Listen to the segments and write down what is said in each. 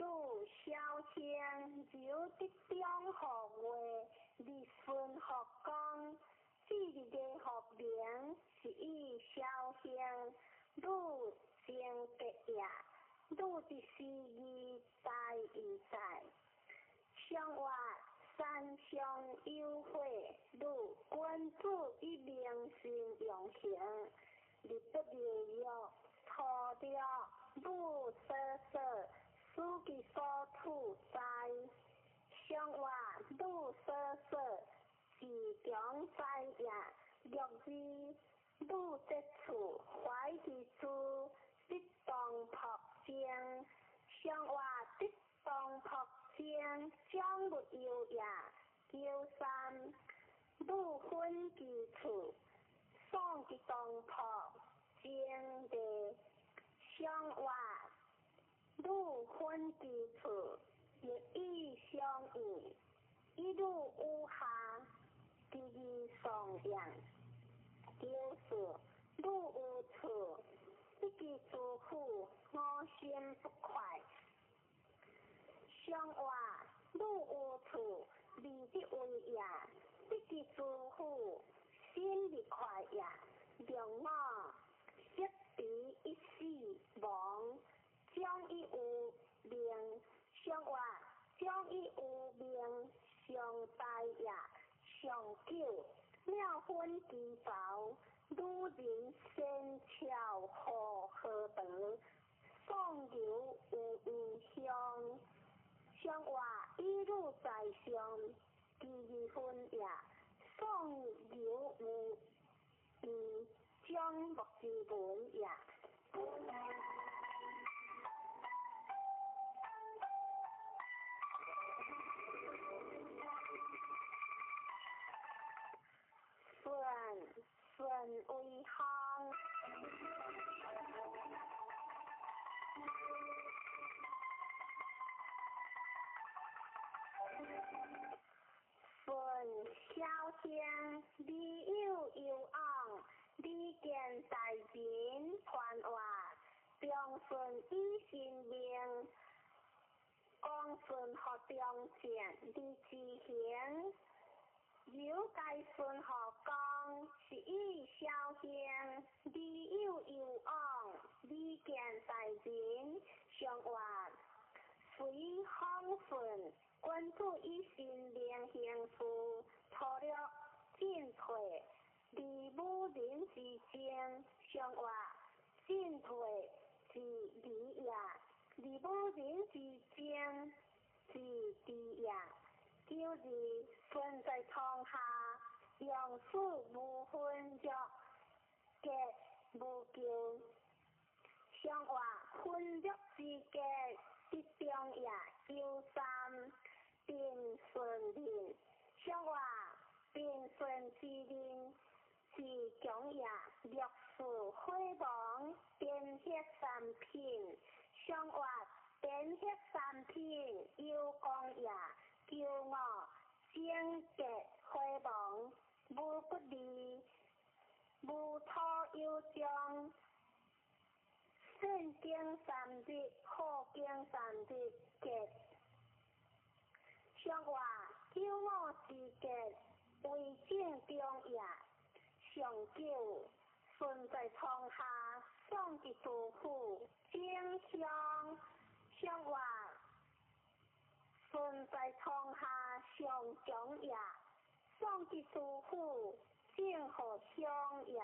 拄小香有得中学话，立顺学讲，志日的学名是以小香，拄正格也，拄的诗意在意在，相话山上有火，拄君主以名声用行，立得利益托了拄瑟瑟。书记所处在，相话拄瑟瑟，是中在也。若是拄得处，怀其处，得当朴正。相话得当朴正，将没有也。叫三拄分其处，送其当朴正的相话。拄分其处，亦以相异；一路有下，第二上扬。就是拄有处，一记祝福，我心不快。相话拄有处，离得为也；一记祝福，心不快也。让我一彼一死亡。将伊有命，相话将伊有命，上大也上久，了分其薄，女人先巧好何得，送油有异香，相话一路在上，第二分也，送油有异，将目之文也。顺为行，顺小香，你有昂，你见大便传话，中顺以性命，讲顺学中见，你之行。有该顺学讲，是以小香，你有昂，你见大便，相话随风顺，君主以心命行事，托了进退，离母人之间，相话进退是离也，离母人之间是离也。就是分在窗下，用事无分着，结无救。相话分着之结，得中也叫三，变顺令。相话变顺之令，是强也略事辉煌，变血三品。相话变血三品，有功也。叫我整洁辉煌，无不利，无托有将，善经三日，好经三日结。相话叫我之结，为正中也，上久顺在窗下，送其祝福，正香。相话顺在窗下上长也，送其祝福，正好相也。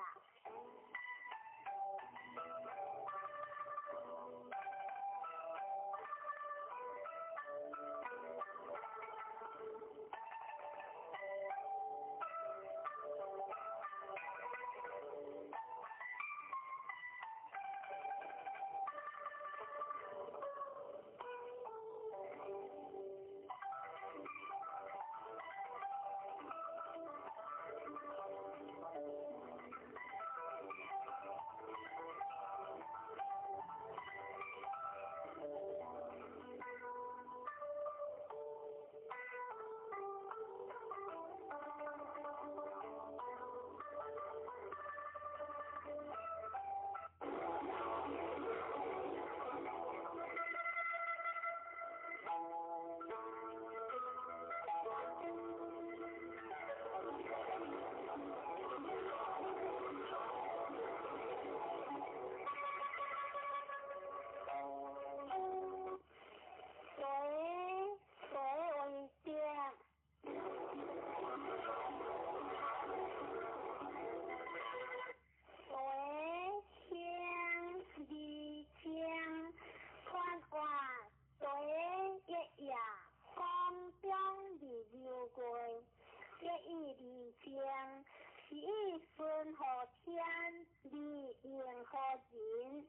情，是以顺和天，利应和人。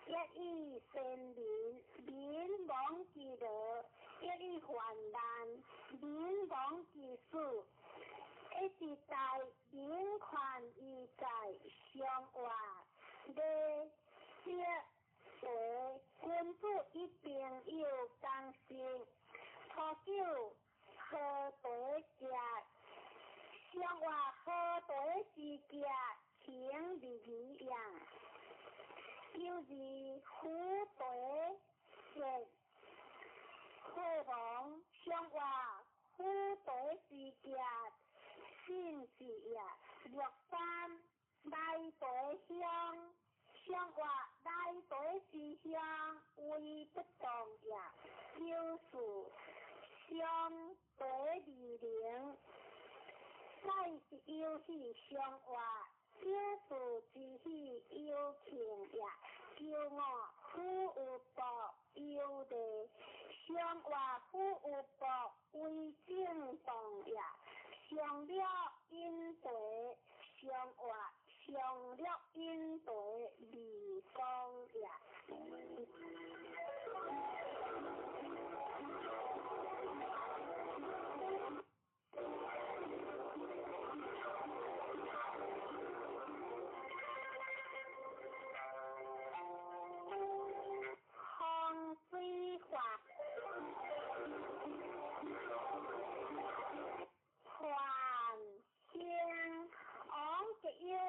一以善民，民亡其乐；一以患难，民亡其事。一时代民权已在相活，内接随君主一并有刚性，初九何对节，相活何对之节，情理一样。有时虎对节，虎王相活虎对之节。心是也，六三大队乡，相话大队之乡，为不动也，就是相对理灵，再是又是相话，就是之喜有情也，叫我富有薄有的，相话富有薄为正当也。上了因对相话，上了因对离光也。风水法。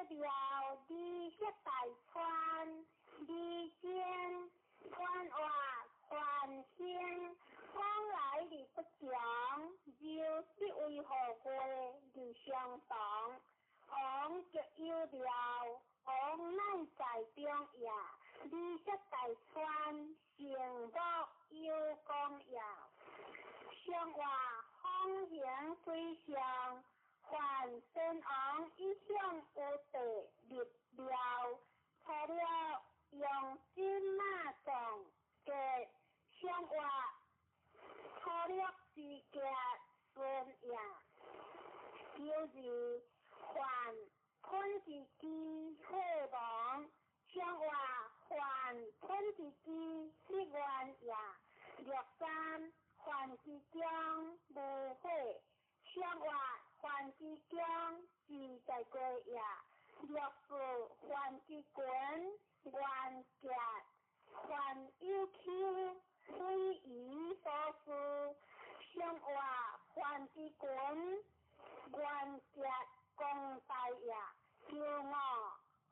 了地些大川，地间川话环境，往来的不讲，就是为何会的相当，往就有了，往难在中也，地些大川，成报有功也，相话方向对象。凡身昂一向有地立了，除了用金马种嘅相话，除了是嘅顺也，就是凡喷自己火王，相话凡喷自己一万也，六三凡是将无火。相话凡之将自在过也，若是凡之滚完结，凡有求非以所事，相话凡之滚完结共大也，叫我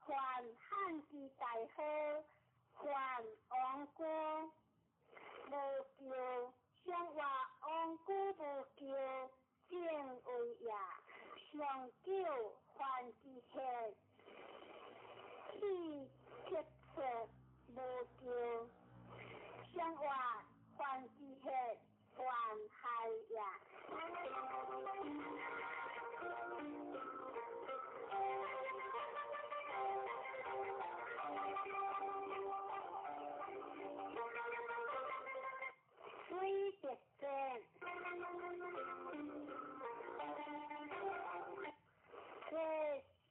凡汉之大好，凡昂孤无救，相话昂孤无救。正为也，上九凡之血，气血血无救，相话凡之血，还害也。水别正。这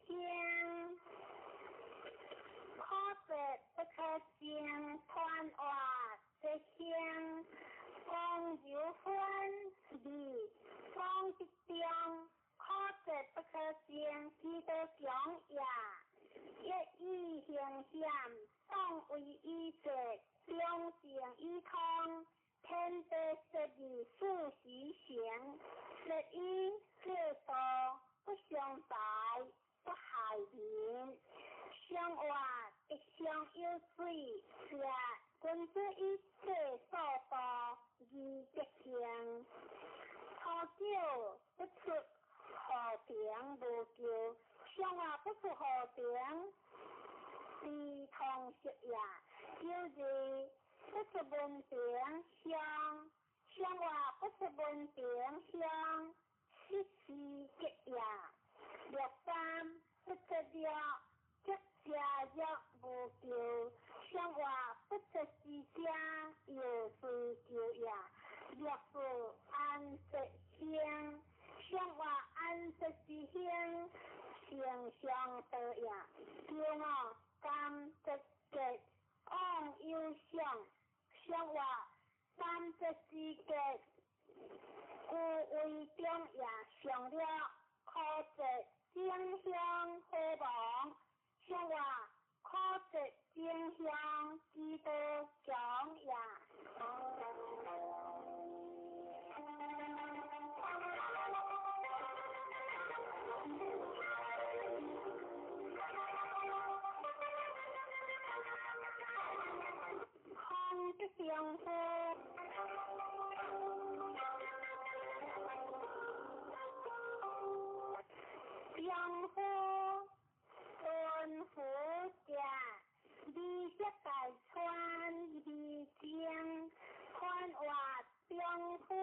香可别不可香，团话这香光有分离，光一中可别不可香，记得讲呀，一意形象，当为一者，两性一通。天地十二数时行，十一各多不相待，不害人。相话一相有水，是君子一切所多，而不行。好酒不出和平无救，相话不出和平，是同食也，就是不出文平相，相话不出文平相，一时结也。六三不出了，即家若无救，相话不出是家，有是救也。六四安息乡，相话安息之兴形象得也，叫我甘直结往忧伤，相话甘直之结，故为中也上了可直正向何亡，相话可直正向基督长也。空的相夫，相夫tôn夫家，你这大川你江，看话相夫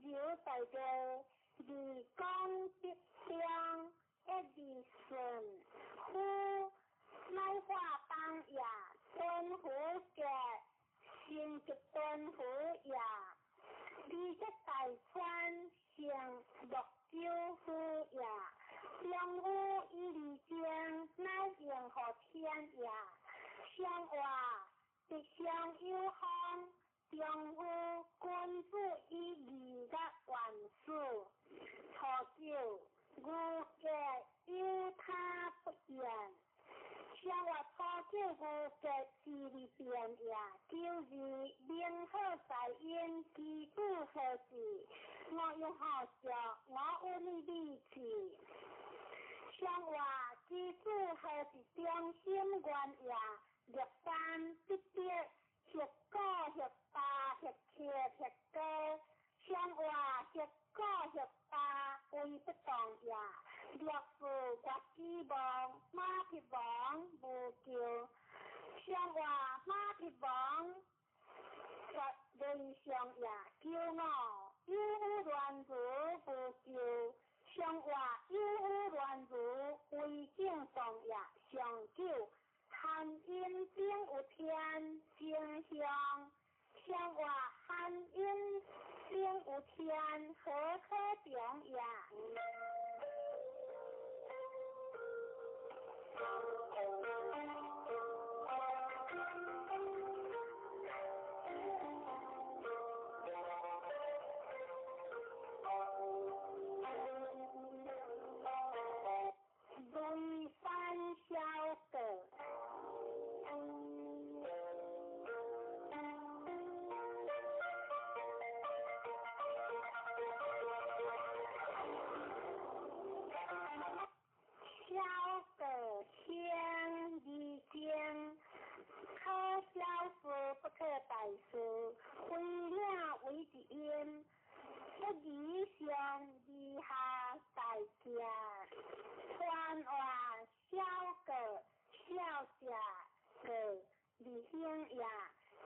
有大个，你讲的相一字顺，夫乃话当也，tôn夫家。先极端好也，你这大川上六州好也，相互以离江乃任何天也，相话直相有方，相互君主以离的万数，初九吾家有他不言。相话初九吾家智力变也，就是明好在因基督何事，我用好笑，我有你力气。相话基督何是中心原也，若三必必学高学大学切学高，相话学高学大为不动也。若是国之王，马匹王无救，相话马匹王国人上也骄傲，有乱如无救，相话有乱如为敬上也上救，汉阴并有天正向，相话汉阴并有天何可中也。对三小个，小个相离间，可小事不可大事，为了为之因。不以上以下大家，传话小个小家个离行也，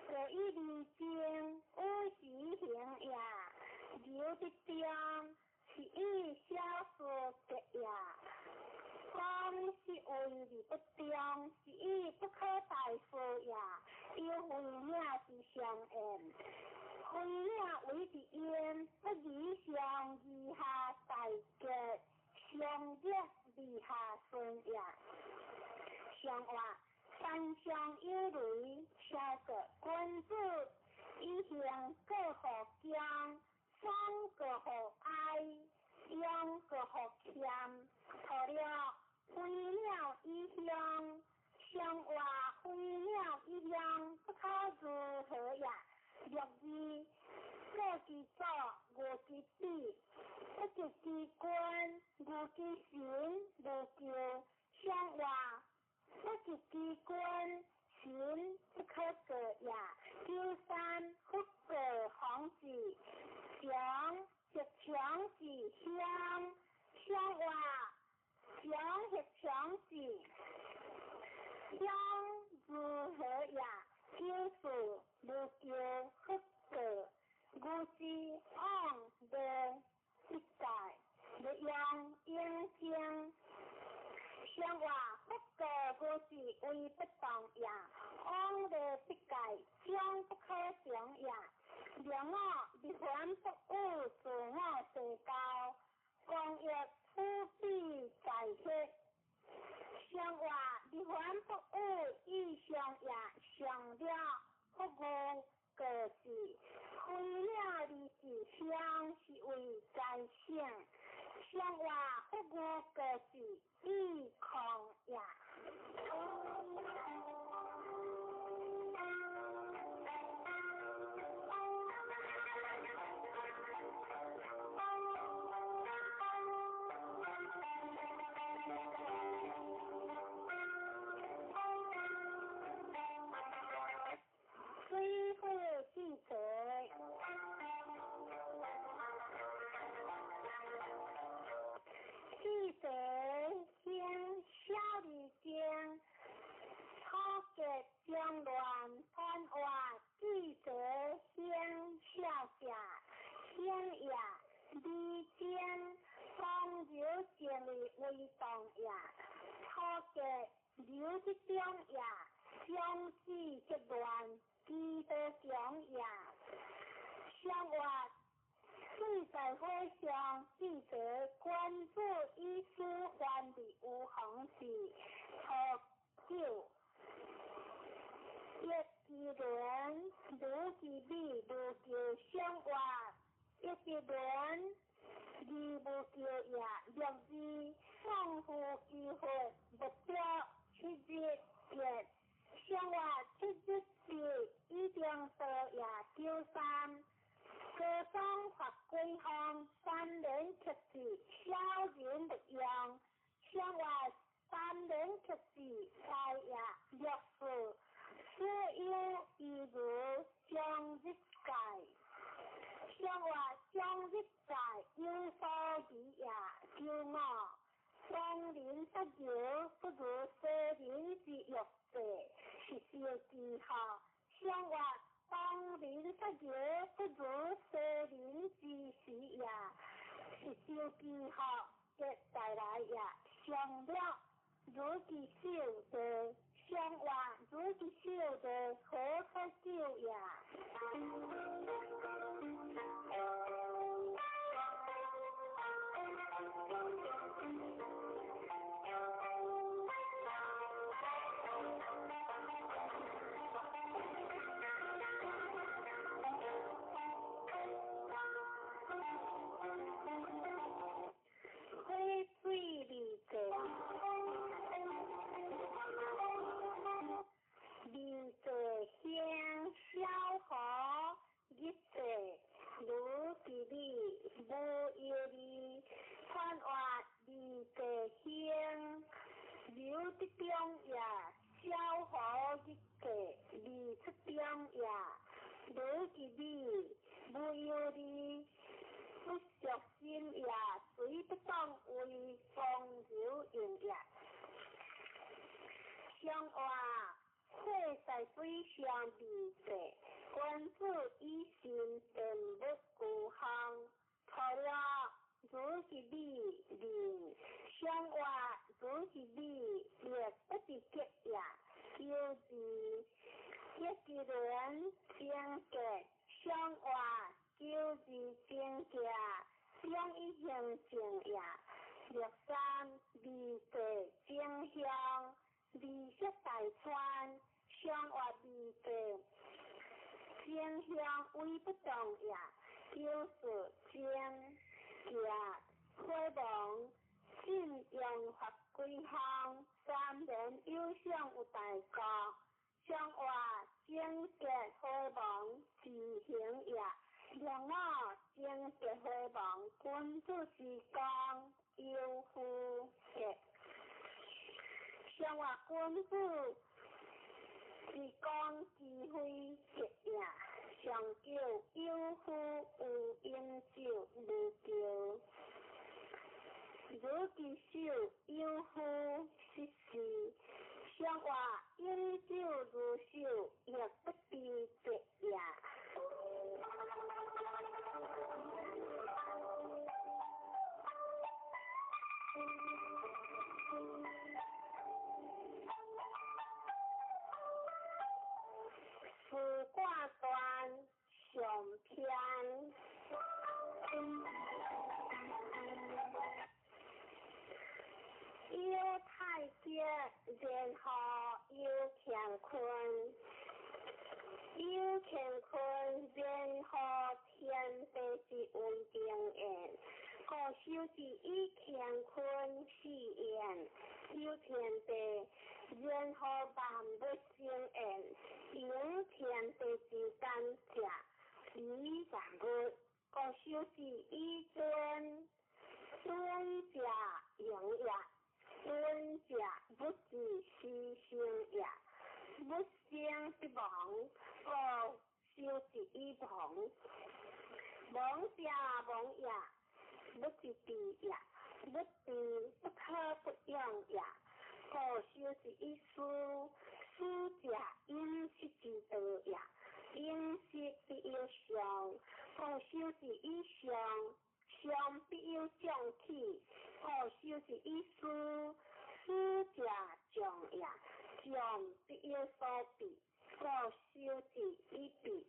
可以离经无时行也，有的中是以小事的也，讲是为理不中，是以不可大事也，要为了是相应。为了为之因，不以上以下大结，上结以下顺也。相话三相有雷，小个君子以行各何将，双各何哀，两各何欠，错了为了以向，相话为了以向，不可如何也。若是各之作，我之必，不就之官，我之行，我就相话，不就之官，行不可得也。第三，不可行事，强是强事相，相话，强是强事，相如何也？就是无救不得，故之昂的一代，的用应经，相话不得故是为不当也，昂的必改将不可想也，让我离还不误自我社交，公益富比在息。生活的环保以上也上了服务个是为了的志向是为在省，生活服务个是以抗疫。水火记者，记者先小的将超级将乱判话，记者先下下先也离间方流建立为动也，超级流的中也将之结乱。记得讲也，生活最在会上记者关注医师患的无红事，喝酒，一支轮如其比如叫生活，一支轮如不叫也两支丰富机会目标去日也。生活出日是一定多也丢三，各种法规项3年测试小人不用，生活3年测试才也约束，所有一如将日改，生活将日改有所比也丢我，当年不有不如4年之约。是小记号，生活当年不有不如4年之时呀，是小记号嘅带来呀，上了如其小的生活，如其小的可可少呀。先小可一切如其理无有理，看话理个先留的中也，小可一切理出中也，如其理无有理，不小心也随不当为风流应也，相话。会在水上理解，关注以前人物故乡，除了如其理理，生活如其理也不是结也，就是一个人经过生活就是经过相一形成也，13理解正向。理识大川，生活理解，正向微不动也，就是正也开放，信用法规项3年以上有大过，生活正结开放自行也，另外正结开放关注时光优惠嘅。生活关注是讲智慧节也，上叫优惠有应就无叫，如其少优惠实施，生活应就如少，也不必节也。四卦端上篇，节然后又乾坤，又乾坤然后天地之为定缘，故修之以乾坤是缘，修天地然后万物生缘，行天地之间者，以万物，故修之以尊，尊者永也。尊者不自是生也，不生不亡，故修之以亡。亡者亡也，不自敌也，不敌不可不用也，故修之以书。书者因识之道也，因识必有相，故修之以相。相必有象体，故修之以书。书者象也，象必有所比，故修之以比。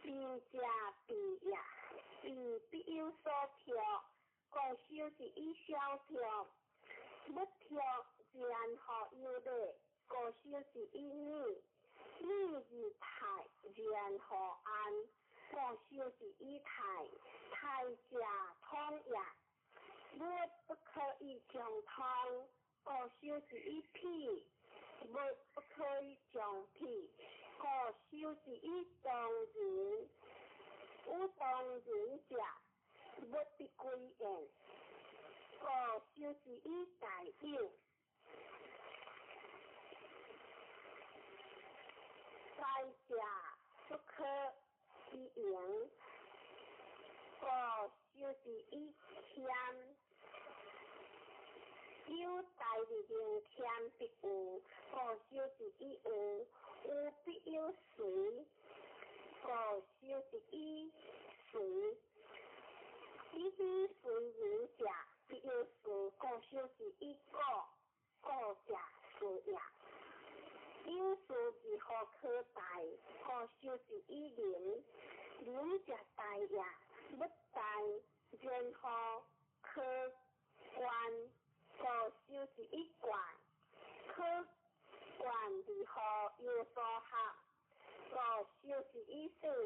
比者比也，比必有所调，故修之以相调。不调然后有理，故修之以理。理之泰然后安，故修之以泰。泰者通也，物不可以相通，故修之以辟。物不可以相辟，故修之以动人。有动人者，物必归焉，故修之以大有。灾者不可以迎，故修之以谦。有大力量谦必有，故修之以有。有必有随，故修之以随。以随人者必有事，故修之以故。故者事也。有事之后可大，故修之以灵。灵者大也，不大然后可观，故修之以观。可观之后有所合，故修之以所合。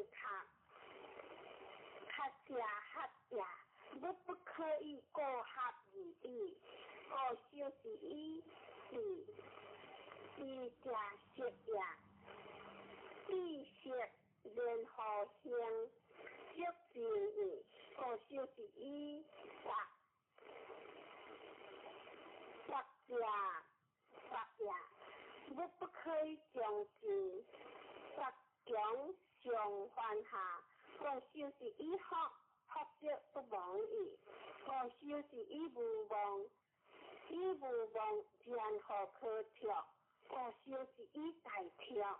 合者合也，物不可以过合而已，故修之以义。义者识也，义识然后行，识正义，故修之以法。法者法也，物不可以将之，法强上犯下，故修之以法。法者不亡矣，故修之以无忘。以无忘然后可调，故修之以大调。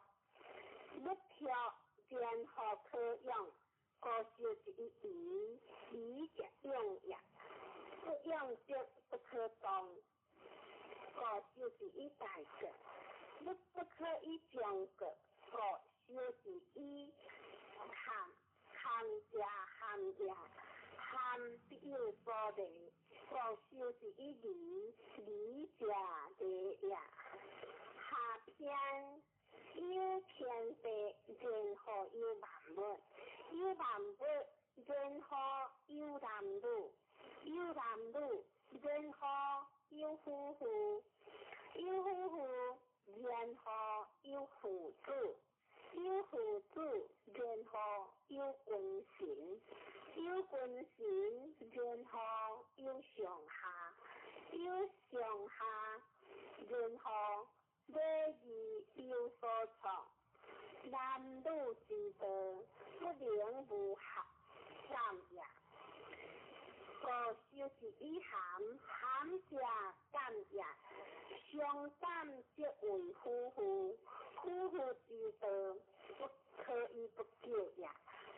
不调然后可用，故修之以移。移者用也，不用者不可动，故修之以大格。不可以将格，故修之以含。含者含也，含必有所理，故修之以理。理者理也。下篇有天地然后有万物，有万物然后有男女，有男女然后有夫妇，有夫妇然后有父子，有父子然后有君臣，有君臣然后有上下，有上下然后礼仪有所从。男女之道不能无合，三也。故修之以含，含者感也。相感则为夫妇，夫妇之道不可以不救也。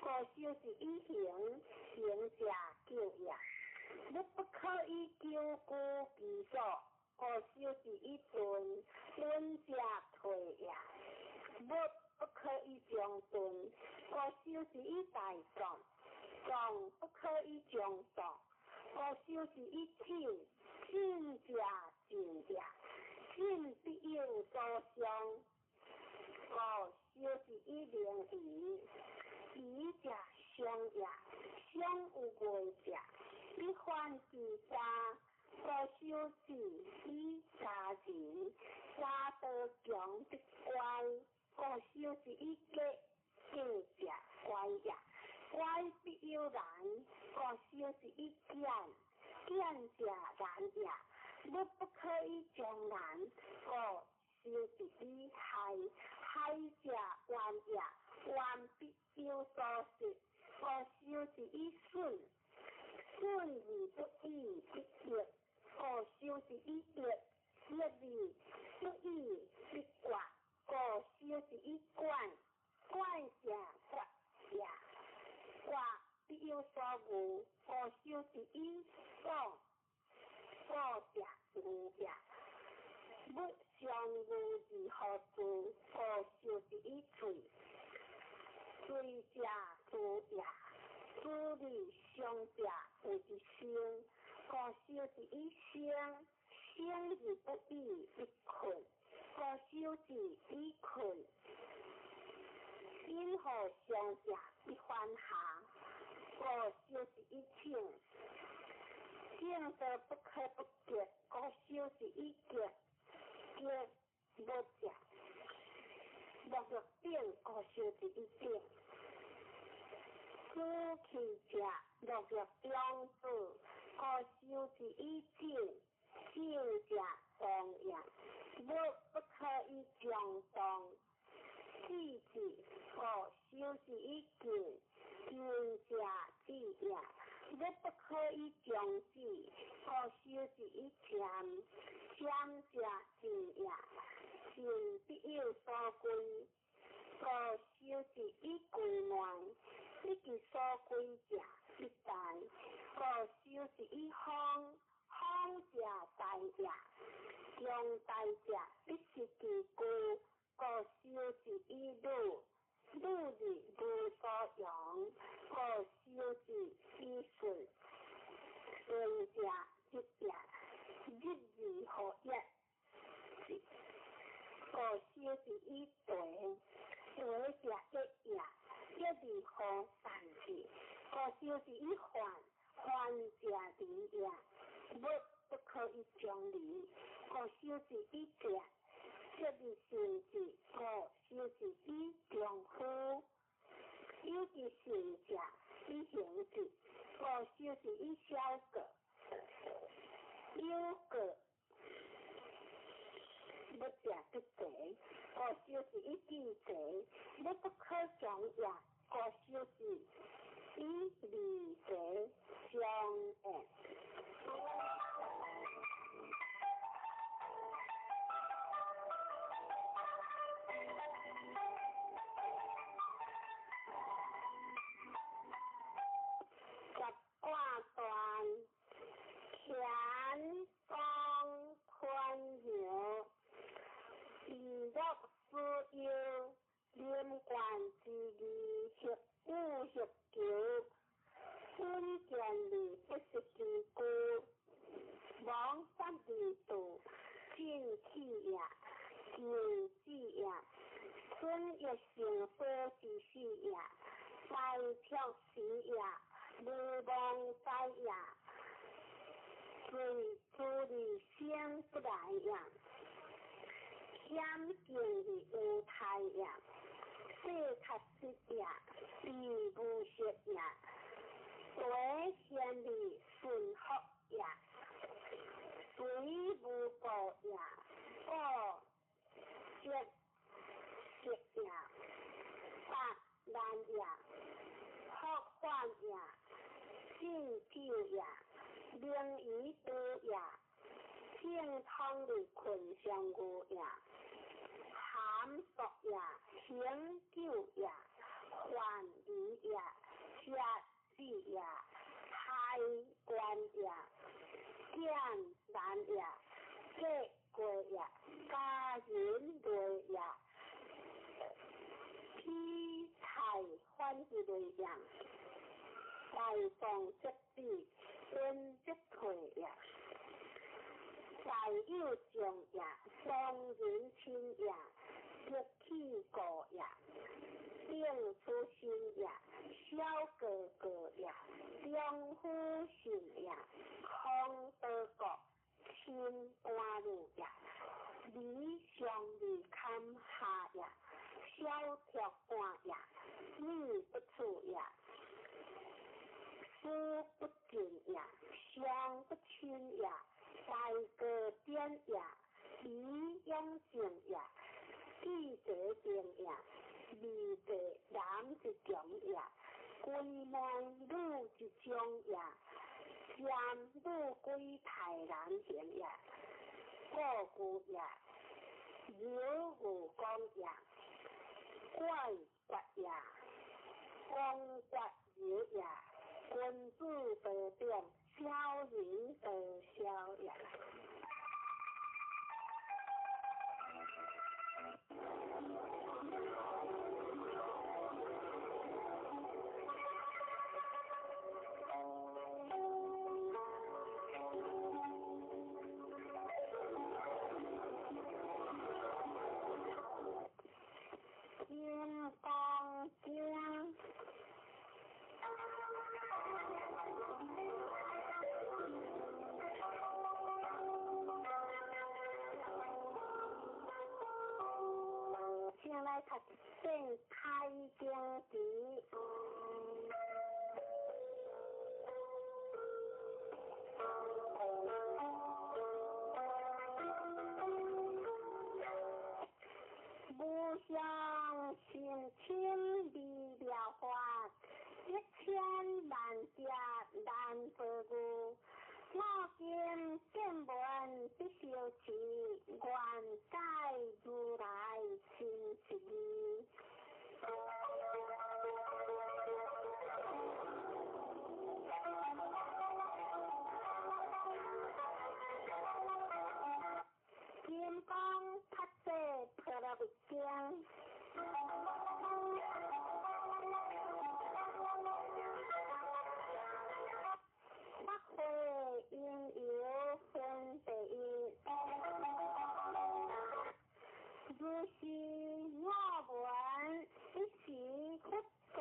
故修之以行，行者救也。不可以救故其所，故修之以尊，尊者退也。不可以将尊，故修之以大众，众不可以将众，故修之以亲，亲者敬也。亲灵鱼，鱼食上也，上有外食，你犯自杀，无收治以杀人，杀刀强的乖，无收治以假，假食乖也，乖必有难，无收治以俭，俭食难也。我不可以将难过收治以害，害者冤也，冤必有所失，我收治以损，损而不义必业，我收治以业，业而不义必怪，我收治以怪，怪者怪也，怪必有所无，我收治以果。我者无也，不相无而何故？我收治以罪，罪者主也，主理上者为之生，我收治以生，生而不义必困，我收治以困，因何上者必犯下，我收治以请。见得不可不洁，我收治以洁，洁无食，落入定，我收治以定，主气者落入中子，我收治以正，正者动也，我不可以将动，智者我收治以见，见者智也。我不可以将之，我收治以谦，谦者智也，智必有所归，我收治以归乱，你其所归者必大，我收治以荒，荒者大也，将大者必是其故，我收治以辱。路里无所用，我收治以顺，顺者一也，日而何一？我收治以对，对者一也，一而何善之？我收治以患，患者离也，我不可以将离，我收治以戒。这是性质，我收治以丈夫；有的性者以行之，我收治以小个；有个不食不济，我收治以忌济；你不可将也，我收治以利济相应。挂断前方宽柔，以入私忧，连贯之理合五合九，分见理不是其故，往三地度，进气也，进气也，春也成佛之事也，再跳时也。无望在也，随处理先不来也，险境的无态也，世确实也，必不实也，为先的顺服也，随无过也，过实实也，百难也。福患也，性救也，名于多也，健康的困相互也，含熟也，行救也，患疑也，杀死也，害官也，见难也，结果也，家人对也。批菜欢喜对象，大放之地，温之退也，大有将也，双人亲也，一气过也，定出心也，小哥哥也，中夫信也，康德国亲官路也，李上李堪下也，小跳官也，女不出也，书不进也，相不亲也，大哥颠也，李永正也，记者定也。未得男一种也，归门女一种也，男女归太难行也，过故也，有无公也，怪怪也，公怪有也，君子得定，小人得消也。金刚经，先来读正开经题。无相心亲离了法，1000万家难得故。我今见闻必修持，愿解如来心实义。金刚塔这破了不经，发会因由分第一，如是我闻一时不在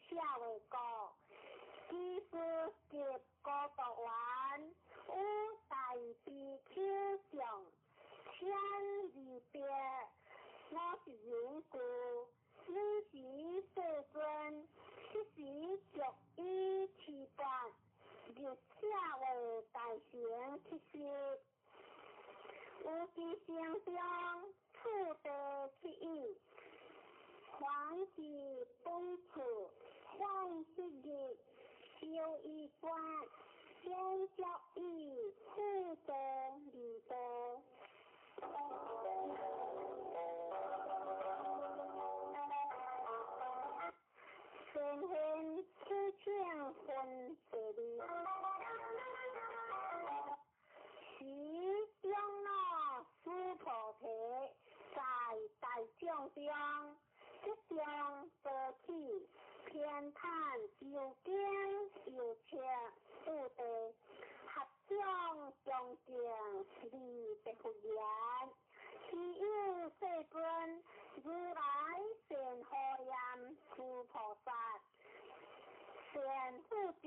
下为国，其实结果读完，有大悲口上。千里别，我是人故，此时世尊，此时逐一持办，日下为大成其事，有其心中触得其意，还是本处，还是日，修一观，先教义，互得理得。神仙此情分别离，时中那苏菩提在大众中，即将得起偏袒有经有情不得。合掌恭敬礼不复言，其有世尊如来善荷严诸菩萨，善护着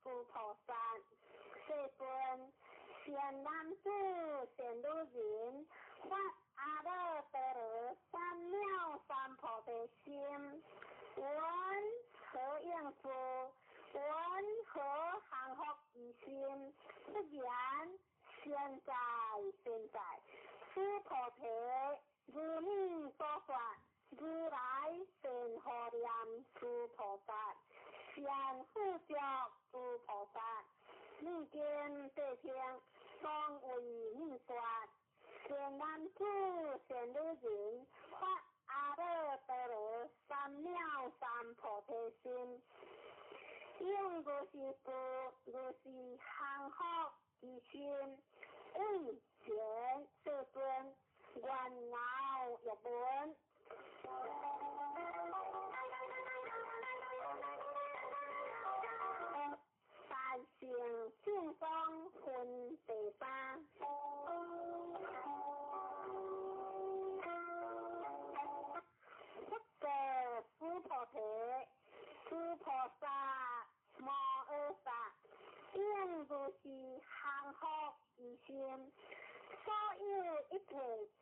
诸菩萨，世尊善男子善女人，发阿耨多罗三藐三菩提心，闻何应付？闻何幸福之心？不然现在此菩提如你所说，如来善荷严诸菩萨，善护着诸菩萨，你今谛听，当为你说，善男子善女人，发阿耨多罗三藐三菩提心。应如是故，如是幸福之心，为前世尊，愿后日本。大乘正宗分第三。佛者，佛菩天。所有一切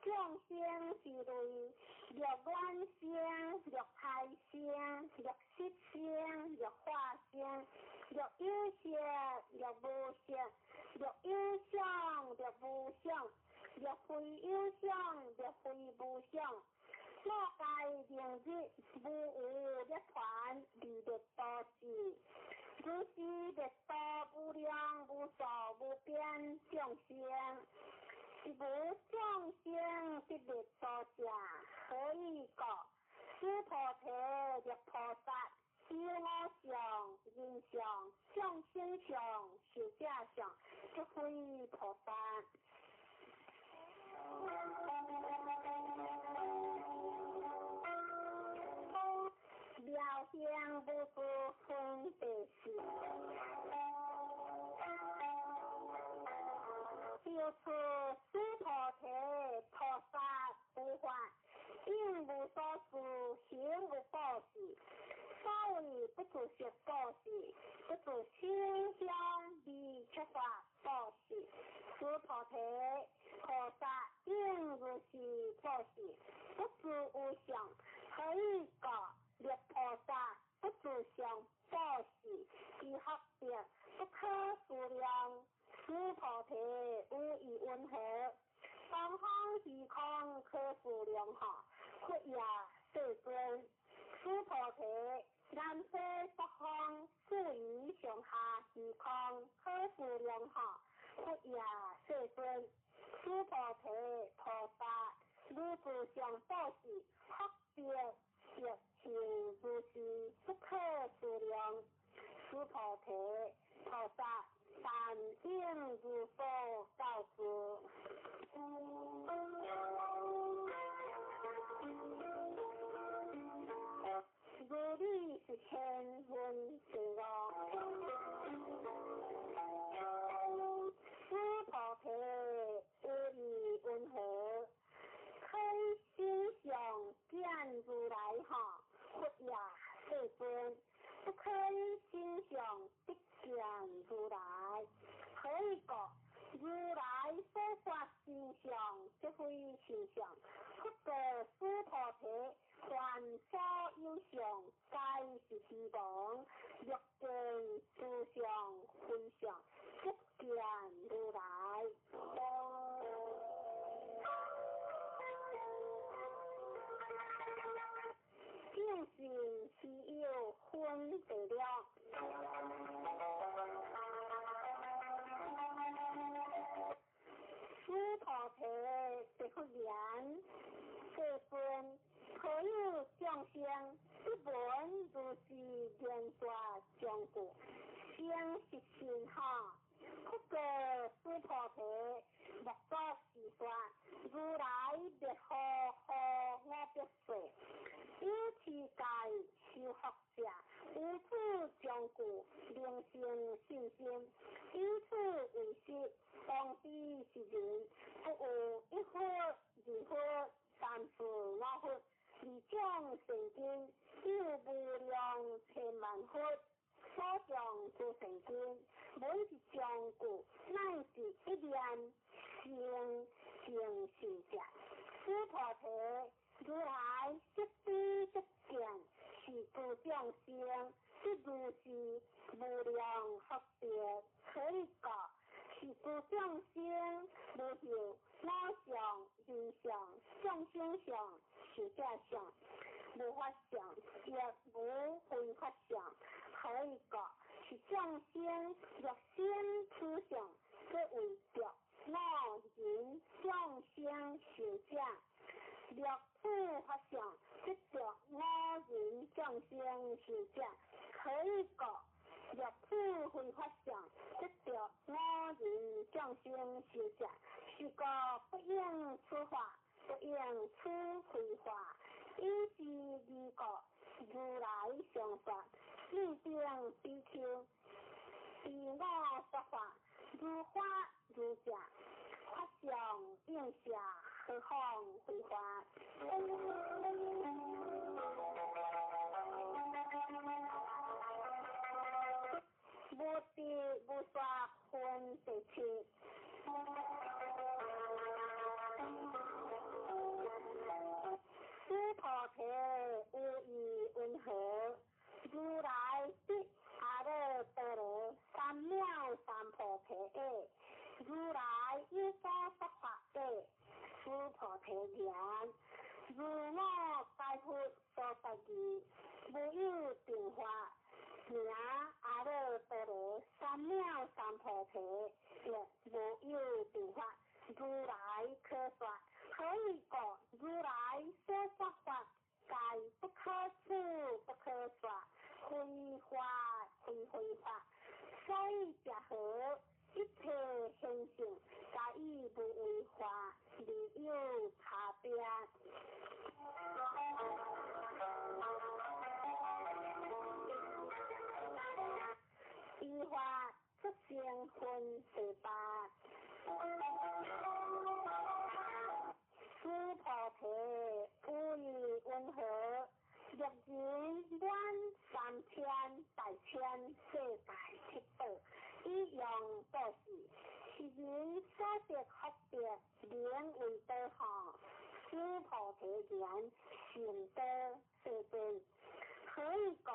众生是类，若卵生，若胎生，若湿生，若化生，若有色，若无色，若有相，若无相，若非有相，若非无相。莫该明日无有涅槃，离灭多时。如是灭多无量无数无边众生。是无众生是灭多者，何以故？诸菩提若菩萨，修我相、人相、众生相、寿者相，即非菩萨。妙相无故分别事。就此诸菩提菩萨无法，应无所事，行无报事。所谓不自食报事，不自心相离出法报事。诸菩提菩萨应如是报事，不自无相，何以故？灭菩萨不自相报事，其合别不可数量。诸菩提无以温和，东方虚空可数量下，屈也世尊。诸菩提南西北方诸于上下虚空可数量下，屈也世尊。诸菩提菩萨如自相报事，合别业行如是，不可数量。诸菩提菩萨但应如所告知。如理是千文是罗，诸菩提无以温和，可以心想见如来哈，屈也世尊。不可以心想必见如来，何以故？如来所发心相，即非心相。不过诸菩提凡所有相，皆是虚妄。若见诸相非相，即见如来。见性是有分别了。诸菩提即复言，世尊，可有众生一闻如是言说讲故，先是心下。不过诸菩提莫作是说，如来别何我别说。有其界修学者，无此讲故，灵性信心，以此为实，当知是人，不有一佛、二佛、三佛、五佛，而将成经，有无量千万佛。所讲诸成经，每一讲故，乃是一念行者。诸菩提如来即知即见，是诸众生，即如是无量福德，可以故。是诸众生无有我相、人相、众生相、寿者相，无法相，也无非法相，可以故。是众生若先此相，则为着我人众生寿者。若复法相，即着我人众生寿者，可以故。若复非法相，即着我人众生寿者，是个不应此法，不应此非法，以是二个如来相说，立定比丘，以我说法，如法如假，法相应下，何况非法？无地无法分别切。有所说法者，诸菩提言，如我大佛所说义，无有定法。名阿耨多罗三藐三菩提，亦无有定法，如来可说。可以讲如来所说法，皆不可思不可说，非法非法，所以结合一切现象，皆以无为法，离有差别。依法出现分第八，诸菩提无以温和，若人观3000大千世界七宝，以用报事，是人所得福德，名为德行。诸菩提言，行德世尊，可以讲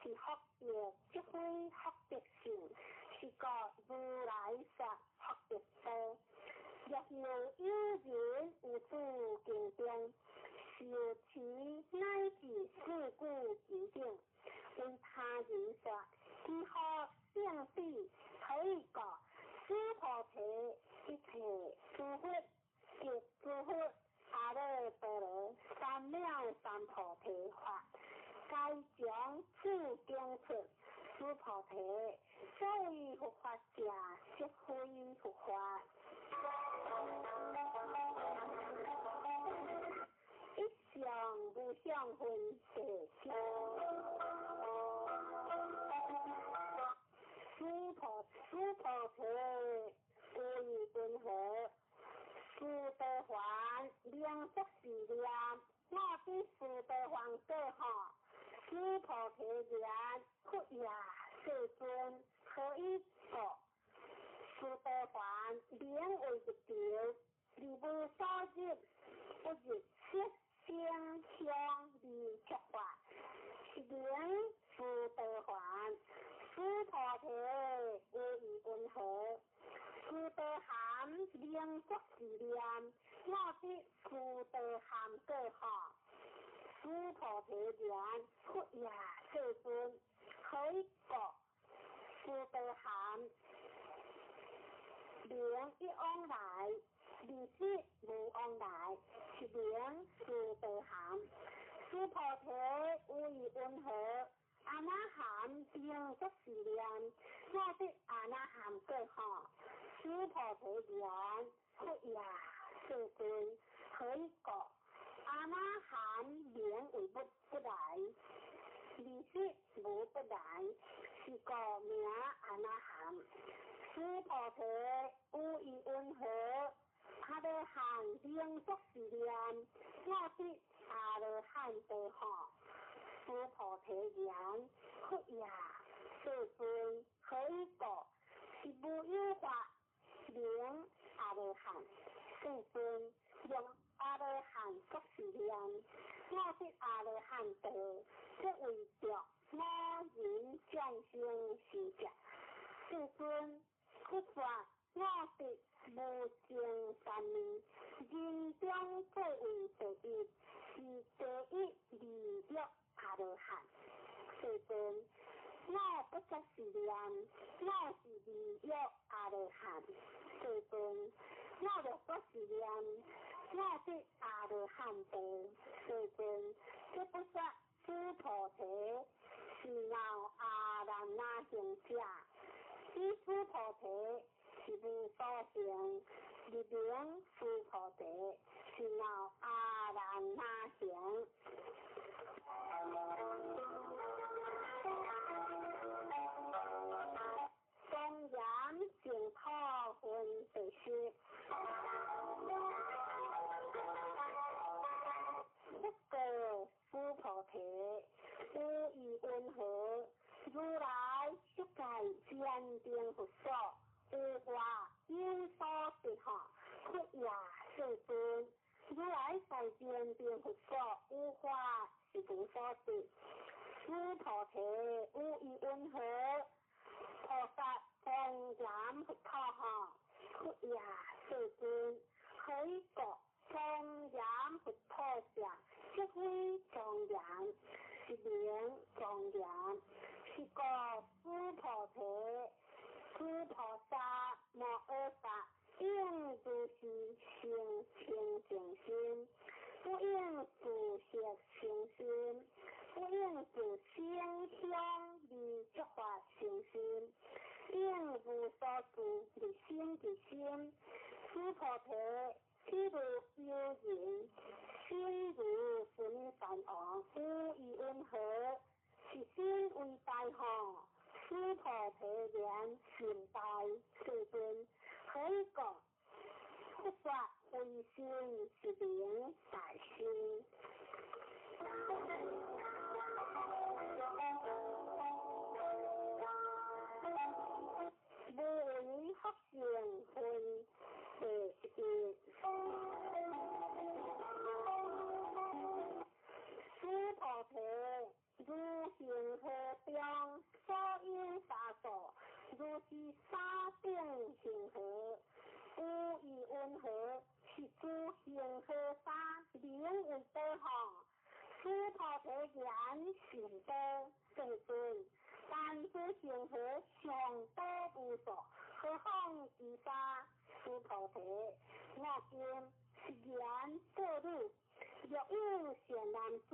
是福德，即非福德性，是个如来说福德多。若有人有诸经典，受持乃至事故决定，为他人说，如何相比？可以讲诸菩提一切诸佛，即诸佛阿耨多罗三藐三菩提法，该将此经出。诸菩提，所谓佛法者，即非佛法。一相无相分第七。诸菩提无以温和，诸德还量则是量，我比诸德还更好。诸菩提言，佛也世尊，可以说诸德还名为一条，离无所入，不入色声香味触法，是名诸德还。诸菩提无以温和，诸德含名则是量，我比诸德含更好。诸菩提言，佛也世尊，可以讲诸德含名一往来，离世无往来，是名诸德含。诸菩提无以温和，阿那含名则是量，我比阿那含更好。诸菩提言，佛也世尊，可以讲阿那含名为不来，离世无不来，是个名阿那含。诸菩提无以温和，阿罗汉名则是量，我比阿罗汉更好。诸菩提言，佛也世尊，可以讲是无有法名阿罗汉。世尊用阿罗汉则是量，我比阿罗汉多，这为着我人降生时者。世尊，佛说我比无尽三昧，人中最为第一，是第一离欲阿罗汉。世尊，我不则是量，我是离欲阿罗汉。世尊，我若不是量，我比阿罗汉多。世尊，这不说诸菩提是闹阿难那行者，依诸菩提是无所行，离名诸菩提是闹阿难那行。公然净土分第十。不过诸菩提无以温和，如来一界坚定佛所，无话有所得行，佛也世尊。如来在坚定佛所，无话是无所得。诸菩提无以温和，菩萨公然佛土行，佛也世菩提，譬如幽人，心如纯梵王，无以温和，是心为大行。师菩提言行大世尊，可以讲，不说为心是名大心。无为福成分第一，师菩提如行河中所应沙所，如是沙定行河，无以温和，是诸行河沙名为德行。师菩提言行德世尊，但是行河上多无所，何况其他？师菩提，我今是言各路，若有善男子、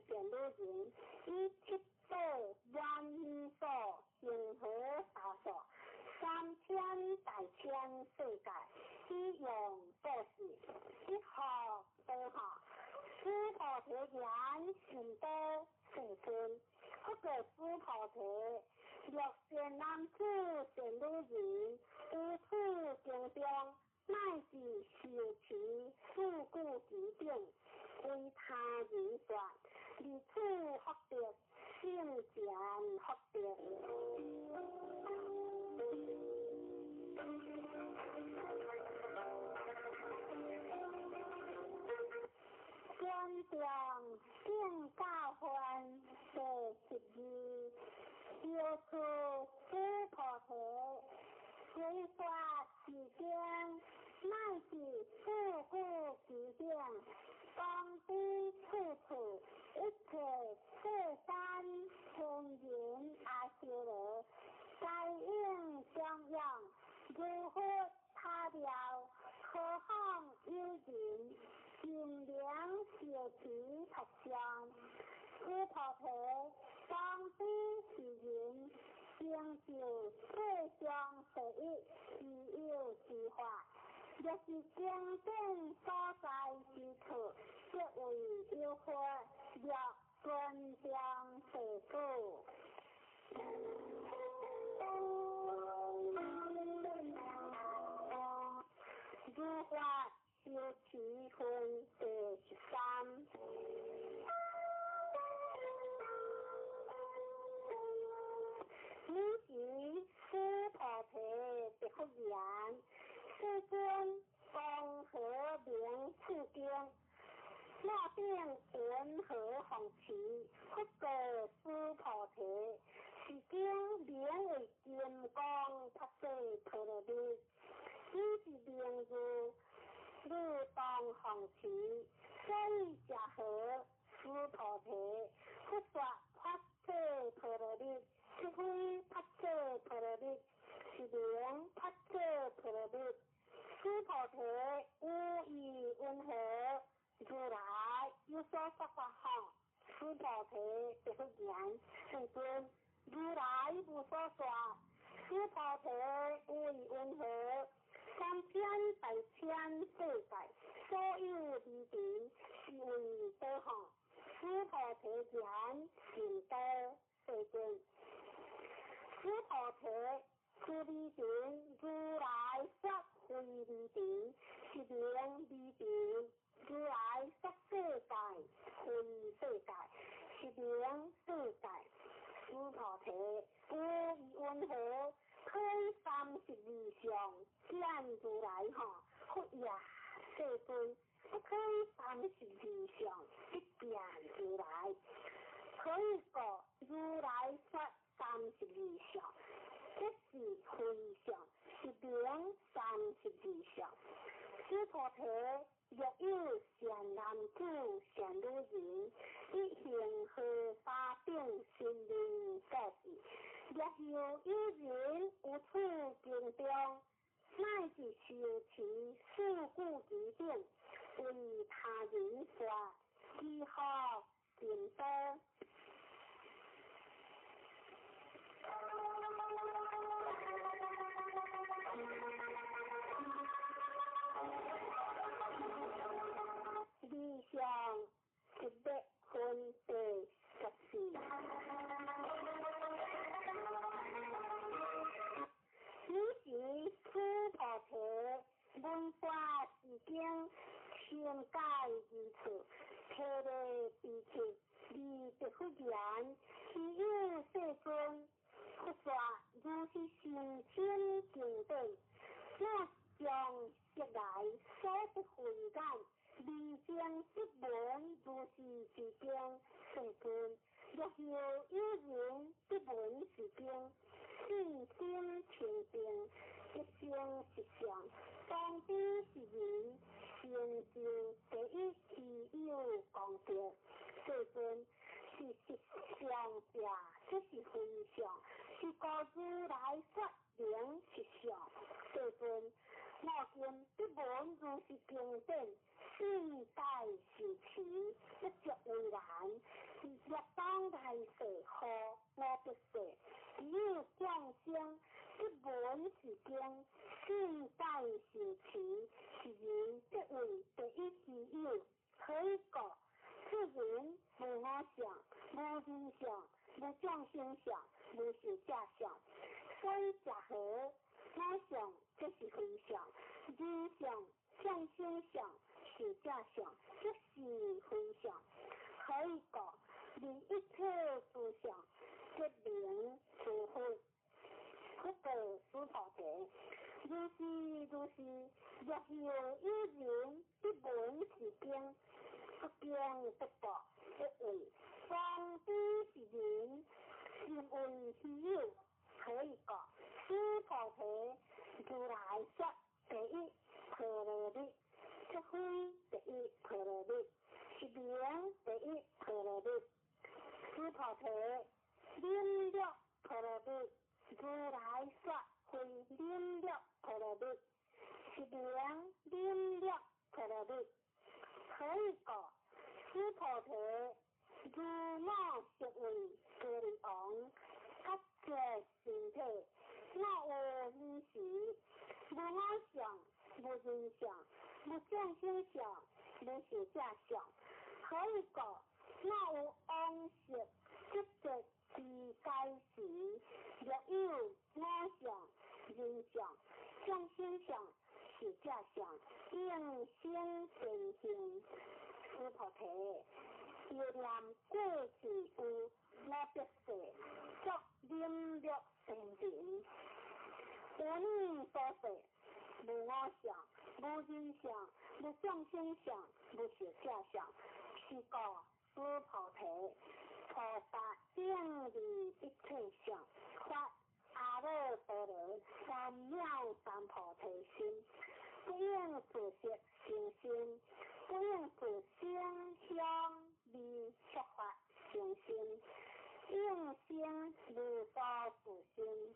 善女人，以七道万亿所行河沙所，3000大千世界，以用布施，一学多学。师菩提言行德世尊，不过师菩提，若善男子、善女人，有此经中，乃至受持四故其定，为他人说，以此福德，圣贤福德。宣讲正教分第12，要出师菩提，随发其经，乃至四故其定，当知处处一切世山风云阿修罗，该应相样，如佛他了，何况有人尽量小持他相。师菩提，当知是人，成就世上第一，自有之法。若是经典所在之处，即为有法，若尊将世故。如法修持分第13。此时师菩提别复言，世尊公何名此经？莫定云何弘持？不过师菩提，是经名为金刚不碎陀罗尼，此是名字律当弘持，所以假合师菩提，不说不碎陀罗尼，是非不碎陀罗尼，是名不碎陀罗尼。师菩提无以温和，如来有所说法好。师菩提别复言，世尊，如来无所说。师菩提无以温和，3000大千世界，所有离地是为德行。师菩提言行德世尊，师菩提。是离地，如来说非离地，是名离地；如来说世界，非世界，是名世界。师菩提，无以温和，可以32相见如来哈，佛也世尊，不可以32相一见如来，可以说如来说32相。这是非相，是名32相。师菩提，若有善男子、善女人，以行河沙定心灵果事，若有人有此经中，乃至受持四故其定，为他人说，如何行德？经千改如此，体内鼻涕，你的忽然，只有世尊，不说如是心清静定，我将一来所得回感，离将一闻如是之经，世尊。若有人不闻是经，信心清净，一生实相，当知是人，成就第一其有功德。世尊，是实相者，这是非相，是故如来说明实相。世尊，我今不闻如是经典，世代时期，不着为然。若当来世何我不说，只有众生不闻是经，世代时期，是人不为第一之有，可以讲。此人无我相，无人相，无众生相，无是假相，所以假合我相这是非相，人相、众生相是假相，这是非相，可以讲离一切诸相，决明除非。不得思考者，如是，若有人不闻是经，不经不觉，不为方知是人，是为是有，可以讲思考者，如来说第一陀罗尼，这非第一陀罗尼，是名第一陀罗尼，思考者领了陀罗尼。如来说非领了陀罗尼，是名领了陀罗尼，可以讲此菩提如我实为歌利王，各界身体，我有意识，无我相，无人相，无众生相，无是假相，可以讲我有往昔积极。是该时，若有我相、人相、众生相、是假相，应先成形。此菩提，要念过去有我必说，作领略成定。无你所说，无我相、无人相、无众生相、无是假相，是个此菩提。菩萨正理一切相，发阿耨多罗三藐三菩提心，不应自色成心，不应自声香味触法成心，应先如法自心，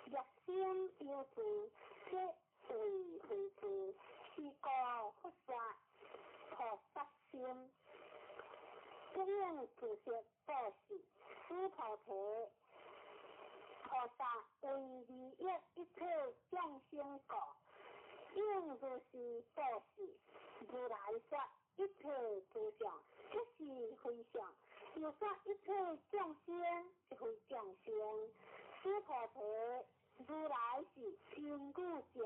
若先有自，即为非自，是故佛说菩萨心。不应自色报喜，此菩提菩萨为利益一切众生果，应如是报喜。如来说一切诸相，这是非相；又说一切众生，这非众生。此菩提如来是真故者，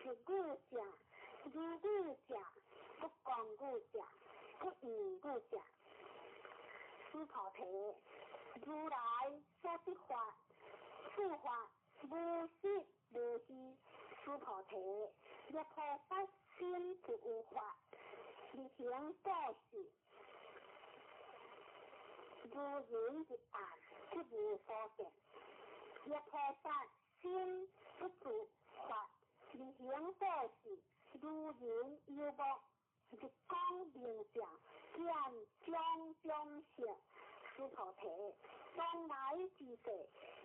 是故者，如故者，不光故者。不异故者，此菩提如来所说法，此法无实无虚。此菩提若菩萨心就有法，力行报喜，如人一暗，即无所见。若菩萨心不住法，力行报喜，如人有目。是光明相，见种性，此菩提，将来之世，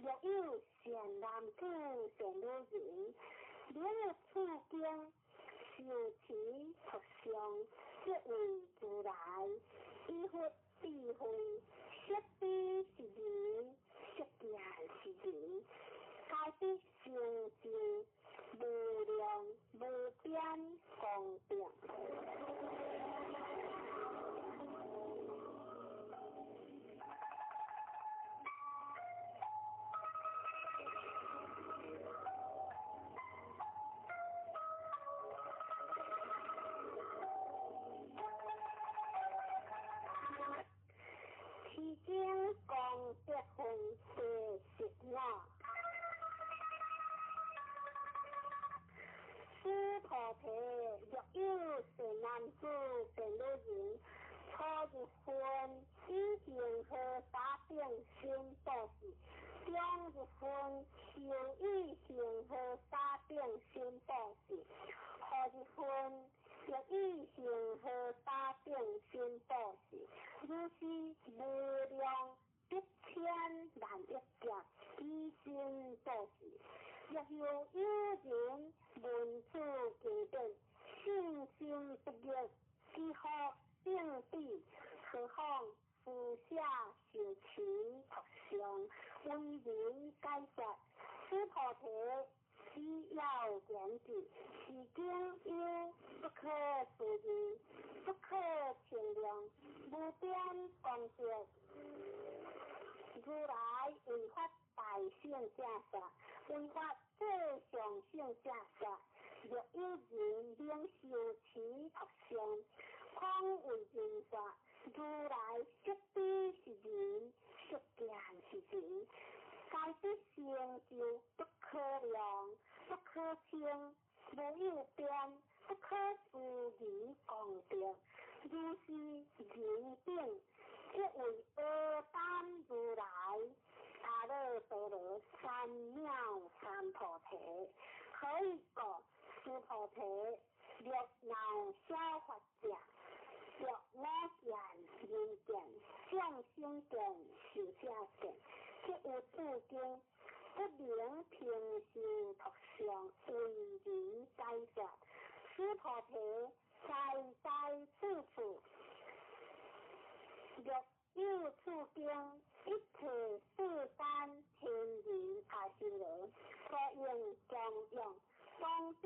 若有善男子、善女人，了此经，受持佛相，即为如来，依佛智慧，识彼是人，识见是人，皆必成就无量无边功德。分，亦以成和打定新报时，如是无量百千万亿劫，以真报时，亦有人闻此经典，信心不灭，只好定地，何况私下修持学上，为人解说，此菩提。只要言之，是经有不可思议，不可衡量，无边光色。如来为法大圣者说，为法最上圣者说，若有人领受持学上，况为人说，如来绝对是人，实见是人。该的成就不可量，不可称，无有边，不可思议功德。如是人定，即为阿丹如来，阿耨多罗三藐三菩提。可以讲，是菩提，若能消法者，若我见人见，众生见，受者见。即有此经，不能平时读上为人解说，此菩提在在处处。若有此经，一切世间天人阿修罗，所应供养，当知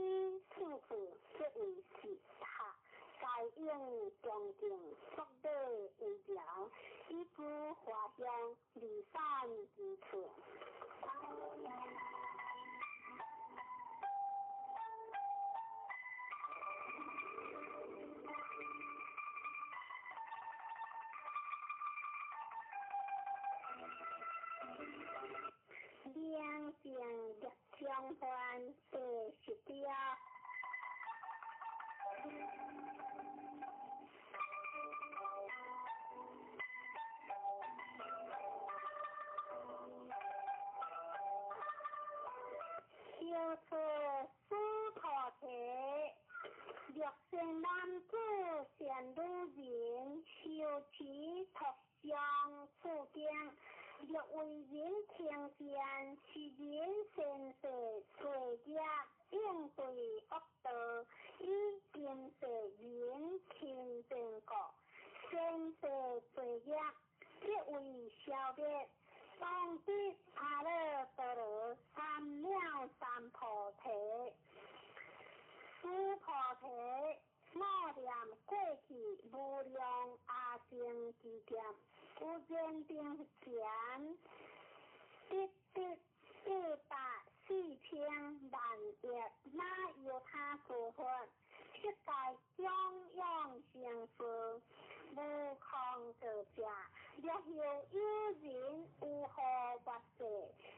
此处即为是他。该应恭敬福德为了，以诸华香离散之处。两性的相关的是标。就是苏菩提，若是男子贤女人，修持读上此经，若为人听见，是人先世罪业应对恶道，以今世人亲正果，先世罪业即为消灭。当知阿耨多罗三藐三菩提，此菩提我念过去无量阿僧之劫，有认定前140,000万亿，哪有他所佛？世界中央成佛，无空者者，若有人有何法事，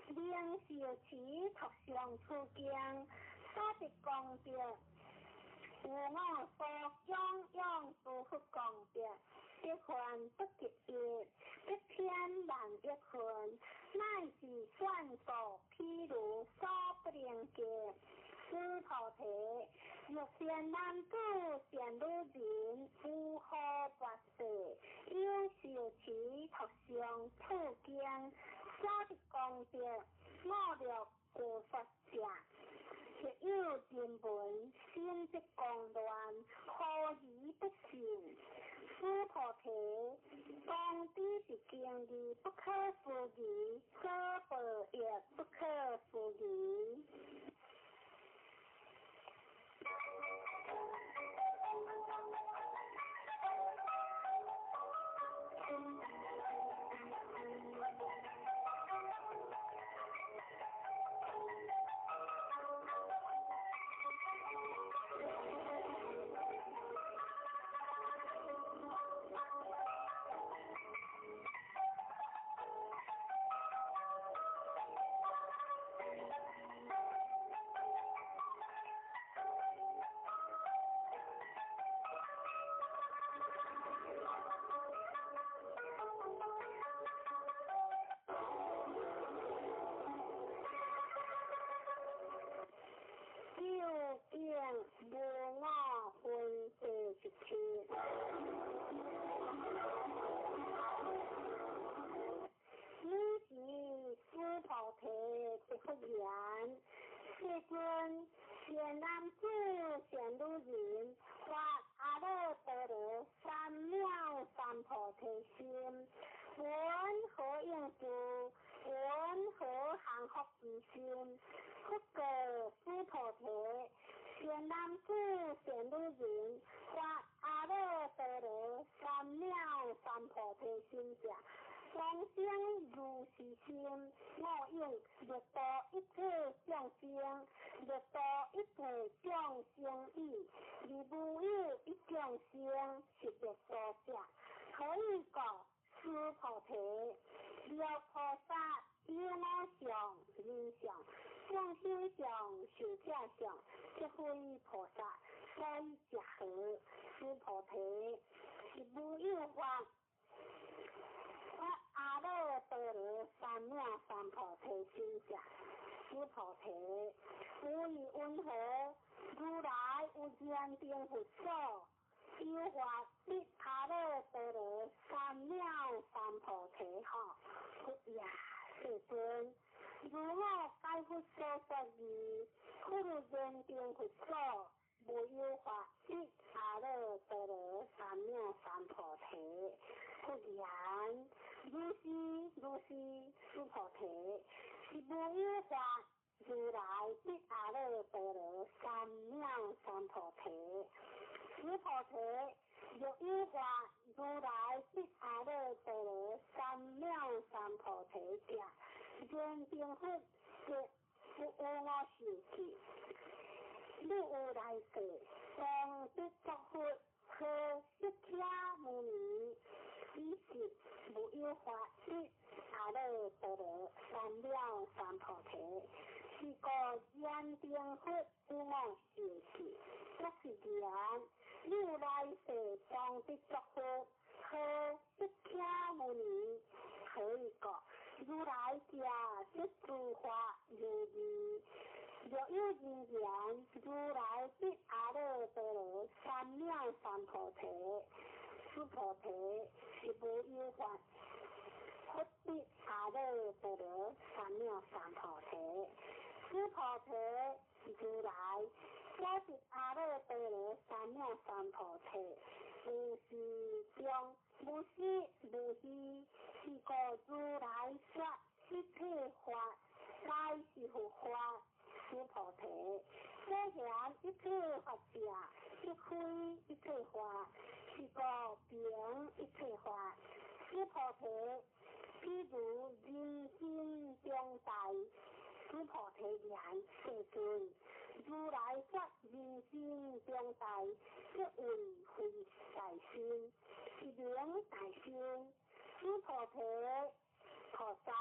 令受持读上此经，所得功德，有我所中央诸佛功德，一分不及1,000,000万亿分，乃是算数譬如所不能计。此菩提，若善男子善女人，有何法事，应受持读上此经，所得功德，我若过佛者，亦有人闻，心即狂乱，何以不信？此菩提，当知是经义不可思议，所报也不可思议。贤男子，贤女人，发阿耨多罗三藐三菩提心，云何应度，云何降伏之心，不过诸菩提。贤男子，贤女人，发阿耨多罗三藐三菩提心者，众生如是心，我应欲度一切众生，欲度一切众生意，而无有一众生是欲度者。可以讲，诸菩提，妙菩萨。有我相、人相、众生相、寿者相，即非菩萨，所以结合诸菩提是无有法。阿耨多罗三藐三菩提心者，诸菩提无以云何？如来有坚定佛所，有法必阿耨多罗三藐三菩提好，佛也。世尊，如我解佛所说义，故如坚定佛所，无有法必阿耨多罗三藐三菩提。不然，如是，诸菩提，是无有法如来必阿耨多罗三藐三菩提。诸菩提。若有法如来必阿耨多罗三藐三菩提者，坚定佛即不有我是去。你有来世，当必作佛，可释迦牟尼，以是无有法必阿耨多罗三藐三菩提。是个坚定佛有我是去，这是然。如来世当必作佛，可释迦牟尼，可以讲，如来家即诸法如义。若有人言，如来必阿耨多罗三藐三菩提，诸菩提是无有法，佛必阿耨多罗三藐三菩提。诸菩提如来所是阿耨多罗三藐三菩提，无是中，无虚，是故如来说一切法，乃是佛法。诸菩提，所言一切法者，即非一切法，是故名一切法。诸菩提，譬如人心中大。诸菩提言：世尊，如来说人心中大，即为非大心，是名大心。诸菩提，菩萨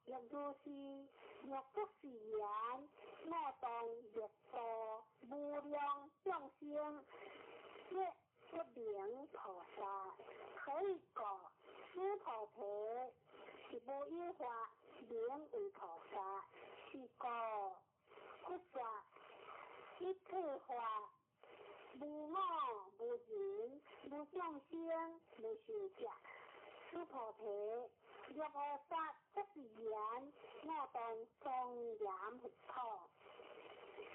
若如是，若不是言，我当欲度无量众生，即不名菩萨。可以讲，诸菩提是无有法，名为菩萨。是故佛说一切法，无我无人无众生无寿者。诸菩提，若菩萨不是言，我当庄严佛陀，是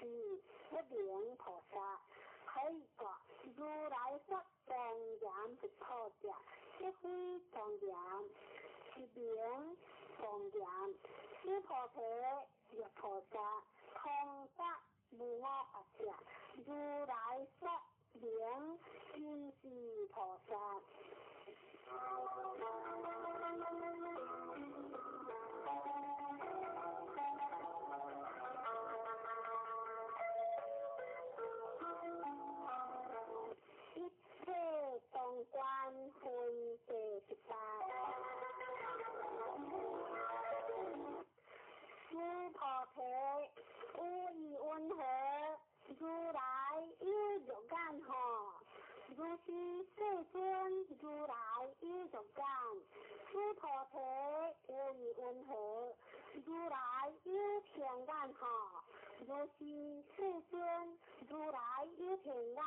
不名菩萨。可以讲，如来说庄严佛陀者，即非庄严，是名庄严。诸菩提，若菩萨空法无我法者，如来说名应是菩萨。一切中观分第18。诸菩提，无以云何？如来有肉眼何？如是世尊，如来有肉眼。诸菩提，无以云何？如来有天眼何？如是世尊，如来有天眼。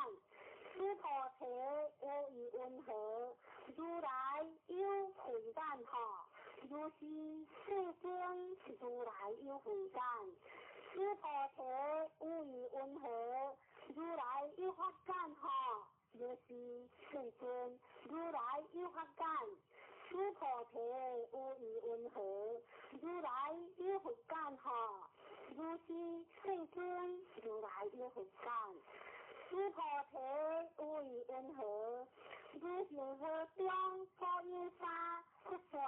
诸菩提，无以云何？如来有慧眼何？如是世尊，如来有慧眼。诸师菩提有义温和，如来有法感吼，就是世尊，如来有法感。师菩提有义温和，如来有佛感吼，如是世尊，如来有佛感。师菩提有义温和，如行河中所应沙，不说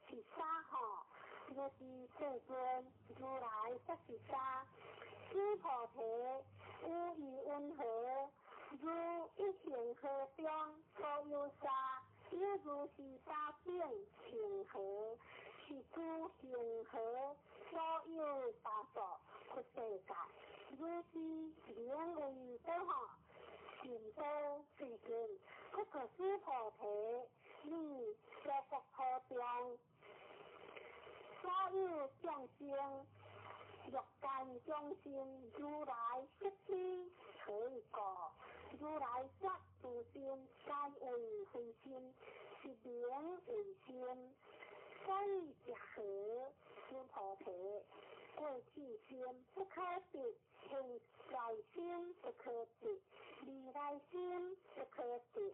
是沙吼，如是世尊，如来则是沙。师菩提有义温和，如一行河中所有沙，有如是沙境行河，是诸行河所有沙所不世界，如是莲为多吼，行多世尊，不可师菩提，你在佛河中所有众生。欲间众生，如来悉知可以过，如来则自心，皆为非心，是名为心。所以假合师菩提，过去心不可得，现在心不可得，未来心不可得。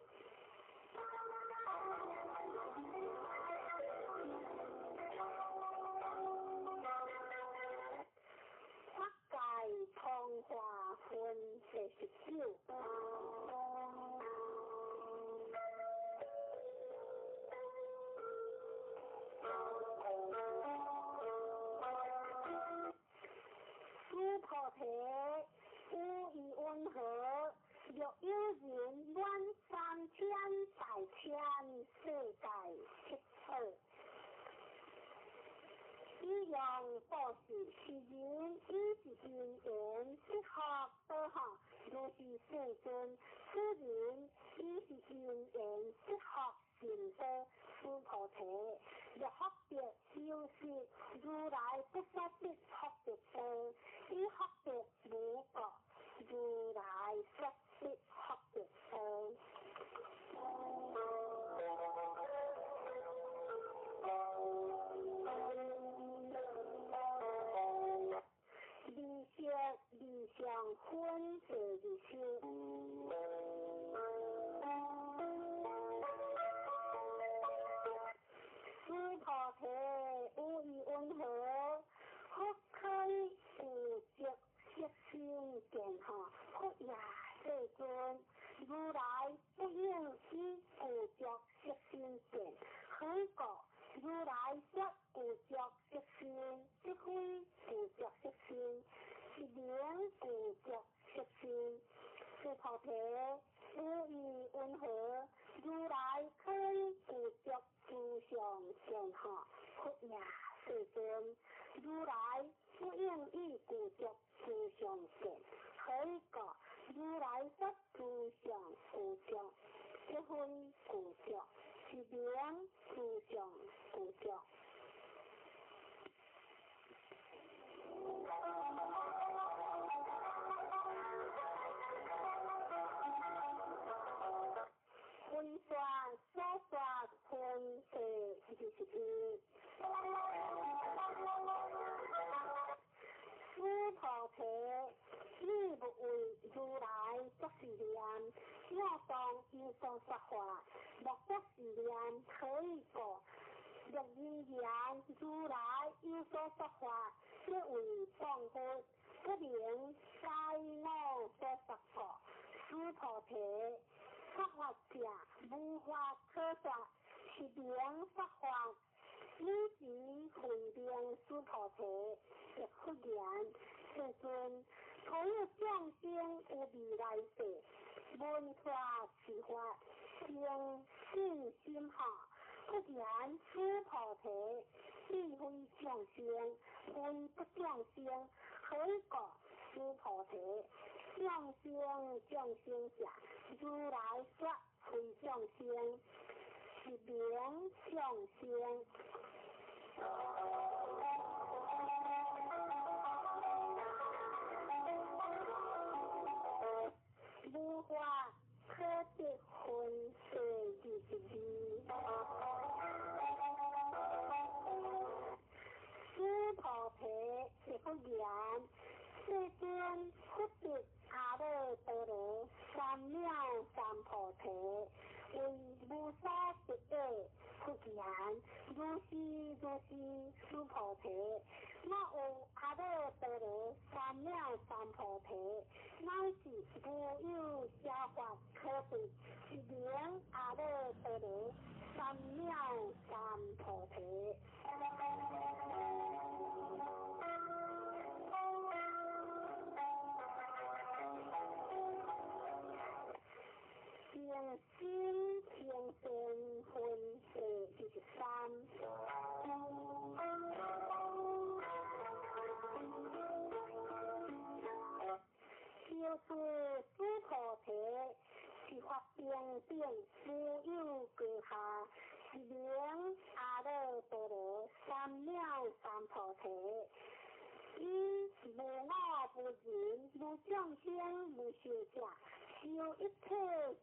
通化分49，师菩提有义温和，若有人愿3000大千世界七二。以用布施，是人以是因缘适合多好，如是世尊，此人以是因缘适合行多，师菩提，若福德就是如来不杀的福德多，以福德无过，如来杀的福德多。理想分别的是，师菩提有义温和，不可以有着色心见哈，不也世尊，如来不应以有着色心见，何故？如来则有着色心，即非有着色心，是名有着色心。师菩提有义温和，如来可以有着诸相见哈，不也世尊，如来不应以有着诸相见，何故？如来则诸相无相，即非无相。是名诸相无相。分算所算分第21。师菩提，你不为如来作是念，要当应当说话，莫作是念可以过。若因言如来有所说法，即为放忽，不明该我所说过。师菩提，说法者无法可说，是名说法。以及回遍师菩提，亦不言世尊，所有众生有未来世，闻法持法，生信心下，不言师菩提，智慧众生，闻不众生，何故师菩提？众生者，如来说非众生。是名众生，无法可得分是22。师菩提亦不言，世尊不得阿耨多罗三藐三菩提，为无所不得不言，如是如是诸菩提。我有阿耨多罗三藐三菩提，乃是无有教法可比，是名阿耨多罗三藐三菩提。平心平生分第23。就是诸菩提是法定定无有归下，是名阿耨多罗三藐三菩提。以无我无人无众生无寿者，修一切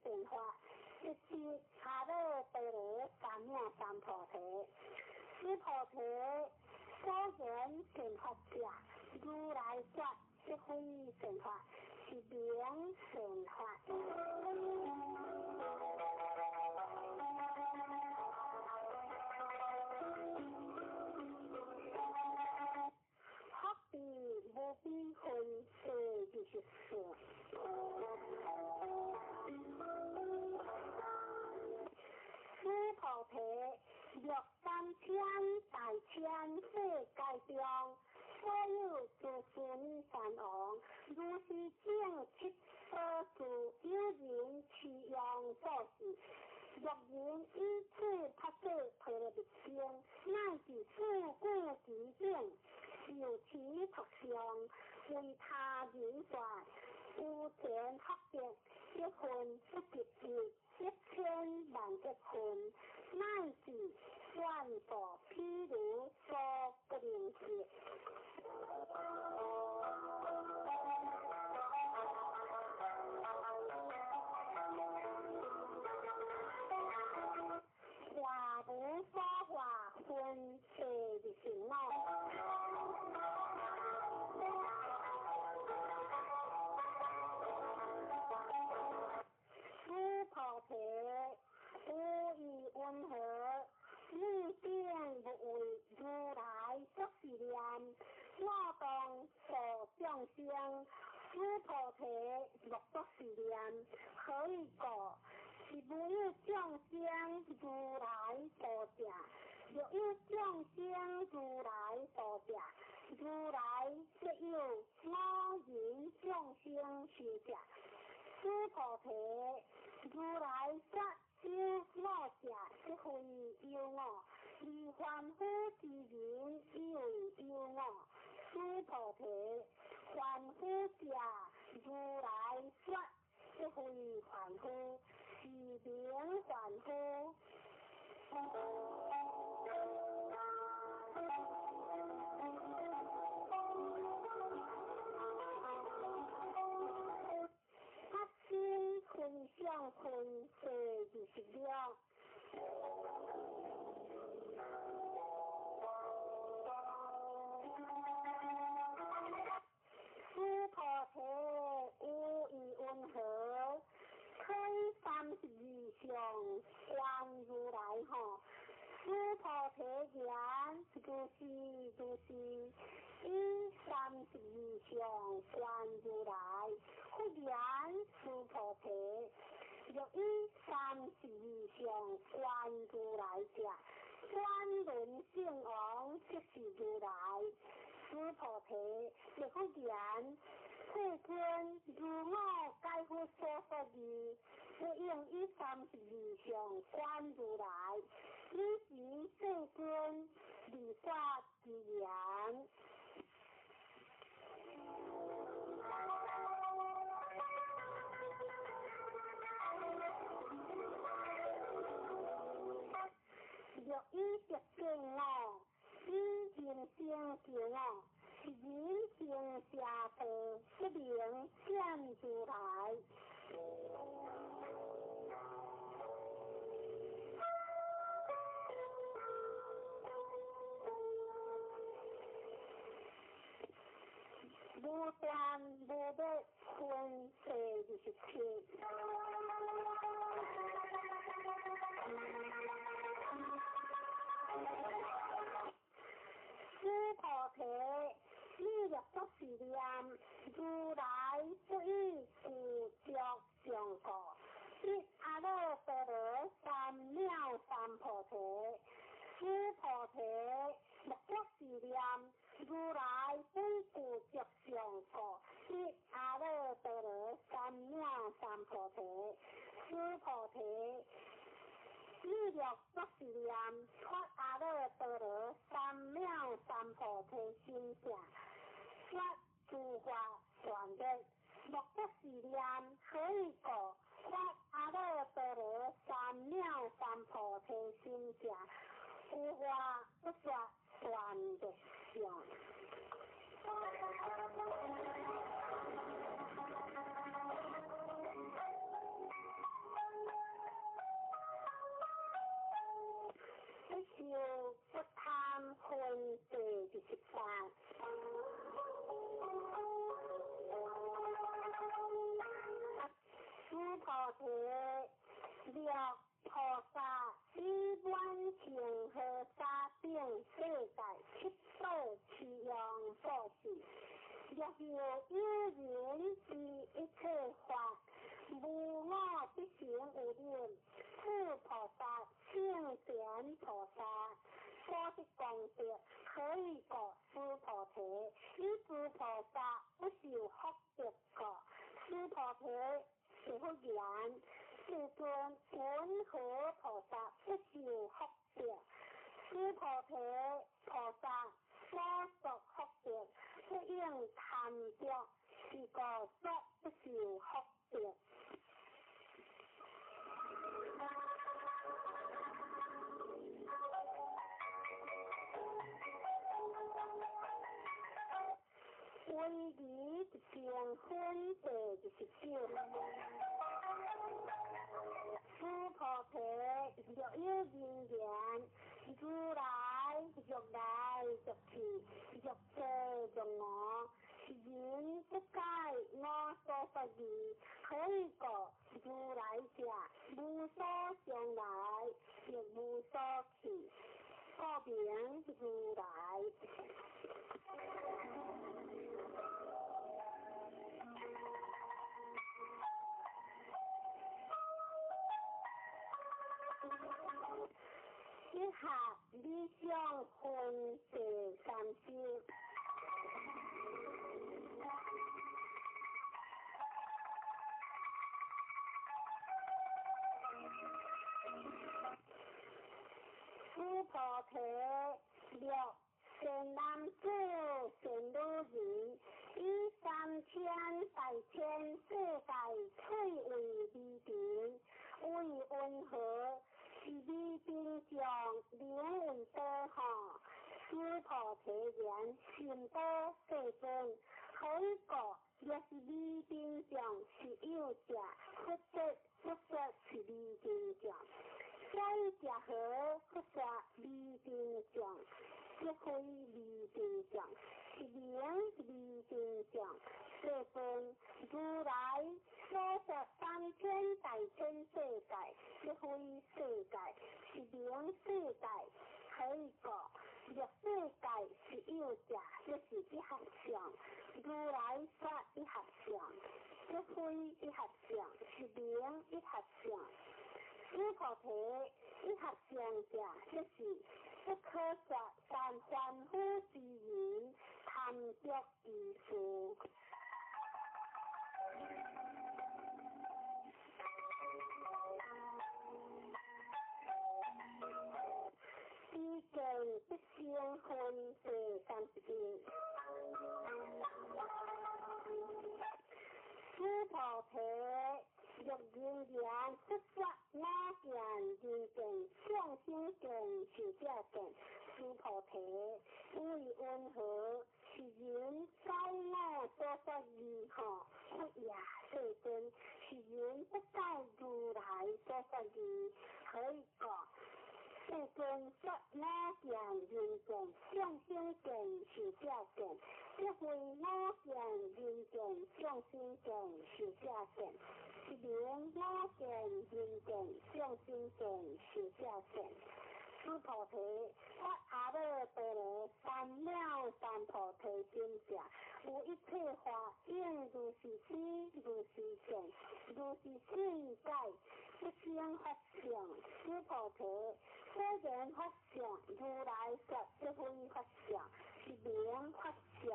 善法，即是阿耨多罗三藐三菩提。此菩提所言善法者，如来说即非善法，是名善法。福地无比分第24。此菩提若3000大千世界中，所有诸孙善王，如是正七所住，有人持用做事。若人以此拍摄菩提心，乃是事故之境，受其特相，为他人说，有钱福德，一分不值值，1000万亿分，乃是万所譬如所不能解。话无所话分25。此菩提无以温和，意见不为如来作是念，我当所众生。此菩提若作是念，何以故？是无有众生如来所者，若有众生如来所者，如来即有我人众生是者。此菩提如来说有我者，即非有我；而凡夫之人以为有我。此菩提凡夫者，如来说即非凡夫，是名凡夫。心分相分第26。此菩提无以温和，可以32相观如来吼。此菩提言如是如是，以32相观如来。不言此菩提，若以32相观如来者，观轮圣王即是如来。此菩提若不言，世尊如我该乎所说义，不应以32相观如来，以是世尊理说之言。若以德敬我，以人生敬我，是人生下道，即名见如来。无无端无的分世27。师菩提，你若作是念，如来不以故作上果，一阿耨多罗三藐三菩提。师菩提，莫作是念，如来不以故作上果，一阿耨多罗三藐三菩提。师菩提，你若作是念，发阿耨多罗三藐三菩提心者，发诸法全的，莫作是念，可以果发阿耨多罗三藐三菩提心者，有法不说全的相。修不贪分第13。师菩提，若菩萨以万情和沙定世界七宝其用所示，若有一人以一切法无我之行无念，此菩萨圣贤菩萨所的功德可以果师菩提，以诸菩萨不受福德果。师菩提是不然，世尊云何菩萨不受福德？师菩提菩萨所作福德不应贪着，是个所不受福德。唯离成分第19。师菩提，若有因缘，如来欲来欲去，欲遮欲我，人不解我所不疑，可以果如来者，无所相来，亦无所去，故名如来。以下理想分第30。师菩提，若善男子、善女人，以3000、4000世界摧为利定，为云何？是利定上灵为多哈？师菩提言：心多世尊，可以果若是利定上是有者，不说是利定上。该者何不说利定上？不非利定上，是名利定上。世尊，如来所说3000大千世界，不非世界，是名世界。可以果若世界是有者，就是一合相。如来说一合相，不非一合相，是名一合相。师菩提，一合相者，就是不可说但凡夫之言，贪着之事。意见不相分第31。师菩提，若因缘不说我见因见，相心见是假见。师菩提，为云何？是因在我所说义何？不也世尊，是因不在如来所说义，可以果。世尊说我见因见，相心见是假见。这回我见人见众生见是下见，一名我见人见众生见是下见。诸菩提，我阿弥陀罗三藐三菩提心者，有一切法应如是知，如是见，如是世界，一生法相。诸菩提，虽然法相，如来说这非法相，是名法相。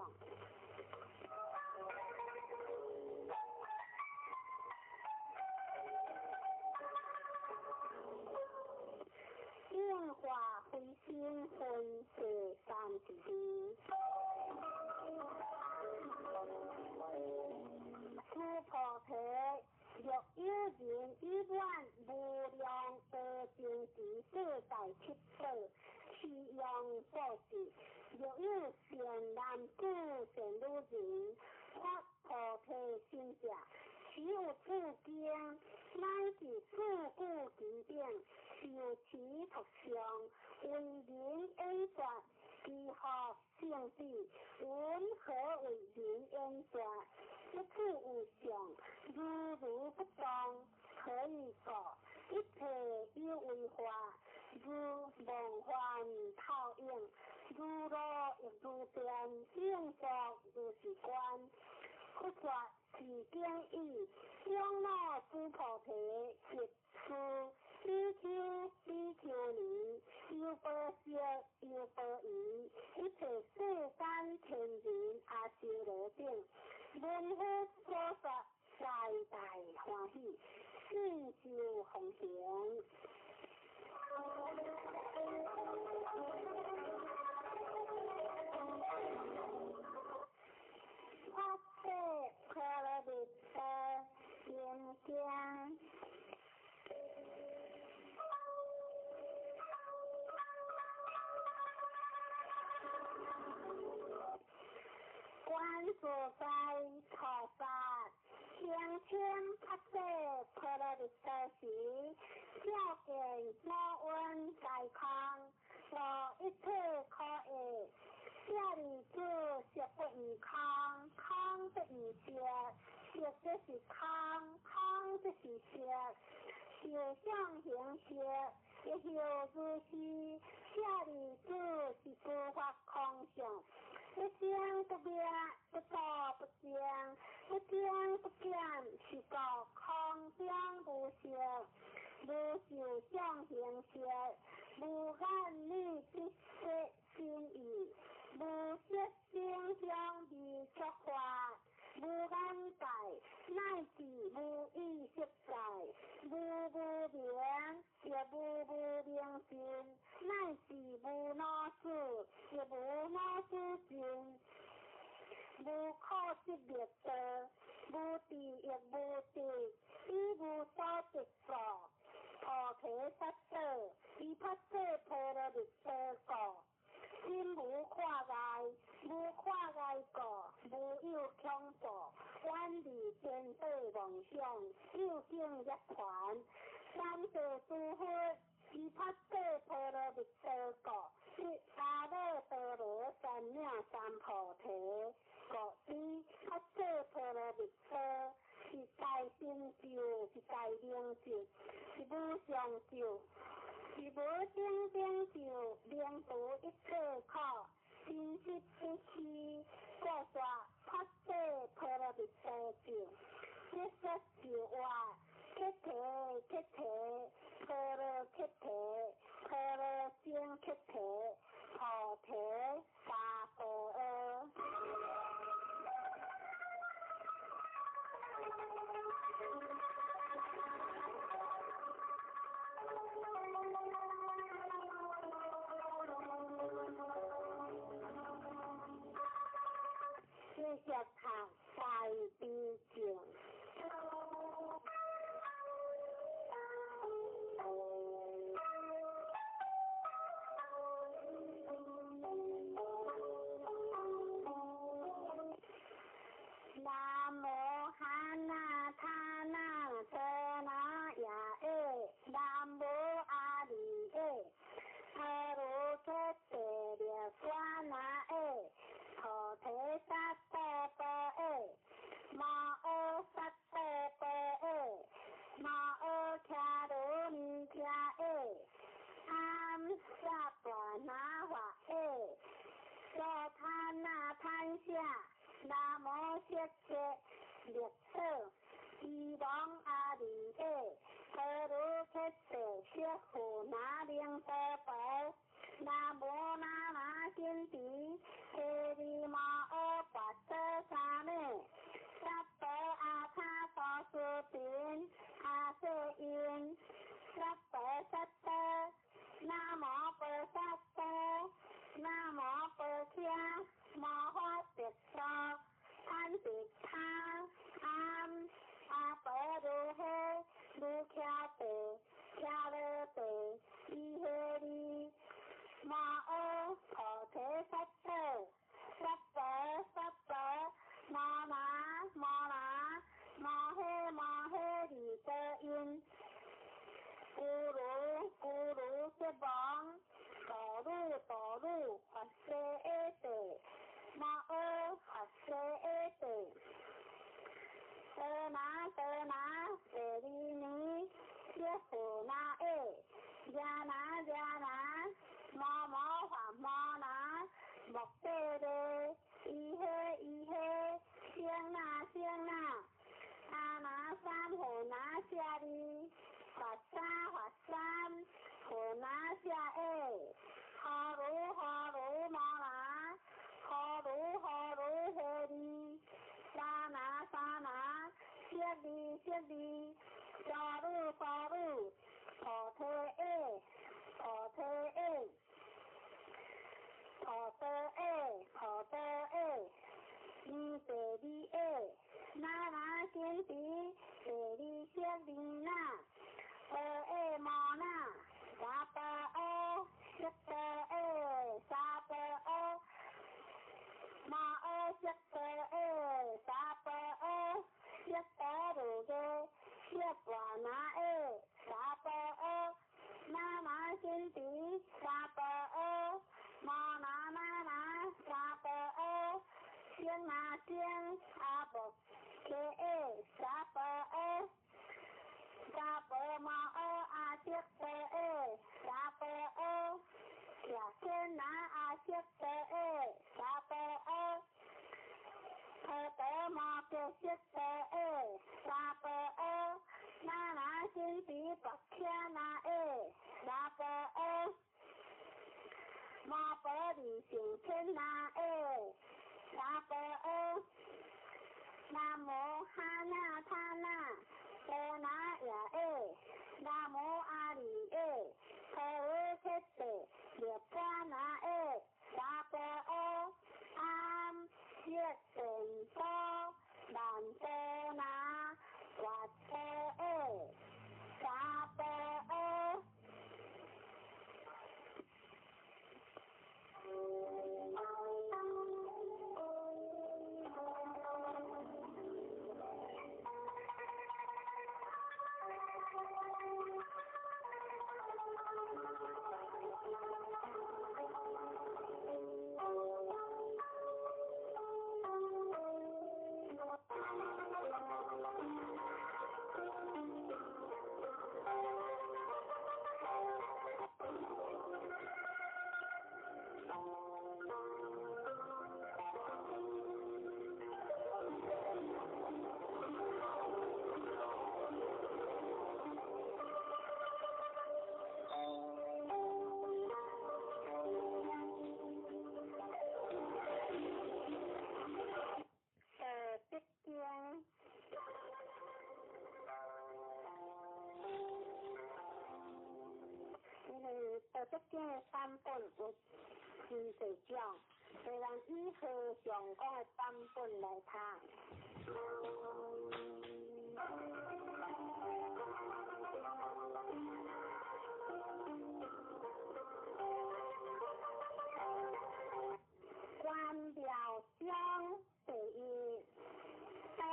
应化非心分是三时，诸菩提，若有人一万无量而经时世在七世，其用所是，若有善男子善女人，发菩提心者，其有此经，乃是自古经典，受其特相，为人演说，其何性质？云何为人演说？一次有相，如不动，可以说一切有为法，如梦幻泡影，如露亦如电，应作如是观。不说是经义，将那诸菩提一出，比丘尼，有波色，有波夷，一切世间天人阿修罗等，闻佛所说，大大欢喜，信受奉行。发誓可乐的心经。观自在菩萨，天天发誓可乐的时，照见我温在康，我一切可以。这里子食不宜康，康不宜食，食就是康，康就是食，受想行识，一后如是，这里子是诸法空相，不增不灭，不多不减，不增不减，是个空中无相，无受想行识，无眼力之色心意。无色声香味触法，无眼界，乃至无意识界，无明，也无明心，乃至无脑思，也无脑思心，无可识灭道，无地亦无地，亦无所得果，菩提萨埵，以发誓菩提萨果。心无跨碍，无跨碍果，无有恐怖，远离颠倒妄想，究竟一传。三世诸佛，以发誓菩提萨果，是阿弥陀罗三藐三菩提果之发誓菩提萨，是大成就，是大成就是无上就。是无正正就，令度一切苦，真实不虚，故说发誓菩提萨就，一说就话，揭谛揭谛，菩提揭谛，菩提正揭谛，菩提萨婆诃。接着谈大悲经。南无哈那他那遮那呀诶，南无阿里诶，哈罗揭谛列娑那诶，菩提萨 Siết hủ ná điên tơ bớ na bố na ná kiên tí hê đi mò ơ quả tơ xa nê sắp tơ a tha so sư tín a sơ yên sắp tơ sắp tơ na mò bơ sắp tơ na mò bơ kia mò hoa tiệt so than tiệt tha am a bơ đu hê đu kia tê kia lơ tê y hê đi mò ơ thọ thế sắp tơ sắp tơ mò ná mò hê đi tơ yên cú rú sẽ bóng tỏ rú hoạt xê ê tê mò ơ hoạt xê ê tê tơ ná tê đi ní siết hủ ná ê gia ná mò hỏa mò ná mọc tê đê y hê siêng ná a ná sam hủ ná xia đi hoạt sam hủ ná xia ê hò rú mò ná hò rú hê đi sa ná siết đi cho rú thọ tơ ê đi tê đi ê na ná kiên tí tê đi siết đi na tơ ê mò na sa tơ ơ siết tơ ê sa tơ ơ mò ơ siết tơ ê sa tơ ơ siết tơ đủ ghê siết quả ná ê sa tơ ơ na ná kiên tí sa tơ ơ mò ná sa tơ ơ siêng a bọc kê ê sa tơ ơ sa tơ mò ơ a siết tơ ê sa tơ ơ là trên ná a siết tơ ê sa tơ ơ thơ tơ mò kê siết tơ ê sa tơ ơ na ná kiên tí bọc kia ná ê sa tơ ơ mò bơ đi xỉn trên ná ê sa tơ ơ nam mô ha na tha na tơ ná ya ê nam mô a di ê thơ ư kết tê điệp ca ná ê sa tơ ơ am siết tền tơ đàn tơ ná quạt tơ ê sa tơ ơ tất cả tam bổn của thì phải chọn để làm ý hờ chọn con tam bổn lại thang quan biểu dương tự tơ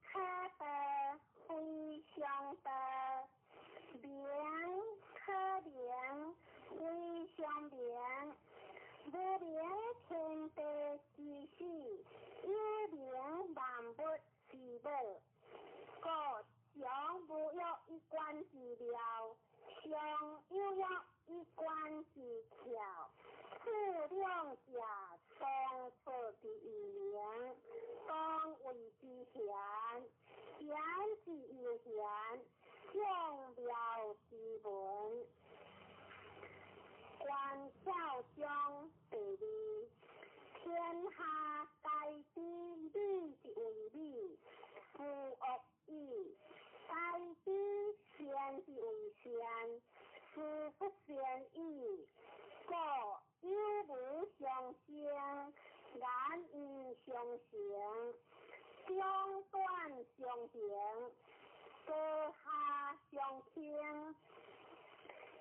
ha tơ huy xiong tơ biến khơ biến huy xiong biến vô biến thiên tê chi si yêu biến đàm bút chỉ bờ cột 孝忠第二，天下大知理是为理，夫恶义；大知善是为善，夫不善义。故有无相生，言语相成，长短相形，高下相倾，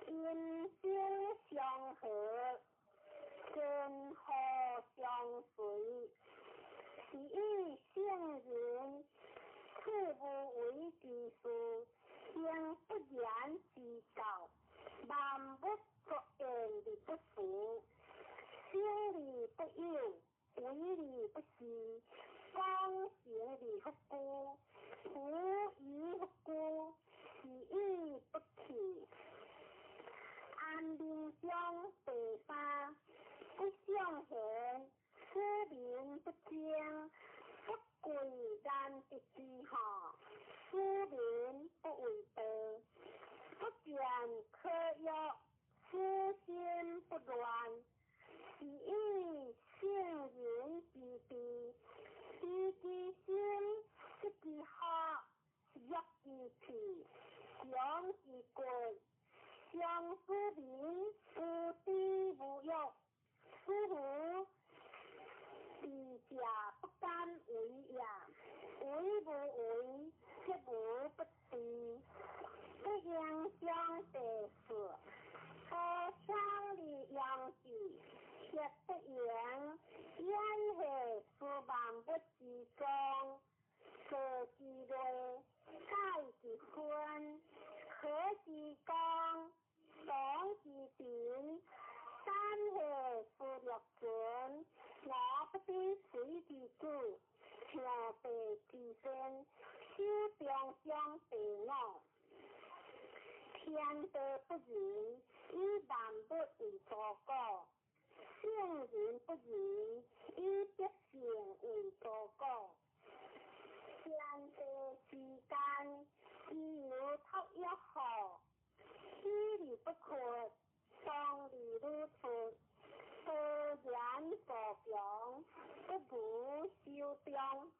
音声相和，真好相随。是以圣人处不为其事，行不言其道，万物各言理不符，生理不有，为理不实，方行理不孤，无疑不孤，是义不弃。安民中第三，不相贤，出民不争，不贵难得之下，出民不为德，不见可忧，初心不乱。是以圣人之地，知其心，识其好，约其气，强其骨，相思民，无低无欲，夫妇离家不敢为也，为无为，则无不治。不应相地事，可相离养己，却不言，焉系事万物之中，可之类，盖之坤，可之刚，讲之典，三系事略准，我不知水之主，天地之身，修中相地我。天地不仁，以万物为作果；圣人不仁，以德行为作果。天地之间，自有托一号，虚理不可，当理如出，多言所强，不如修中。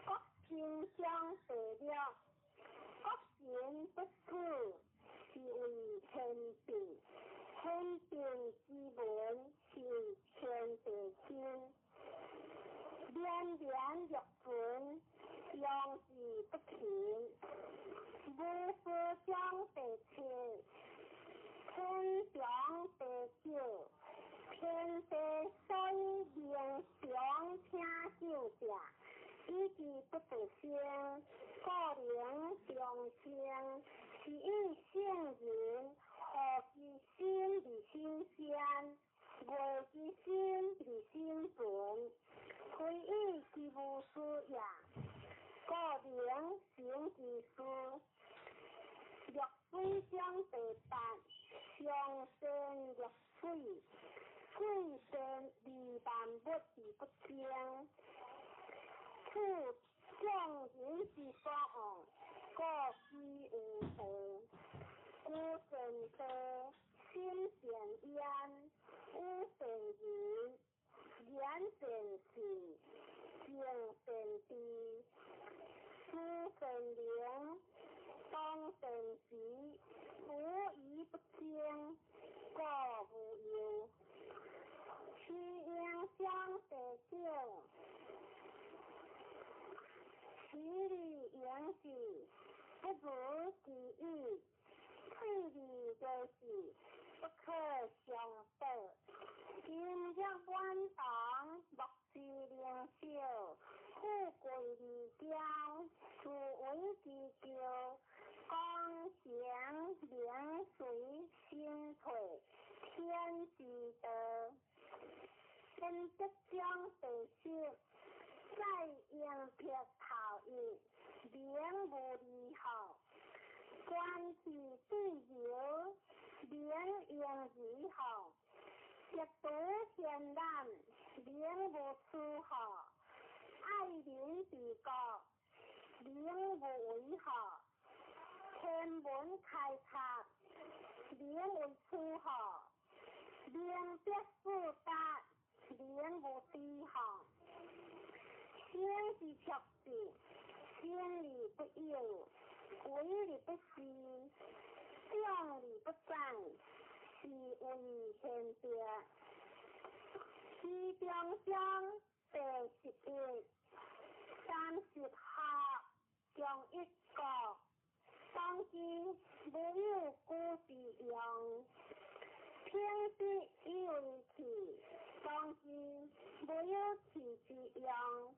各品相对了，各行不似，是为天定。天定之文，是为天地经。连连欲准，相事不平，无事相对切，天长地久，天地所以命长听久者，以之不得生，故灵相生。是以圣人何其心而心先，为之心而心准，非以其无事也。故灵行之事，若非相对办，相生若水，水生离万物而不争。故圣人之所往，各须无德。故圣德，心善焉，无圣言，言善事，行善知，思善良，当善时，无疑不争，各无忧。其应相得久，其理言之，不如其意。推理就是不可相得。今日晚党，莫是领袖，富贵离家，自为之咎。光贤良随心退，天之德。真德将得失，再应撇讨厌，良无离好。关系对友，良应如好；绝独贤难，良无出好；爱邻之国，良无为好；天门开策，名为出号，名必复达，名无地号。生是确定，生理不有，为理不是，将理不占，是为现别。是中乡第11 30号中一个，当今没有故事用，平时以为是，当今没有其之用，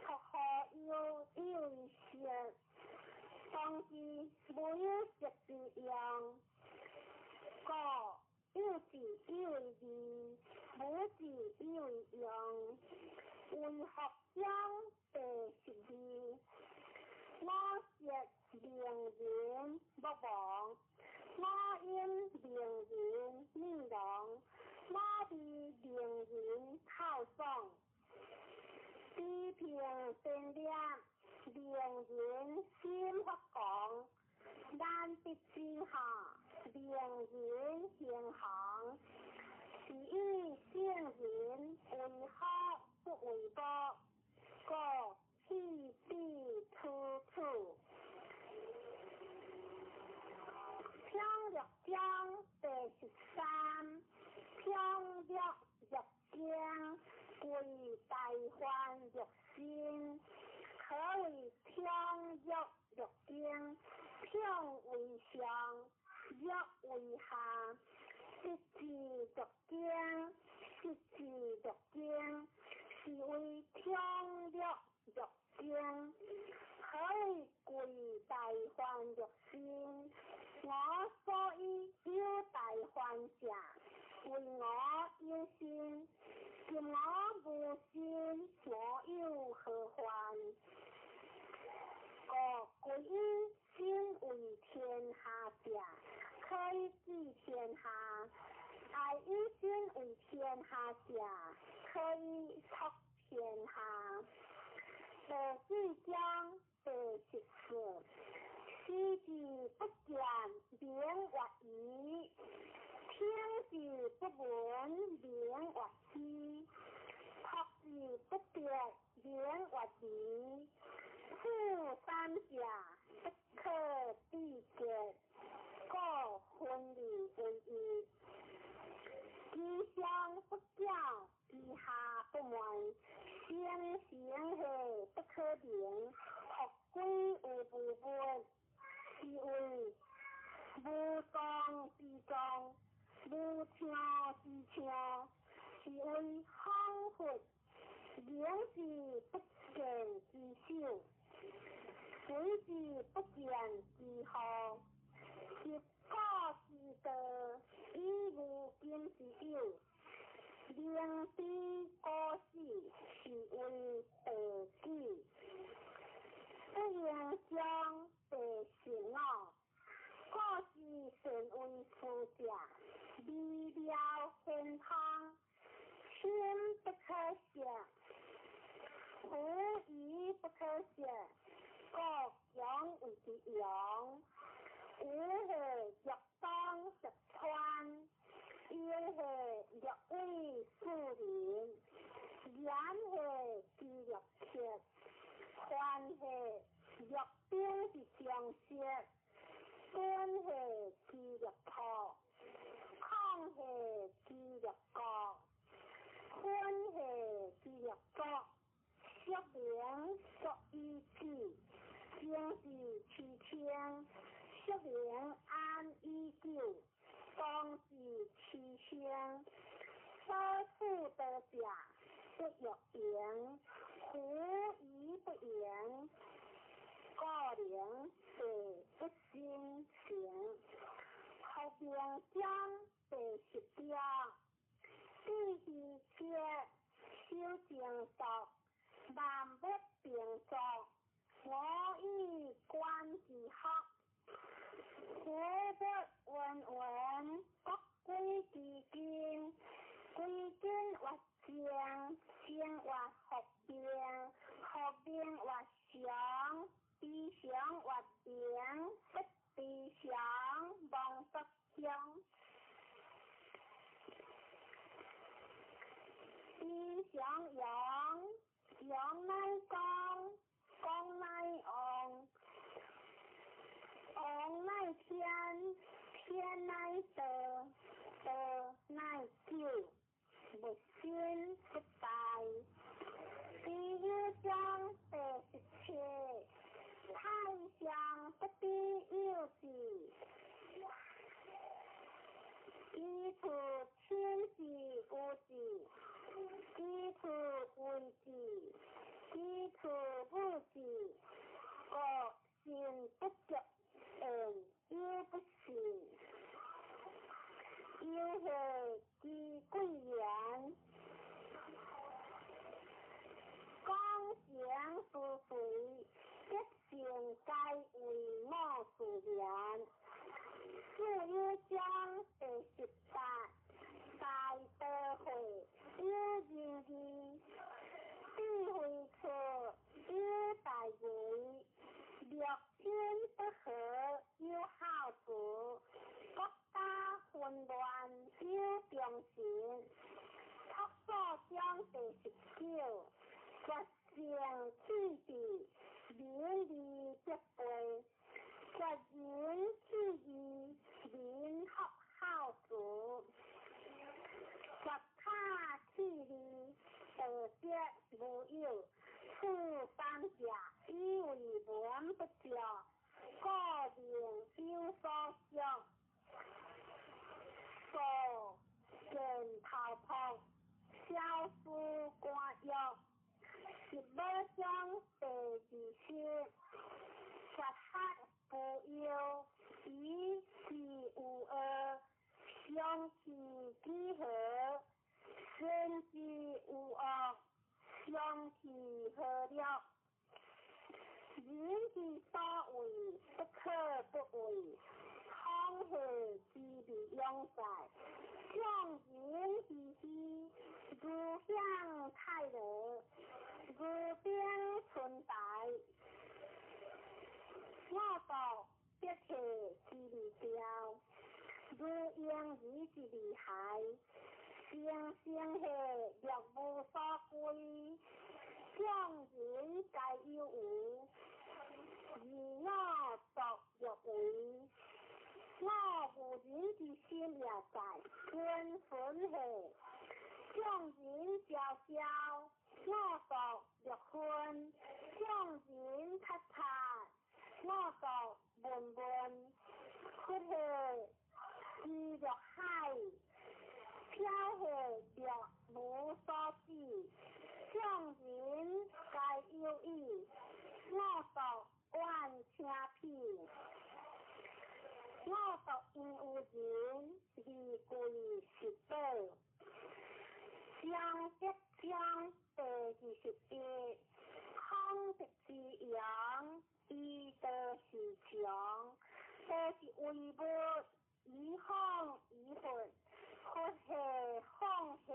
学好有以为是，当今没有实之用，个有字以为字，无字以为用，为学生第12。我是名人不忘，我因名人面容，我被名人靠送。批评善良，名人先发光，难得之下，名人行行，是以圣人为好不为不，个气地处处。평력章第13，평력若经，贵大患若心，可为평력若经，평为上，若为下，实字若经，实字若经，是为평력若经，可为贵大患若心。我所以有大患者，为我有心，见我无心，我有何患？归于心为天下者，可以治天下；爱以心为天下者，可以托天下。第4章第14。知字不见，名或疑；听字不闻，名或知；托字不得，名或疑。夫三者，不可避绝，各分离为一。吉祥不教，吉下不门，先行后不可定，学归无不问。是为无状之状，无腔之腔，是为康复，名字不见之秀，随字不见之好，是教之德，以无今之有，名之过世，是为德举。不应将第15，过是善为夫者，微妙健康，心不可舍，无疑不可舍，各养为之养，无何若当实川，因何若为树林，然何之若切。欢喜若冰是相识，欢喜之若破，抗喜之若国，欢喜之若国，说明作依据，经是其天，说明安依旧，当是其先，所富得者。不若言，胡疑不言，个人是不心行。后边将第10章，第2节修正说，万不并作，我以观之学，胡不闻，各归之经，归经或正，正或合并，合并或常，必常或定，不必常，妄不相相扬，扬乃光，光乃昂，昂乃天，天乃德，德乃救，不先不败。第一章第17，太上不必有事，基础天时无事，基础为治，基础不治，各信不着，也不信，又是其贵言。光祥富贵，一性该为我所言。41章第18，大德会一人义，智慧课一大为，六亲不和有好处，国家混乱有中心。托所章第19，决胜气地，民利必备，决人气义，民学好主，决他气力，德节无有，此三者以为文不着，个人有所想，所见头痛，消除官药。12章第20，决黑不有，以其无恶，相其几何，身之无恶，相其何了。人之所为，不可不为，空何之理用在？向人之心，如向太乐，如边存在。我道必切之理标，如应以之理害。生生下若无所归，向人该有无，而我作若为。我无人之心也在，根分下，向人交交，我作若昏，向人擦擦，我作文文，屈下是若海，飘下若无所知，向人该有意，我作万车品。我作因有人，而贵实宝。相即将第21，空直之阳，以德是强，德是为物，以空以混，佛下空下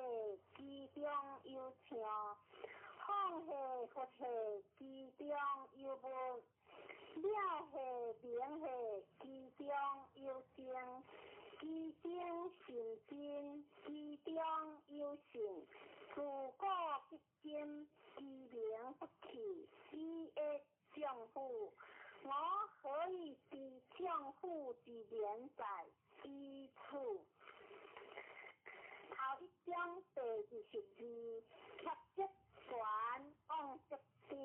之中有强，空下佛下之中有物。了下明下之中有正，之正成真，之中有性，自古必今，之名不弃，以一丈夫。我何以是丈夫之连在之处？头一章第22，客即传，往即必，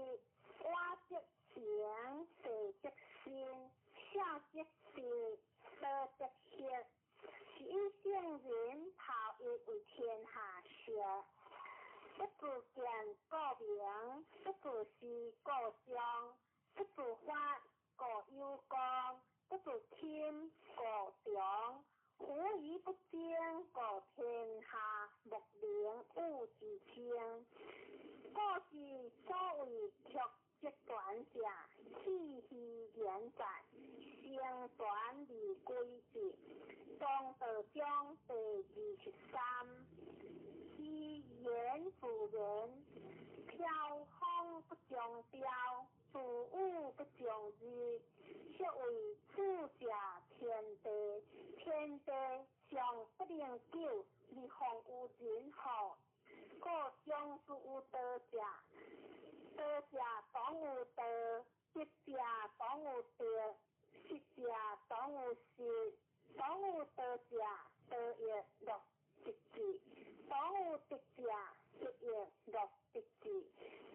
我即行，地即心，下即地，德即血。是以圣人头一为天下说，不自见各名，不自是各相，不自发各有光，不自轻各重。无以不争，各天下莫名物之清。各是所谓曲即短者，气虚言在，相短而归之。中道章第23，以言服人，飘风不将标，自物不将日，是为主者天地，天地尚不能救，而方有人好。各果种树有得食，得食当有得，得食当有得，得食当有失，当有得食，得业乐得志，当有得食，得业乐得志，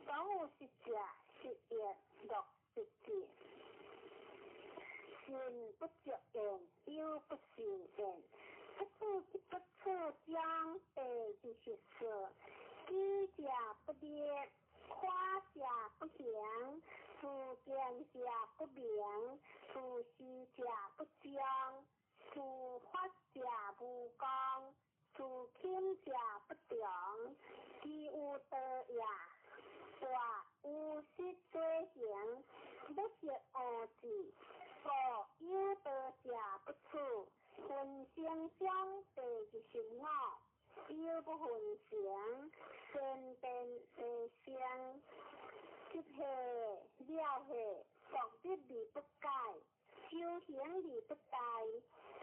当有失食，失业乐得志。信不着言，有不信言。不处不处将地就是说，居家不劣，夸家不祥，处见家不良，处西家不将，处发家不刚，处亲家不良，既有得呀，话有失罪行，不是恶字，故有得家不处。分相相地就是我，有不分相，身边世相，即下了下，各得理不改，修行理不改，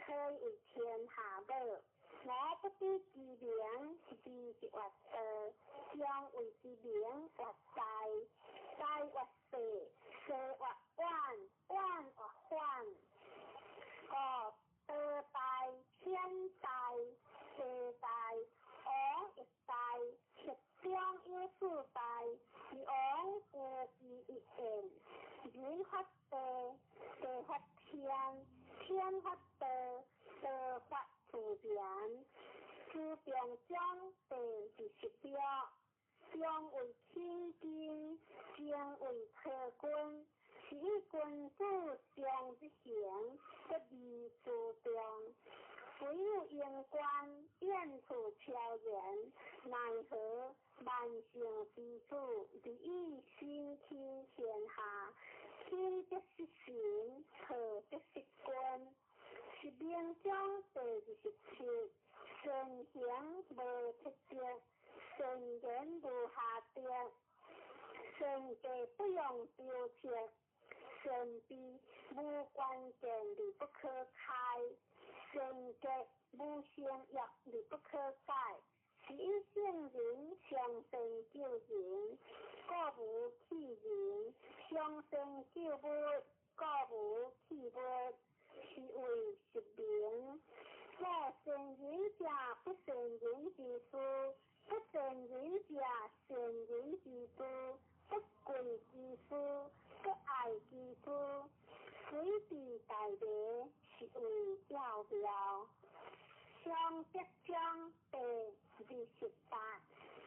可以天下乐。我不知其名，知即或得，将为其名或大，大或小，小或晚，晚或缓。得大天大，地大王亦大，食将有事大，王故之一言。人发地，地发天，天发地，地发自然。自变将地就是表，将为天经，将为车君。是君子将之行，不离自中。虽有言官，言处巧言，奈何万姓之主，利益心听天下。天得是行，可得是君。是命将地就是切，身行无特别，身言无下跌，身地不用标切。身必无关键理不可开，身格无相约理不可改。是一性人相生救人，各无弃人；相生救物，各无弃物。是为实名。我圣人者，不圣人之事；不圣人者，圣人之事。不贵之事，不爱之事，随地大礼，是为了了。相得将地28，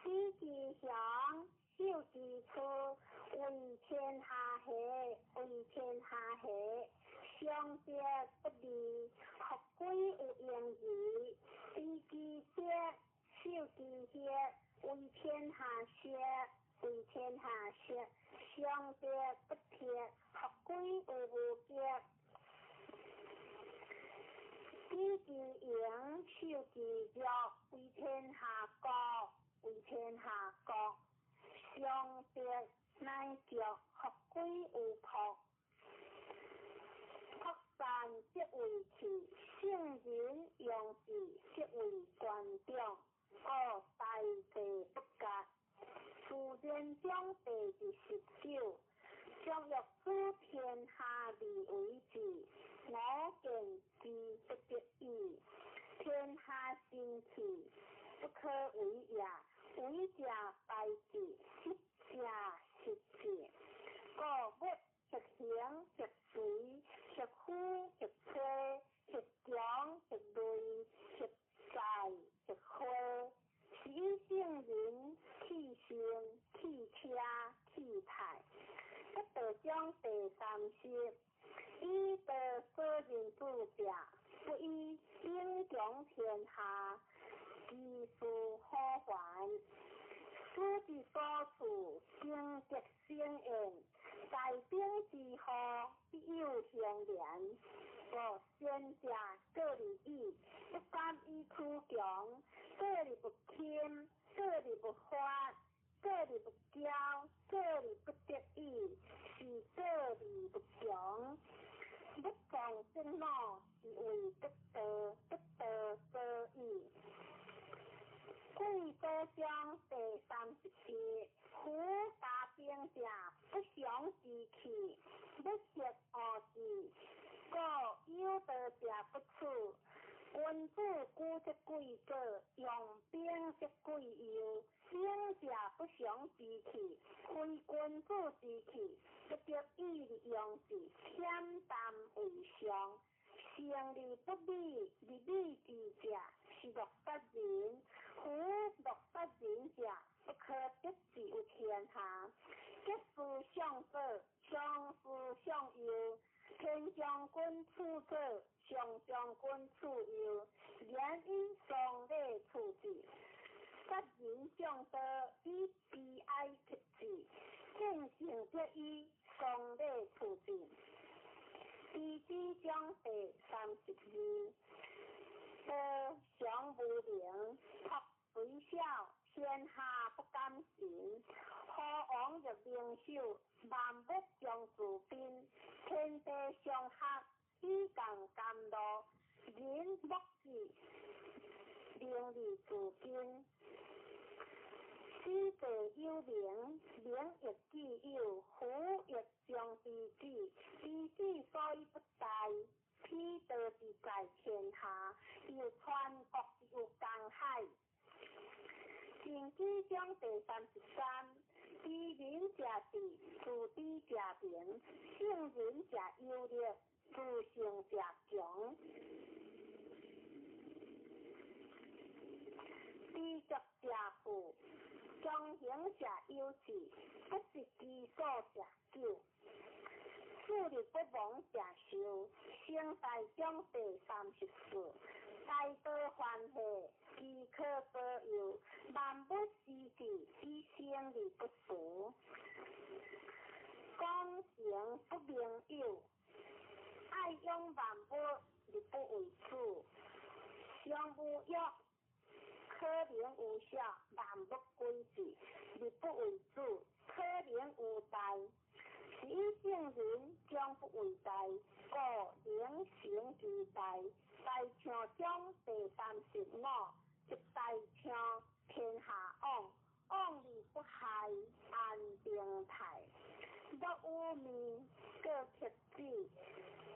知其祥，修其处，为天下喜，为天下喜。相得不离，合归有言语，知其节，修其节，为天下谢。为天下事，相得不贴，合归有无节。知其营，修其约，为天下国，为天下国。相得乃脚，合归有仆。扩散即为器，圣人用智即为官长。故大地不格。自然将地之19，将欲知天下利为治，我见之不得已。天下兴起，不可为也，为者败之，失者失之。故物食行食水，食枯食衰，食强食累，食在食花。是圣人气性气车气态，不得将第30，以得所人主者，不以影响天下，其事好还。此之所处，经极生厌，在兵之后，必有相连。故先者各利益，不敢以处强，各利不轻，各利不发，各利不骄，各利不得意，是各利不强。不防正怒，是为得得，得得所宜。贵多将第不处。君子固则贵者，用兵则贵右。兵者不祥之器，非君子之器，不得已利用之，险淡为上。胜利不利，利利之者是乐杀人，夫乐杀人者，不可得之于天下。吉事相者，相事相由。天将军处者，上将军处右，连因丧礼处置。杀人将得，以悲哀特之，见性则以丧礼处置。第之将第32，得祥无陵，托水小，天下不敢行。何王入灵手，万物将自宾。天地相合，以共甘露，人莫之，灵力自宾。知者有灵，灵亦自有，虎亦将之止。之之所以不逮，披得之在天下，有川国有江海。经之将第33，知人者智，自知者明，胜人者有力，自胜者强。知足者富，忠行者有志，不是知所者久。自力不亡者寿。生大将第34，大道欢喜，饥渴所有，万物施治，以生利不俗。讲行不明有，爱用万物，力不为主。相无约，可能无效，万物归之，力不为主，可能无代。是以圣人将不为代，故灵行之代。大창中第35，即大창天下往，往而不害，安定泰。若有面，各撇子，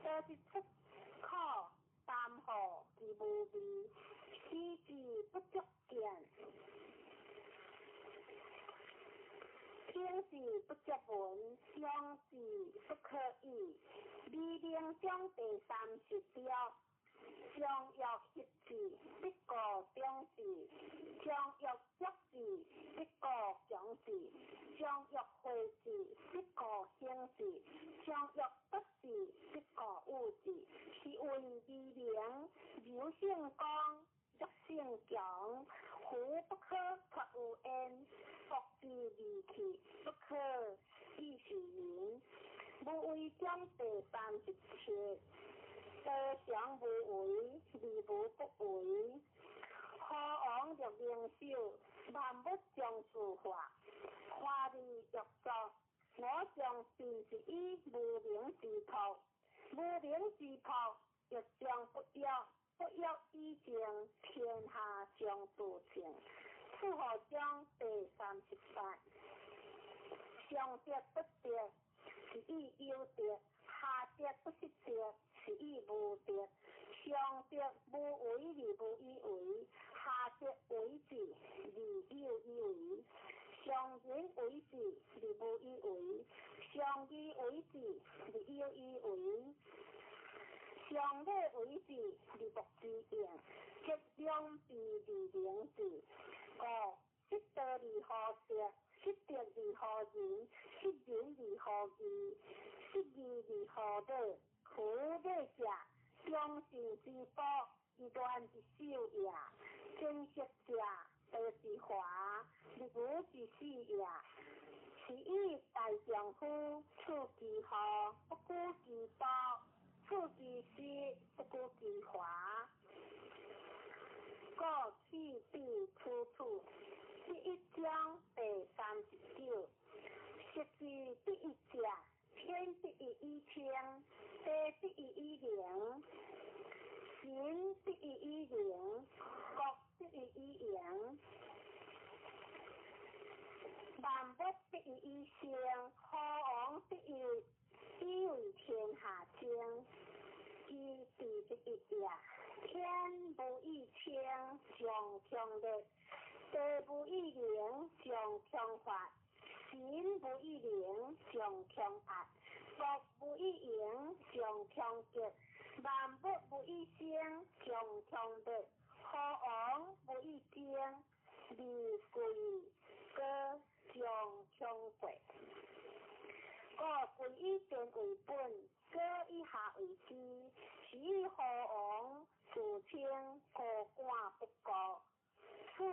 多是出口，淡薄而无味，使之不足见。听之不足闻，想之不可议。微灵将第30条，将要习之，必过中之；将要足之，必过强之；将要会之，必过兴之；将要得之，必过有之。是谓微灵，柔性刚，弱性强。虎不可脱有焉，伏之利器，不可以是人。无为将第37，得祥无为，利无不为。何王入灵手，万物将自化。化利欲作，我将便是以无名之徒。无名之徒，欲将不要。不要以正，天下将自清。此何将第38，上德不德，是以有德；下德不失德，是以无德。上德无为而无以为，下德为之而有以为。上仁为之而无以为，上义为之而有以为。上礼为之，利薄之应，极量必利灵之。失德利何德？失德利何仁？失仁利何义？失义利何乐？苦乐者，相性之福，一端之修也；珍惜者，得之华，利无之事也。是以大丈夫处其好，不顾其暴。处其师，不顾其华。各去必出处。第一章第39，食之第一者，天第一以清，地第一以灵，行第一以灵，国第一以阳。万物第一以生，何王第一以为天下正，其地第一也，天不以清，上强烈；地不以灵，上强法；神不以灵，上强压；国不以盈，上强极；万物不以生，上强烈；河王不以精，利贵高上强贵。故贵以天为本，高以下为基。是以河王自称高官不高，此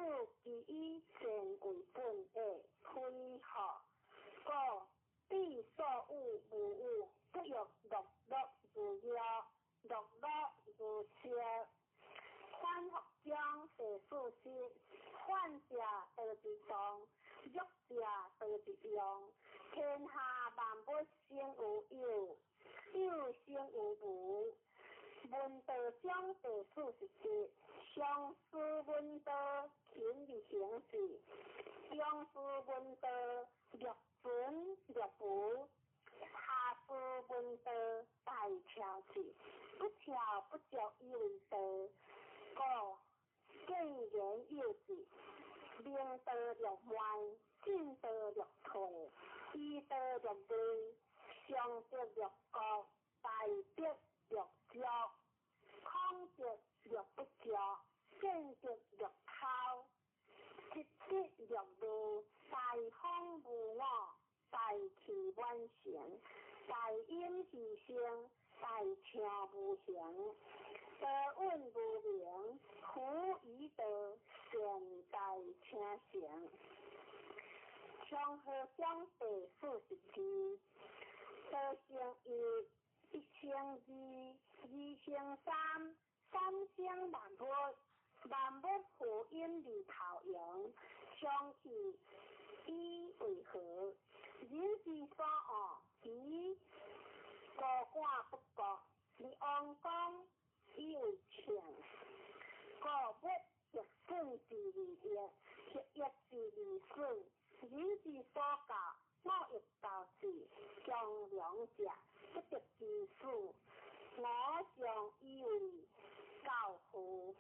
其以善为本的非好。故彼所有无有，不欲乐乐如妖，乐乐如邪。反复将地事实，患者得之中，欲者得之用。天下万物生有有，有生有无。闻道将地事实，上师闻道勤而行事，中师闻道略准略补，下师闻道大调事，不调不足以为道。故见言有之，明道略歪，进道略退，依道略对，上德略高，大德略少，空德略不足，见德略透，积德略路，大风无我，大气万成，大音其声，大听无形。德运无名，苦以道，善待请行。从何将地事实之？道成一，一成二，二成三，三成万物，万物互因而投用，相去以为和？人之所恶，其高官不高，而王公以为强。故物亦顺之利益，亦之利损。人之所教，我亦教之。强良者，不得之事，我将以为教乎？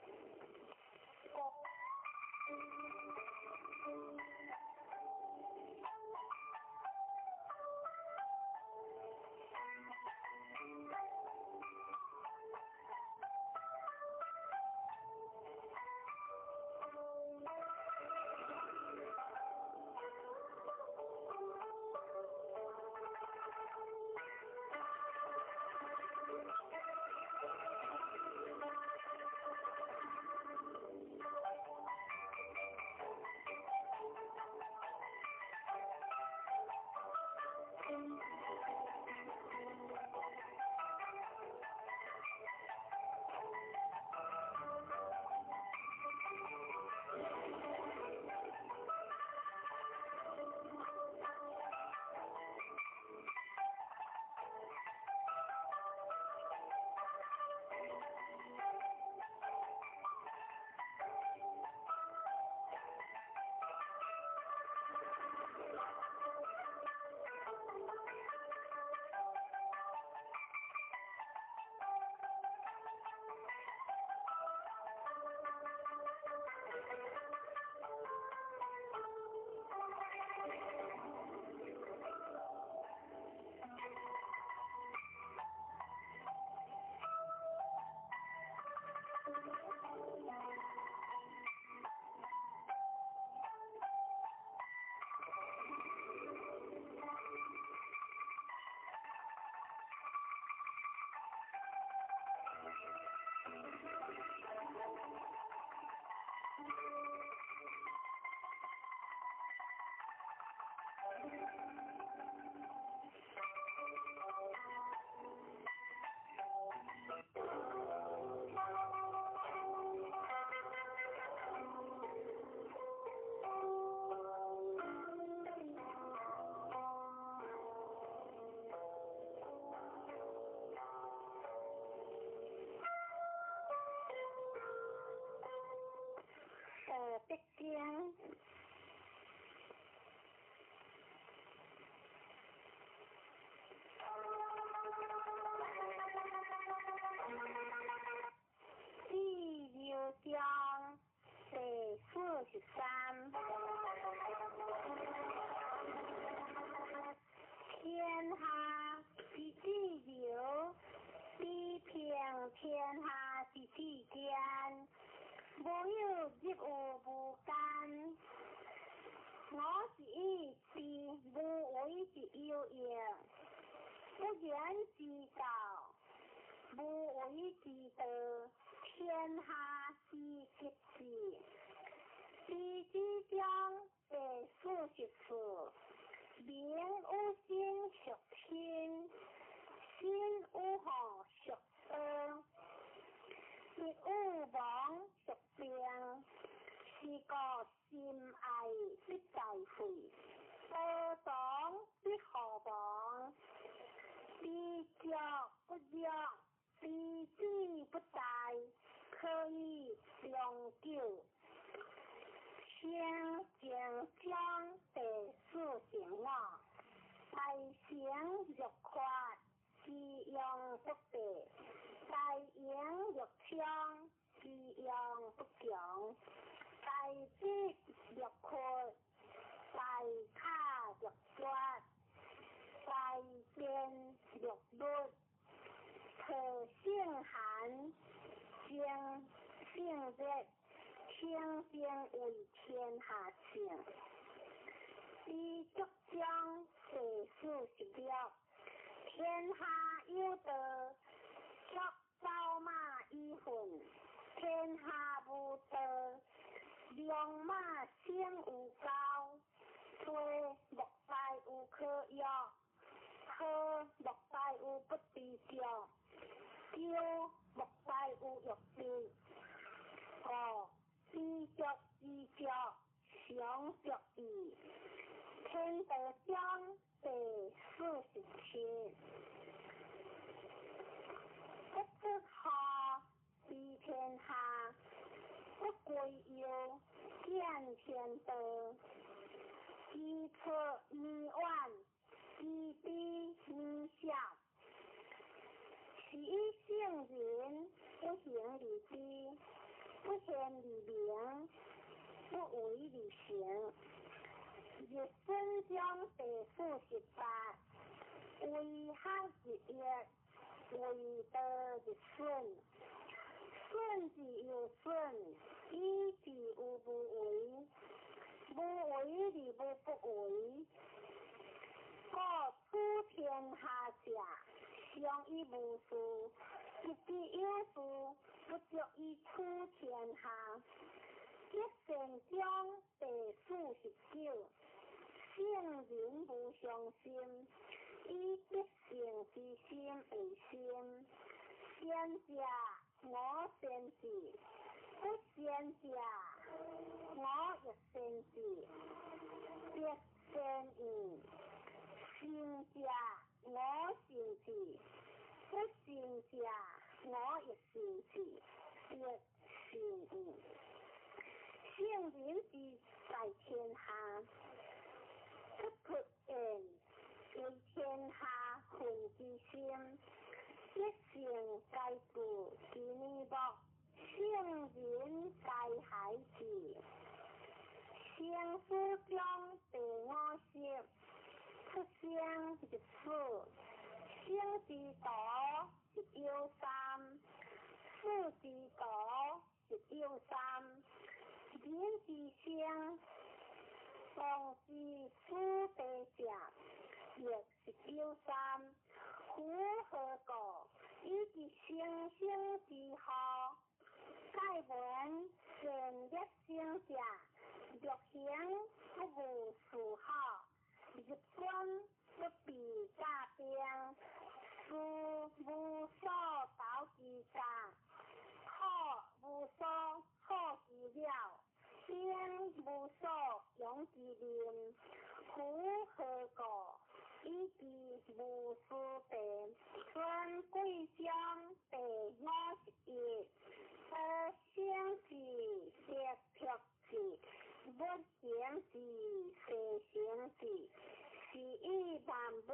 北京。43。天下之自由，地平天下之之间，无有一有无间。我是意志无为之有形，不言之道，无为之道，天下之吉事。地之中第40处，名有心属天，心有好属恶，亦有亡属病。是个心爱必在会，多党必何亡？必着不着，必知不在，可以永久。先将将第4行我，大行欲快，之用不备；大言欲强，之用不强。大智欲阔，大卡欲专，大见欲律，可性寒，性热，天经为天下情。第足章第46，天下有德，却招马以混；天下无德，良马先有高。吹莫大有可约，可莫大有不知着，叫莫大有欲知。知着知着，想着意。天德章第47，不知下知天下，不归有见天德。知出迷妄，知彼迷小。是以圣人不行理知，不显理明，不为理行。日生将第48，为汉之业，为德之顺。顺之有顺，依之有不为，不为理不为。各出天下者，相依无事，一之有事，不足以出天下。一圣章第49，圣人无相心，以必胜之心为心。贤者我先至，不贤者我亦先至。必先义，善者我善至，不善者我亦善至。必善义。圣人之在天下，不脱言，为天下混之心。一性皆故其尼薄，圣人在海之。圣书中第50，出生之父，生之道亦有三，死之道亦有三，人之生，亡之初地者，亦是有三。夫何故？以其生生之好，盖闻善业生者，欲行不无事好，日官不必诈病，事无所导之诈，苦无所好之了，天无所用之念。夫何故？以其无事病，尊贵将第51，而先至灭却之，不行之，非行之。是以万物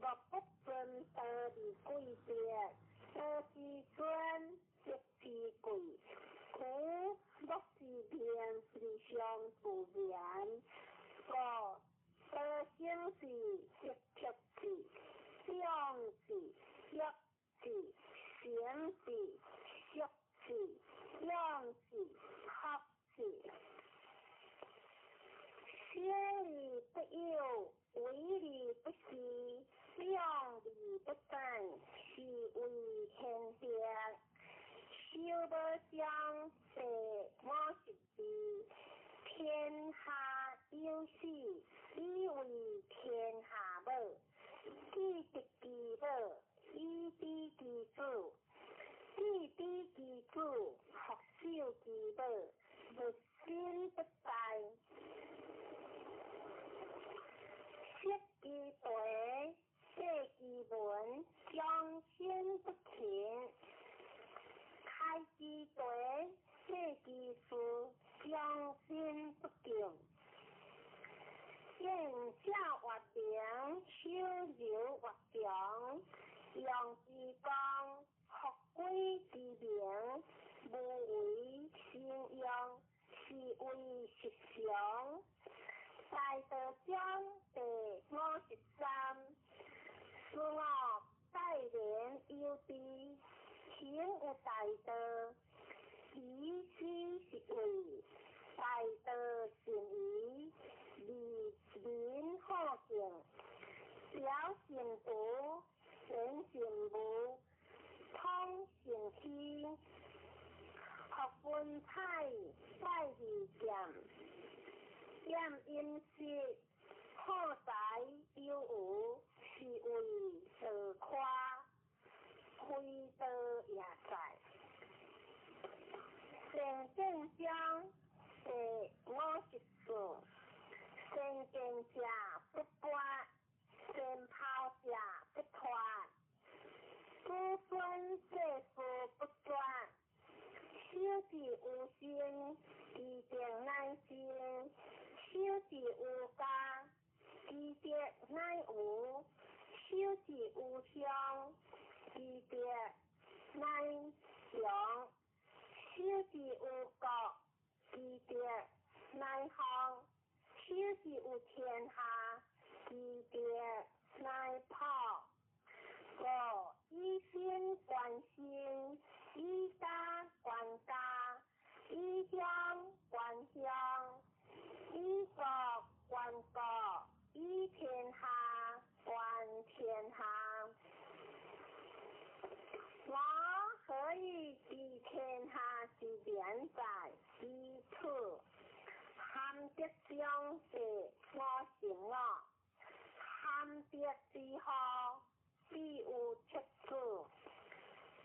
莫不尊德而贵别，德之尊，德之贵。故莫是变之相。有为理不是，量理不等，是为天定。修不将世我实地，天下有事，以为天下母。既得其母，以知其主。既知其主，学修其母，不心不在。识其对，写其文，将心不停。开其对，写其书，将心不静。见小活平，修柔活强，用之光，学归之名，无为信用，是为实常。大道将第53，自我带领有志，行有大道，以此是为大道善宜，利民好行，表善道，成善无，通善虚，学文采，在理剑，剑因识，好才有无，是为自夸，非道也在。善见将第50数，善见者不败，善抛者不脱，子孙世父不转，修之有心，一定难行；修之有家，一定难有；修之有乡，一定难祥；修之有国，一定难康；修之有天下，一定难跑。我以心观心，以家观家，以乡观乡，以国观国，以天下观天下。我何以知天下之变在于此？含德将是我行我，含德之后，必有出处。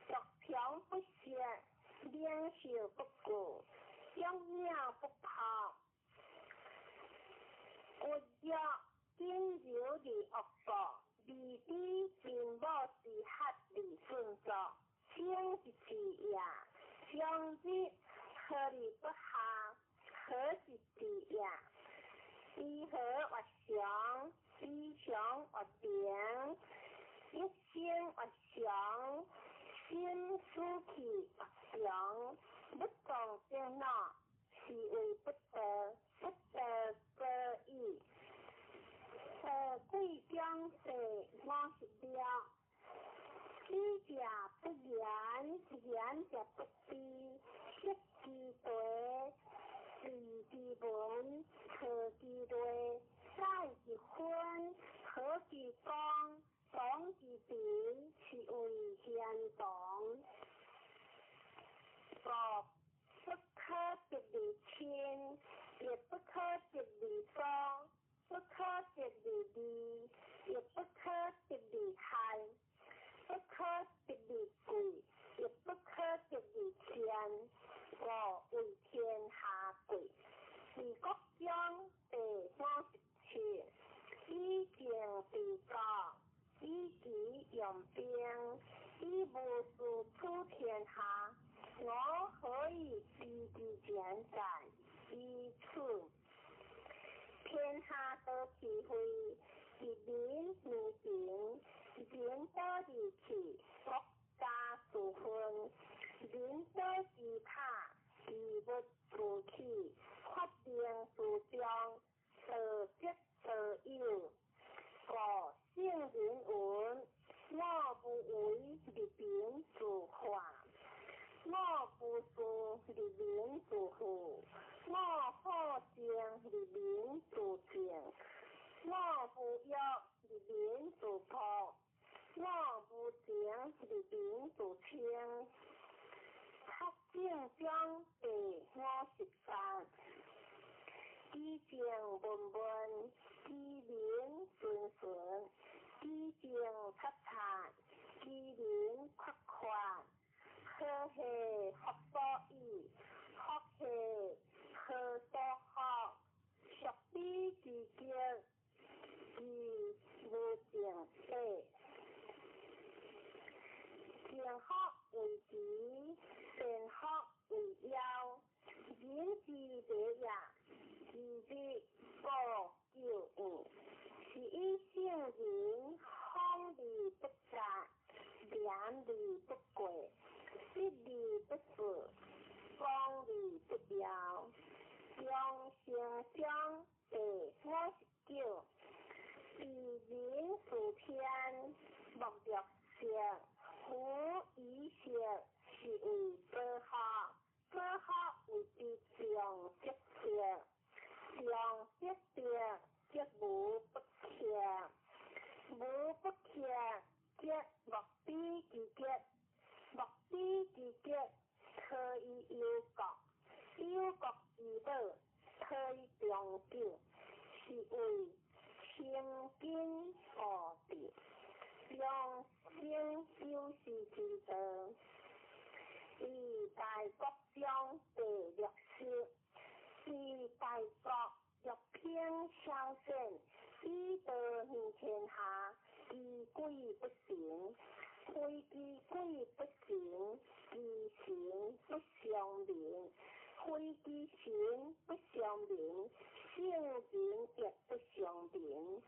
逐条不歇，两袖不顾，养鸟不跑。我若今有的恶果，未知并无是合理顺作，请一次也。将之合理不下，何是之也？以和为祥，以祥为平，一心为祥，心思气为祥，不动正闹，是为不得，不得则已。贵将世50了，知者不言，言者不知，识其对，视其文，和其类，载其分，和其光，懂其平，是为贤懂。我不可别离亲，也不可别离疏，不可别离利，也不可别离害，不可别离贵，也不可别离天。我为天下贵，是国将第57，以静制国，以己用兵，以无事出天下。我何以知之见在于此？天下得其会，其民如平，民得其气，国家属分，民得其他，其不属气，发定属将，得吉得有。我性人文，我不为立兵主化。我不说立民主富，我好将立民主正，我不要日民自破，我不情日民自清。黑正将地我13，以情文文，以民顺顺，以情擦擦，以民快快。好系福所依，福系好所好，属理之节，以无情地。正福为吉，善福为妖，人之第也，日日过救恩，是以圣人方利不杂，廉利不贵，一利不损，光利不摇，中生中地59，以人属天，莫着色。夫以色是为保好，保好为之上节色，上节色则无不克，无不克则莫比之节，莫比之节可以忧国，忧国之道可以长久，是为清经而治。用心修饰之道，以大国中第60，以大国欲偏消盛，以道行天下，以鬼不行，非之鬼不行，以行不相明，非之行不相明，圣人亦不相明。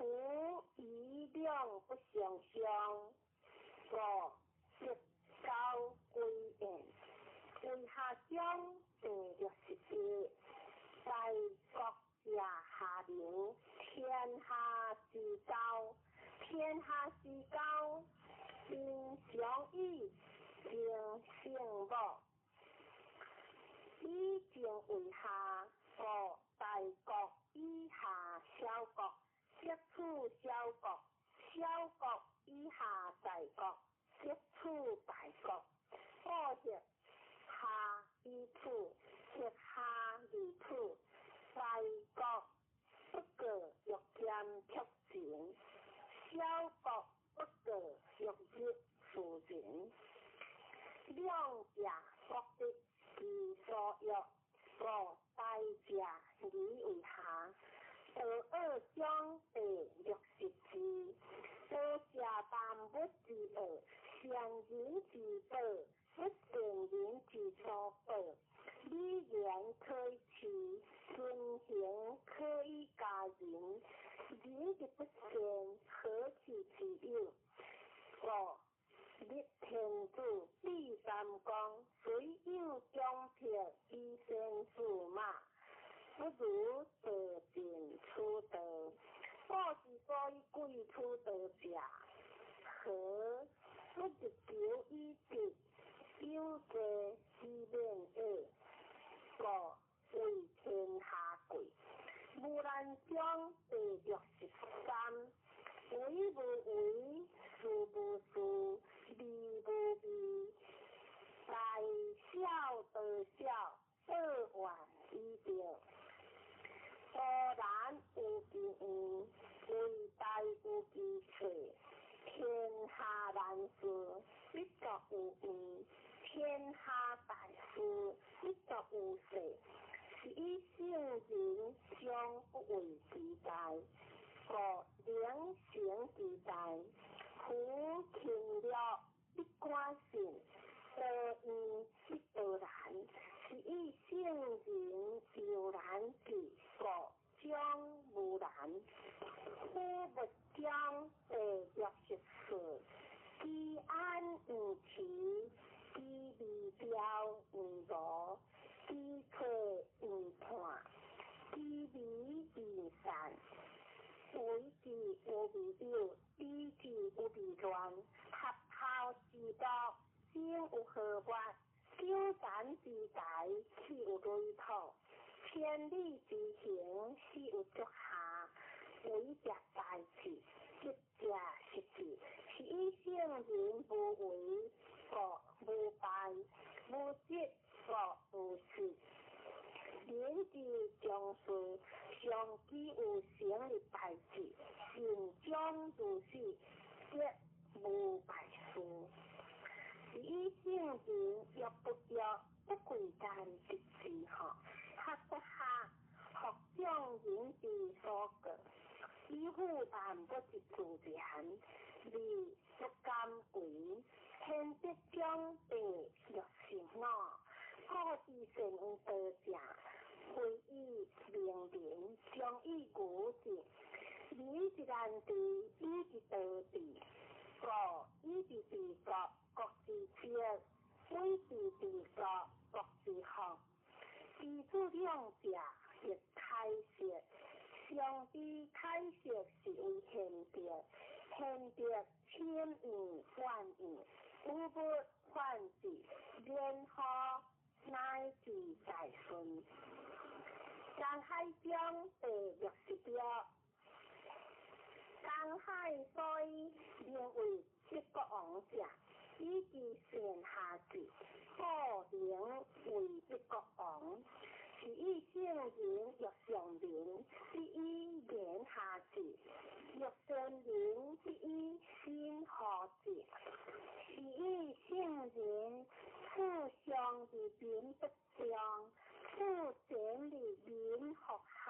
夫以量不相相，故直高归远。为下将第61，大国也下流，天下之高，天下之高，应相依，应胜无。以正为下，故大国以下小国。接触小国，小国以下大国，接触大国。或者下以处，或下以处，大国不过欲兼促前，小国不过欲入事前。两者各得其所欲，故大者以为下。二将第64，多下万物之恶，善人之道，不善人之所报。礼言可以齐，遵行可以加人。人之不善，何其其有？立天子第3纲，虽有忠撇，以身驷马。不如得尽出德，我之所以贵出德者，何不是求以直，有罪之免恶，故为天下贵。无难将第63，为无为，事无事，利无利，大小得小，二万以表。果然有其义，为大有其趣。天下难事，必作有义；天下大事，必作有事。是以圣人将不为其大，故良行之大。夫勤了必关心，得义必得然。是以圣人有难之，故将无难。夫不将第64，居安无期，居离标无罗，居退无判，居离无善。为之无未有，以之无未乱，合校之道，先有和法。修禅之才，岂有累土；千里之行，岂有足下。为着代志，实者实志，是以圣人无为，故无败，无执，故无失。人之将士，上既有成的代志，应将如是，则无败事。是以圣人若不若不贵干一事吼，学不下，学将人之所过，以负担不是自然，而不甘为，现必将地若心脑。故之善有道者，非以明人，将以古者，以之难治，以之道治，故以之治国，国之必；非之治国，国之福。知此两者，亦开示。上帝开示是为现德，现德千言万语，无不反之，然后乃至在顺。江海中地若是了，江海所以名为一国王者，以其善下之，故名为一国王。是以圣人若上人，是以言下之；若善人，是以心合之。是以圣人赐上而民不彰，赐简而民和谐。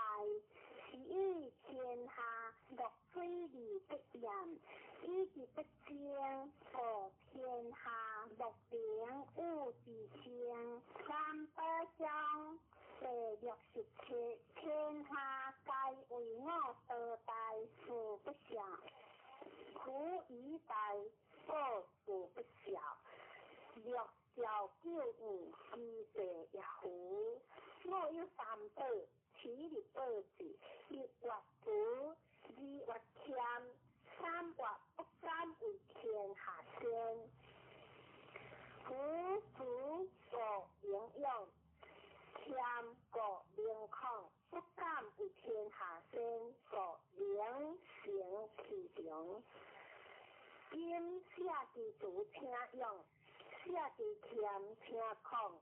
是以天下乐非而不仁，以之不正，故天下乐良恶之清。三百章。第67，天下皆为我所代，父不孝；苦以待，父父不孝。六孝九义，其地也乎？我有三宝，其力宝智，一曰福，二曰谦，三曰不敢为天下先。福故营养。谦故灵抗，不敢为天下先，故灵行其常。今写之主请用，写之谦请抗，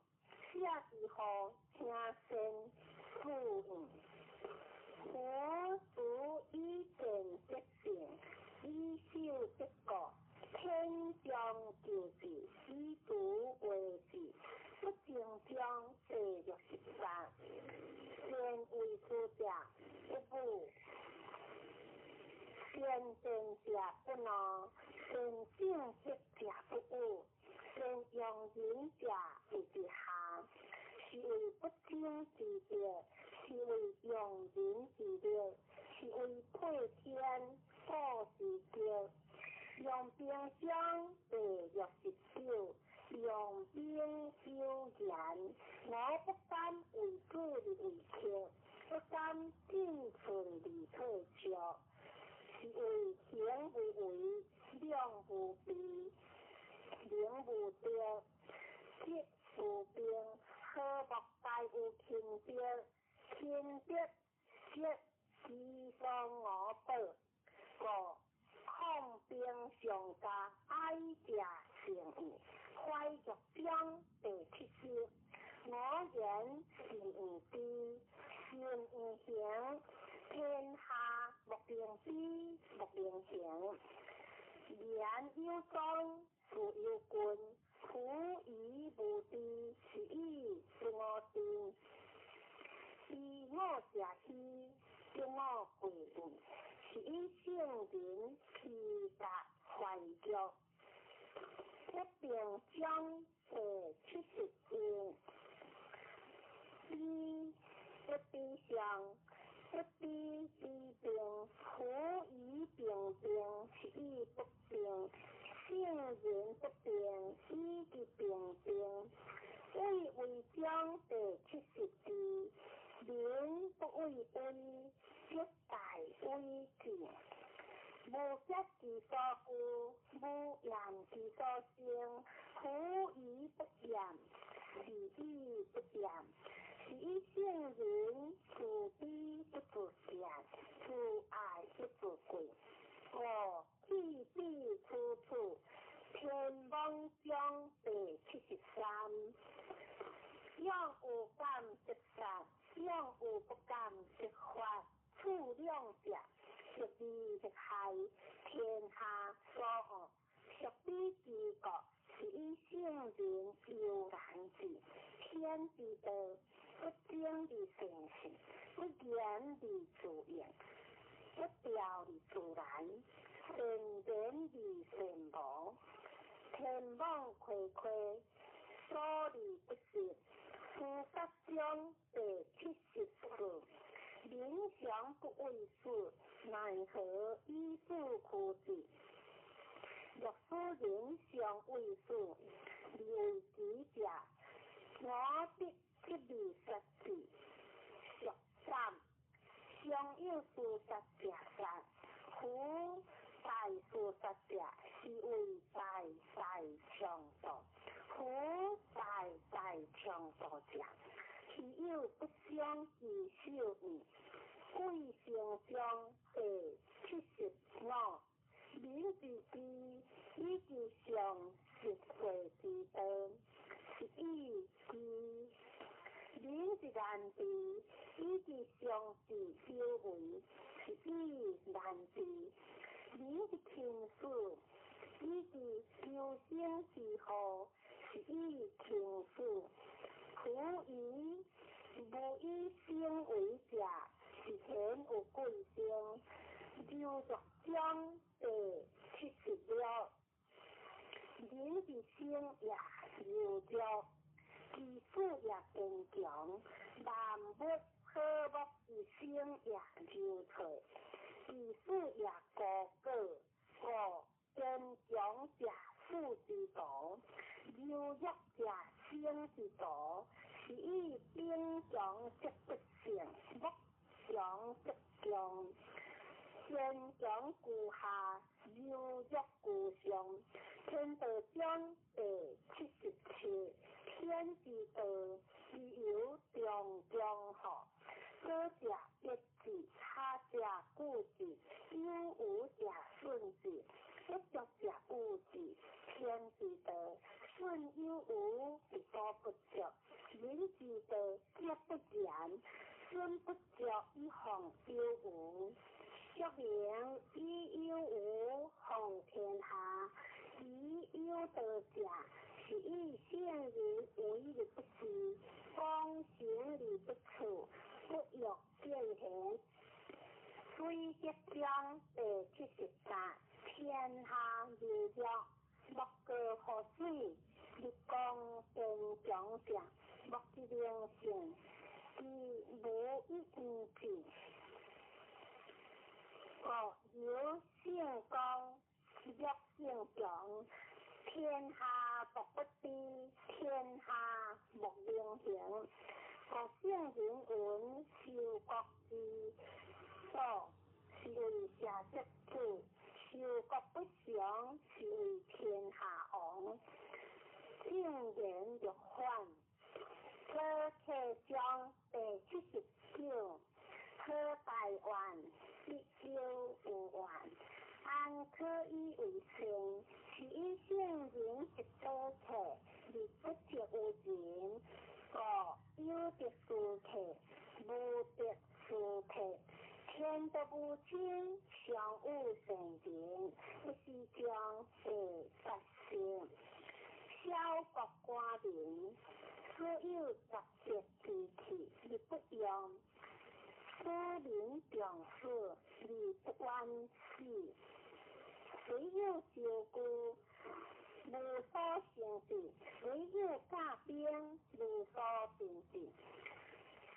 写之好请先复用。福以正则正，以守则固。天将救治，以毒为治，不正将地若13。善为主者不补，善政者不能，善政者不恶，善用人者不之下。是为不争之德，是为用人之德，是为配天保之德。用兵相地若19，用兵修言。我不敢为主而为客，不敢进寸而退笑。是为行无为，量无比，灵无德，吉无病。何莫大有轻德？轻德吉，其方我报。故抗兵上加，哀者成义，怀玉章第70。我言是无知，善无行，天下莫令知，莫令行。言有宗，父有君，苦以无知，是以是我定。以我者希，叫我贵义。是以圣人其达怀教，一并将第70篇。一必相，一必治病，苦以病病，是以不病。圣人不病，以之病病。为将第70篇。民不为威，则大威敬。无节之所故，无言之所生。苦以不言，是以不言。是以圣人自卑不自见，自爱不自贵。气必处处，天网中第73。养有感即杀，养有不感即发。处两者，是利即害，天下所恶。属彼之国，是以圣人悠然之。天之道，不争而成性，不言而自言，不调而自然，圣人而成无。天网恢恢，所利不实。书法中第74。民祥不畏事，奈何以父哭之？若夫人相畏事，为己者，我必即利杀之。属3。相有事杀者杀，夫在事杀者，是为在强盗。夫在强盗者，其有不相以受矣。贵生中第75。民之知，以其上实惠之道，是以知。民之难治，以其上之修为，是以难治。民之轻视，以其修身之好，是以轻视。夫以无以生为者，是贤有贵生。六俗中第76。人之生也柔弱，其事也坚强。万物和睦之生也柔脆，其事也高贵。坚强者富之道，柔弱者生之道。是以兵强则不胜，木强则强。坚强固下，柔弱固上。天道中第77。天之道，自有中好。高者益之，下者固之。有无者顺之，不足者侮之。天之道，顺有无，是所不足。人之道，皆不然，顺不足以防有无。俗名以有无防天下，以有道者，是以圣人为力不施，方行力不处，不欲见贤。水节中第73。天下柔弱，莫过河水，日光坚强者，莫之良性，其无以应之。有性刚，弱性强。天下莫不知，天下莫良行。圣人文，修国之道，是为社稷主；修国不祥，是为天下王。圣言若反，科克中第79。科台湾195万，安可以为生？是以圣人一科克，而不得有人。有得事克，无得事克。天道无亲，相恶成人，不是将杀生。小国寡民，所有杂节之气，而不用。夫民重视，而不关事。虽有照顾，无所成事；虽有驾兵，无所成事。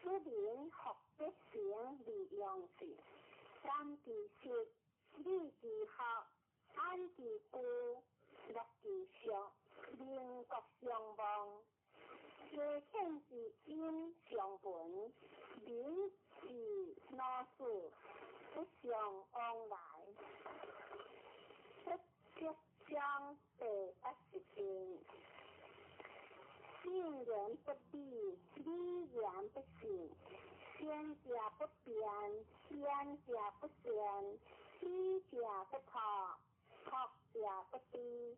使民学必成，而用之。三之实，理之学，安之固，乐之俗，民国相亡。皆欠之因相本，民之老事，不相往来。不结将第81篇。圣信言不立，理言不信。仙者不变，仙者不现，知者不托，托者不知。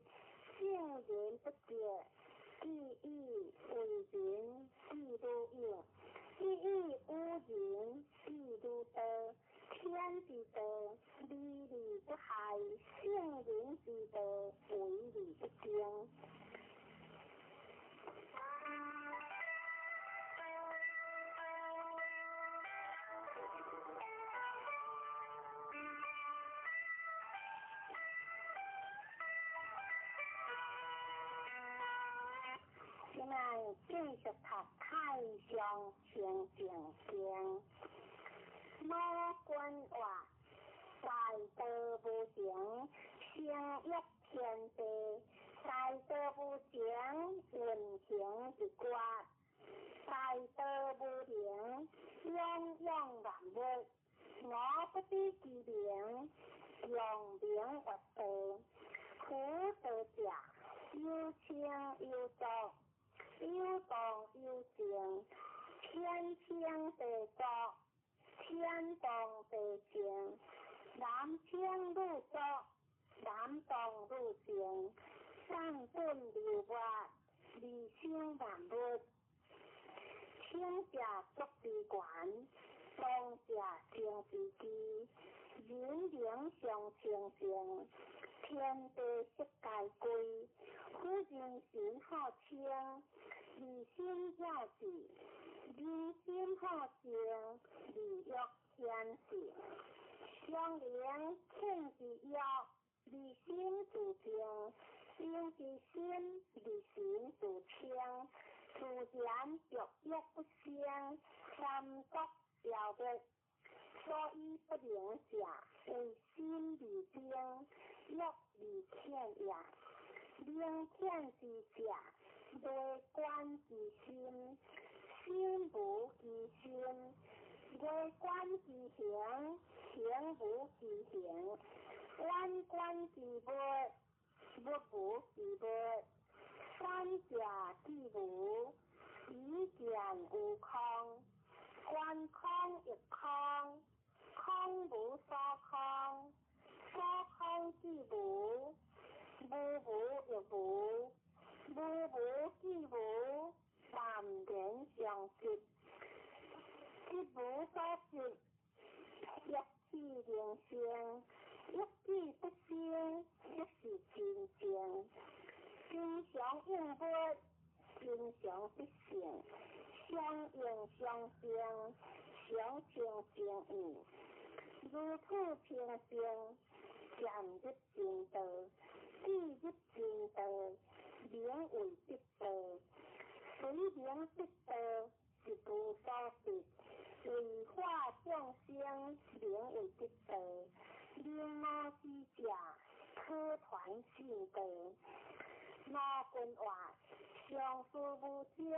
圣人不绝，意义为人，事如应。意义无人，事如得。天之道，理理不害；圣人之道，为理不争。现在继续读太上清净经。魔君话：大道无情，成欲天地；大道无情，运行一国；大道无灵，泱泱万物。我不知其名，用名为道。苦道者，有情有作，有动有静，天清地作。天动地静，男清女浊，男动女静，上本流活，理性万物。清者足之源，动者静之基，人灵相清净，天地悉皆归。夫人心好清，理心要治。人心好静，理欲天性。相连庆之药，理心自静。心之心，理心自清。自然dục欲不相，三毒消灭。所以不灵者，为心理精，欲理天也。灵天之者，内观之心，心无其心；内观之行，行无其行；外观之物，物无其物。三者既无，以见无空。观空亦空，空无所空。所空既无，无无亦无，无无既无，万人相即。即无所即，一气灵性，一气不生，一是真正。心相应物，心相必性，相应相生，相情相应。如土平静，渐入正道，既入正道，名为得道。随名得道，是无所得。为化众生，名为得道。令魔之者，可传信道。魔君话：上士无情，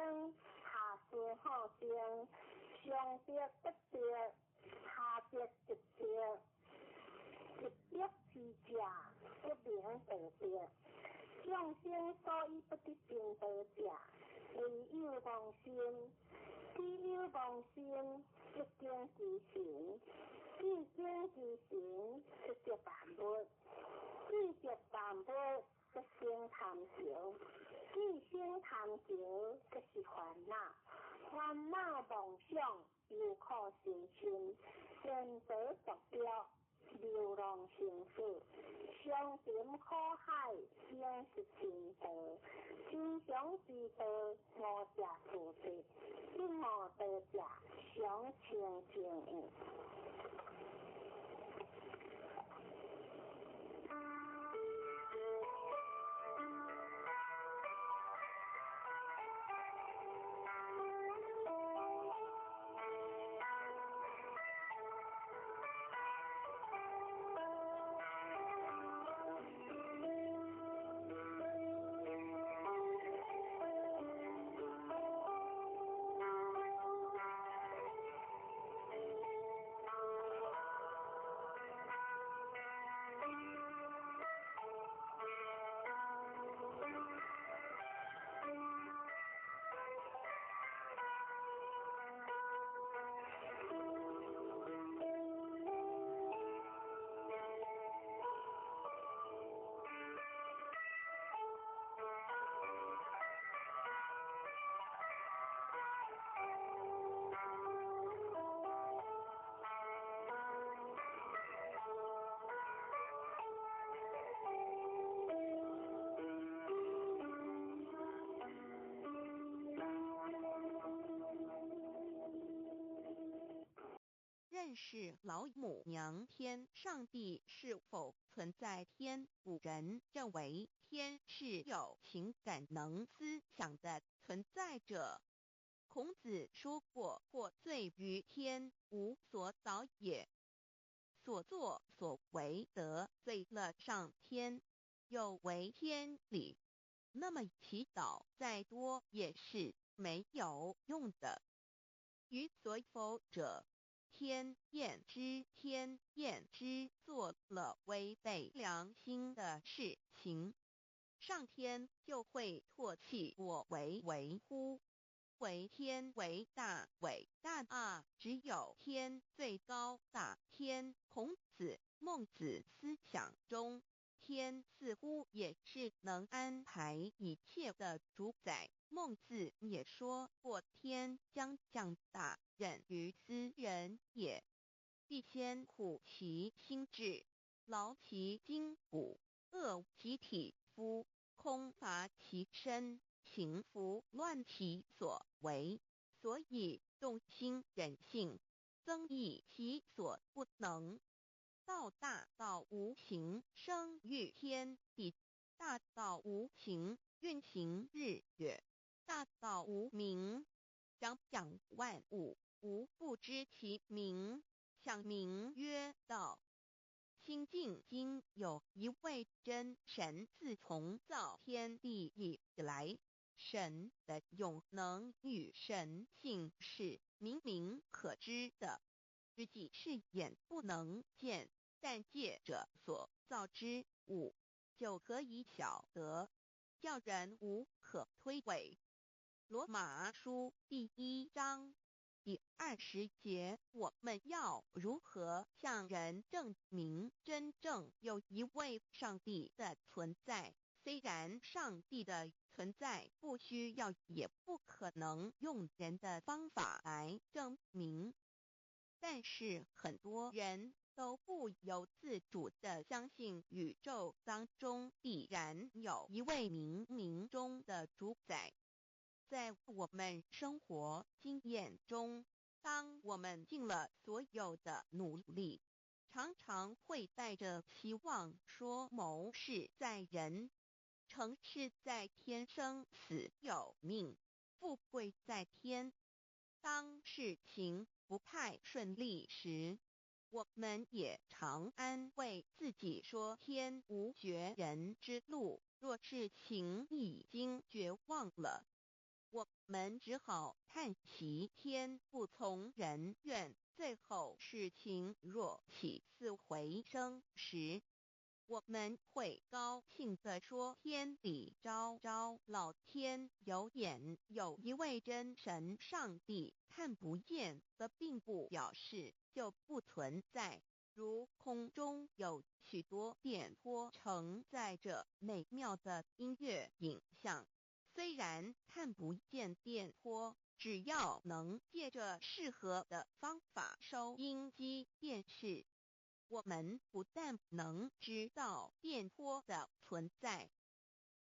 下士好情。上得不得，下得直得。直得之者，不明道德。众生所以不得正道者，为有妄心。既有妄心，一经之行；既经之行，就着万物。既着万物，就生贪求；既生贪求，就是烦恼。烦恼妄想，有苦心心，颠倒独标，流浪生死。伤心苦海，应是真道。真常之道，无者自得。一无道者，相清净应。但是老母娘天上帝是否存在天？古人认为天是有情感能思想的存在者。孔子说过：或罪于天，无所导也。所作所为得罪了上天，有违天理，那么祈祷再多也是没有用的。予所否者，天厌之，做了违背良心的事情，上天就会唾弃我为乎？为天为大，伟大啊！只有天最高大。孔子、孟子思想中，天似乎也是能安排一切的主宰。孟子也说过：天将降大任于斯人也，必先苦其心志，劳其筋骨，饿其体肤，空乏其身，情拂乱其所为，所以动心忍性，增益其所不能。道大道无形，生育天地；大道无形，运行日月；大道无名，长养万物，无不知其名，想名曰道。心经经有一位真神，自从造天地以来，神的永能与神性是明明可知的，实际是眼不能见，但借着所造之物，就可以晓得，叫人无可推诿。罗马书第1章第20节，我们要如何向人证明真正有一位上帝的存在？虽然上帝的存在不需要也不可能用人的方法来证明，但是很多人都不由自主地相信宇宙当中必然有一位冥冥中的主宰。在我们生活经验中，当我们尽了所有的努力，常常会带着期望说谋事在人，成事在天，生死有命，富贵在天。当事情不太顺利时，我们也常安慰自己说天无绝人之路，若事情已经绝望了，我们只好叹息天不从人愿。最后事情若起死回生时，我们会高兴地说天理昭昭，老天有眼，有一位真神上帝，看不见的并不表示就不存在。如空中有许多电波承载着美妙的音乐影像，虽然看不见电波，只要能借着适合的方法收音机电视，我们不但能知道电波的存在，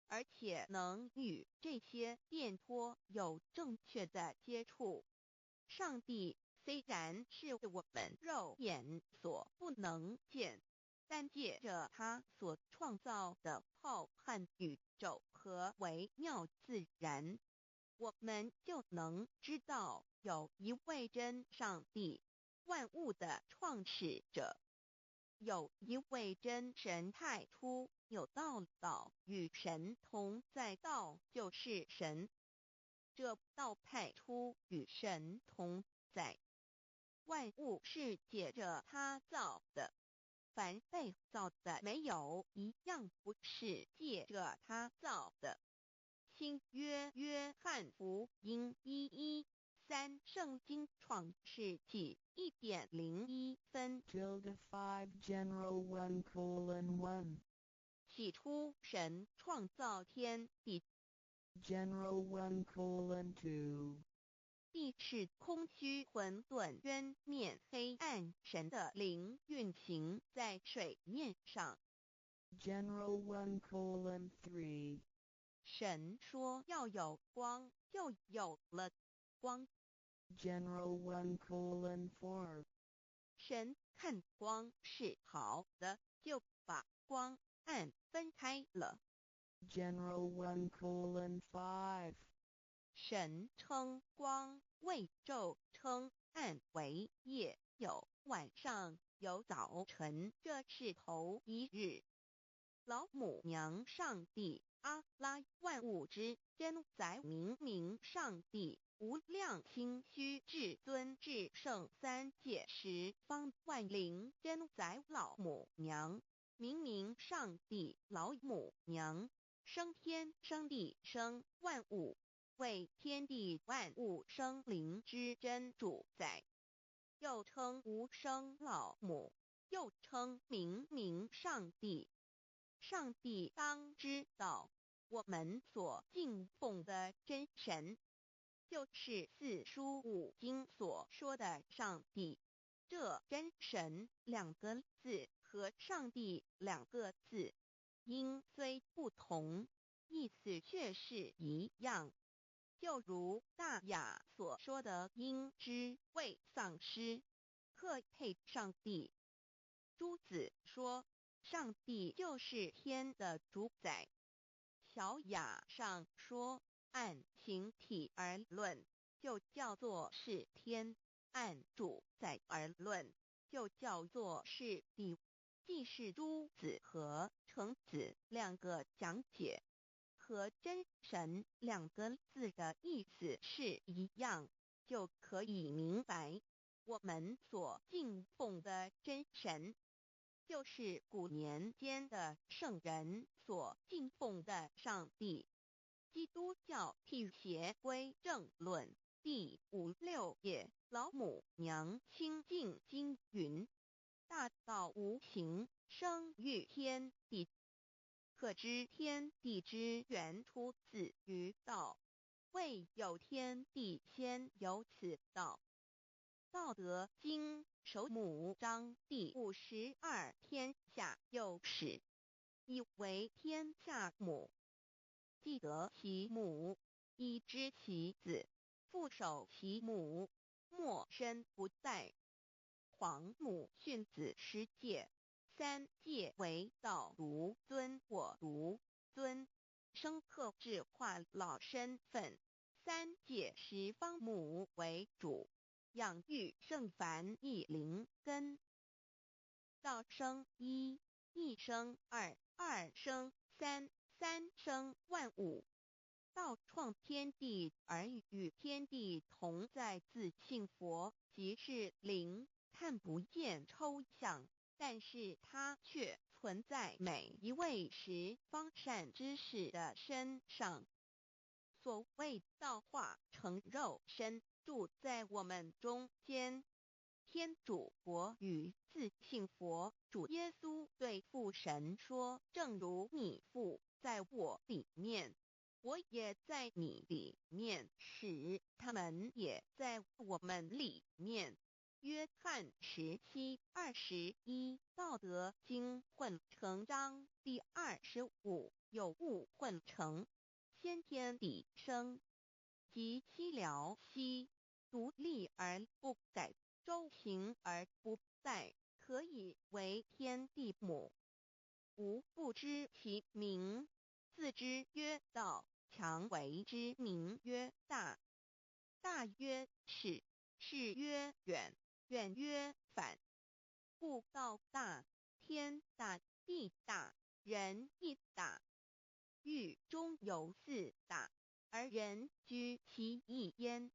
而且能与这些电波有正确的接触。上帝虽然是我们肉眼所不能见，但借着他所创造的浩瀚宇宙和微妙自然，我们就能知道有一位真上帝，万物的创始者。有一位真神太初有道，道与神同在，道就是神。这道太初与神同在，万物是借着他造的，凡被造的没有一样不是借着他造的。新约约翰福音1:13，圣经创世纪1.01分。5 General 1:1 起初神创造天地， General 1:2 地是空虚混沌渊面黑暗，神的灵运行在水面上。 General 1:3 神说要有光，就有了光。 General 1:4神看光是好的，就把光暗分开了。General 1:5. 神称光为昼，称暗为夜，有晚上，有早晨，这是头一日。老母娘上帝阿拉万物之真宰明明上帝无量清虚至尊至圣三界十方万灵真宰老母娘明明上帝老母娘生天生地生万物，为天地万物生灵之真主宰，又称无生老母，又称明明上帝。上帝当知道，我们所敬奉的真神，就是四书五经所说的上帝。这真神两个字和上帝两个字，音虽不同，意思却是一样。就如大雅所说的鹰之谓丧尸，可配上帝。朱子说，上帝就是天的主宰。小雅上说，按形体而论，就叫做是天；按主宰而论，就叫做是地。既是朱子和程子两个讲解，和真神两个字的意思是一样，就可以明白，我们所敬奉的真神，就是古年间的圣人所敬奉的上帝。基督教辟邪归正论第56页，老母娘清净经云：大道无形，生育天地，可知天地之源出自于道，未有天地，先有此道。道德经首母章第52，天下有始，以为天下母。既得其母，以知其子，父守其母，莫身不在。皇母训子十戒，三戒为道如尊我如尊，生克制化老身份。三戒十方母为主，养育圣凡一灵根。道生一，一生二，二生三，三生万物。道创天地而与天地同在，自性佛，即是灵，看不见抽象，但是它却存在每一位十方善知识的身上。所谓道化成肉身，住在我们中间。天主佛与自性佛主耶稣对父神说，正如你父在我里面，我也在你里面，使他们也在我们里面。约翰17:21，道德经混成章第25，有物混成，先天地生，即西辽西，独立而不改，周行而不殆，可以为天地母。吾不知其名，自之曰道，强为之名曰大。大曰始，始曰远，远曰反。故道大，天大，地大，人亦大。狱中有四大，而人居其一焉。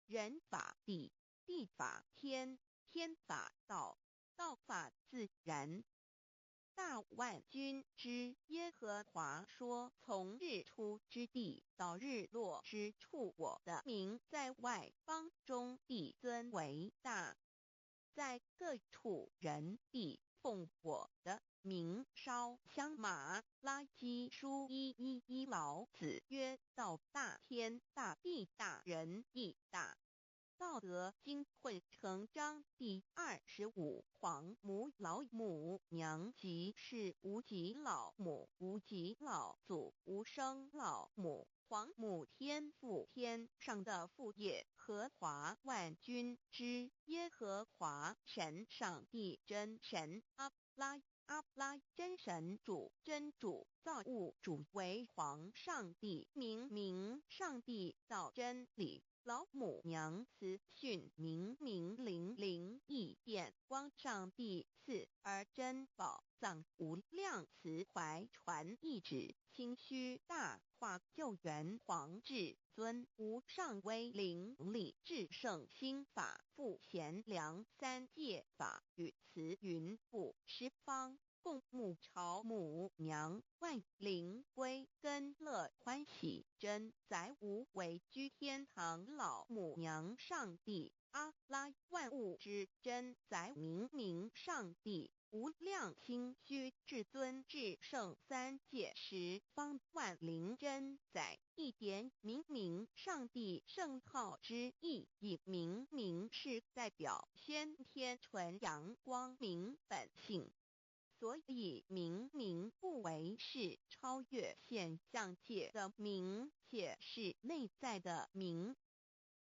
人法地，地法天，天法道，道法自然。大万军之耶和华说，从日出之地到日落之处，我的名在外邦中必尊为大。在各处人必奉我的名烧香马拉基书1:1，老子曰：道大，天大，地大，人亦大。道德经混成章第25，皇母老母娘即是无极老母，无极老祖，无生老母。皇母天父，天上的父耶和华万军之耶和华神，上帝真神，阿拉真神主，真主，造物主，为皇上帝，明上帝造真理，老母娘慈训，明灵异变光，上帝赐而真宝藏，无量慈怀传意旨，清虚大化救援皇至尊，无上威灵力至圣心法，复贤良三界法，与慈云布十方，共沐朝母娘，万灵归根乐欢喜，真载无为居天堂，老母娘上帝，阿拉万物之真载明上帝，无量清虚至尊至圣三界十方万灵真载，一点明上帝圣号之意，以明是代表先天纯阳光明本性。所以明不为是超越现象界的明，且是内在的明。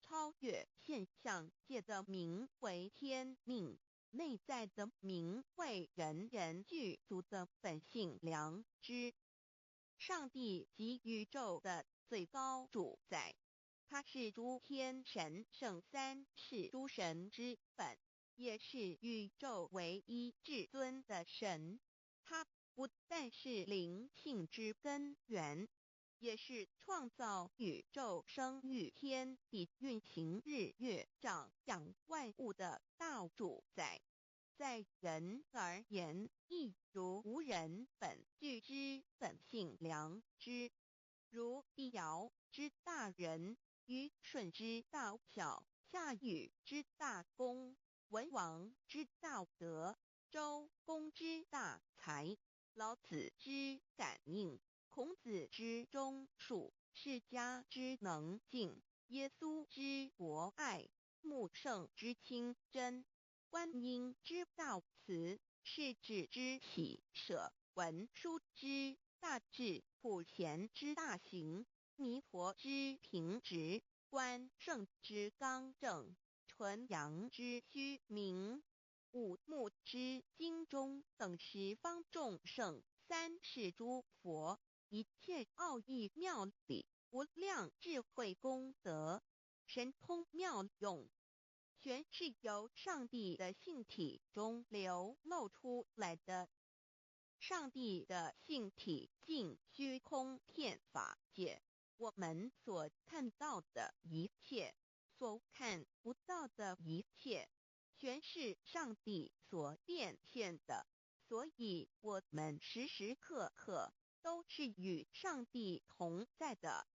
超越现象界的明为天命，内在的明为人具足的本性良知。上帝即宇宙的最高主宰，他是诸天神圣三世诸神之本，也是宇宙唯一至尊的神。他不但是灵性之根源，也是创造宇宙生育天地运行日月长养万物的大主宰。在人而言，亦如无人本具之本性良知，如帝尧之大仁，虞舜之大巧，夏禹之大功，文王之大德，周公之大才，老子之感应，孔子之忠恕，释迦之能静，耶稣之博爱，穆圣之清真，观音之大慈，世子之喜舍，文殊之大智，普贤之大行，弥陀之平直，观圣之刚正，纯阳之虚明，五目之精中，等十方众圣，三世诸佛，一切奥义妙理，无量智慧功德，神通妙用，全是由上帝的性体中流露出来的。上帝的性体尽虚空遍法界，我们所看到的一切，所看不到的一切，全是上帝所变现的，所以我们时时刻刻都是与上帝同在的。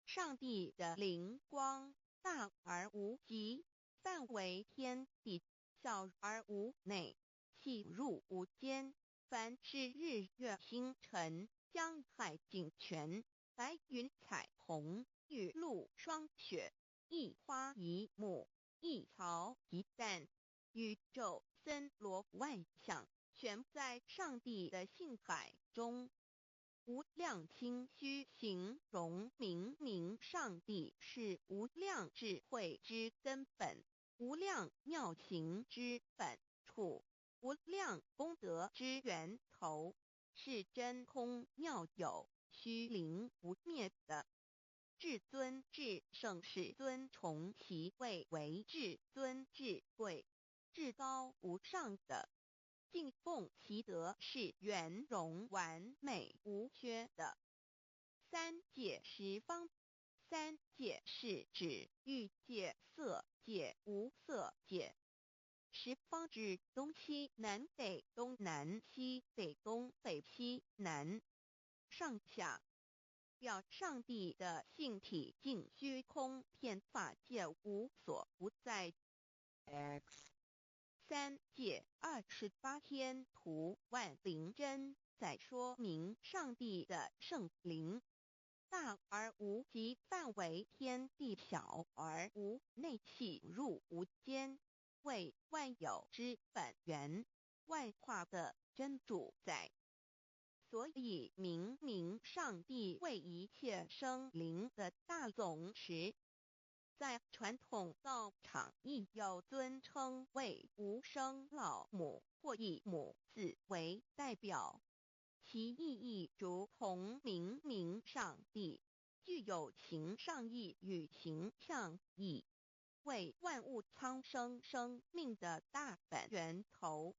上帝的灵光大而无极，范围天地，小而无内，细入无间。凡是日月星辰，江海井泉，白云彩虹，雨露霜雪，一花一木，一草一蛋，宇宙森罗万象，全在上帝的性海中。无量清虚形容明上帝是无量智慧之根本，无量妙行之本处，无量功德之源头，是真空妙有，虚灵不灭的。至尊至圣世尊崇其位为至尊至贵，至高无上的。敬奉其德是圆融完美无缺的。三界十方，三界是指欲界、色界、无色界。十方指东西南北东南西北东北西南上下，表上帝的性体尽虚空遍法界无所不在。 X 三界28天图万灵真，在说明上帝的圣灵大而无极，范围天地，小而无内，细入无间，为万有之本源，万化的真主宰。所以明明上帝为一切生灵的大总持，在传统道场亦有尊称为无生老母或以母字为代表，其意义如同明明上帝具有形上义与形象义，为万物苍生生命的大本源头。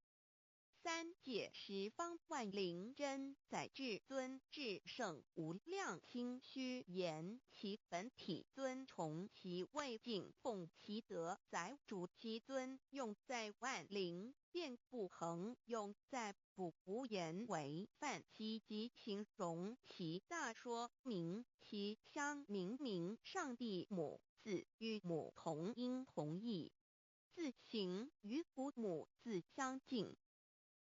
三界十方万灵真在至尊至圣无量心虚言其本体尊崇其位敬奉其德载主其尊用在万灵便不恒用在不无言为范积极形容其大说明其相明明上帝母字与母同音同义，字形与父母字相近。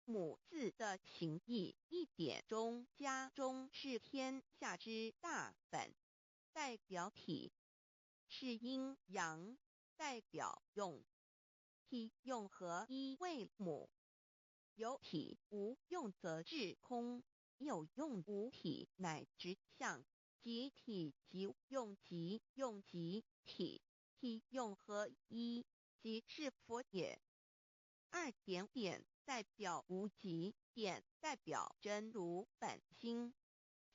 母字的情义一点中家中是天下之大本，代表体是阴阳，代表用。体用合一为母，有体无用则至空，有用无体乃直相，即体即用即用即体，体用合一即是佛也。二点点代表无极，点代表真如本心。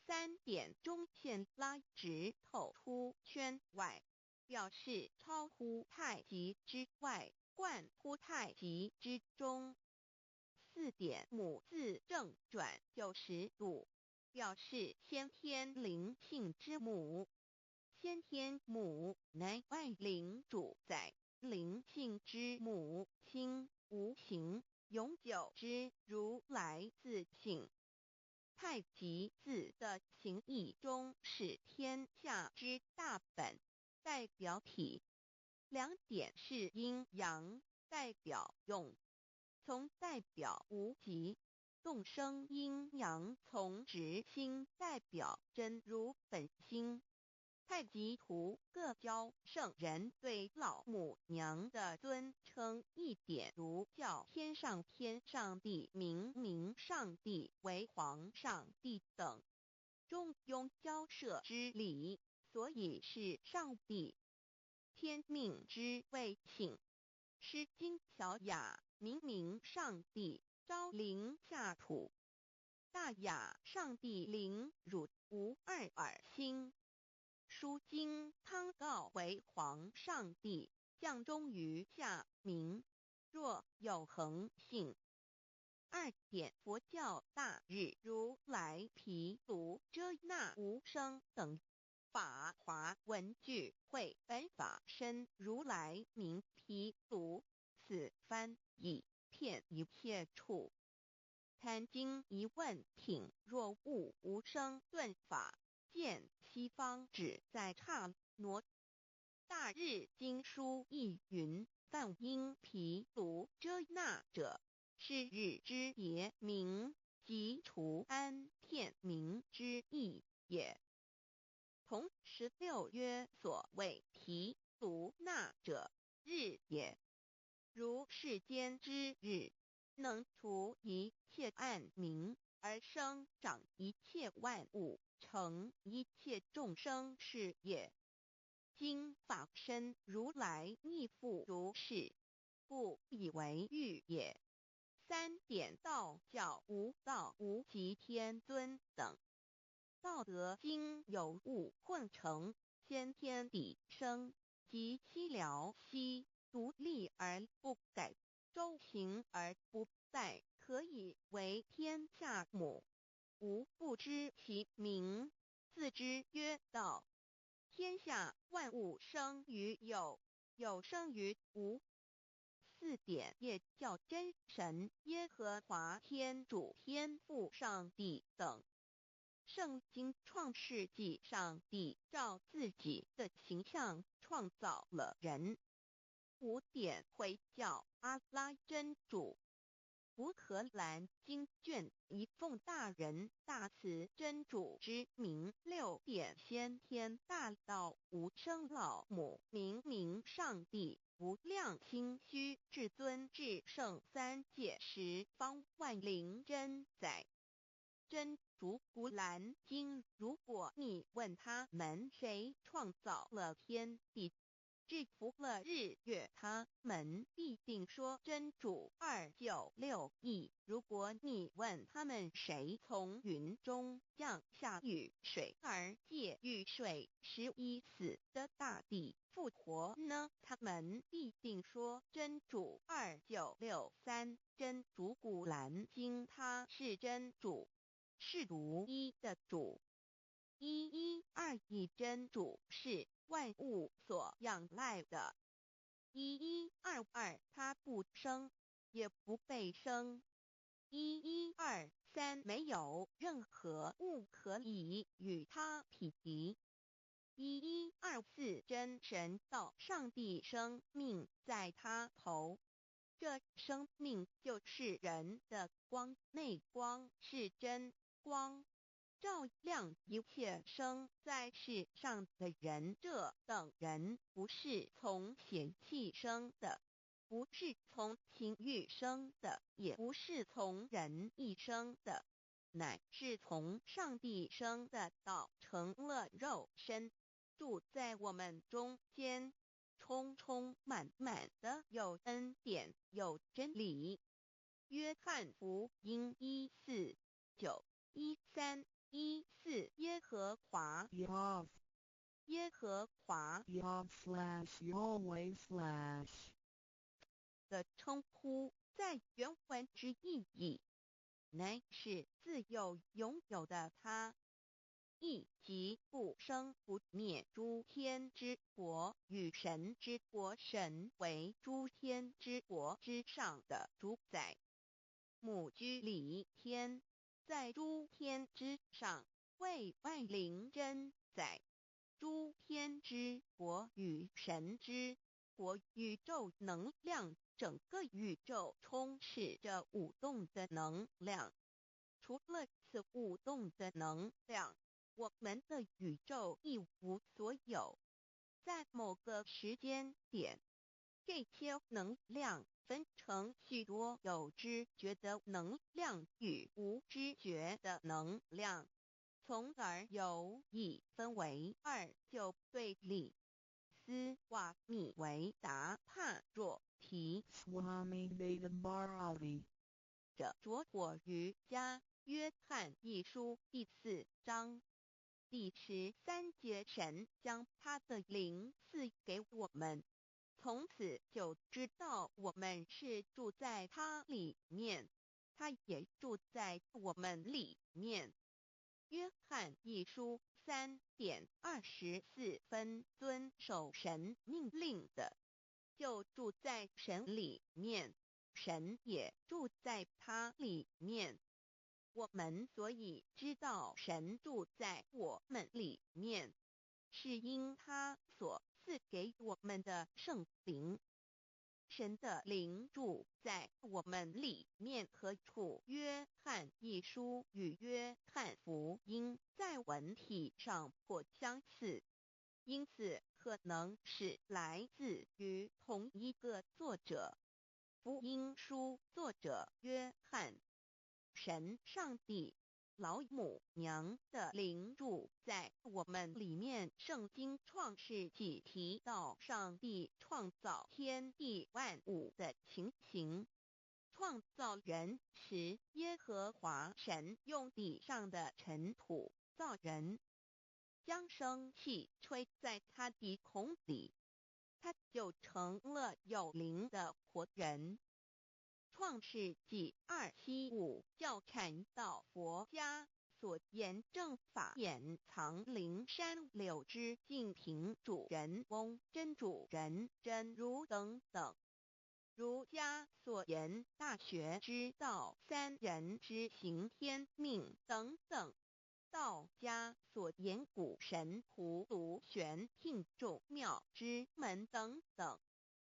三点中线拉直透出圈外，表示超乎太极之外，贯乎太极之中。四点母字正转90度，表示先天灵性之母。先天母乃万灵主宰，灵性之母心无形，永久之如来自性。太极字的形义中是天下之大本，代表体。两点是阴阳，代表用。从代表无极，动生阴阳从直心代表真如本心。太极图各教圣人对老母娘的尊称一点如叫天上帝明明上帝为皇上帝等，中庸交涉之理，所以是上帝。天命之谓请，诗经小雅明明上帝昭灵下土，大雅上帝灵汝无二耳心。书经汤告为皇上帝降中于下民，若有恒性。二点佛教大日如来毗卢遮那无生等法华文具会本法身如来名毗卢，此翻译片一切处。贪经一问挺若悟无生顿法，见西方只在刹那。大日经书亦云，梵音毗卢遮那者，是日之别名，即除安片名之意也。同16曰所谓毗卢那者，日也。如世间之日，能除一切暗明，而生长一切万物，成一切众生是也。今法身如来亦复如是，故以为喻也。三点道教无道无极天尊等，道德经有物混成，先天地生，即悉了悉，独立而不改，周行而不殆，可以为天下母。吾不知其名，自之曰道。天下万物生于有，有生于无。四点也叫真神耶和华天主天父上帝等。圣经创世纪，上帝照自己的形象创造了人。五点回教阿拉真主。乌克兰经卷一奉大人大慈真主之名，六点先天大道无生老母明明上帝无量心虚至尊至圣三界十方万灵真在。真主古兰经，如果你问他们谁创造了天地，制服了日月，他们必定说真主296亿。如果你问他们谁从云中降下雨水而借雨水使已死的大地复活呢？他们必定说真主2963。真主古兰经，他是真主，是独一的主。112真主是万物所仰赖的。1122他不生，也不被生。1123没有任何物可以与他匹敌。1124真神道，上帝生命在他头，这生命就是人的光，内光是真光，照亮一切生在世上的人。这等人不是从血气生的，不是从情欲生的，也不是从人意生的，乃是从上帝生的道成了肉身，住在我们中间，充充满满的有恩典有真理。约翰福音1491314耶和华 Yav 耶和华 Yav/Yahweh/ 的称呼，在原文之意义，乃是自有拥有的他，亦即不生不灭诸天之国与神之国，神为诸天之国之上的主宰，母居里天，在诸天之上，为万灵真宰。诸天之国与神之国，宇宙能量，整个宇宙充斥着舞动的能量。除了此舞动的能量，我们的宇宙一无所有。在某个时间点，这些能量分成许多有知觉的能量与无知觉的能量，从而有意分为二就对立。斯瓦米维达帕若提 Swami Vedabharati 者着火于加约翰一书第4章第13节，神将他的灵赐给我们，从此就知道我们是住在他里面，他也住在我们里面。约翰一书3:24遵守神命令的，就住在神里面，神也住在他里面。我们所以知道神住在我们里面，是因他所赐给我们的圣灵。神的灵住在我们里面何处？约翰一书与约翰福音在文体上颇相似，因此可能是来自于同一个作者。福音书作者约翰，神上帝老母娘的灵住在我们里面。圣经创世纪提到上帝创造天地万物的情形，创造人时，耶和华神用地上的尘土造人，将生气吹在他鼻孔里，他就成了有灵的活人。创世纪275教传道佛家所言正法掩藏灵山柳之净瓶主人翁真主人真如等等。儒家所言大学之道三人之行天命等等。道家所言古神荼毒玄牝众妙之门等等。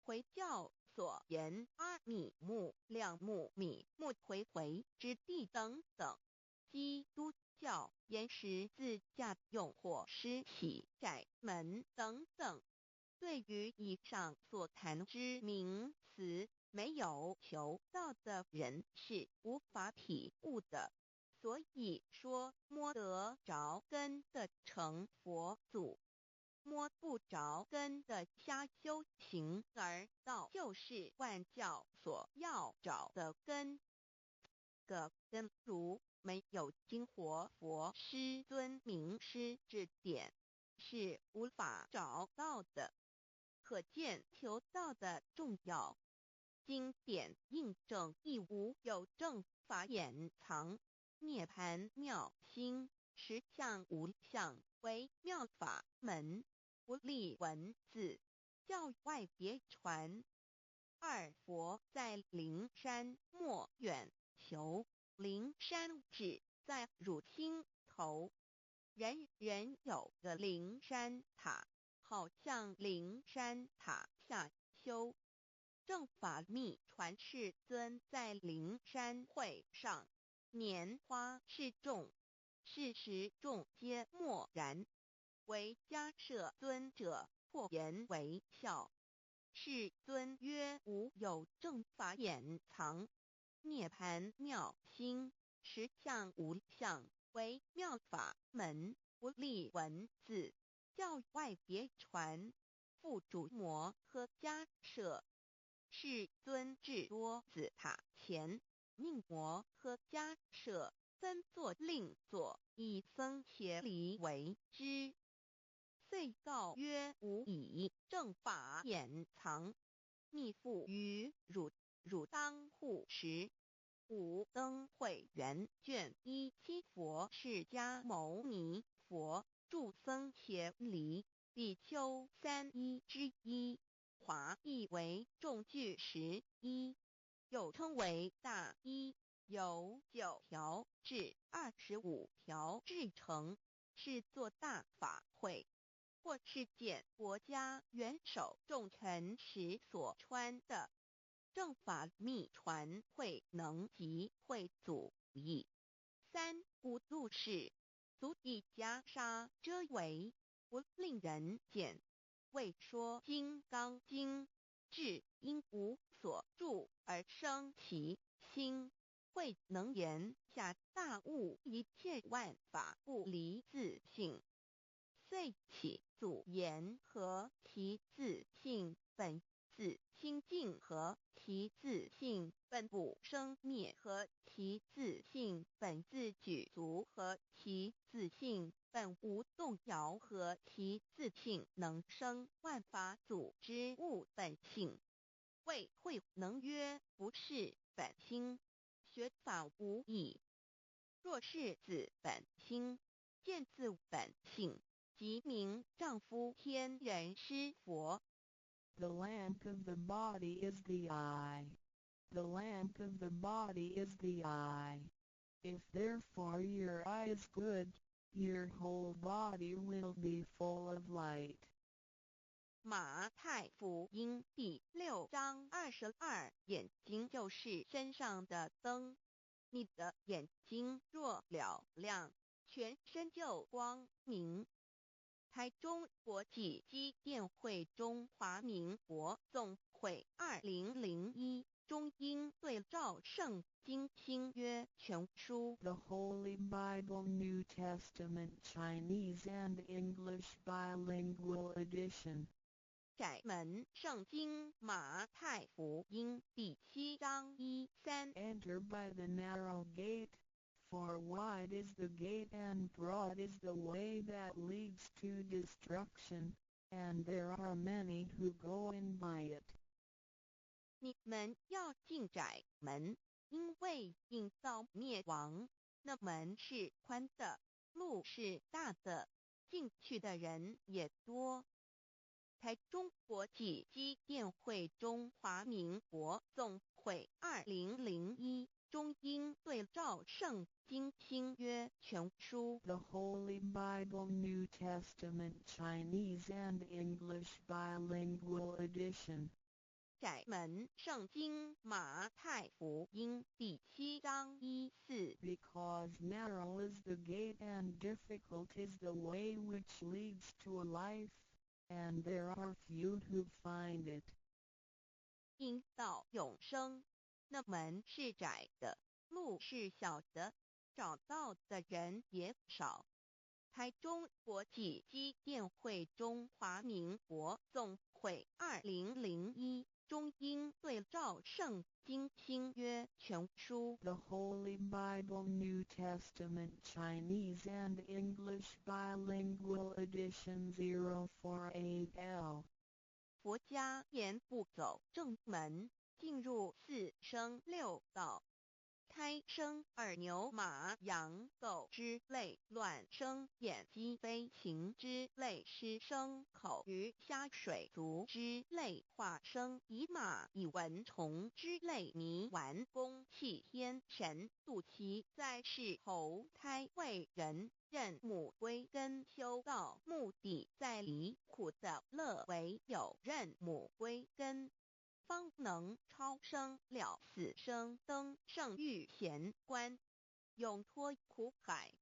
回教所言阿米木两木米木回回之地等等。基督教言十字架用火施洗窄门等等。对于以上所谈之名词，没有求道的人是无法体悟的。所以说摸得着根的成佛祖，摸不着根的瞎修行而道，就是万教所要找的根。个根如没有经活佛师尊名师指点，是无法找到的。可见求道的重要。经典印证亦无有正法掩藏，涅盘妙心，实相无相，为妙法门，不立文字，教外别传。二佛在灵山莫远求，灵山只在汝心头，人人有个灵山塔，好像灵山塔下修。正法密传世尊在灵山会上，拈花示众，是时众皆默然，唯迦摄尊者破颜为笑。世尊曰：无有正法掩藏，涅盘妙心，实相无相，为妙法门，不立文字，教外别传。复主摩诃迦摄。世尊至多子塔前，命摩诃迦摄分作令作，以僧伽梨为之。遂告曰：吾以正法掩藏，密付于汝当护持。五灯会元卷17佛释迦牟尼佛著僧伽梨比丘3之一，华译为众句11，又称为大一，由9条至25条制成，是作大法会，或是见国家元首众臣时所穿的。正法密传会能及会祖义。三古度世，足以袈裟遮围，不令人见。为说金刚经，至因无所住而生其心，慧能言下大悟一切万法不离自性。遂起祖言和其自性本自清净和其自性本不生灭和其自性本自具足和其自性本无动摇和其自性能生万法组之物本性。谓慧能曰：不是本心，学法无益。若是自本心，见自本性，即名丈夫天人师佛。The lamp of the body is the eye. The lamp of the body is the eye. If therefore your eye is good, your whole body will be full of light. 马太福音第6章22，眼睛就是身上的灯。你的眼睛若了亮，全身就光明。台中国际机电会中华民国总会2001中英对照圣经新约全书 The Holy Bible New Testament Chinese and English Bilingual Edition. 窄门圣经马太福音第7章1-3。 Enter by the narrow gate, for wide is the gate and broad is the way that leads to destruction, and there are many who go in by it. 你们要进窄门，因为引到灭亡。那门是宽的，路是大的，进去的人也多。台中国际机电会中华民国总会2001中英对照圣经新约全书 The Holy Bible New Testament Chinese and English Bilingual Edition. 窄门圣经马太福音第7章1-4。 Because narrow is the gate and difficult is the way which leads to life, and there are few who find it. 因到永生，那门是窄的，路是小的，找到的人也少。台中国际机电会中华民国总会2001中英对照圣经新约全书 The Holy Bible New Testament Chinese and English Bilingual Edition 048L 佛家言不走正门，进入四生六道。胎生耳牛马羊狗之类，卵生眼鸡飞禽之类，湿生口鱼虾水族之类，化生以马以蚊虫之类，泥丸公气天神，肚脐在世投胎为人。任母归根修道，目的在离苦的乐为有任母归根，方能超生了死生，登圣域贤官，永脱苦海。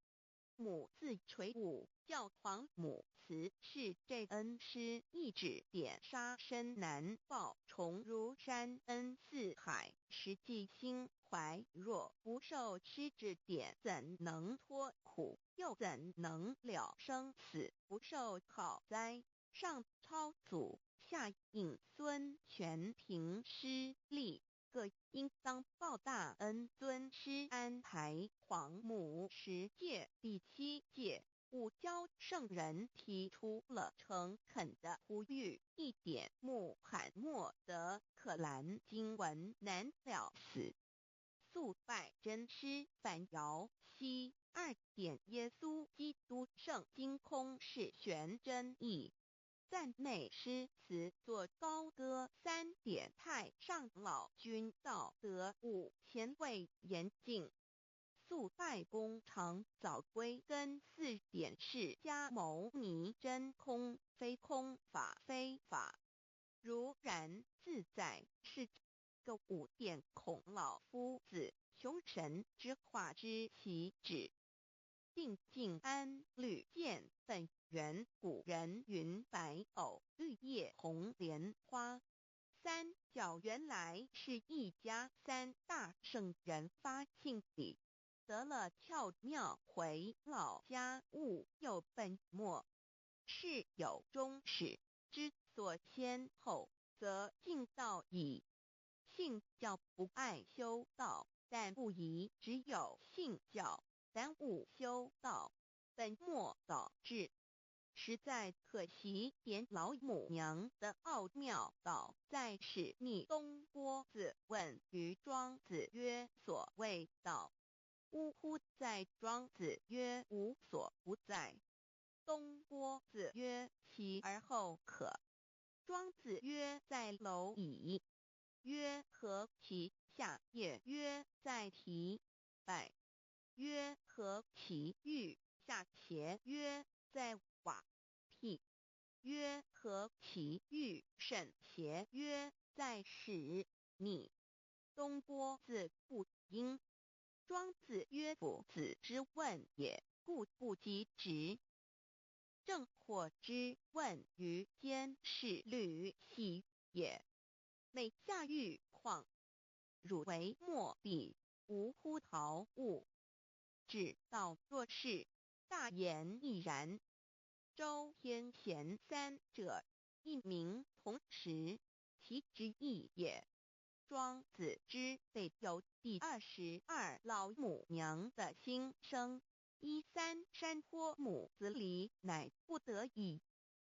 母自垂武，教皇母慈是这恩师，一指点杀身难报，重如山恩似海，实际心怀若不受师指点，怎能脱苦？又怎能了生死？不受好灾，上超祖，下应孙权凭师力，各应当报大恩。尊师安排皇母10届，第7届武教圣人提出了诚恳的呼吁，一点穆罕默德可兰经文难了死，速拜真师反摇西。2点耶稣基督圣经空是玄真义，赞美诗词作高歌。3点太上老君道德5前卫严谨，速拜公常早归根。4点释迦牟尼真空非空法非法，如然自在是个5点孔老夫子雄神之化之其旨，定静安律见本源。古人云白藕绿叶红莲花。3角原来是一家3大圣人发庆礼，得了窍妙，回老家务有本末，事有终始，之所先后，则敬道矣。信教不爱修道，但不宜只有信教，耽误修道，本末倒置。实在可惜，点老母娘的奥妙道在使逆东郭子问于庄子曰：所谓道，呜呼！在庄子曰：无所不在。东郭子曰：其而后可。庄子曰：在蝼蚁。曰：何其下也？曰：在蹄。百。曰：何其欲下且？曰：在瓦辟。曰：何其欲甚且？曰：在使逆。东郭子不应。庄子曰：夫子之问也，故不及直。正或之问于监视律系也。每下狱况，汝为莫必，无乎陶物。只道若是，大言亦然。周天贤3者，一名同时，其之义也。庄子之备有第22老母娘的心声，3山坡母子礼，乃不得已。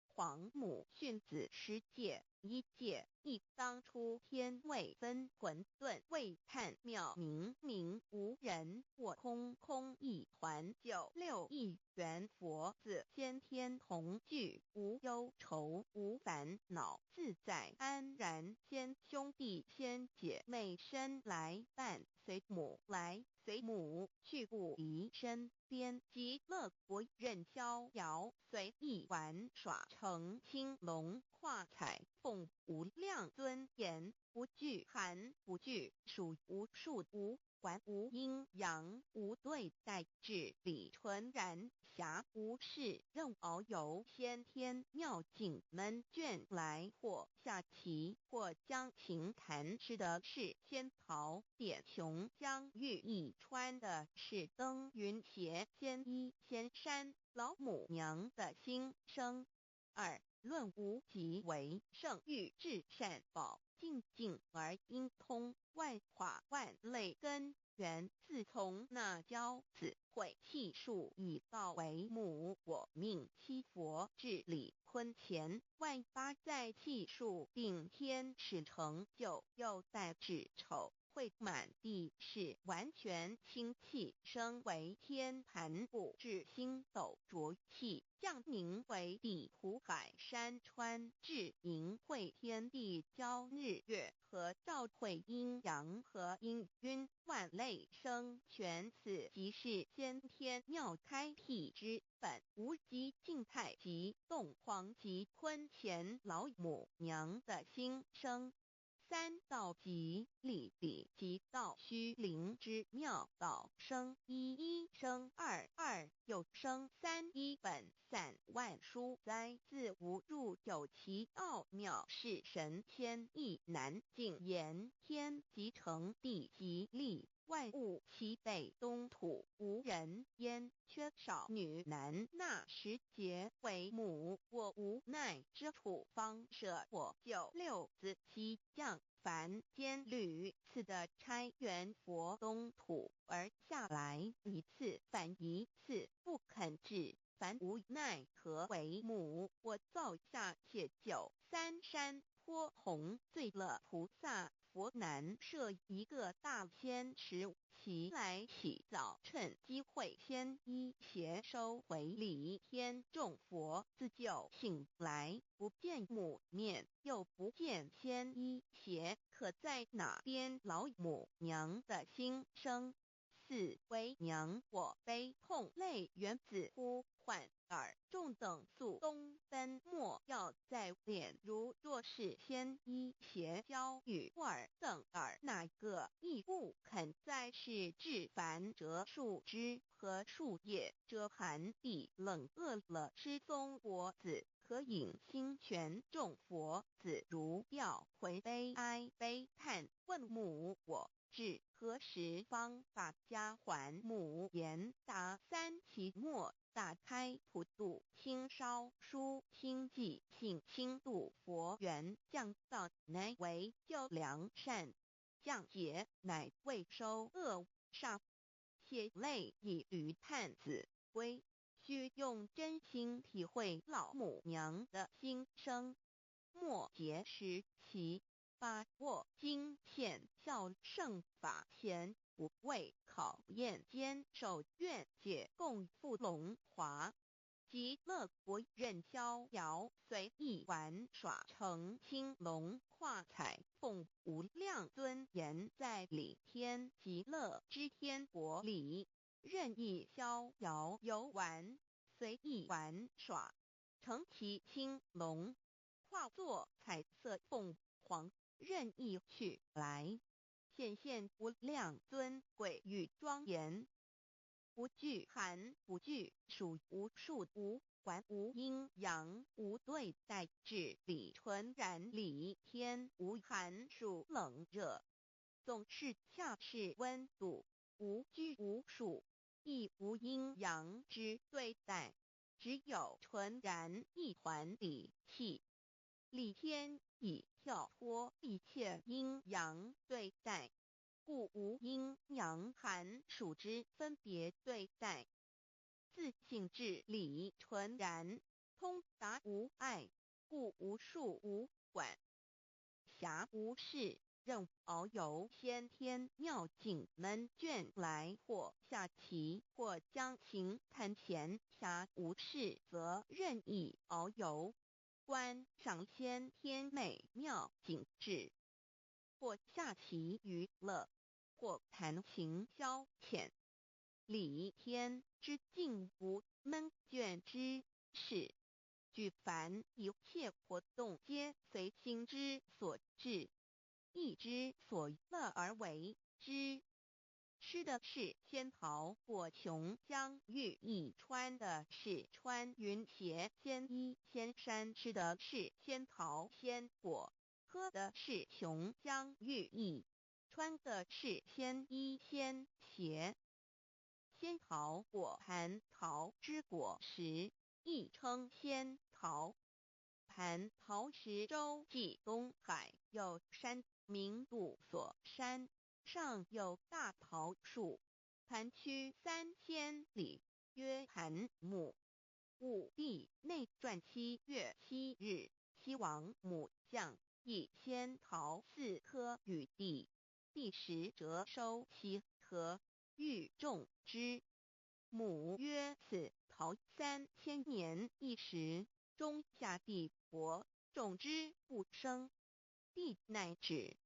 皇母训子10戒，1戒亦当初天未分混沌，未探妙明明无人，我空空一团。96亿元佛子先天同聚，无忧愁无烦恼，自在安然。先兄弟先姐妹生来伴，随母来随母去，不离身边。极乐国任逍遥，随意玩耍，成青龙画彩，奉无量尊严，不具含不具，属无数无管无阴阳无对待至理纯然暇无事任遨游先天妙境门卷来或下棋或将琴弹诗的是仙桃点琼将玉一穿的是登云斜仙衣仙山老母娘的心声。二论无极为圣域至善宝静静而应通万化万类根源自从那教子会气数以道为母我命七佛至理坤前万八在气数并天使成就又在至丑会满地是完全清气升为天盘布至星斗浊气降凝为地湖海山川至盈会天地交日月和照会阴阳和阴晕万类生全此即是先天妙开辟之本无极静态及动狂及坤前老母娘的心声。三道即理理即道虚灵之妙道生一一生二二又生三一本散万殊哉自无入有其奥妙是神天意难尽言天即成地即立万物其北东土无人焉缺少女男那时节为母我无奈之处方舍我就六子七将凡间屡次的差援佛东土而下来一次反一次不肯至凡无奈何为母我造下且就三山坡红最乐菩萨佛南设一个大仙池其来起早趁机会先一邪收回礼天众佛自救醒来不见母面又不见先一邪可在哪边老母娘的心声。四为娘我悲痛泪原子呼唤尔众等速东奔莫要在脸如若是先一邪教育尔等尔哪个亦不肯在是至凡折树枝和树叶遮寒地冷饿了失踪佛子可引心泉众佛子如调回悲哀悲叹问母我至何时方把家还母言答三期末打开普度清烧书清寂性清度佛缘降道乃为救良善降劫乃为收恶煞血泪以于叹子归须用真心体会老母娘的心声末节时期把握经现效圣法前不畏考验坚守愿解共赴龙华极乐国任逍遥随意玩耍成青龙化彩凤无量尊严在里天极乐之天国里任意逍遥游玩随意玩耍成其青龙化作彩色凤凰任意去来显现无量尊贵与庄严不惧寒不惧暑无数无管无阴阳无对待至理纯然理天无寒暑冷热总是恰是温度无拘无束亦无阴阳之对待只有纯然一团理气理天已跳脱一切阴阳对待故无阴阳寒暑之分别对待自性至理纯然通达无碍故无数无管暇无事任遨游先天妙境门卷来或下棋或将琴弹弦暇无事则任意遨游观赏先天美妙景致或下棋娱乐或弹琴消遣理天之境无闷倦之事举凡一切活动皆随心之所至亦之所乐而为之。吃的是仙桃果琼浆玉液，穿的是穿云鞋仙衣仙衫，吃的是仙桃仙果，喝的是琼浆玉液，穿的是仙衣仙鞋。仙桃果蟠桃之果实，亦称仙桃。蟠桃实洲际东海有山，名杜所山，上有大桃树。蟠区3千里，曰蟠母。武帝内传7月7日，西王母将以仙桃4颗与帝，帝时折收其核，欲种之。母曰：此桃3000年一时，终下地薄，种之不生。帝乃止。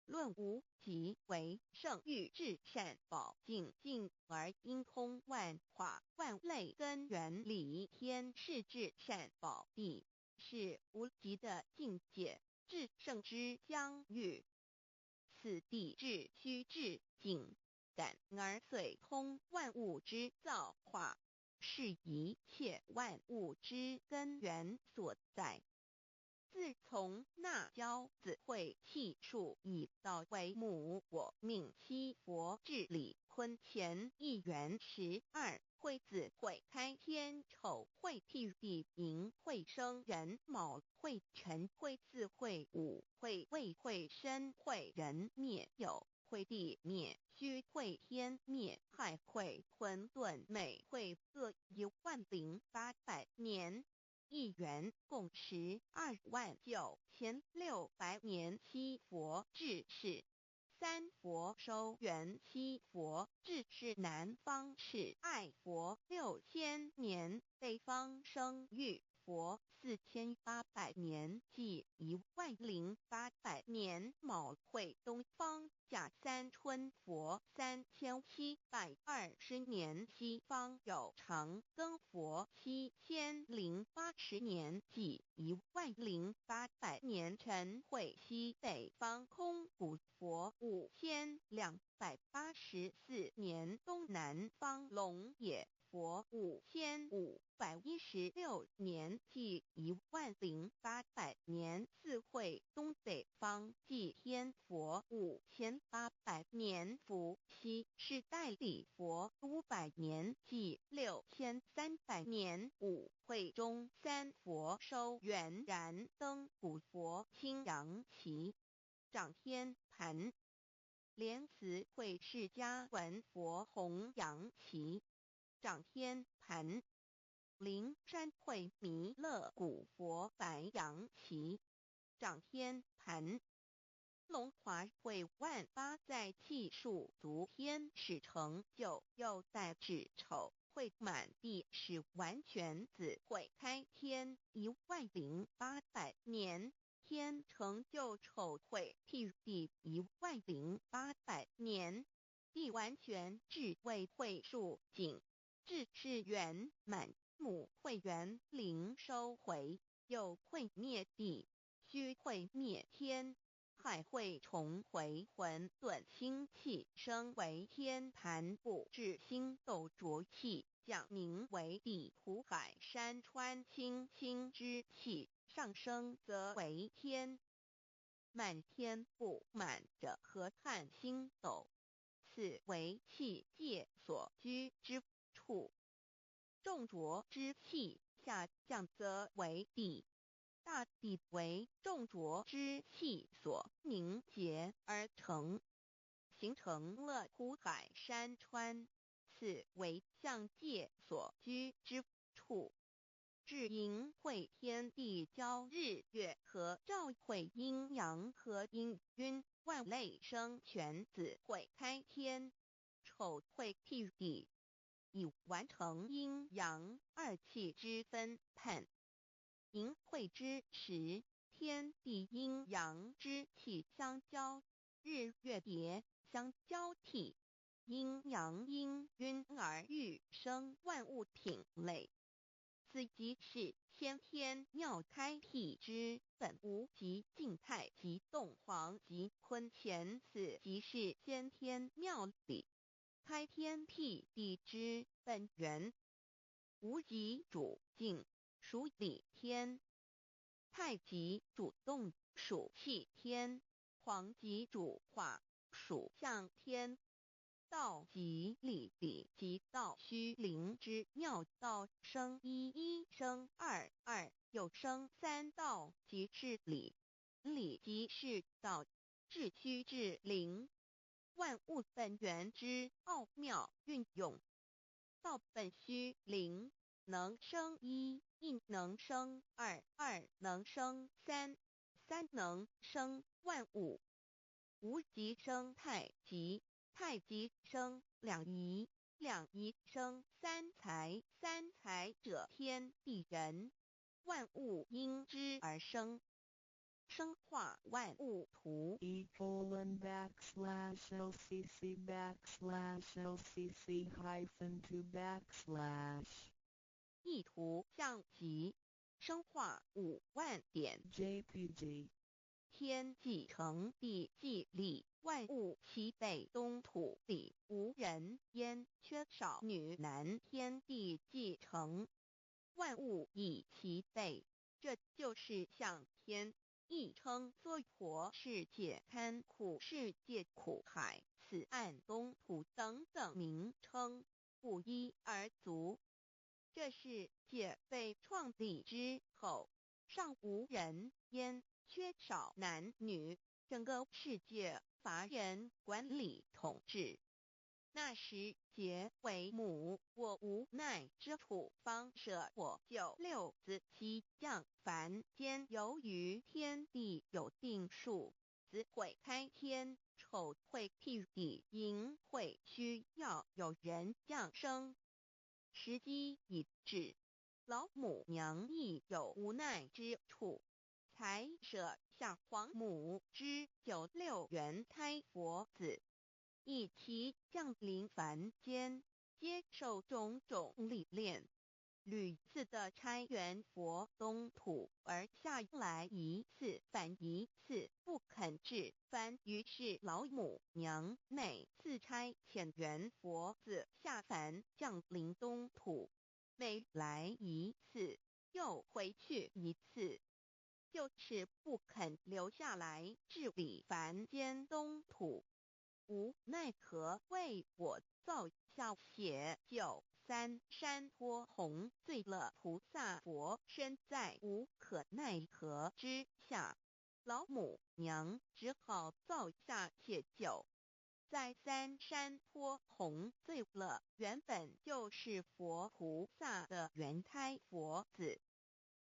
论无极为圣域至善宝净净而因通万化万类根源理天是至善宝地，是无极的境界，至圣之疆域。此地至虚至静，感而遂通万物之造化，是一切万物之根源所在。自从那骄子会气数以道为母，我命七佛治理坤乾一元12，会子会开天丑会替地寅会生人卯会辰会巳会午会未会申会人灭酉会地灭戌会天灭亥会混沌每会各10800年。一元共129600年。七佛治世。三佛收元七佛治世，南方是爱佛6000年，北方生玉佛4800年，即10800年。卯会东方甲三春佛3720年，西方有长庚佛7080年，即10800年。辰会西北方空谷佛5284年，东南方龙野佛5516年，即10800年。四会东北方祭天佛5800年，伏羲是代理佛500年，即6300年。五会中三佛收元燃灯古佛青阳旗，掌天盘。莲慈会释迦文佛红阳旗，掌天盘。灵山会弥勒古佛白阳旗，掌天盘。龙华会万八在气数足天使成就，又在至丑会满地是完全子会开天10800年，天成就丑会替地10800年，地完全至为会数尽，至是圆满。母会元灵收回，又会灭地，戌会灭天，亥会重回混沌清气，生为天盘部，至星斗浊气，降名为地土海山川清清之气，上升则为天。满天不满者何叹星斗，此为气界所居之处。重浊之气下降则为地，大地为重浊之气所凝结而成，形成了土海山川，此为象界所居之处。至阴会天地交日月和照会阴阳和阴晕万类生全子会开天，丑会替地，以完成阴阳二气之分判。寅会之时，天地阴阳之气相交，日月叠相交替，阴阳阴晕而育生万物品类。此即是先天妙开辟之本无及静态及动黄及坤乾，此即是先天妙理开天辟地之本源。无极主静，属理天；太极主动，属气天；黄极主化，属象天。道即理即道虚灵之妙道，生一生二又生三道，即是理。理即是道，至虚至灵，万物本源之奥妙运用。道本虚灵，能生一能生二能生三能生万物。无极生太极，太极生两仪，两仪生三才，三才者天地人，万物因之而生，生化万物图。e://LCC_LCC-2 意图象极，生化5万点 JPG 天既成地既立，万物其备，东土里无人焉，缺少女男，天地既成，万物以其备，这就是象天。亦称娑婆世界、堪苦世界、苦海、此岸、东土等等名称，不一而足。这世界被创立之后，尚无人焉，缺少男女，整个世界乏人管理统治。那时桀为母，我无奈之处，方舍我救六子妻降凡间。由于天地有定数，子会开天，丑会辟地，寅会需要有人降生。时机已至，老母娘亦有无奈之处，才舍下皇母之96元胎佛子，以其降临凡间，接受种种历练，屡次的差元佛东土，而下来一次反一次不肯至凡，于是老母娘每次差遣元佛子下凡降临东土，每来一次又回去一次，就是不肯留下来治理凡间东土。无奈何，为我造下血救三山托弘罪了菩萨佛，身在无可奈何之下，老母娘只好造下解救。在三山托弘罪了原本就是佛菩萨的原胎佛子，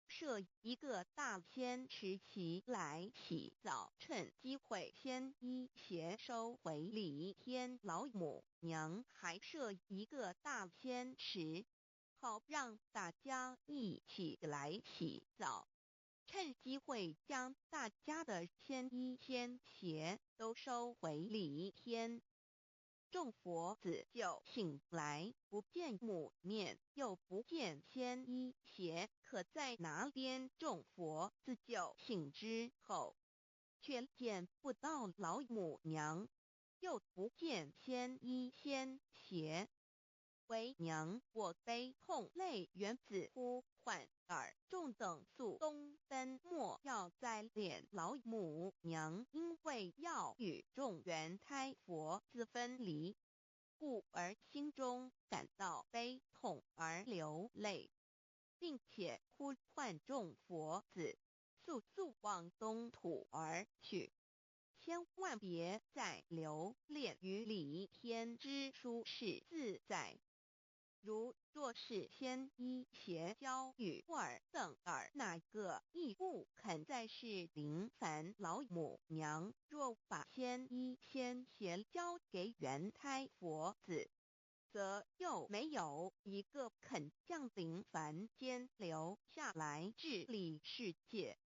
设一个大仙池其来洗澡，趁机会先一邪收回礼天。老母娘还设一个大仙池，好让大家一起来洗澡，趁机会将大家的仙衣仙鞋都收回礼天。众佛子就醒来，不见母面，又不见仙衣鞋，可在哪边？众佛子就醒之后，却见不到老母娘，又不见仙衣仙鞋，为娘我悲痛泪源子呼唤耳众等速东奔，莫要再敛老母娘，因为要与众原胎佛子分离，故而心中感到悲痛而流泪，并且呼唤众佛子速速往东土而去，千万别再留恋于礼天之舒适自在。若是仙衣鞋交与尔等尔，哪个亦不肯再是临凡老母娘？若把仙衣仙鞋交给原胎佛子，则又没有一个肯降临凡间留下来治理世界。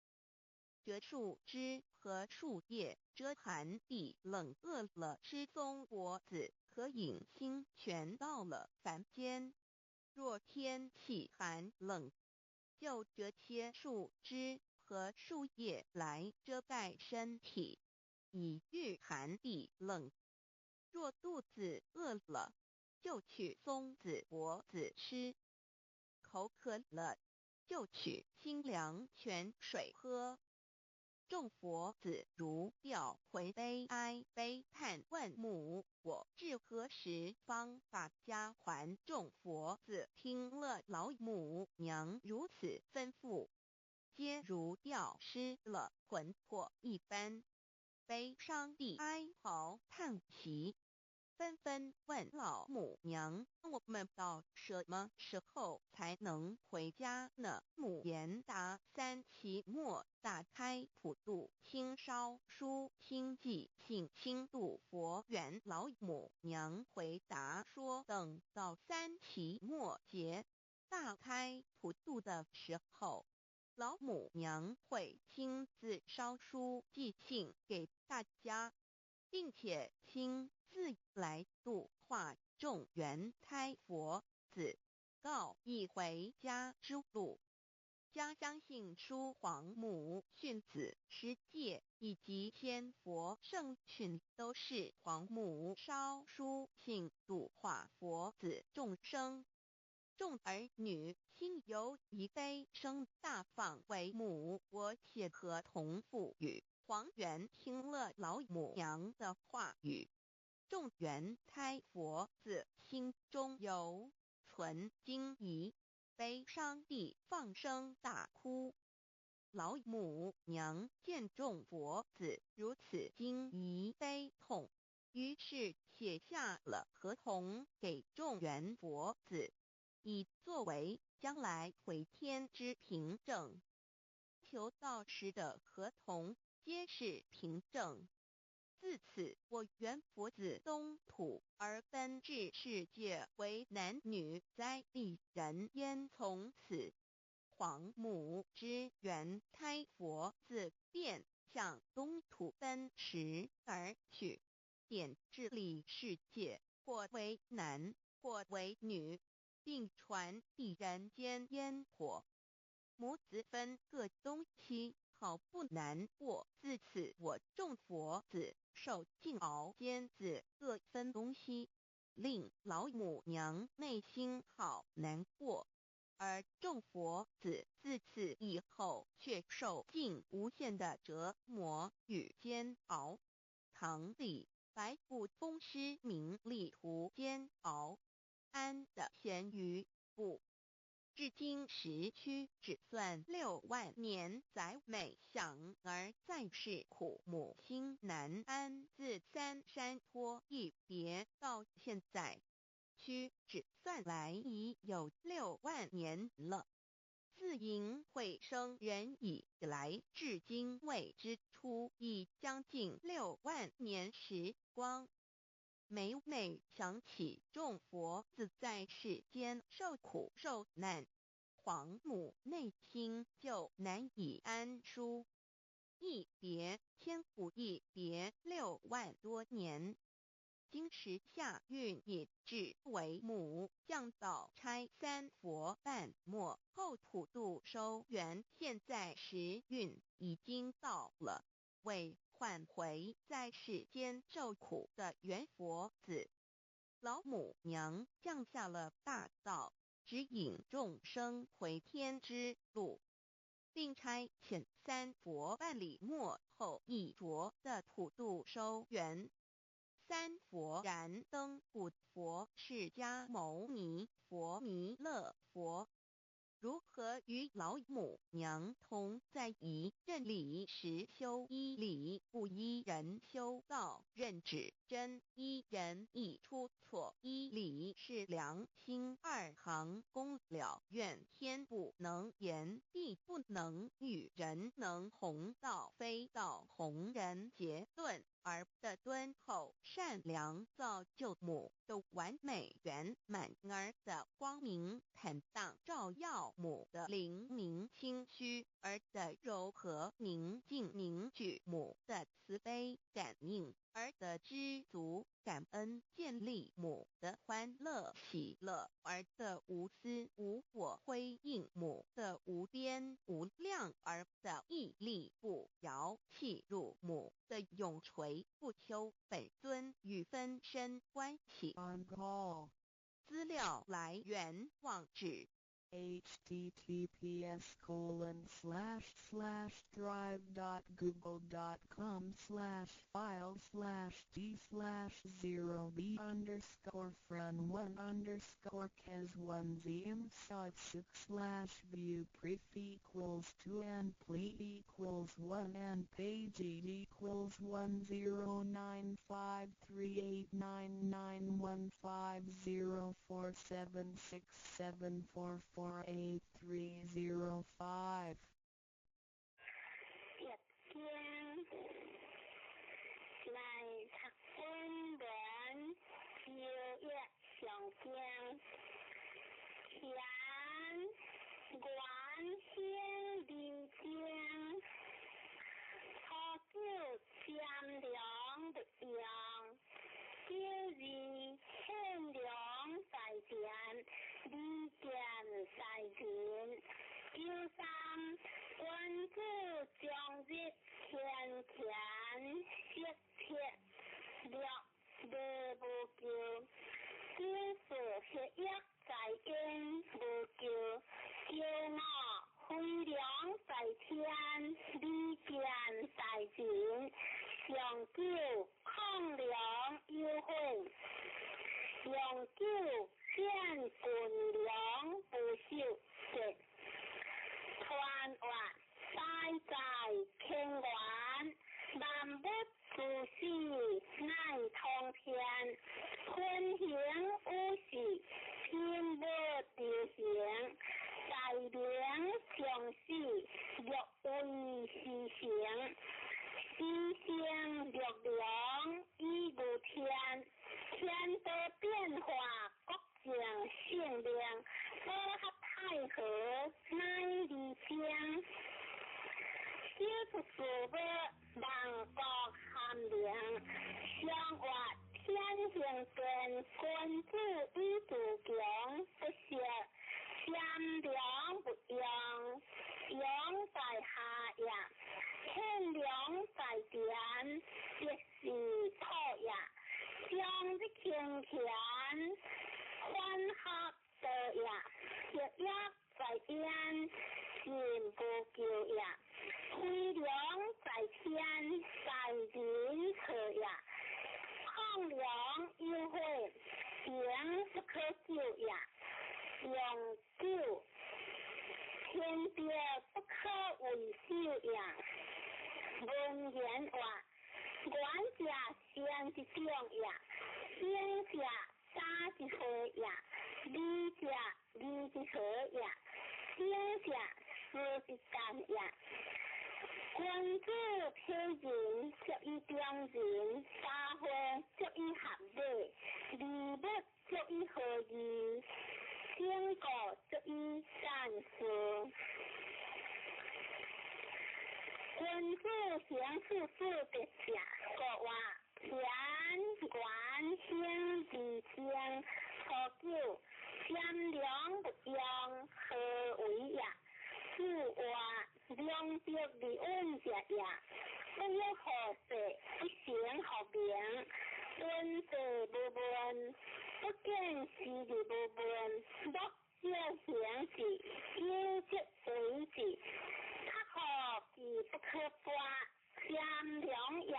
折树枝和树叶，遮寒地冷，饿了失踪脖子，可隐心全到了凡间。若天气寒冷，就折些树枝和树叶来遮盖身体，以御寒地冷。若肚子饿了，就取松子果子吃；口渴了，就取清凉泉水喝。众佛子如调回悲哀悲叹问母：我至何时方把家还？众佛子听了老母娘如此吩咐，皆如吊失了魂魄一般，悲伤地哀嚎叹息，纷纷问老母娘：我们到什么时候才能回家呢？母言答：3期末大开普度清烧书清寂信清度佛缘。老母娘回答说：等到3期末节大开普度的时候，老母娘会亲自烧书寄信给大家，并且亲自来度化众缘胎佛子，告一回家之路。家相信书皇母训子师戒以及仙佛圣训都是皇母烧书信度化佛子众生。众儿女心有一悲生大放为母。我写合同赋予黄元听了老母娘的话语，众缘胎佛子心中有存惊疑，悲伤地放声大哭。老母娘见众佛子如此惊疑悲痛，于是写下了合同给众缘佛子，以作为将来回天之凭证。求道时的合同皆是凭证。自此，我缘佛子东土而奔至世界为男女灾地人焉。从此，皇母之缘胎佛子便向东土奔驰而去，点治理世界，或为男，或为女，并传递人间烟火。母子分各东西，好不难过。自此，我众佛子受尽熬煎子各分东西，令老母娘内心好难过。而众佛子自此以后却受尽无限的折磨与煎熬。唐李白骨风师名利图煎熬，安的咸鱼不。至今时区只算6万年，载美享而在世苦，母心难安。自三山坡一别到现在，区只算来已有6万年了。自寅会生人以来，至今未知出，已将近6万年时光。每每想起众佛子在世间受苦受难，皇母内心就难以安舒。一别千古，一别6万多年。今时夏运也至为母，降道差3佛半末后普度收圆。现在时运已经到了，为唤回在世间受苦的缘佛子，老母娘降下了大道，指引众生回天之路，并差遣3佛办理末后一着的普度收圆。3佛燃灯古佛释迦牟尼佛弥勒佛，如何与老母娘同在一任理时修一理，不依人修道任指真，一人一出错，一理是良心，2行公了愿，天不能言，地不能语，人能弘道，非道弘人。结论而的敦厚善良造就母的完美圆满儿的光明坦荡照耀母的灵明清虚儿的柔和宁静凝聚母的慈悲感应儿的知足感恩建立母的欢乐喜乐儿的无私无我辉映母的无边无量儿的屹立不摇弃入母的永垂不朽本尊与分身关系。 On call. 资料来源网址https://drive.google.com/file/d/0b_cas1z_view pref equals 2 and ple equals 1 and page equals 109538991504767448305 Tiếp thiên này thật quân đến chiều yết sòng kiên hiến quán hiến đi kiên cho kiều chiêm lượng được yang kiều gì hiến lượng tại tiền đi kiên tại tiền kiều sam quân cư trong giết thiên thiện siết thiện lượng đề bồ kiều kiều sử hiết yết tại yên bồ kiều kiều ngọ huy lượng tại thiên đi kiên tại diện dòng kiều không lượng yêu hội dòng kiều thiên quần lượng bù siêu tuyệt toàn hoạt sai dài khen quán đàm bút phù si nai thông thiên quân hiến u sĩ thiên bơ điều hiến đại biến trường sĩ được uy hy hiến hy hiến được lượng y bù thiên thiên tơ biến hóa quốc diện hiện lượng cơ hấp太和乃理天接触所谓万国含量相话天行跟关注一主强不些相量不一样量在下呀天量在点即是讨呀将的天权欢合的呀一压在天进步救呀辉亮在天在人可呀抗量优惠天不可救呀永救天别不可维修呀文言话管家先的讲呀天下杀的回呀理家理的和呀天下事的干呀关注批人就一标人发挥就一行队理不就一合一天果就一善事关注详述事的假说话全管天地天可救天良不样何为呀是话两边的恩家呀不要何事不行好bien恩的部分不见习的部分不见显习有节为己他可比不可发相两呀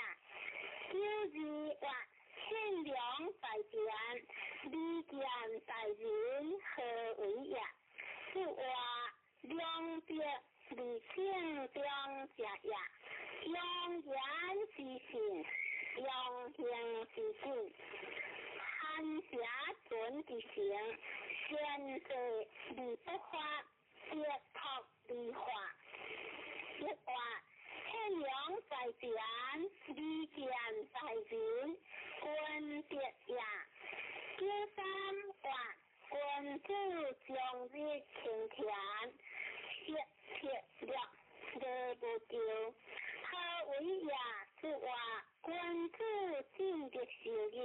就是话天良在点理见在人何为呀是话两边理性两家呀两言其行两言其行看下准的行现在理不花接头理化一话天良良在田，利剑在人，君别也。叫三万，君子将日晴天，切切了，热不久。何为也？是话君子尽的事业，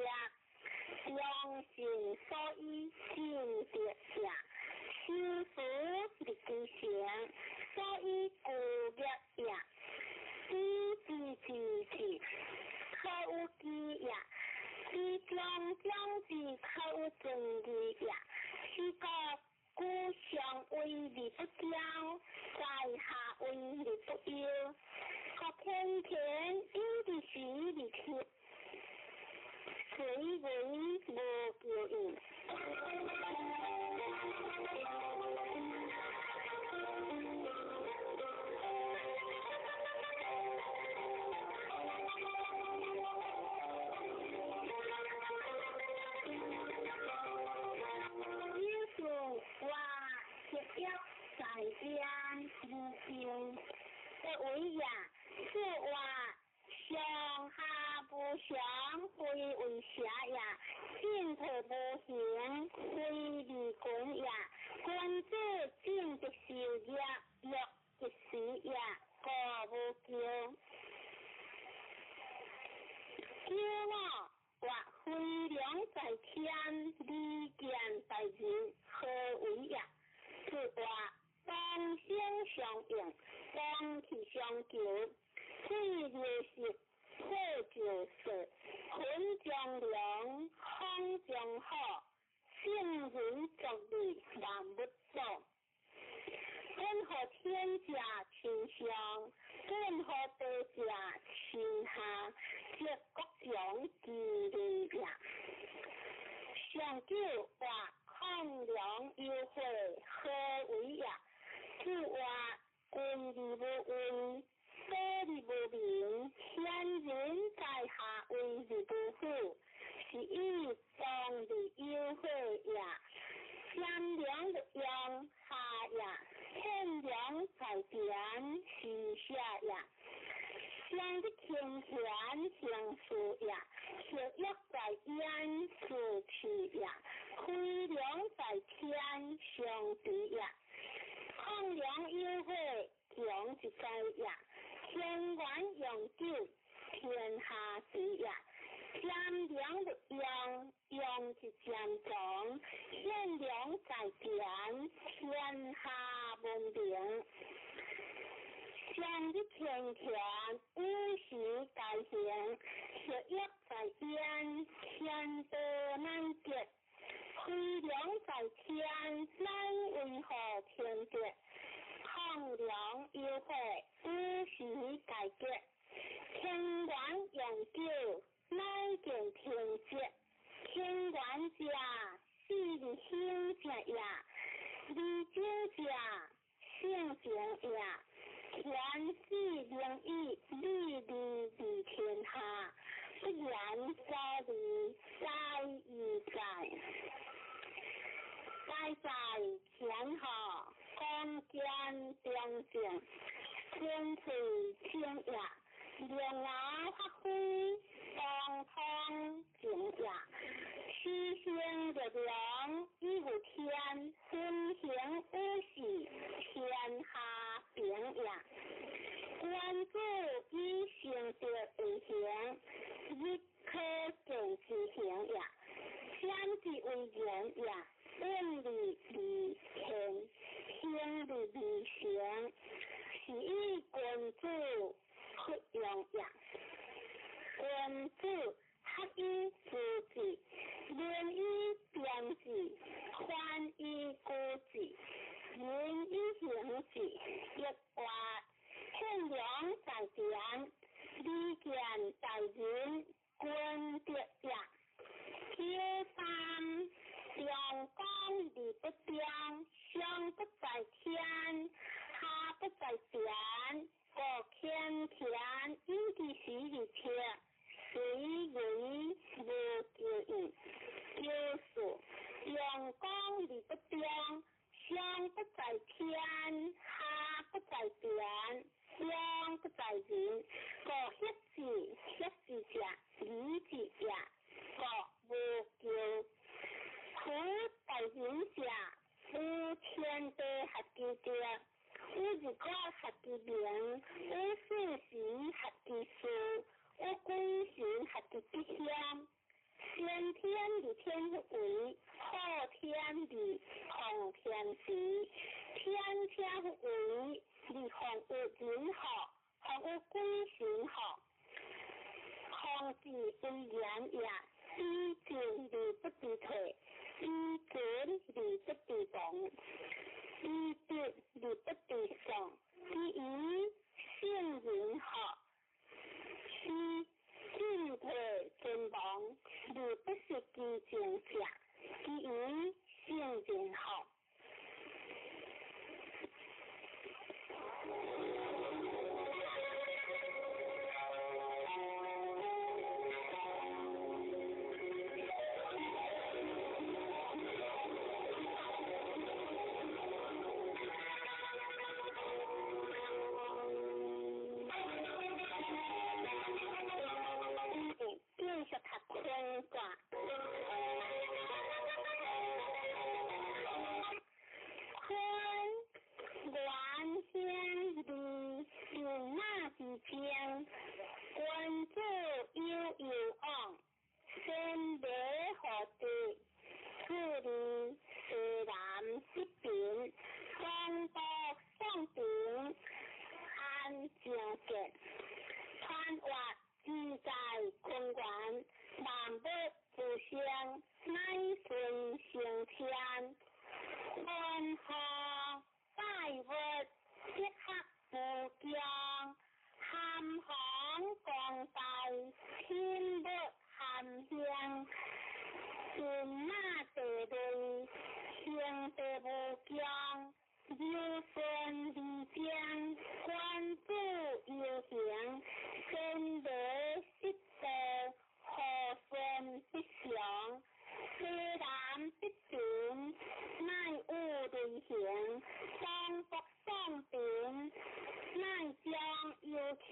良心所以尽的也。修福的基行，所以故业也。知可有基也，知将知可有正义也。是个故上为利不骄，在下为利不忧。各天天有的是利去，谁为无救应？在边无边的为也，是话上下不相会为邪也，进退不行为利君也。君子尽的事业，乐的事业，过无咎。叫我或飞良在天，利剑在人，何为也？是话当先相应，当其相求，最流是破旧事，混将良，康将好，性人作利，万不作。任何天下倾向，任何地下倾下，皆各种其利也。上九或抗良优惠，何为也？是话君利无为，非利无明，天人在下为利不富，是以当利优惠也。善良的用下也，善良在边是下也。相的天权相属也，是约在焉是去也。亏良在天相敌也，抗良优惠强之灾也。天管永久，天下事也。善良的用之渐长，善良在边，天下文明。相的天权无时改行，是约在焉，天德难结。亏良在天，难为何天结？抗良优惠，无时改结。天管永久，乃见天结。天管家，是利兴家也；利经家，性情也。天是良义，利天下，不然所利，在于在。在天下，光见良性，天垂清也。良牙发挥，当通景也。虚心的良，亦无天，分行无喜，天下平也。观主以行德为行，亦可见之行也。相之为人也。论理理天，天理理行，是以君主合用也。君主合以自治，廉以边治，宽以固治，仁以行治，亦话善良在天，利剑在人，君别也。第三，阳光利不彰，上不在天，下不在天，各天天有的是利天，谁为无救应？就是阳光利不彰，上不在天，下不在天，上不在人，天为好天地奉天时，天天为你奉有人好，奉有鬼神好，奉之为言也，以正而不自退，以准而不自动，以德而不自丧，以愚圣人好，以进退尊王，而不是其正下，以愚圣人好。关注悠昂，先别何地，处理西南西边，东北上边，安静见，穿越自在空关，南北不相，乃顺成天，欢贺拜物，即刻不僵。含行降大，天不含香，天马地雷，天地无疆，有顺理将，关注有行，身得失得，何顺不祥，西南不平，乃有理行，东北上平。乃将有钱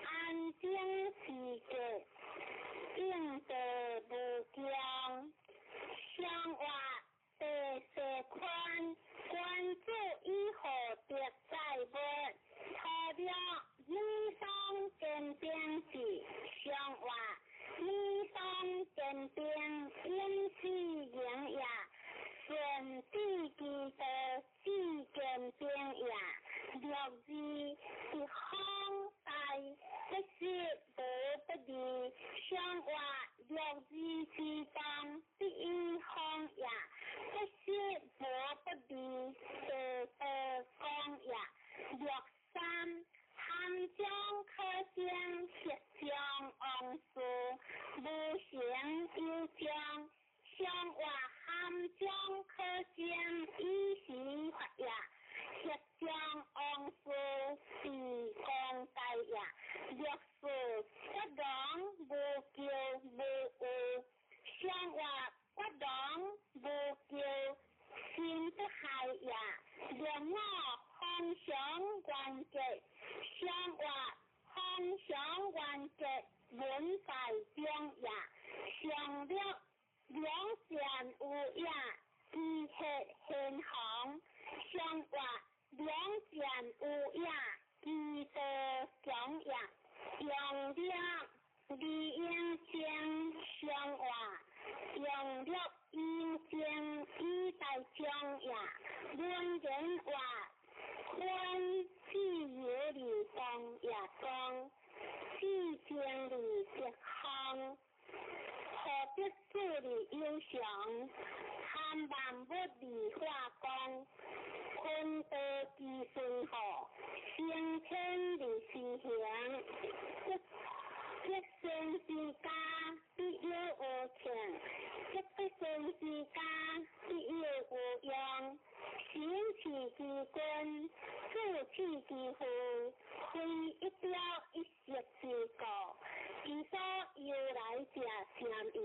安静世界，应得无疆，相话地势宽，关注以后别在物，他了你上见边时，相话你上见边因是营也，顺地基的只见边也。六字是康大，不是无不利。相话六字是当第一康也，不是无不利。讲也。六三含将可将铁将昂数，无形有将。相话含将可将以时法也。铁将昂数是讲大也，六数不当无叫无有，相话不当无叫心不害也，两我方向关节，相话方向关节文在中也，相了两善有也，知血现行，相话。两善有也，知道讲也，用了理应将相话，用了应将以待讲也，论人话，宽既有理当也当，既将理结康，何必自理忧想，贪万不理化光。坤德之身好，先天理是行，一生之家必有无情，一生之家必有无用，行其之君，助其之父，非一雕一石之果，其所由来者相异，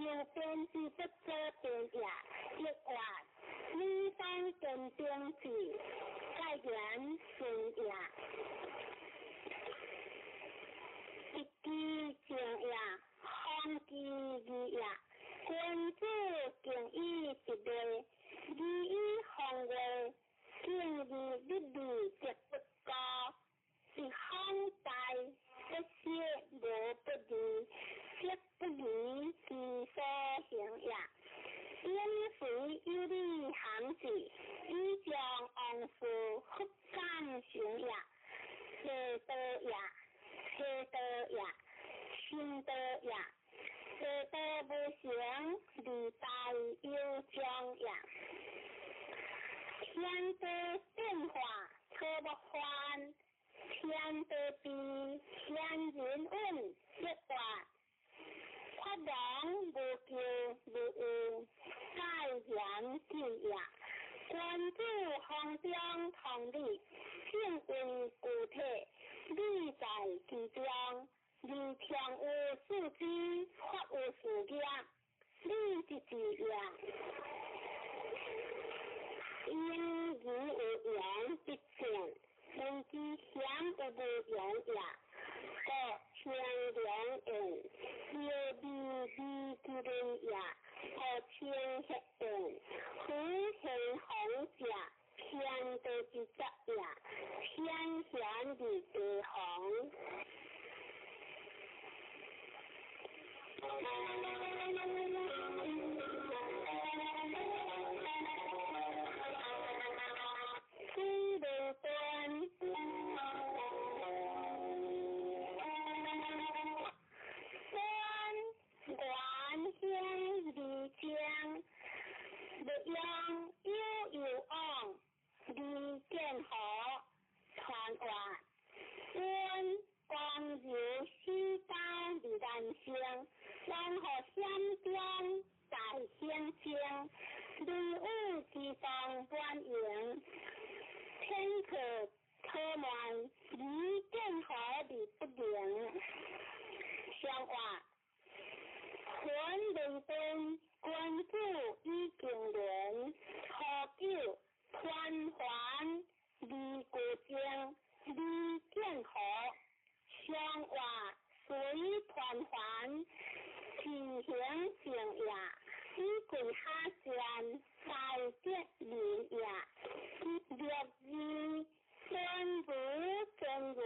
有边之不遮边也，亦话。你当跟边子，盖言顺也，一句正也，方之义也，君子敬以一类，义以行为，敬义不理则不高，是康大，不是无不理，则不理其所行也。天地变化错不还，天地变天人运一化，发扬无求无有，改言之也。君子方中同理，性为具体，理在其中。而天有四肢，法有四业，理即是也。因义有言必见，闻之险有无言也。故天良言，有利之人也。故天黑言，夫行红者，天地之责也。天显之地红。知道端，观显理将，不用有昂，理见好，传话。观光有西道理难行，然后相中在先经，理物之中观应，天可科满，理见好理不灵。相话，权理分，君子以敬人，何久传还，理固正，理见好。相话随传还，其形成也。以贵下善，才结理也。略字真如真如，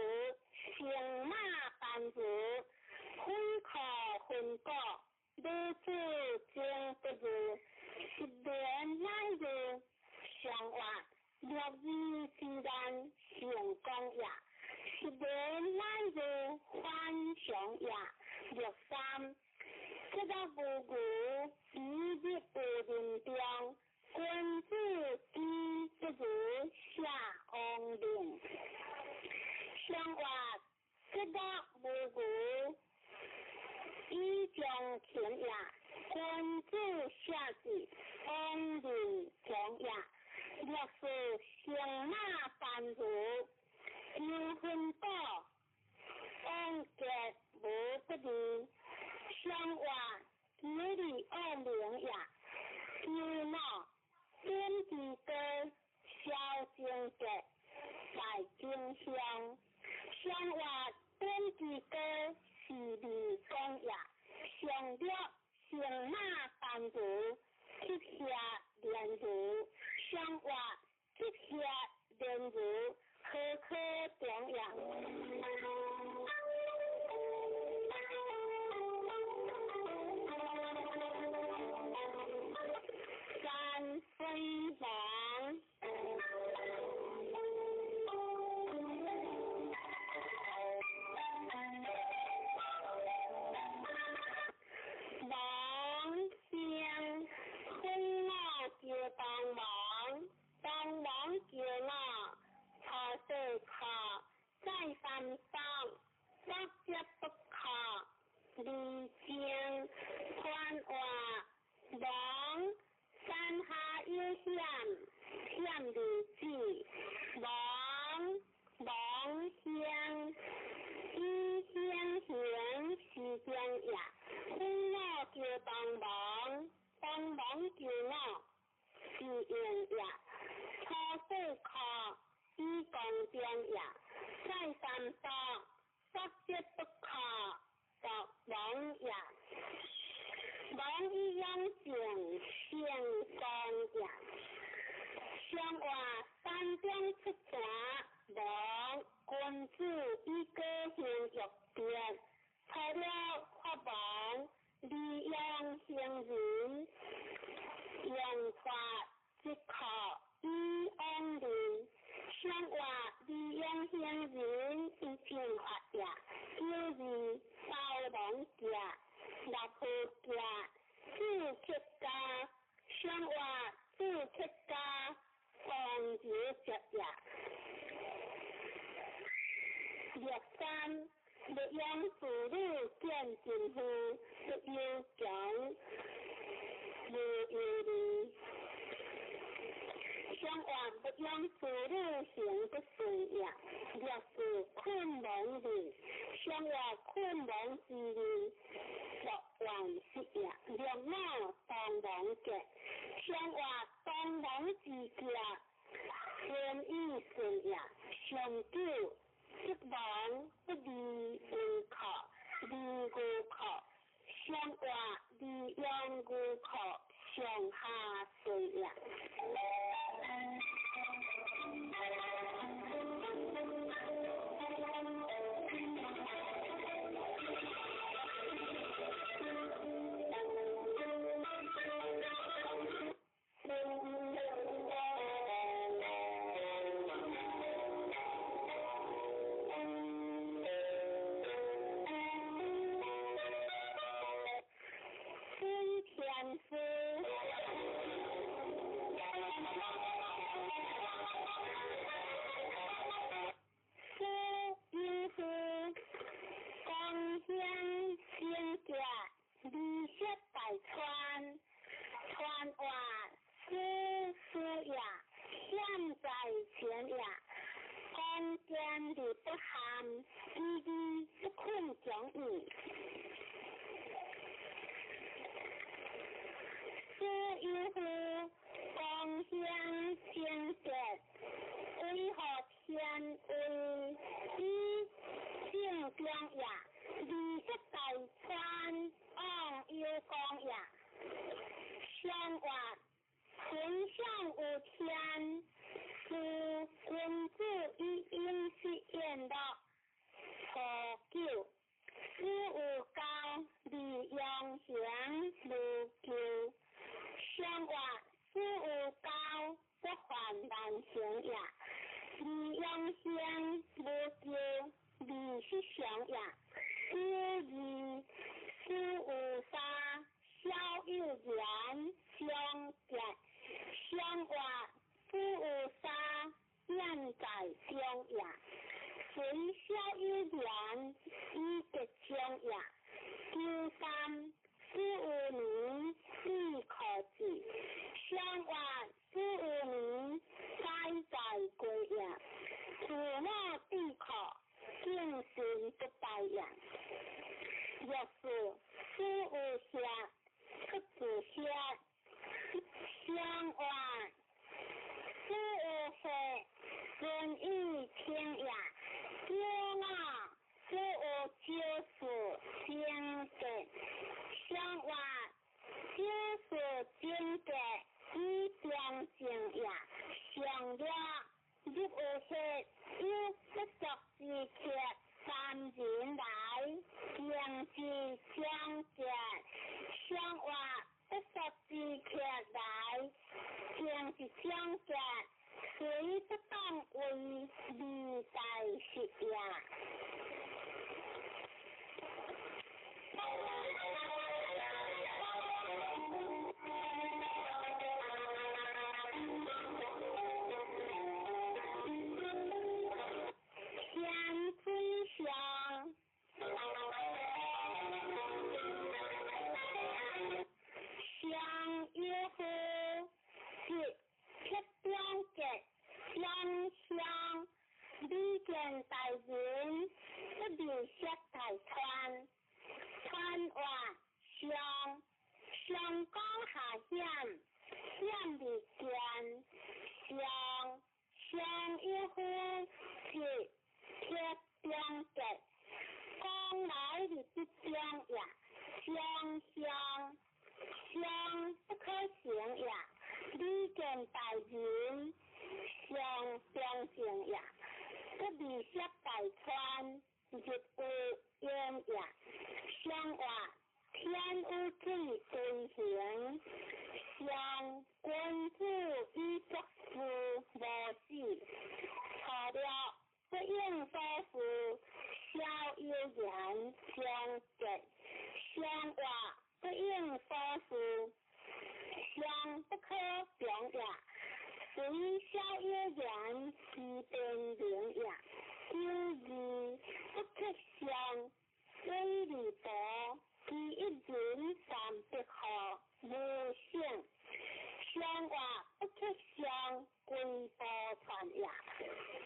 行马般如，分可分果，如此正不如，一年乃如。相话略字自然成功也。一年乃如欢祥也。略三，这个无故，一日不认中，君子之不如下王令。相话，这个无故，以将前也，君子下至王令强也。若是行马般如，有分果，王结无不利。相话，有理恶名也。有脑天地歌，小经格，在经相。相话天地歌，是理公也。相略行马般如，即下连如。相话即下连如，可可中也。三分房，王相分老就当王，当王就老，他是靠再三方，大家不靠理经传话。王山下有险，险理智。王相以相行是将也。分老就当王，当王就老，是应也。他是靠以公正也。再三方，大家不靠到王也。王以养性，性公也。相话三将出战，王君子以个性欲变，除了法王，利用行人，用法即靠以安人。相话利用行人以正法也，就是包容者。立夫家，自出家，相话自出家，放不用妇女见政府，不要强，不要离。相话不用妇女行不顺也，若是困难的，相话困难之日，乐还是也，若我当忙嘅，相话当忙之家。愿意顺也，上九即往不离无靠，离无靠，相话离用无靠，上下随也。92不克上水利部第一人300号无省上话不克上规模传也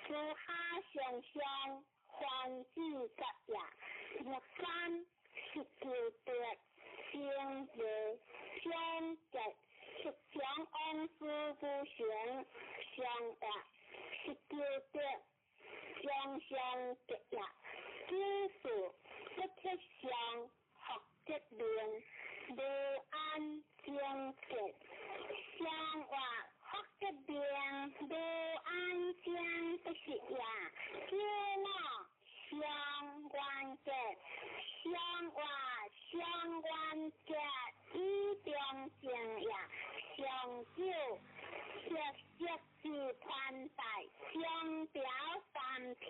自下上上环境杂也若山19德经日相结实将安师不行上话19德将相结也基础不克上学质量无安正结上话学质量无安正不是也叫我相关结相话相关结以中正也上少实是团带相表3体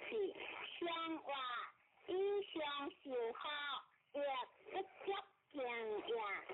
是相话以上受好也不足正也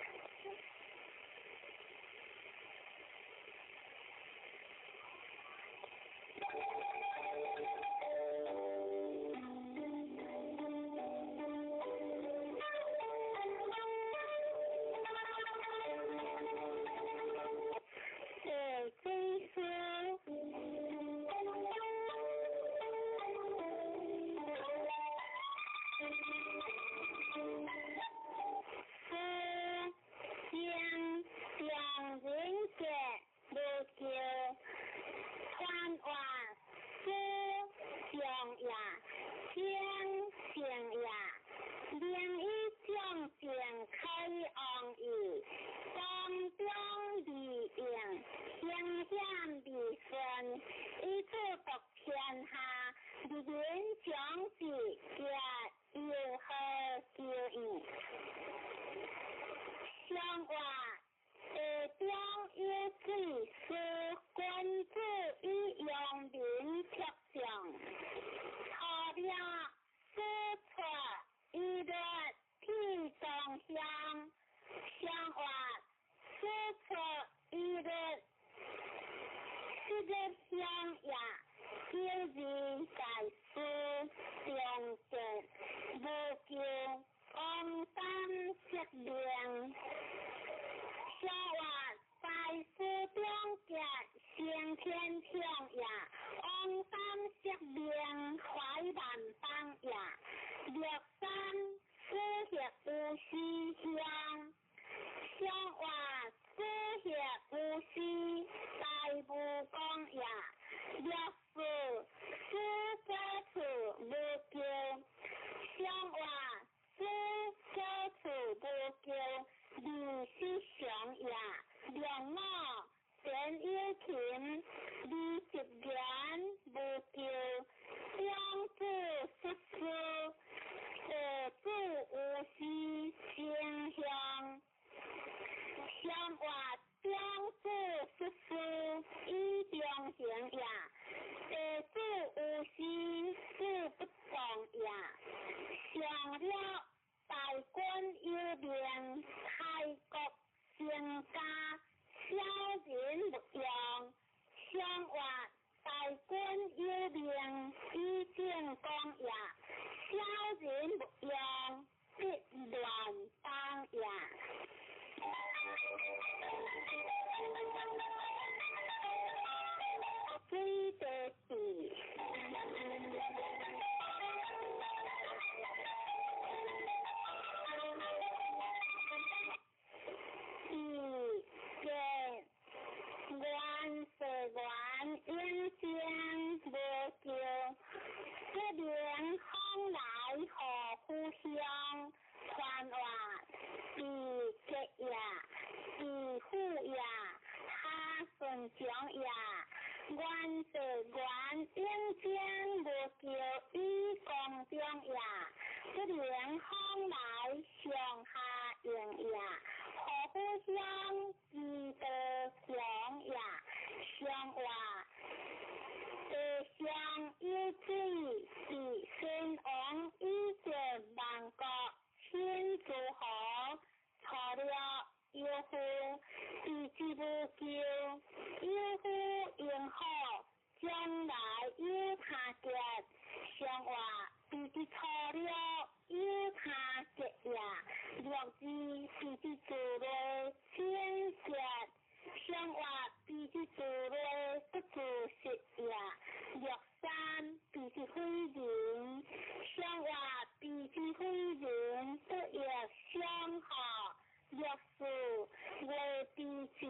是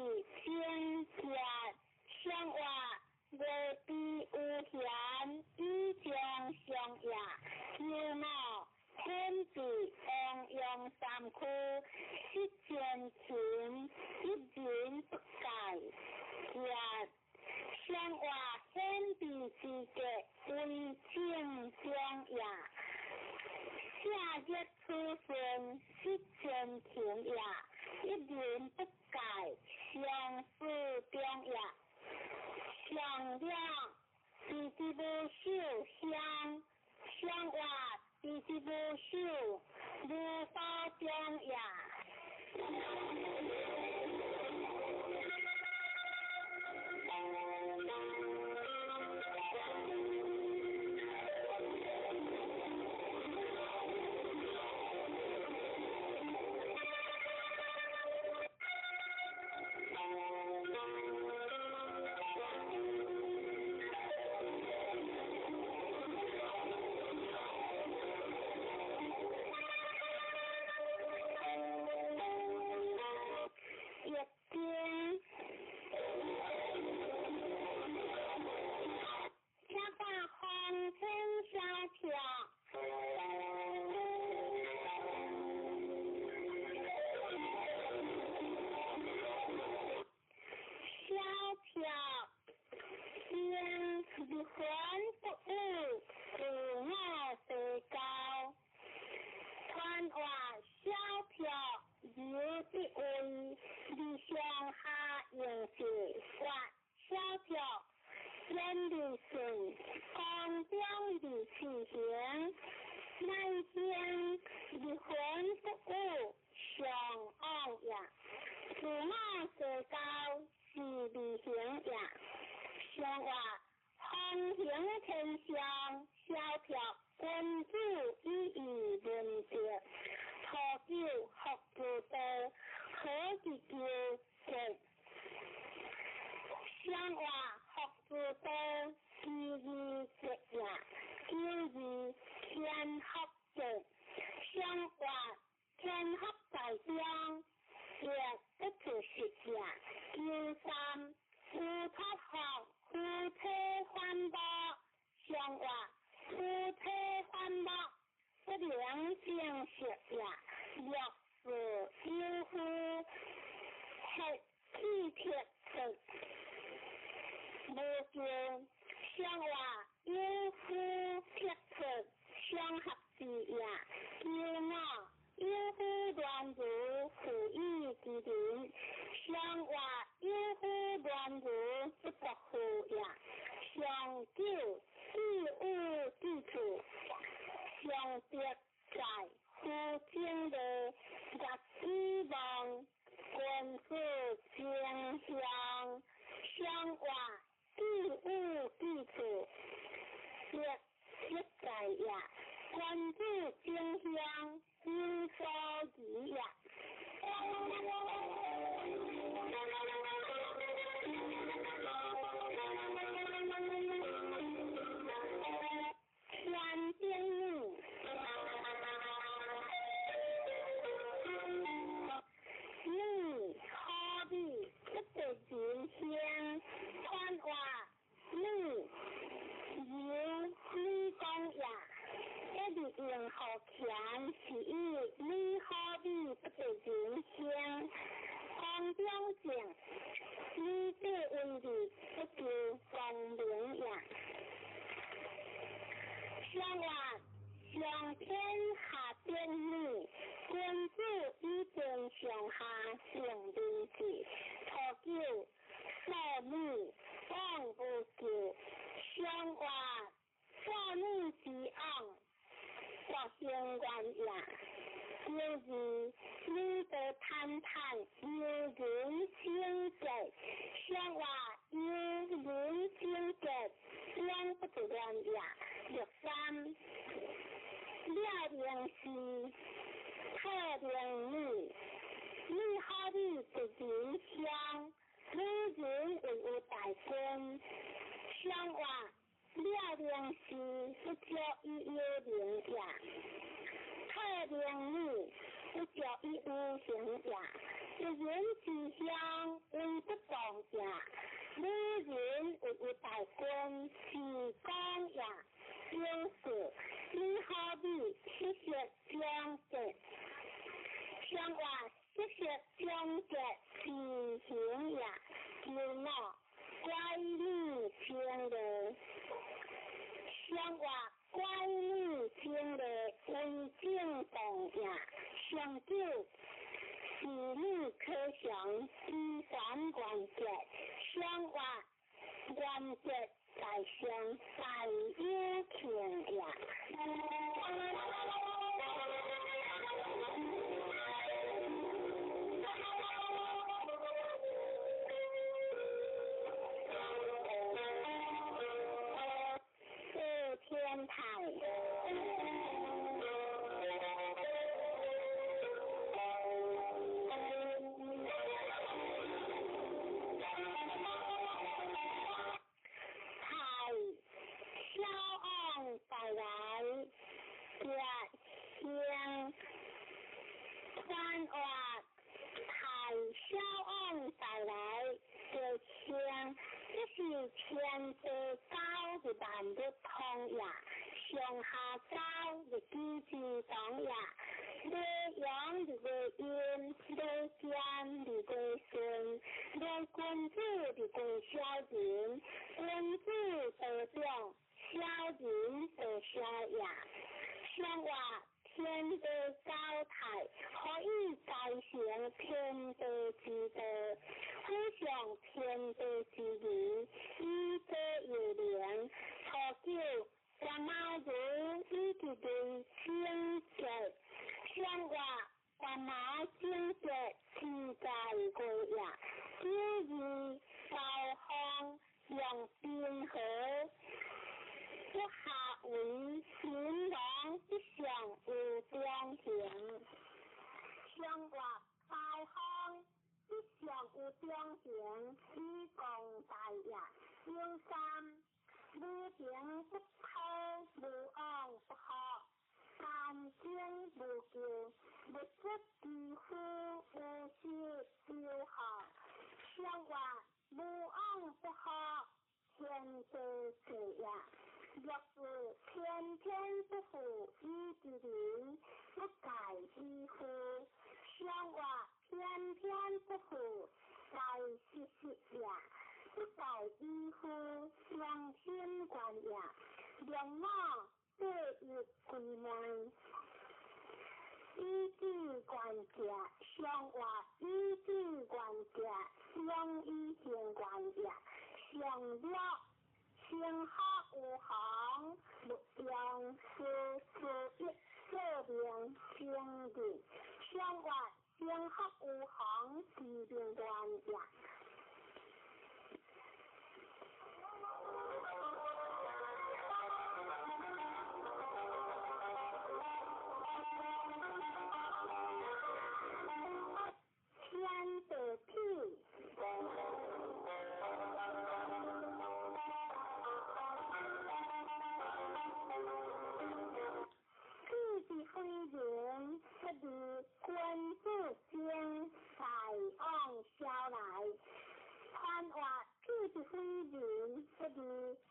天下相话，未必有闲，以将相也。有脑天地安阳三区，一见情，一言不改。也相话天地之格，为正相也。夏日出生，一见情也。一言不改，相思中也。上了，弟弟不受香，相话弟弟不受，无法中也。人之乡为不动呀，女人为大官是讲呀，就是你好比谢谢讲的，像话谢谢讲的情形呀，就那乖女听的，像话乖女听的为正动呀，相救。是你可想第三关节，相话关节在相在有情呀。天台。带来热香川话太消昂带来热香，这是天地高的版的通呀，上下高的机制讲呀，内阳的个阴，内奸的个顺，内君子的个小人，君子得中。小人的小呀，像话天的高台，可以改善天的之德，分享天的之理，医德有良，可救大妈人一直的清洁，像话大妈清洁是在个呀，第二高峰用冰河。不下为形容一项有彰显，像话大方一项有彰显，以共大呀，有三无情不偷，无昂不好，干净无旧，不知几乎无事就好，像话无昂不好，天地是呀。若是天天不负一之灵，不改一夫；像话天天不负改事实呀，不改一夫，良心观呀，良我对于归门。依据关家，像话依据关家，相依见关家，相了。天下无行，目标是一设定经济，相关天下无行制定关呀。天的地。非人不比君子经才昂销来，看话必须非人不比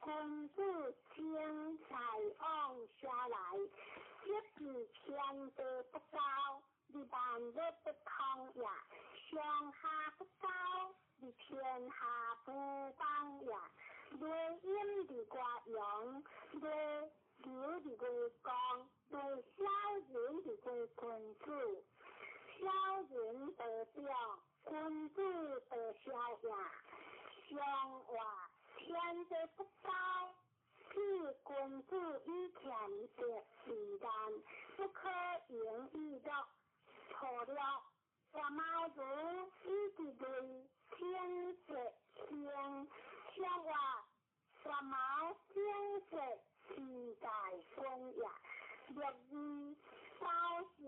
君子经才昂销来，一比天地不高，你万物不通呀，上下不高，你天下不邦呀，对阴的瓜阳，对有的归公，对小人的归君子，小人得表，君子得小呀。像话天地不高，是君子以前的负担，不可言喻的。错了，大毛子一直对天色天，像话大毛天色。世代风呀，若以高贤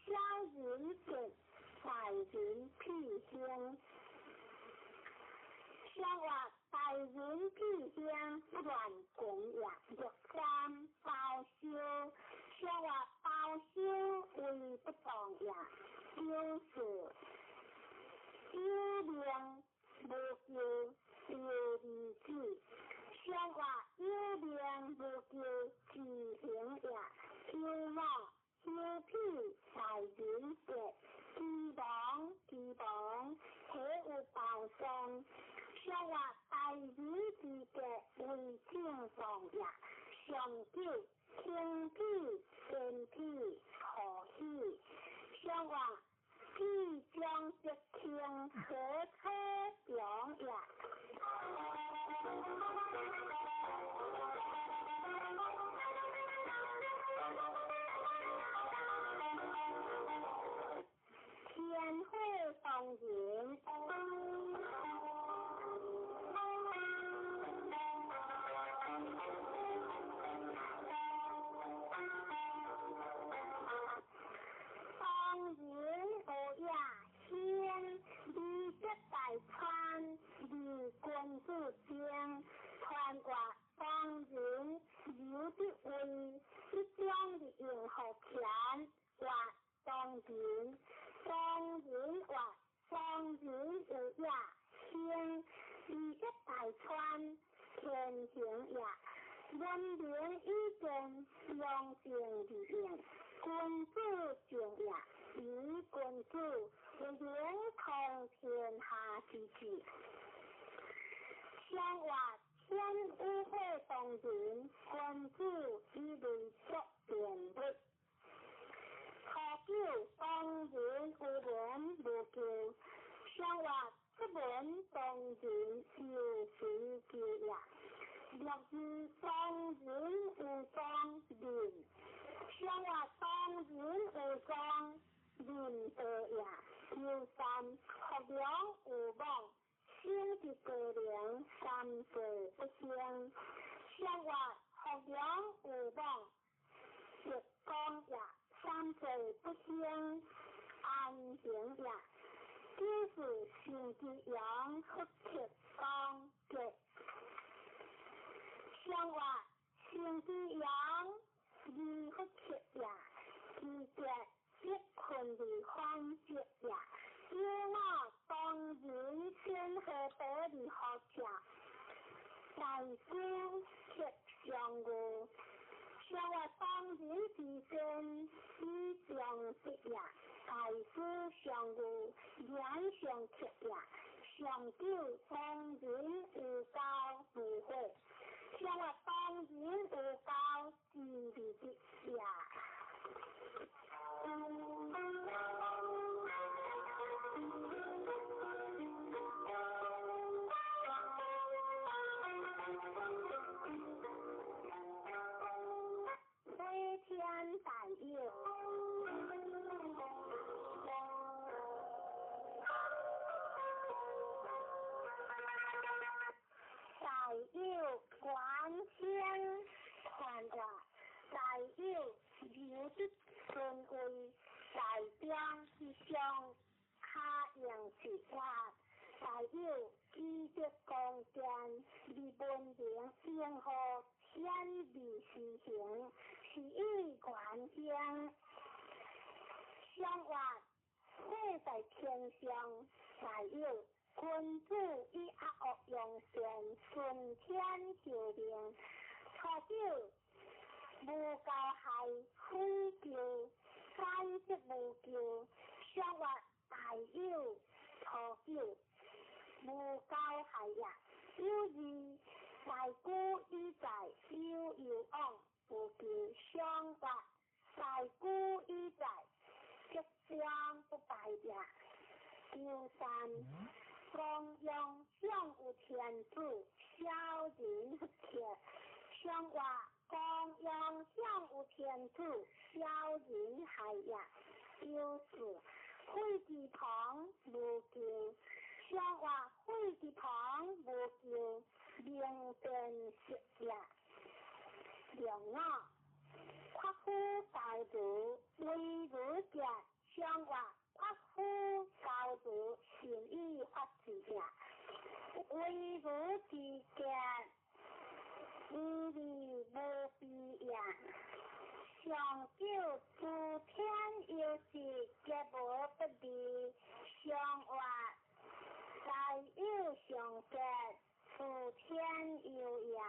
小人者，在人披香。像话大人披香不乱供养，若三包修，像话包修为不动呀，就是像话大语之嘅为正常也，上九天地天地可喜，像话地将一天可车两也。天会风云，风云无呀天，你这大川，你君子将，穿过风云有的为，一将的迎合前，或风云。风云或风云有呀天，你这大川天行也，人民已经用尽的言，君子敬也，以君子为连通天下之志。像话天污会风云，君子以为作辩论。可叫风云无人无救，像话这门风云有谁救呀？若是风云无光云，像话风云无光云得呀，有三学良无望，心的个良三岁不相，像话学良无望，日光呀。三岁不相安行呀，就是心之阳和铁刚的。像话心之阳与和铁呀，是在结困的方式呀，因那当人先和得的好家，在先铁相互。像我当人之身，思想的呀，大思相互，言相贴呀，相救当人无高不会，像我当人无高智的呀。天大佑，大佑管天看着，大佑有的尊贵，代表一向他样子话，大佑记得光见，你本领先后天地实行。是一管将，相话会在天上，还有君子以恶用善，顺天就灵。他就无教害，非救，三即无救，相话大有他救，无教害呀，有义在古以在，有恶。不必相话，在古以在，即将不败呀。第三，中央向有天主，小人不贴。相话，中央向有天主，小人害呀。第四，会之旁无救。相话，会之旁无救，明辨实呀。两啊，夸夫教主为儒家，相话夸夫教主心意发自呀，为儒之家，义理无必呀，上九诸天有时皆无不利，相话在有相隔，诸天有呀。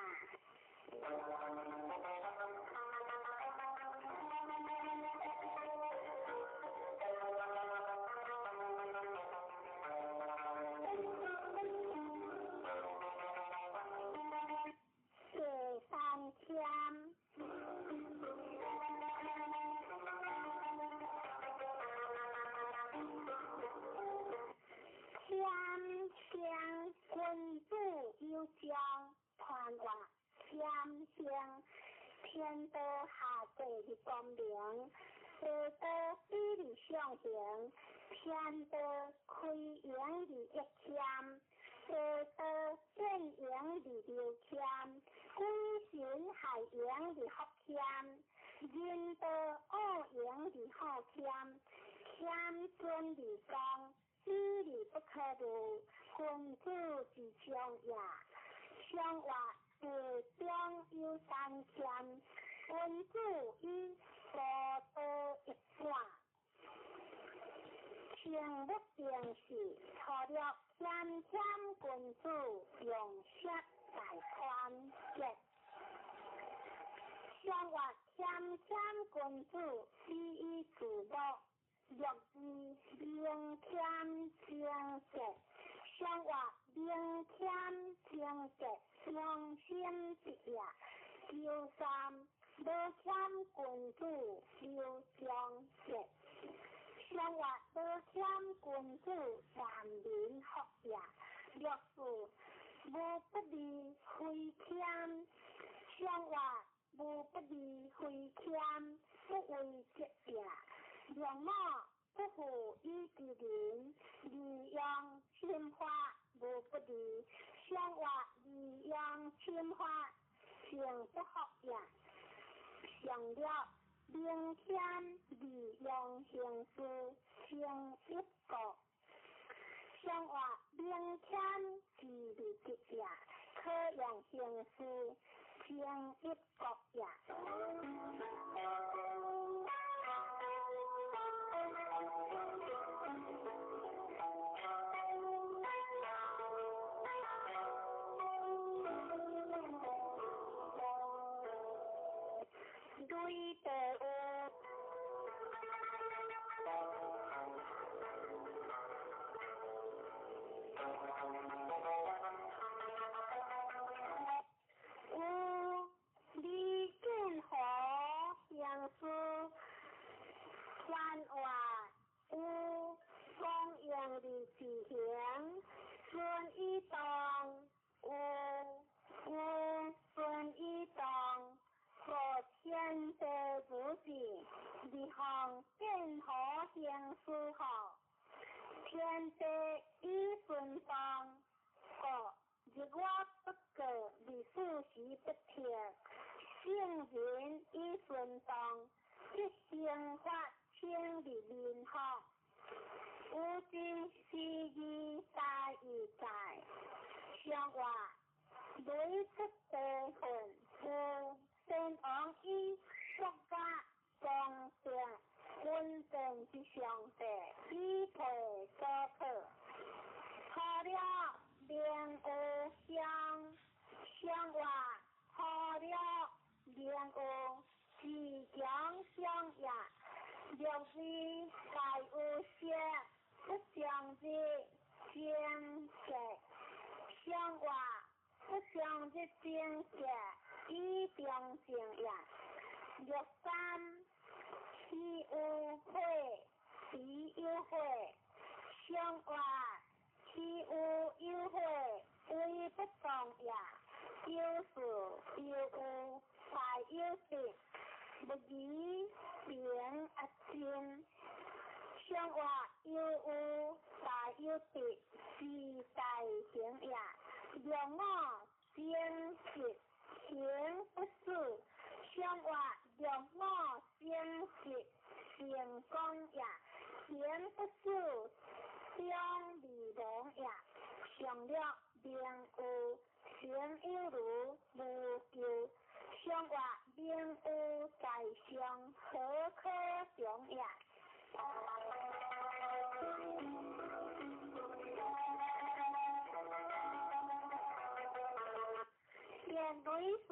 繁华险象，天道下地的光明，地道比你上行，天道开扬的一天，地道见扬的流天，鬼神海洋的福天，人道恶扬的好天，天尊的光，地理不可入，君子之上也。上话地中有三千，君子以佛道一半。情不定时，错了天天君子用舌来宽节。上话天天君子是以自乐，若以明天正节。上话明天正节，相心一夜。修三无欠君子修相节。上话无欠君子三民学也。若是无不利亏欠，上话无不利亏欠，不为节也。若么不负以之人，利用侵化无不利。上话利用侵化，情不学也。上了明天利用行事，情一个。上话明天是利节也，可用行事，情一个也。对的有利见和相思，繁华有光阳的志向，顺一动有顺一动。和天地不济，离行见和相思好。天地以顺风，和日我不过，离事时不停。圣人以顺风，一生发清理面好。有今是义大义在，上话累出地份夫。天王以国家公正稳定之上帝，以培所迫。好了明有相话，好了明有自强相也。若是大有些不相之正邪，相话不相之正邪。以中正也。若三其有会，其有会，相话其有有会，为不当也。有事有有，才有德，不以平而亲。相话有有，才有德，是大行也。若我正直。情不死，相话若我正直，成功也。情不死，相离亡也。上了明有，情有如无救。相话明有在上，何可长也。见对水，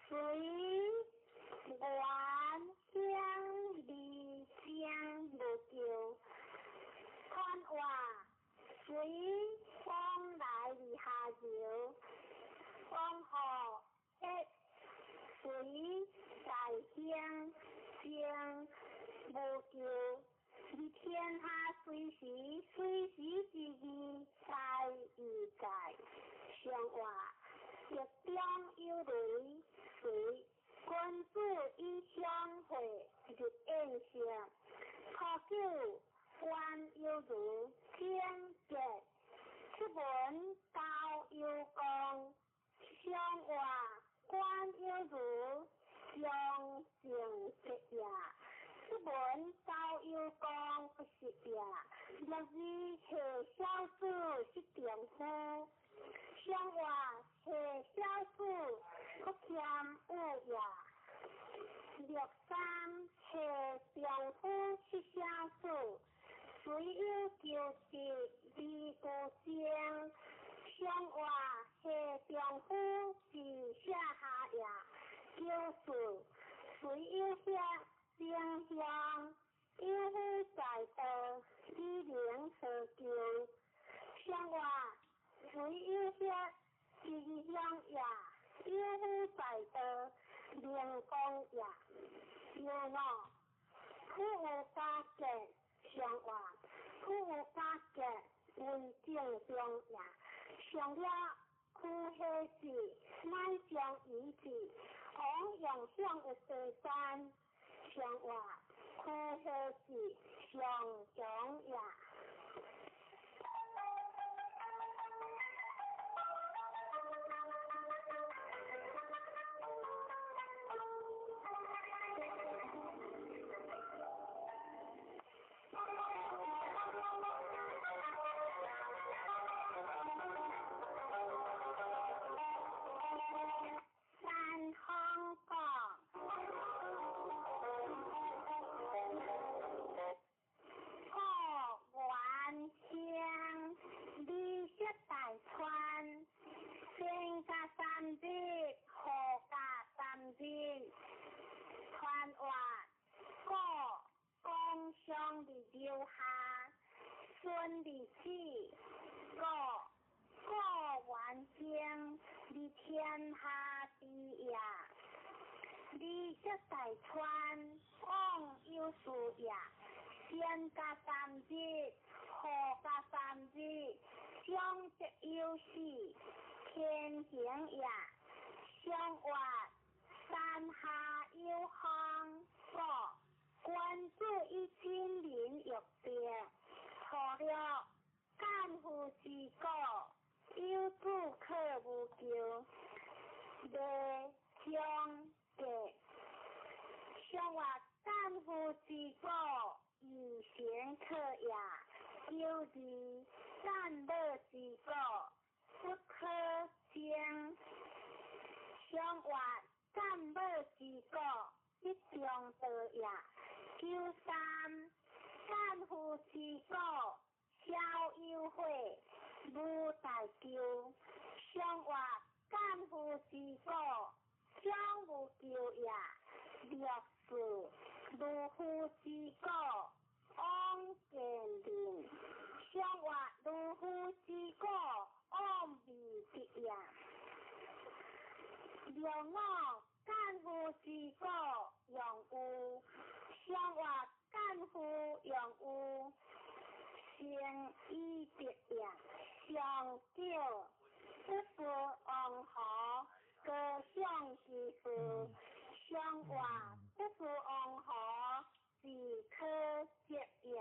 水原香离香无救，看话水风来离下游，风河一水在香香无求，而天下随时之意在于在。上话，日中有雷，水君子以相会，日宴相。初九官有如天节，出门交有功。上话官有如相成节也。出门交有功不是也。六日下小子是丈夫。上话下小子不欠有也。六三下丈夫是小子，虽有旧事未故乡。上话下丈夫是下下也。旧事虽有下良乡，有夫在道，以灵何求？上话虽有下吉祥也，有夫在道，灵光也。上话苦有加减，上话苦有加减，为正中也。上了苦下事，乃将以治，往用上有第三。上话苦下事，上中也。上话干夫之果，以贤可也。有理干乐之果，不可将。上话干乐之果，一中得也。九三干夫之果，逍有会，无大救。上话干夫之果，小无救也。六四如夫之果，往见灵。上话如夫之果，往未必也。六五干夫之果，用有。上话干夫用有，成以别也。上九不服王侯，各相其父。上话不服王侯，是可接也。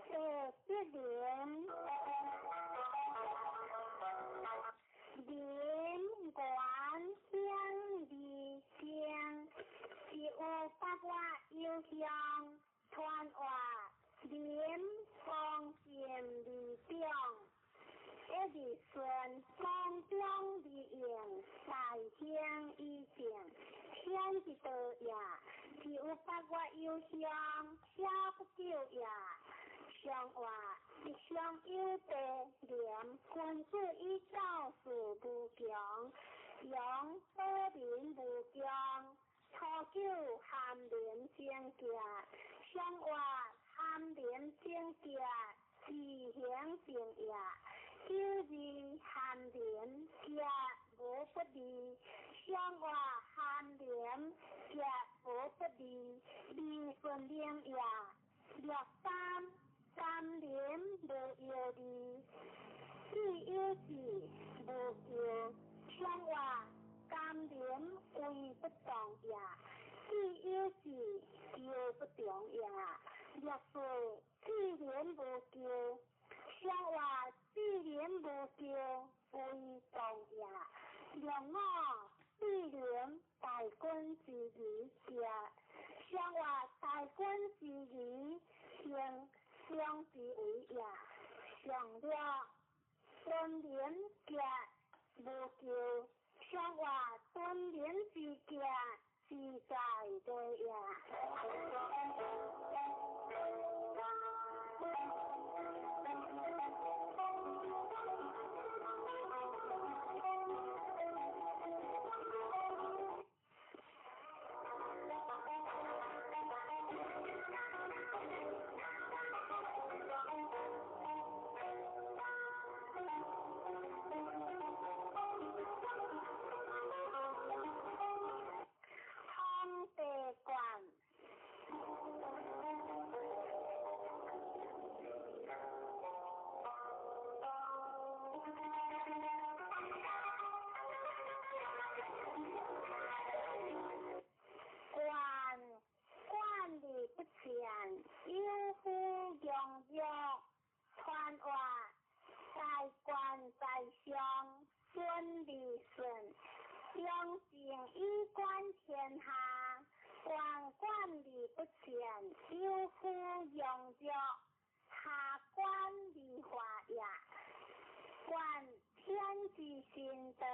第七联，联官相离相，是有八卦有相，传话联光见离中。一日顺光中离应，大相以正，天之道也。是有八卦有相，下不久也。上话一相有地廉，君子以造事无强，阳多民无强。初九含廉正节，上话含廉正节，字形成也，九字含连也无不利，相话含连也无不利，利顺连也，略三连无有利，只有字无有，相话甘连为不动也，只有字有不动也，略说自然无救，相话自然无救为动也，略我自然大君之义也，相话大君之义相之为也，上了敦廉也无救，相话敦廉之也自在的也。有夫用药传话，在官在相，顺利顺，用情以观天下，管理不全，有夫用药，下管理化也，管天之心德。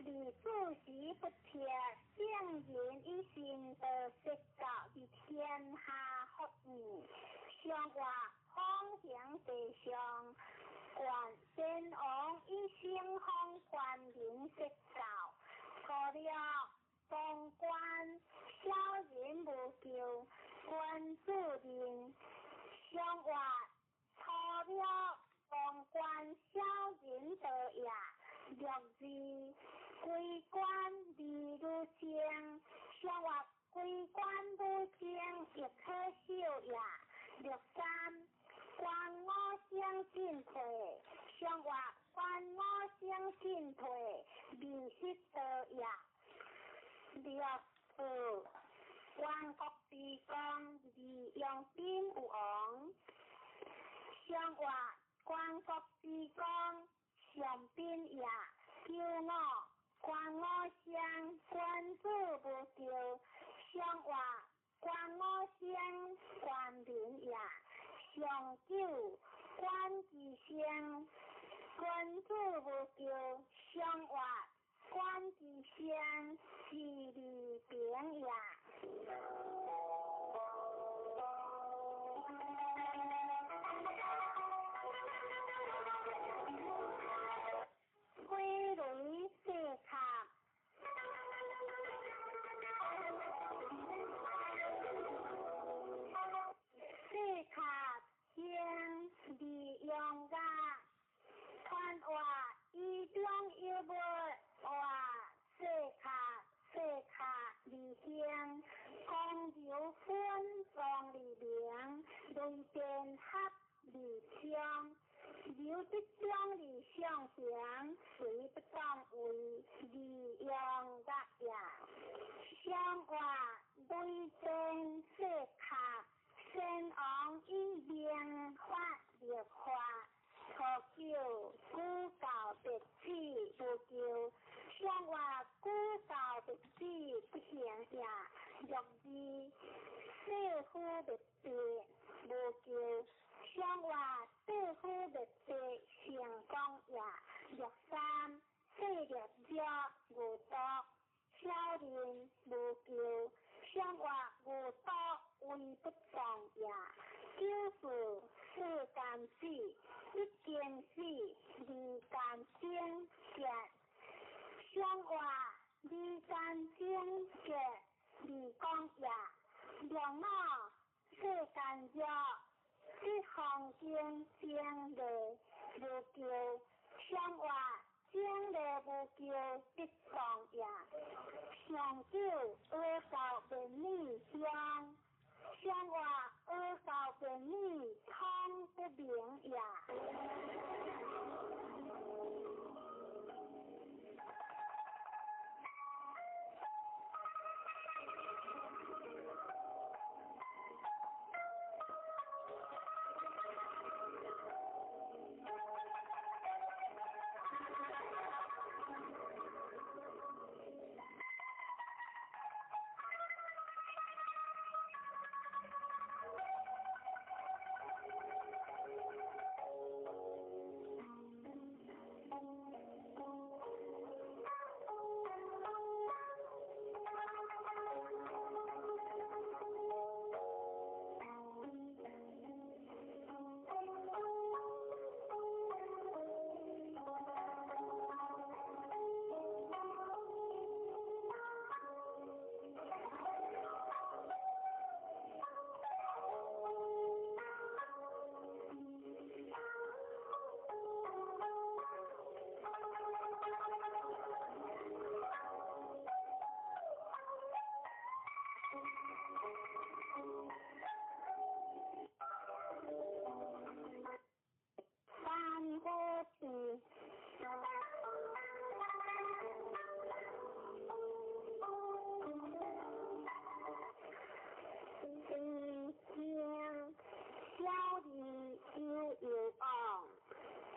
李主席不贴，竟然以心德设教于天下福义，相话方向地上，管先王以兴风官民设教，错了公官小人无救，官主任相话错了公官小人得也。六字归官利如将，相话归官如将亦可笑也。六三官我相进退，相话官我相进退，利息得也。六四万国之光利用兵王，相话万国之光。上宾也，救我，关我相，关主无救，相话关我相，关民也，上救关之相，关主无救，相话关之相，是利平也。归类四卡，四卡将利用个传话一中一物话四卡利香，公有分放利良，对变合利香。有的将理想想，谁不当为利用的呀？相话对正是卡，先昂一边发烈化，可叫孤高的气不救，相话孤高的气不行呀，若是社会的地不救。相话对夫的地成功也，六三四六家无多，小人无救，相话无多为不动也，九四四干死，一件事二干精结，相话二干精结二讲也，六我四干家。这风景景的无叫，相话景的无叫得上呀。上九二到便利乡，相话二到便利通不明呀。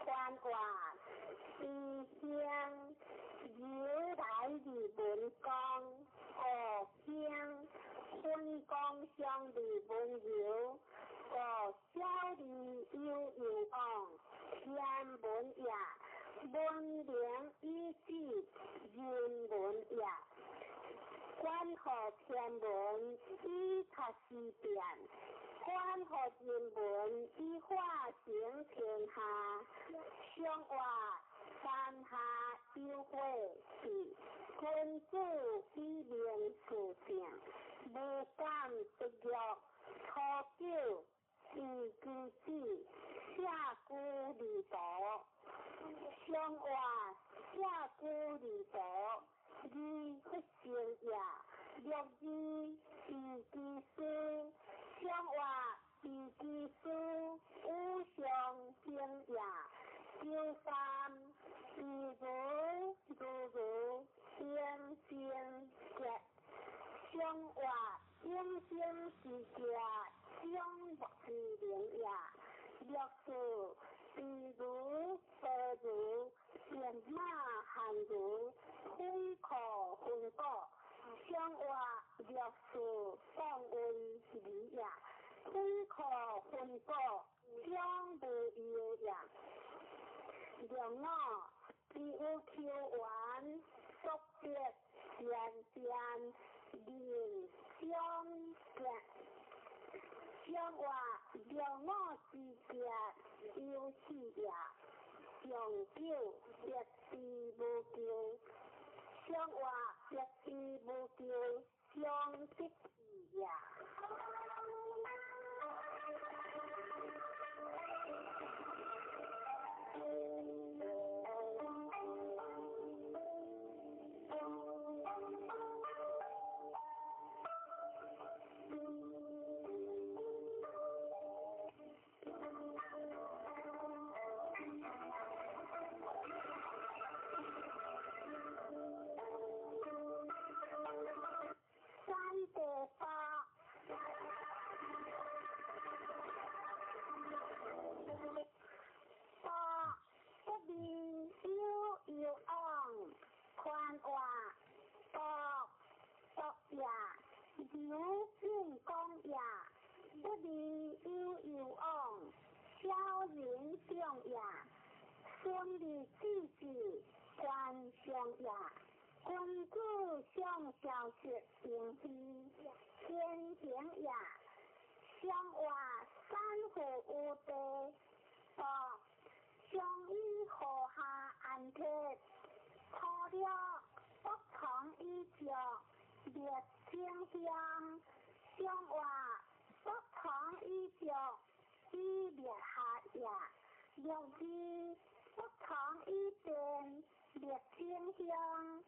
番话思乡，由来日文光，河乡春光乡的温柔，小里悠悠往，天文也，文良一致，人文也。关河天文以他思变，关河人文以化行天下。相话山下有会是，君子以明事情，无敢不约。初九是君子，下孤离道。相话下孤离道。二不成也，六字是其书，相话是其书，五相成也。九三是如星星节，相话星星是节，相莫是灵也。六字是如天马行如，空可分果，相话六字放温理也。空可分果，相无有也。两我只有求完，作别渐灵相结。相话两我之间有事也。长久别事无救，相话别事无救，相识也。宽话作也，有运功也，不离有往，小人相也，顺利之子，官相也，君子相小学行之，天行也，相话三河无地，相依河下安贴。初了不同衣着，列清香，相话不同衣着，衣六字不同意见列清向，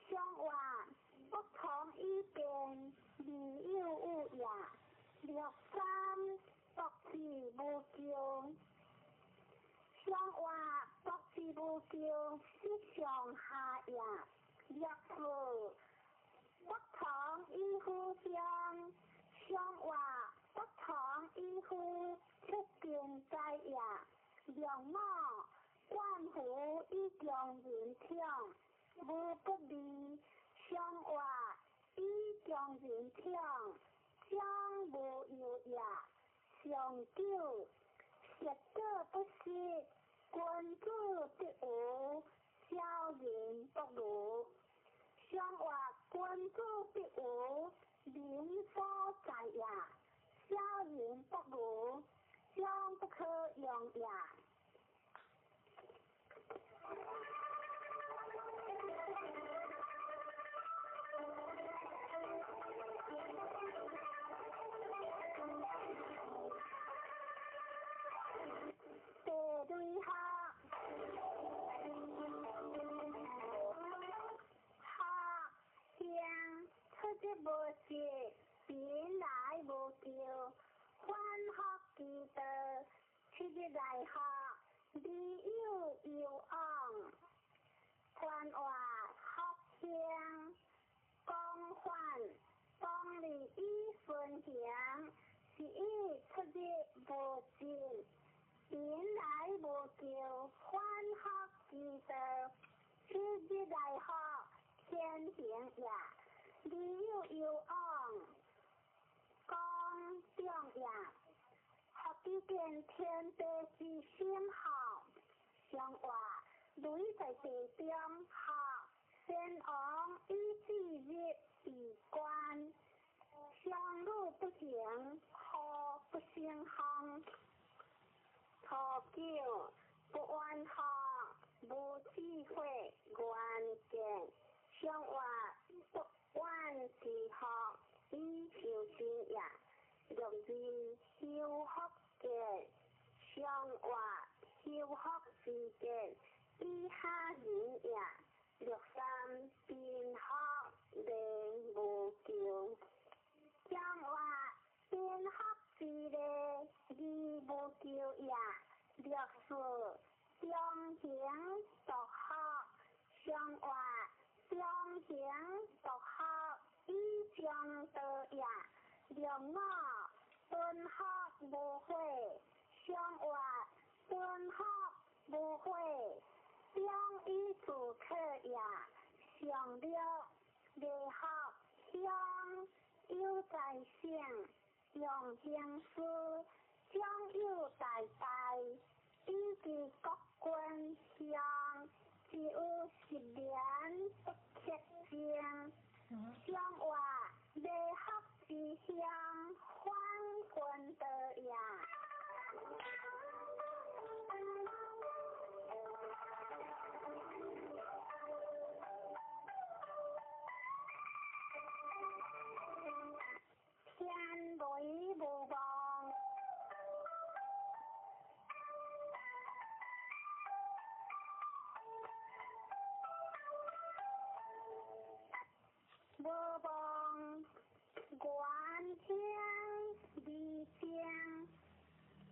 相话不同意见离有有也。六三各自无救，相话各自无救是上下也。六四不同意互相，相话不同意互出见在也。六五关乎以将人听，无不利，相话以将人听，将无有也。上九食者不食，君子必有，小人不如。相话君子必有，民所在也；小人不如，将不可用也。地对学，学乡出的无事，变来无救，返学记得去的大学，理有有昂，传话学乡，讲反，讲理以分享，是以出的无事。原来无救，返学记得去的大学，天行也。理有有昂，讲中也。学的见天地之心好，相话雷在地中学，先昂以自日以观，相路不行，何不成行？初九不安学，无智慧远见，相话不安自学，以求真也。六字修学见，相话修学之见，以下人也。六三变学令无救，相话变学之令义无救也。六四中行独学，相话中行独学以将得也。六五分学无会，相话分学无会，将以自可也。上六理学乡有在省，用经书将有大大，以及国君乡，只有10年不缺经。相话理学之乡，还君得也。天雷无望，无望观天理想，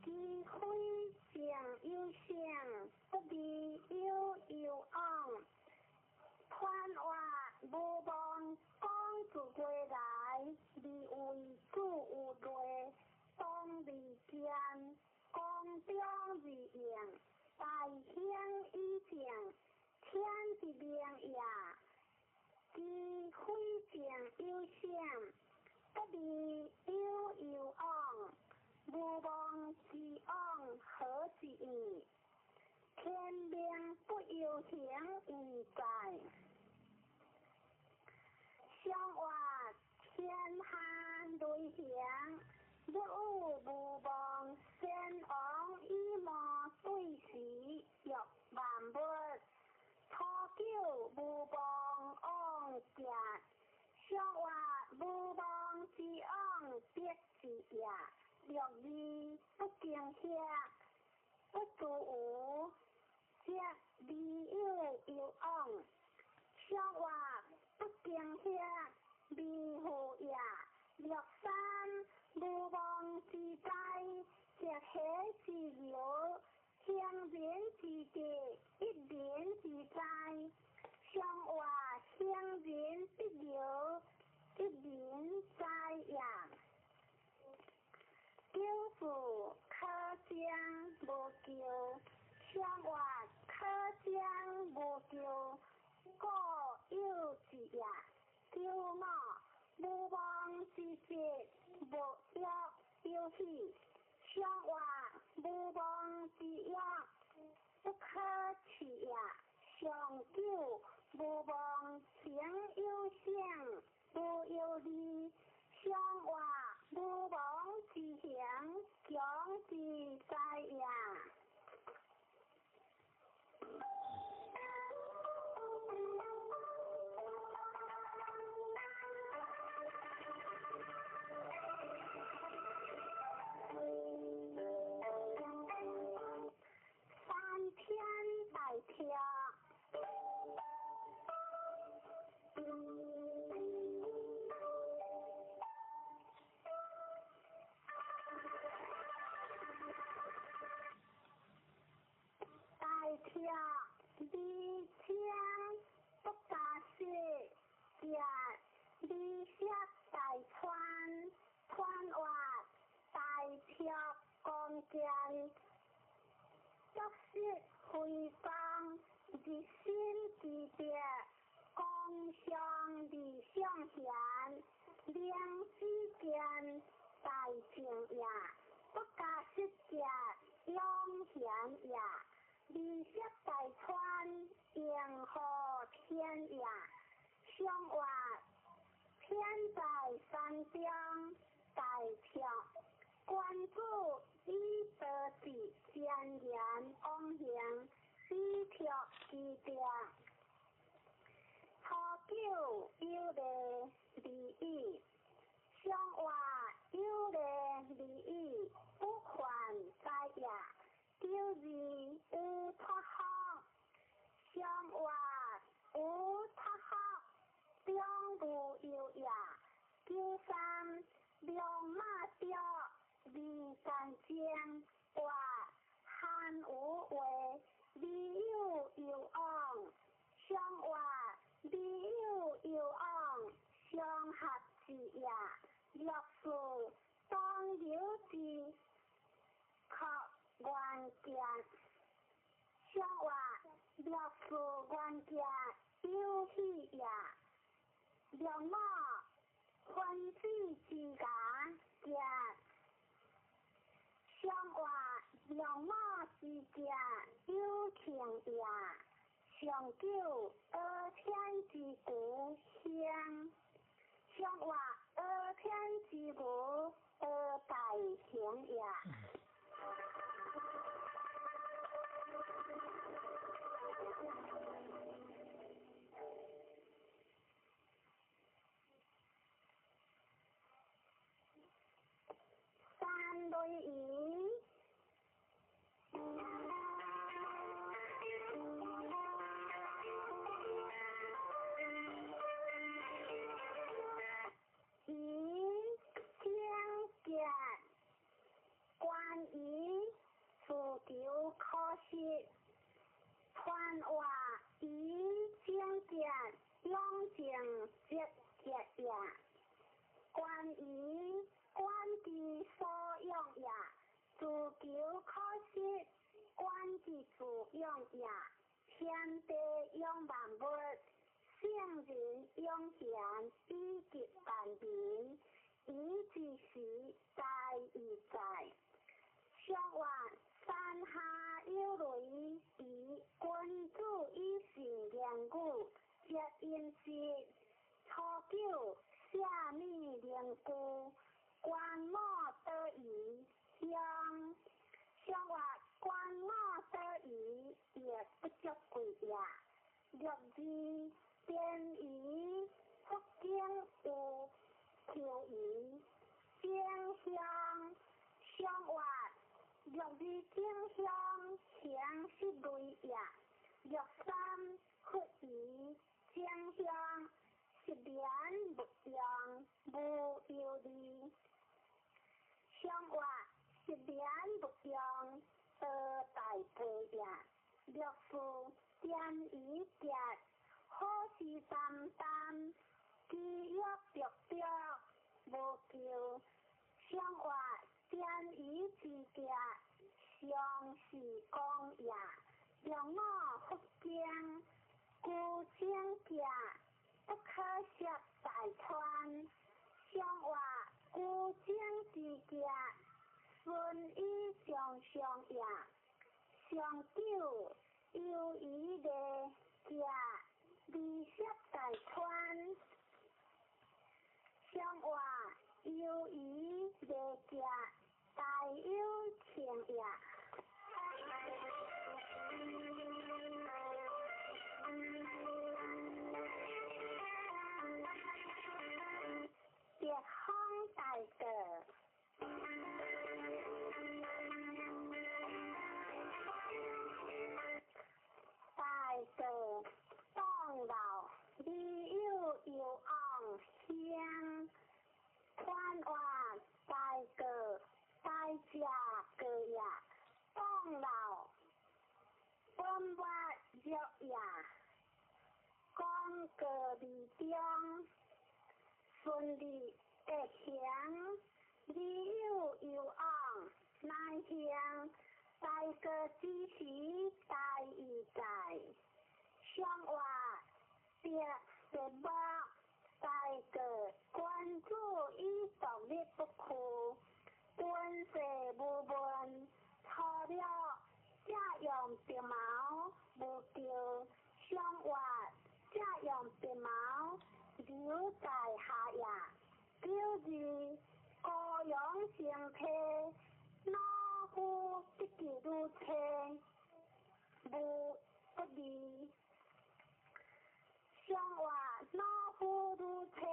机会将有想，不必有有昂。传话无望讲自归来，理为主有对，当理见，讲中自应，大兴以正，天之命也。机会将有想，不必有有昂，无望之昂何之意？天命不由行而在，相话天下雷响，若有无望，先昂以莫对时，欲万物。初九无望昂食，相话无望之昂必是也。六字不惊吓，不自有，这美友游往，相话不惊吓，美好也，略山无望之灾，石起之流，乡人之地，一年之灾，相话乡人之流，一年灾也。救父可将无救，相话可将无救，故有之也。救么无望之节，无约有喜，相话无望之约，不可取也。上救无望情有相，无有利，相话无望之祥，强之灾也。三天大跳。大跳，理想不大事，也理想大川，川话大跳光剑，作事回放，一心之别，共相理相贤，两之间大情也，不假失节，两贤也。理想大川，迎河天也，相话天在山中，大跳，关注以德治，先言往行，以条之定，初九有利利益，相话有利利益，不还灾也。九二有托好，相话有托好，两无有也。九三两马吊，二三将，话汉有为，理有有往，相话理有有往，相合之也。若是当有之，可关键，相话若是关键有喜也。两马欢喜之家也，相话两马之家有情也。上九二天之故乡，相话二天之故二大行也。三类语，语将见，关于自求可惜，传话语将见，两情结结也。关于关之所用也，自求可惜，关之自用也。天地用万物，圣人用贤，以及万民，以之时在以在。相话山下有雷，以君主以行言语，皆因之。初九下密灵故，关莫得宜相。相话关莫得宜，也不足贵也。若之便宜，福建有求宜，将相相话。若之将相略富点一节，好事淡淡，机约着着，无求相活点一之节，相是公也，让我福建孤清家，不可惜大川，相活孤清之家，顺意上上也。上九友谊的家，离合大川，相活友谊的家，大有情也。别方大德。大道當流，理有有昂香，寬華大個，大家個也，當流，本挖若也，講個理中，順利得享，理有有昂難享。大个支持大义在，相话别的目，大个关注伊独立不苦，本世无问，错了这样鼻毛无丢，相话这样鼻毛留在下也，就是高阳成体。夫的记录车无不离，相话老夫路车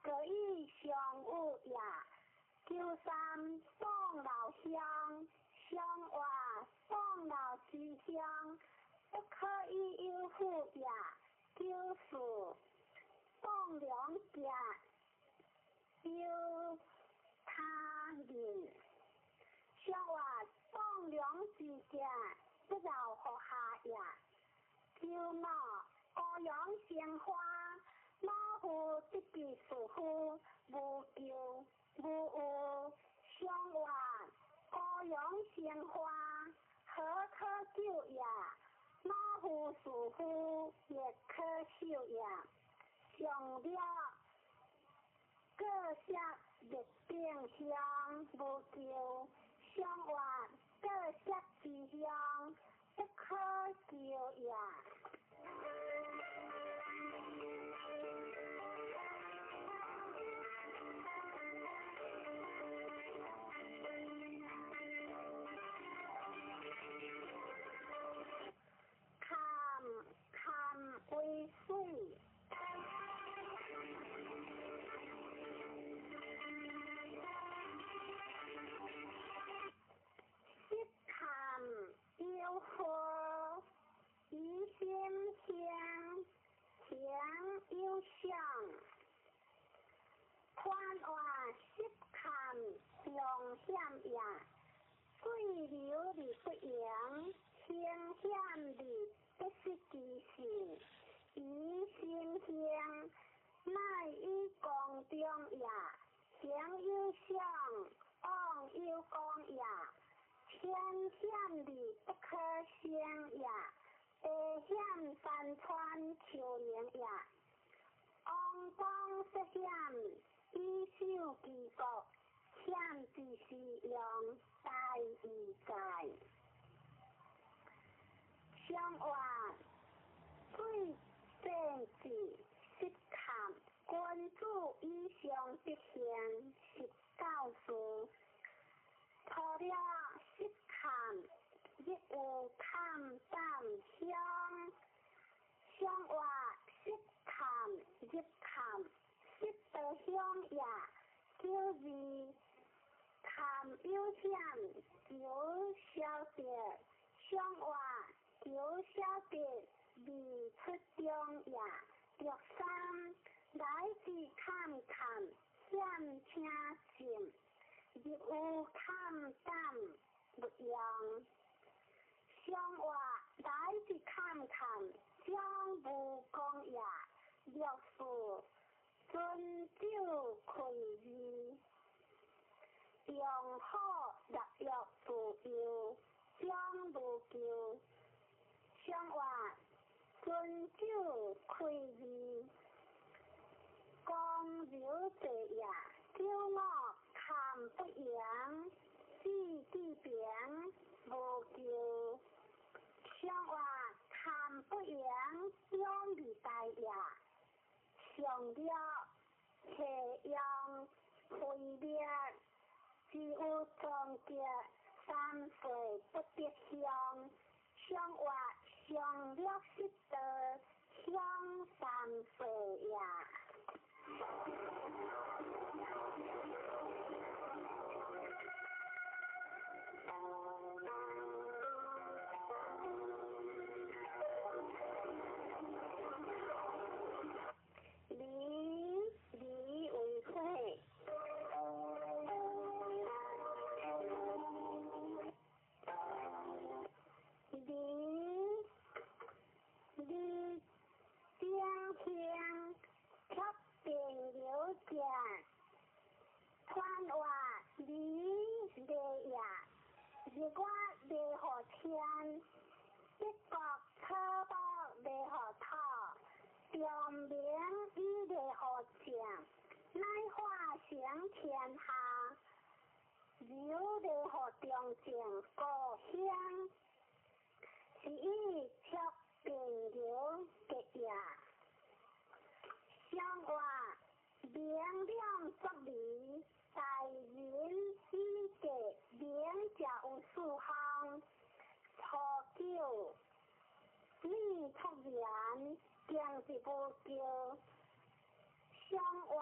可以相互也，就三当老乡，相话当老之乡，不可以有富也，就是当两家有他人。相话当两之间，不饶学下也。就那高阳鲜花，老夫的技术夫，无救无有。相话高阳鲜花，何可救也？老夫属夫也可修也。上了各项日定香，无救。相话各色之乡，不可救也。看为水。有佛一心香，香有香，宽话识看long险也，水流里不扬，险险里不是其事，一心香，乃以光中也，香有香，昂有光也。天险里不可相也，地险山川求名也。昂光失险，以修其国，险之时用大义在。相话最正直识看，关注以上之行是告诉。错了识看，亦有看淡香。相话识看亦看，识得香也，就是看有险就晓得，相话就晓得未出中也。第三，来自看看，险请进。亦有看淡不扬，相话来去看看，将无讲也，若是遵守规矩，用好日约自由，将无救。相话遵守规矩，讲究这也，叫我看不赢，四地边无救。相话看不赢，两里大也，上了斜阳挥灭，只有终结三岁不得香。相话上了识得香三岁呀。离为会，离江天却并有见，传话离地呀，如果地何天，一国车包地何套，表明伊地何强，乃化成天下，有地何中正故乡，是伊却并有结呀。相话明亮作理，大人以地明才有四方，初九你突然竟是无救，相话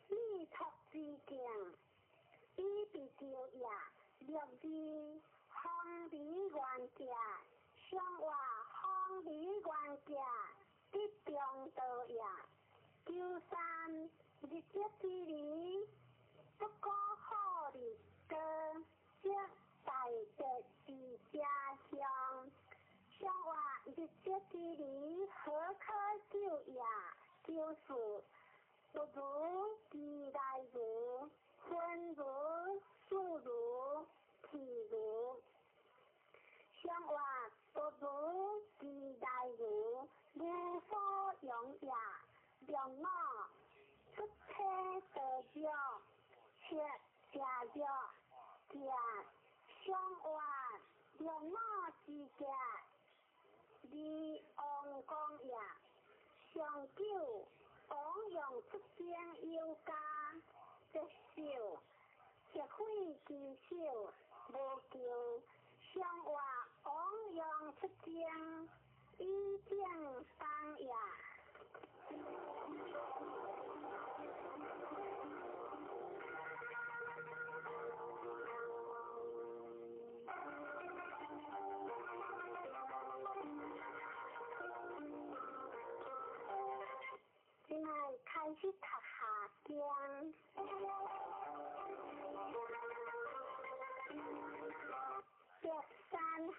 你突之境，伊必救也，若是方理原价，相话方理原价，必中道也。就三日节之理，不过好日歌，即大节之家乡。相话日节之理，何可救也？就是不如地大如，分如树如体如。相话不如地大如，无所用也。让我出车得着，却驾着驾相话，让我之家，你王公也，上九王用出征有家，这手铁会之手无救，相话王用出征一将当也。现在开始读下经，第三行。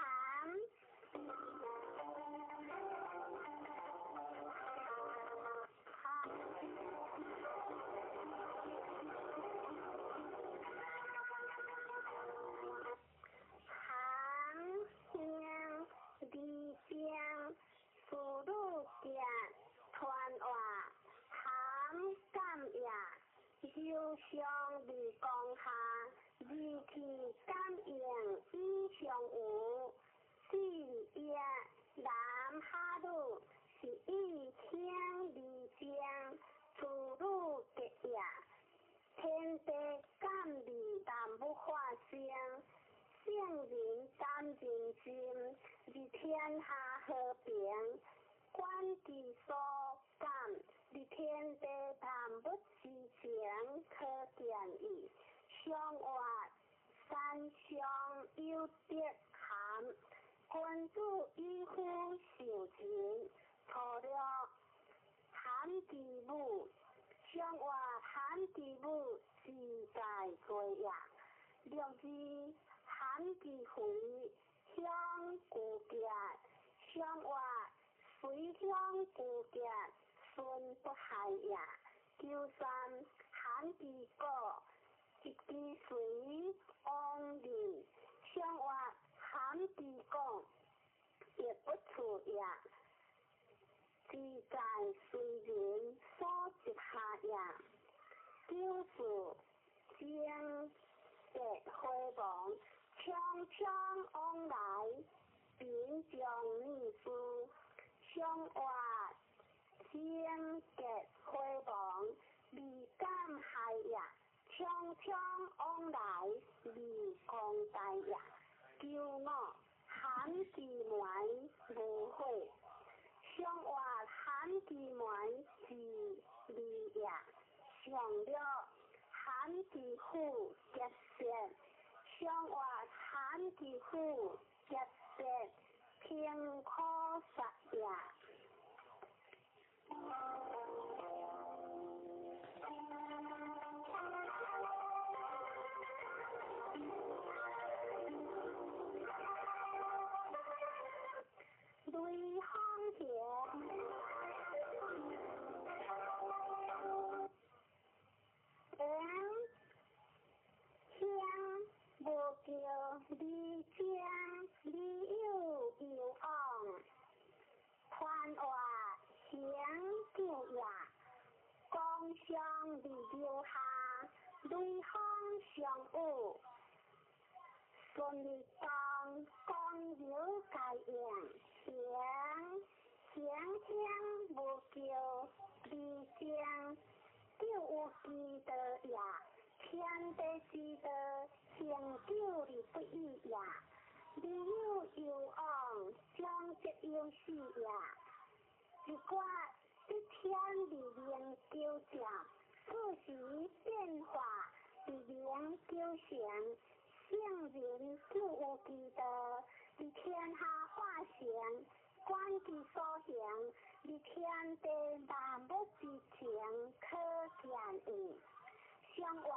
父母见传话含感也，有相离讲下，义气感应以上有，是也男下女是以天离将，父母结也，天地感离但不发生。圣人担人心，以天下和平，观其所感，以天地谈不其情，可见矣。相话三相有德含，君主以夫受情，错了含其母，相话含其母是在罪也。若是含其回，向古杰，向我水向古杰，顺不海呀，就算旱地果，一滴水往里，向我旱地果，也不出呀，只在水源所接下呀，就是将的辉煌，悄悄往来，便将你书，向我将的辉煌，离感海呀，悄悄往来，离光大呀，叫我喊地门无悔，向我喊地门是离呀，上了喊地虎结舌，向我喊地虎结舌，偏可杀呀。对行田，无叫你将你有昂，传话响叫呀，江上的留下对行相误，顺利当江有改样，响无叫你将就有记得呀。天地之道，成就的不易呀！你有昂，将这有事呀！一挂一天的灵就讲，自己变化的灵就想，圣人就有记得，你天下化想，观其所想，你天地万物之情可见矣。向我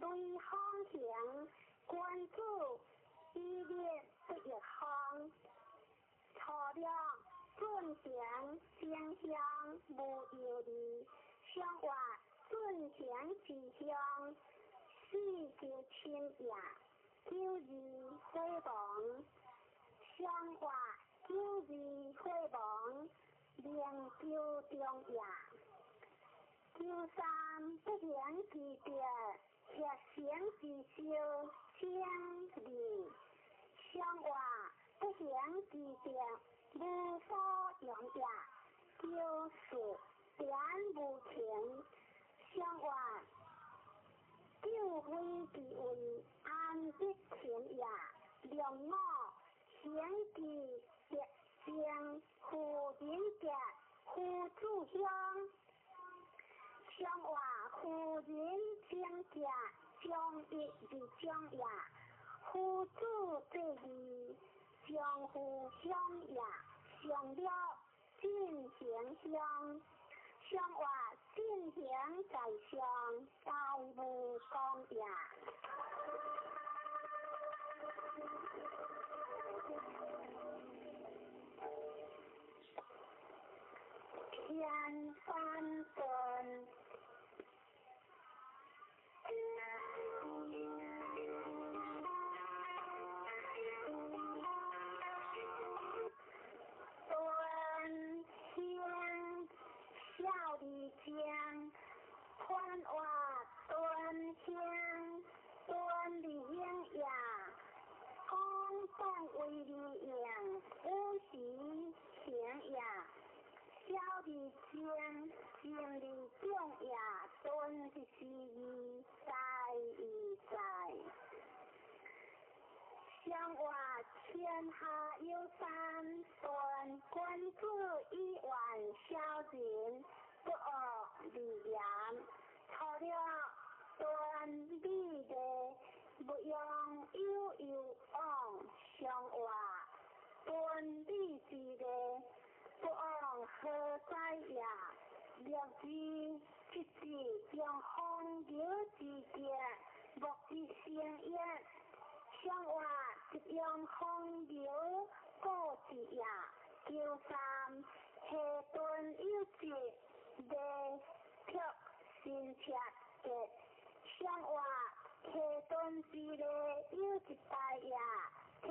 对方向，关注一列不一行，错了准祥相向无有理，向我准祥之乡，四九千呀，九日辉煌，向我九日辉煌，两九中呀。就三不言之别，也想之修将理，向我不言之别，无所用呀，就是点无情，向我就会之为安的情呀，让我想之别相互连结，互助相。向我互人相加，相益的相呀，互助这里，相互相呀，相了进行相，向我进行在相，大无公呀。天翻滚。端天笑的江，宽瓦端天端的鹰呀，空洞为的鹰，无锡前呀。小的江，经的中呀，端的西医在一在。向我天下有三端，关注一万小人，不恶利言，错了端理的，不用有往向我端理之的。不昂何在呀？了知自己将红油之间，莫之相约，相话一样风流过一夜，叫三下顿有节，地却新切节。相话下顿之内有一大夜，却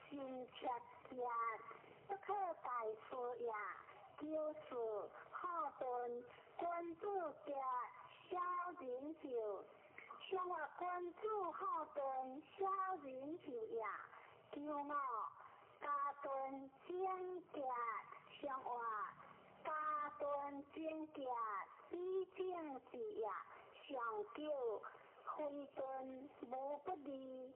新切节，不可大事也。就是好顿君主家小人就。相话君主好顿小人就也，叫我家顿正家相话家顿正家比正是也，上叫非顿无不利，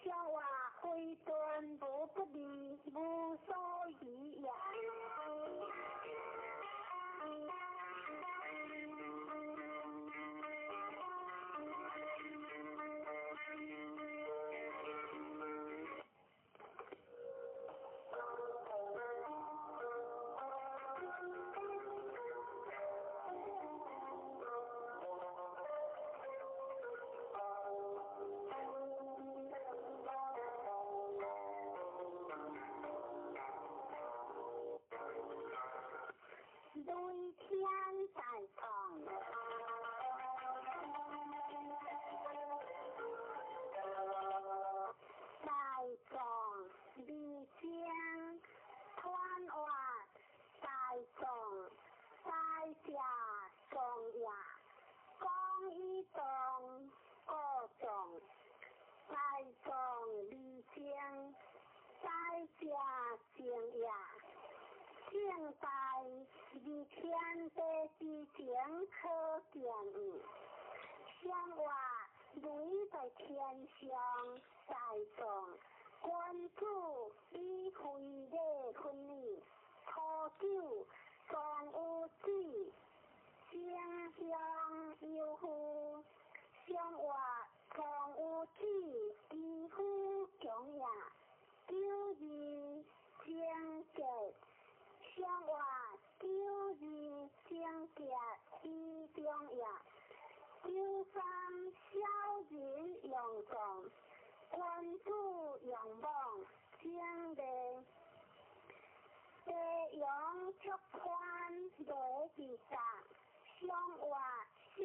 相话非顿无不利，无所宜也。对天在堂，在众离间团话，在众在家众也，讲一众各众，在众离间在家正也。现代以天地之前可见矣，相话雷在天上在众，君主以非礼分离，初九壮有子，正向有夫，相话壮有子，以夫强也，九二正节。相话九二正节一中也，九三小人用众，君主用望，正地地用出宽雷之上，相话小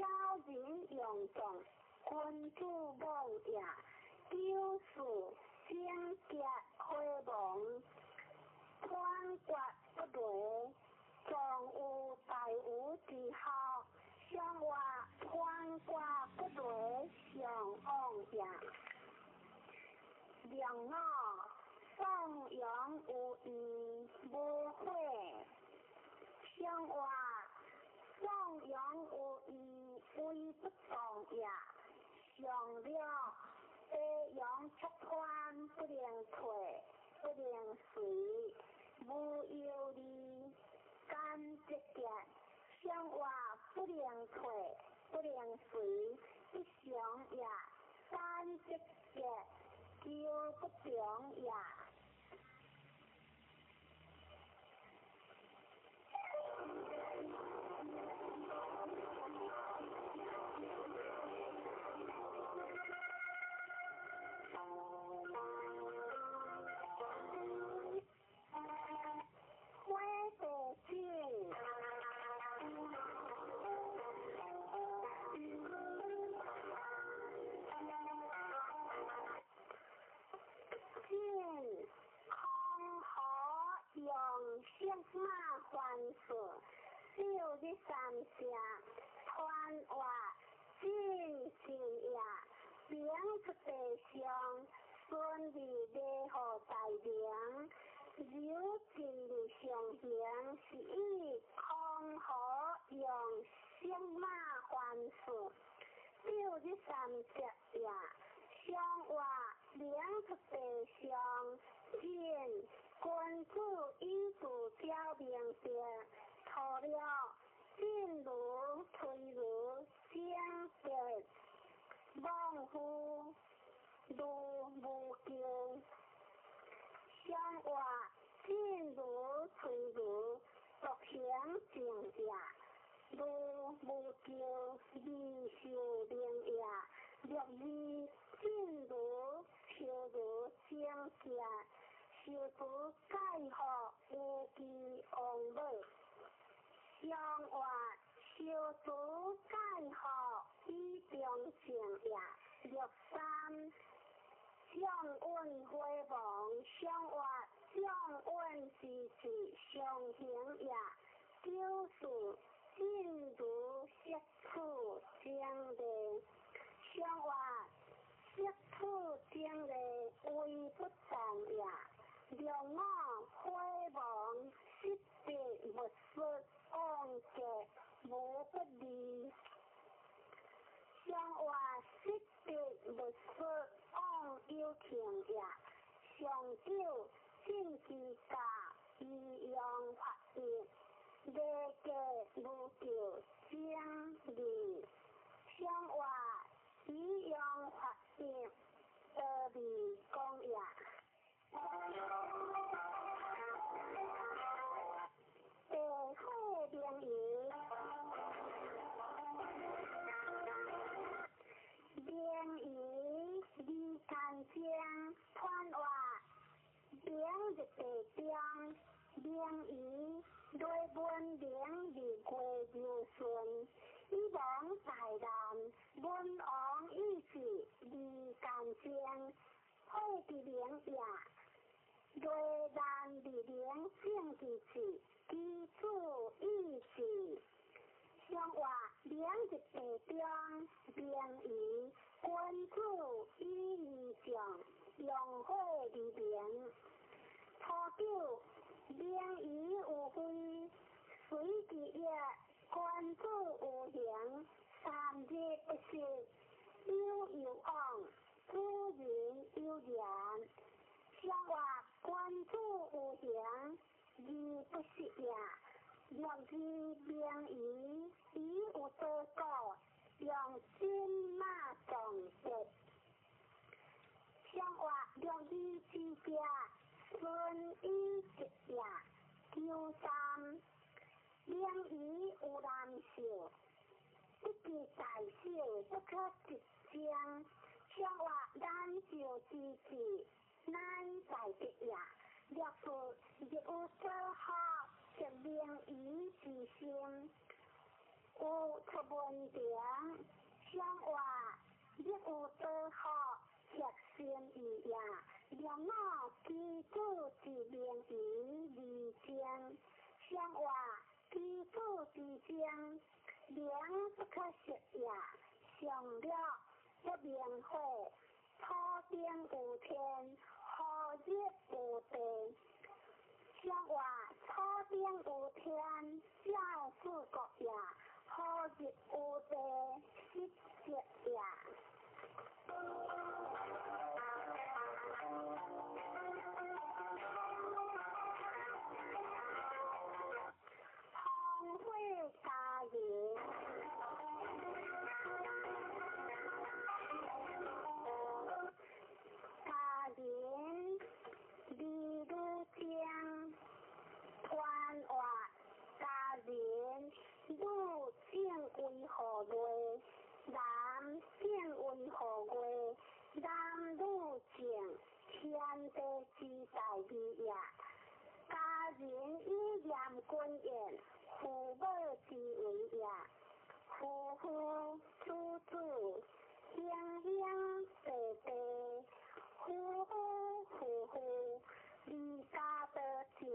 人用众，君主望也，九四正节开望。宽国不对，壮有大有之好，相话宽国不对，上旺也。良我放养有义无悔，相话放养有义为不当也。上了地养出宽不能退。不能随，无有理，干直节，相话不能退，不能随，不常也，干直节，就不常也。相马还事，六日三下，传话正正也，名出地上，顺利礼后大名，有真理上行，是以康和用相马还事，六日三下也，相话名出地上，见。君主以主教明节，错了进如退如相结，忘乎如无咎。相话进如退如，独行正也；如无咎，未受令也。若是进如求好有期王母，相话小主介好以中成也63。相运辉煌，相话相运时时相行也，9事进如色处精灵，相话色处精灵微不当也，良我辉煌失别不失，安格无不利。相话失别不失，安有情也。上九正之家，以阳发热，列家无求精利。相话以阳发热，得利讲也。地火名义。名义离干净，传话名日地中，名义内文名离过流顺，以往大难，文王意志离干净，好之名也。内难离名正之事，基础意志。相话名日地中，名义君主以义上，用火离名。初九名义有非，随之也君主有形，3日不食，有有往，主人有言。相话君主有形，义不食也。6字名义以有多果，用金马总结。相话6字之家，顺以直也。93名义有难受，一记大小不可直将。相话难受之事，难在直也。6字亦有所好。食名义之心，有出文章，相话亦有多好，食心意也。良我基础之名义离精，相话基础之精，名不可食也。上了不明火，初定有天，何日有地？相话初定有天，教事国也；何日有地，失节也。荒废家园，家园离如江。传话家人女正为何月？男正为何月？男女正天地之大义也。家人以严君言，父母之为也。夫妇子子，兄兄弟弟，夫妇离家得正。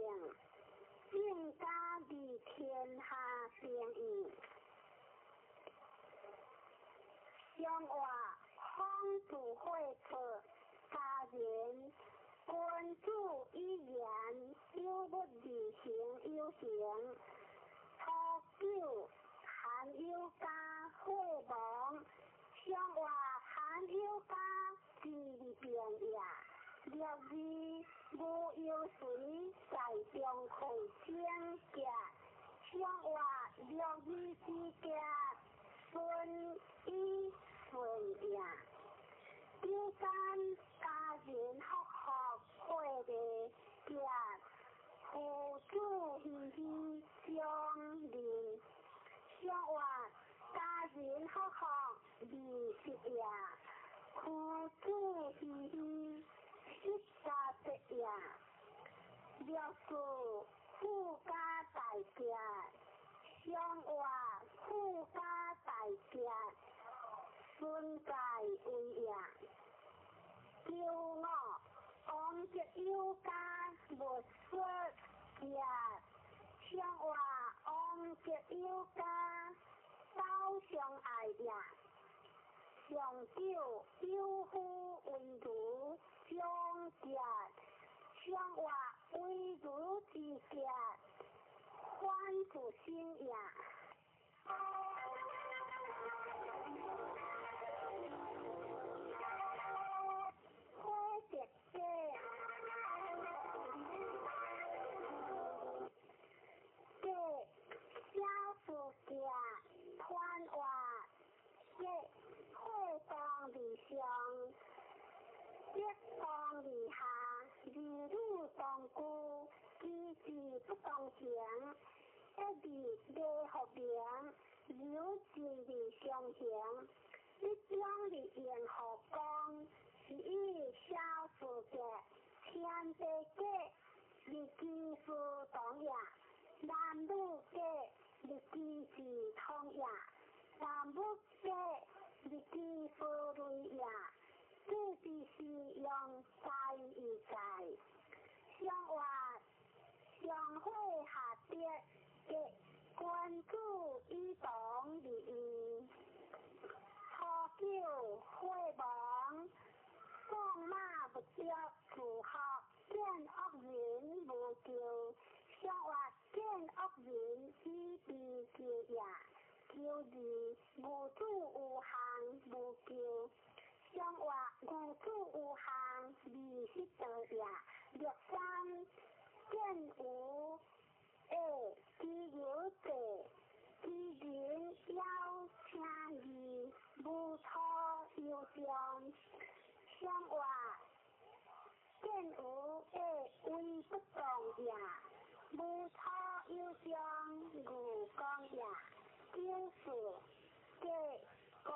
正家离天下正义，相话方主会出家人，君主以言有不履行有行。初九含有家会亡，相话含有家之利病也。6字无有水，在中会相夹。相话6字之夹，顺以顺也。93家人和和会的夹，父子喜喜相邻。相话家人和和离食也，父子喜喜。失家的也。6相活富家大吉，顺界为赢。叫我往日有家无失业，相活往日有家斗相爱呀。长久有夫为如相结，相活为如之结，欢富心呀。花结结，结小夫结，欢活结花当理想，结当理下，儿女当顾，机智不当行。一日未合名，有情未相行。一将日言何讲？是以小事节，天地结，日基夫当呀。男女结，日基是通呀。男女结，日基夫累呀。这就是用在与在，相活相会下跌嘅关注与党利益，喝酒会忙，放马不着自学，见恶人无救，相活见恶人以避救呀，救字无主有行无救。相活无主有行，利息得呀。六三见有知有者，知人要请义，无错有相。相活见有为不当呀，无错有相如讲呀。就是结果。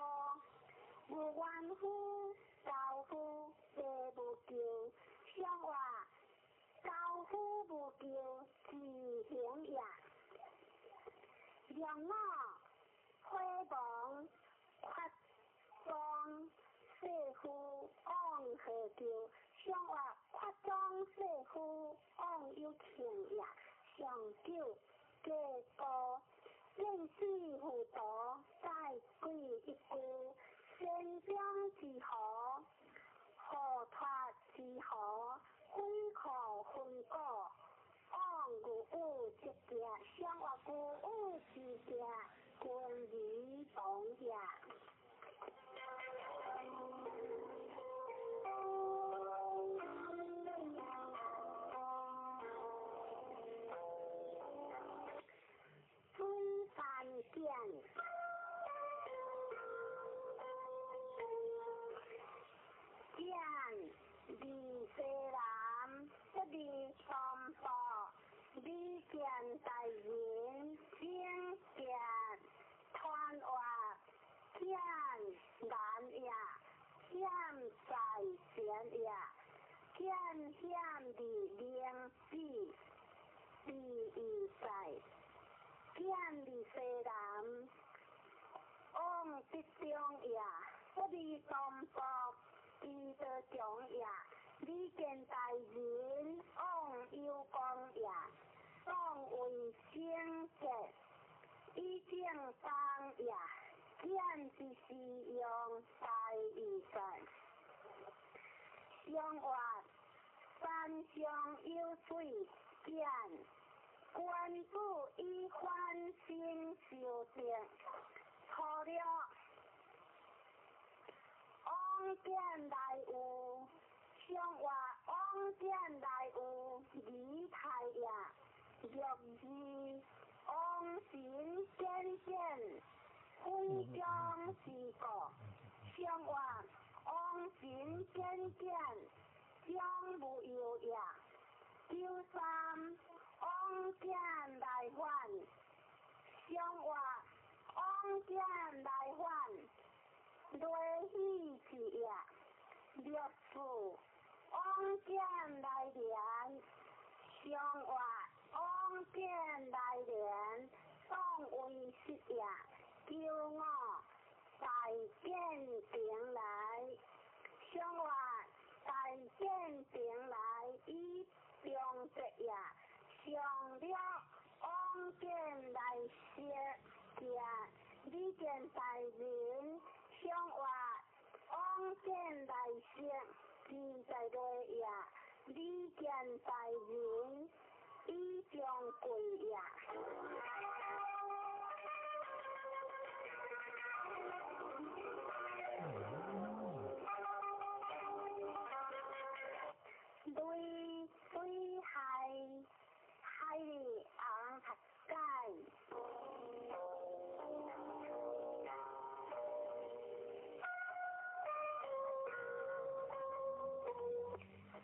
无怨夫，教夫皆无救，相活教夫无救，自行也。让我花房扩张社夫往何救？相活扩张社夫往有情也。上九结果，认识辅导，再归一句。先将之何？何脱之何？非可分果。按古物之节，相活古物之节，关于当下。非凡见。见离西南，一离三宝，离见大人，见见团话，见难呀，见在前呀，见见离灵智，离意在，见离西南，往即中呀，一离三宝。伊的讲呀，你见大人往有讲呀，当为先节，以正当呀，见之是用大义在，相活山上有水见，官府以欢心修正，错了。往见来有，相活往见来有理太呀，若是往行见见，非将是个，相活往行见见，将无有呀，九三往见来还，相活往见来还。雷喜之夜，六父往见来年，相活往见来年，爽为实也，叫我大见定来，向我大见定来，以中直也，上了往见来写也，你见大人，向我往见来写，记在内也，你见大人，以中贵也。对对海里昂塔盖，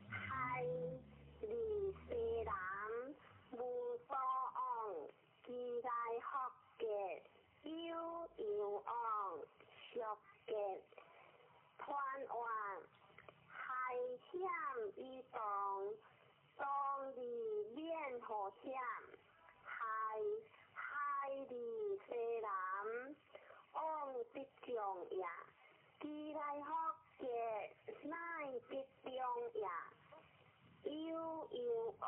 海里西南无所往，期待学嘅悠往，熟嘅盼望。海险与当里面好险，海里西南往必中也，期待学嘅乃必中也，悠往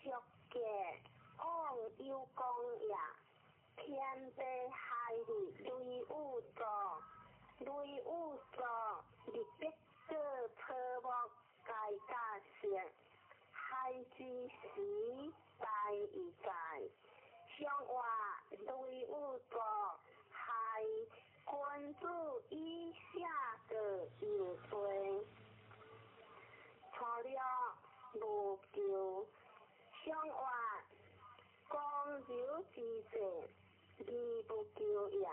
熟嘅往悠讲也，天地海里雷雨作，日必这科目改加成，海之时在已在，向话雷雨作，海君主以下的有罪，错了无救，向话光柔之者，义不救也，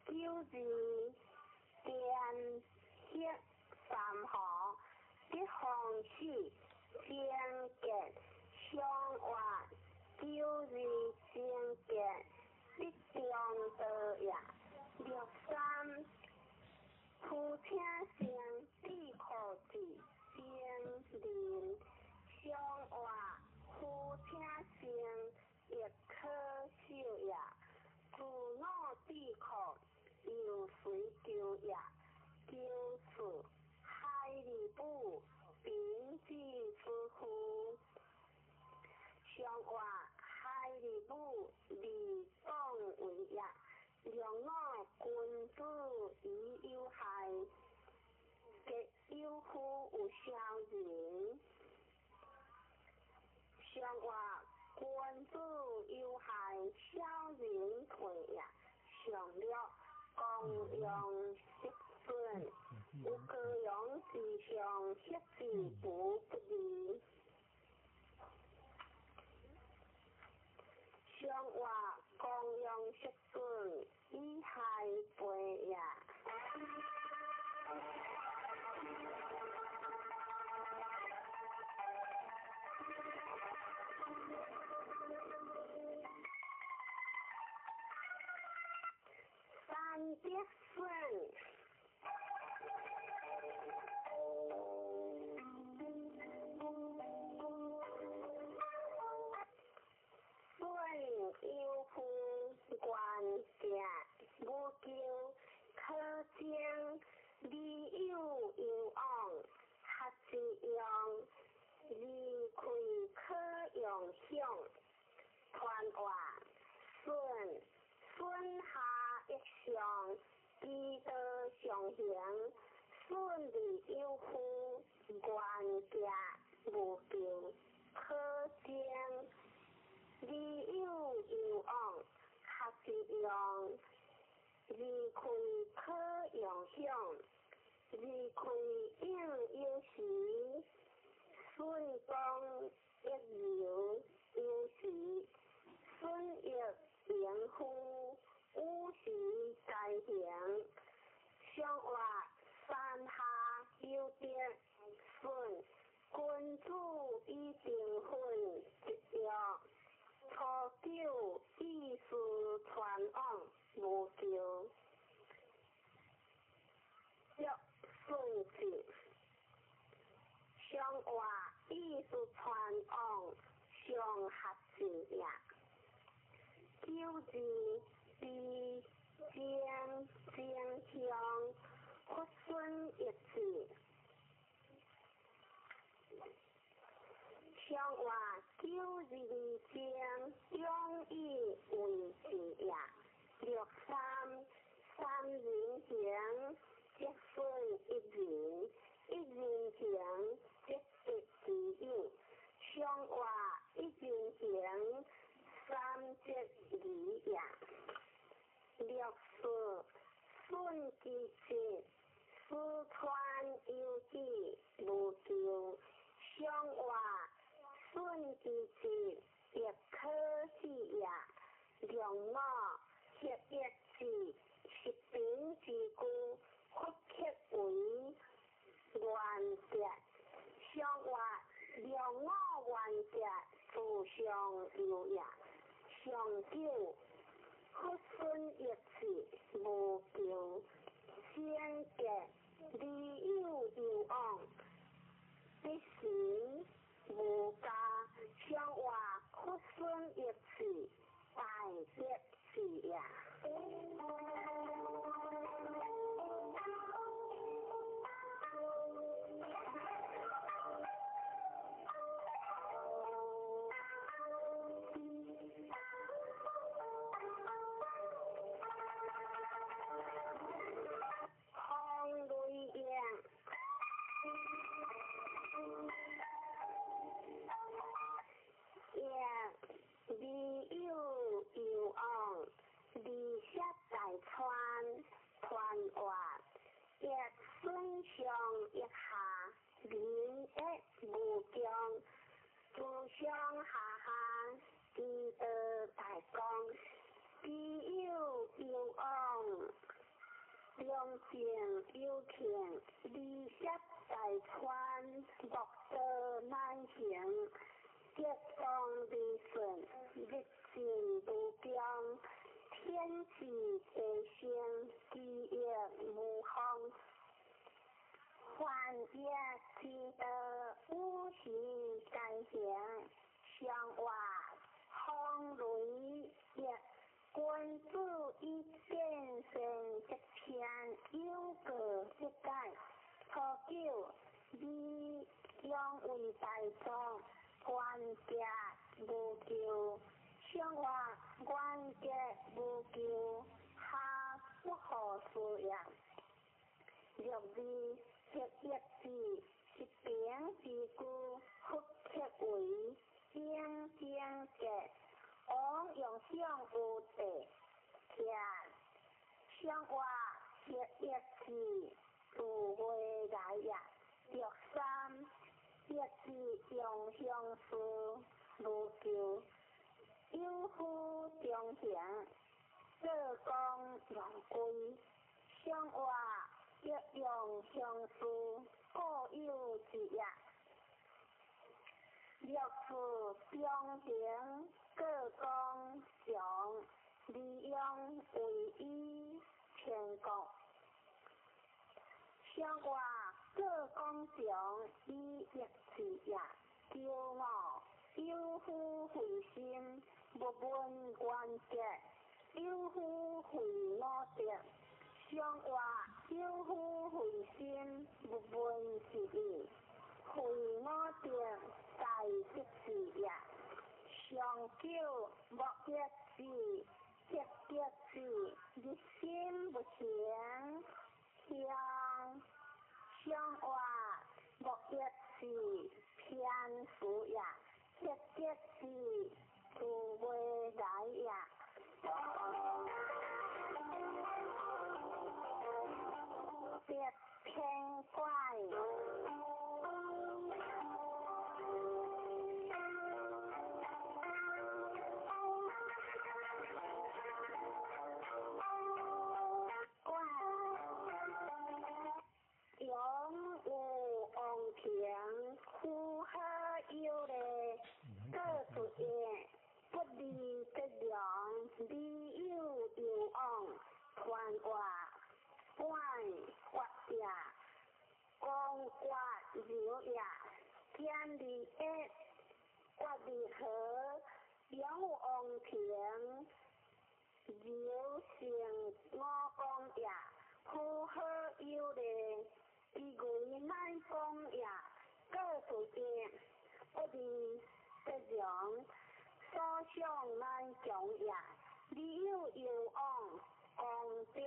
救之天血。三河一方起，先见相话，旧日先见一中道也。63夫妻相必可治，先临相话，夫妻相亦可笑也。自脑必可，有谁救也？救此。海里不并济之乎？相话海里不离当为也，让我君子以有害，结有夫有小人。相话君子有害，小人退也。上了公用失损。有各样事上设置不利，相话公用失损，以害背也。三别顺。有夫关家，无救可将，利有往，合之用，利开可用享，传话顺下一项，记得上行，顺利有夫关家，无救可将。利有往，合之用，利开可用享，利开应有时，顺当一有时，顺亦应乎，有时在行，相话山下有点顺，君主以定分一样。初九意思传往无救，若顺治，相话意思传往上合字也。叫9字是正向发顺一字。向话9字正中意为字也。63三人行，即分一人，一人行，即一之有。向话一人行，三即二也。64顺其节，私传有己，无咎。向话顺其节，亦可是也。良我协一字，是平之故，不克为原则。向话良我原则，自上有也。上九不顺一字，无咎。先结利有有往，必行无加。向话不顺一字，大结是也。一下人亦无疆，自上下下见得大江，必有有往，良情有情，利息在川，莫得难行，结当利顺，日进无疆，天时地星，地业无方。万业之德，无形改行，向话风雷也。君子以见胜则偏，有个一改。初九，你将为大众，关家无咎。向话关家无咎，哈不可思也。六字结一字，是平之故，不克为正结。往用上有地，向话结一字，自会来也。63一字用相事，无咎。有夫中行，做工用归。向话一用相事，各有之也。六字中行，各工上，利用为一全国。向话各工上，以一字也。骄傲有夫回心，不问关节，有夫回我德。向话有夫回心，不问是义，回我德在即是也。上九莫一字，结一字，日心不行，向话莫一字，偏负也。结一字，自会来也。别偏怪。永无往平，呼喝有嘞，各主业，不离得良，利有有往，传话，官或也，公或有也，天理一，或离合，永往平，柔性我讲也，符合有理，以为乃讲也，各处见，不离不容，所想乃讲也，理有有往，公正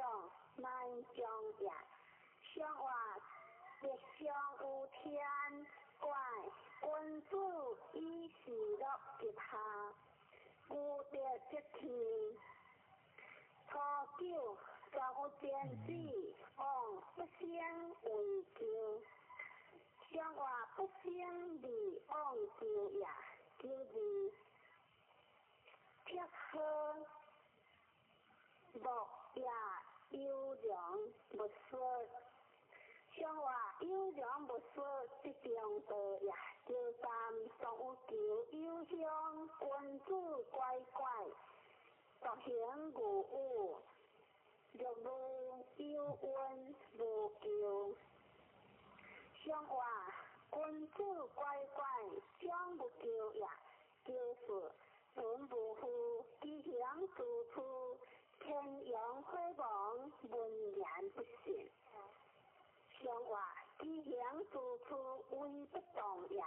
乃讲也，相话别相有天怪，君子以事乐结下，故得即天。初九，尚有天子，往不先为求，相话不先理往求也，求字撇呵，莫也优良不说，相话优良不说，即中道也，求三尚有求有香，君子乖乖。独行无误，若无有恩无求，相话君子乖乖，将不求也，求是准不负，吉祥处处，天阳辉煌，文言不信。相话吉祥处处，威不动也，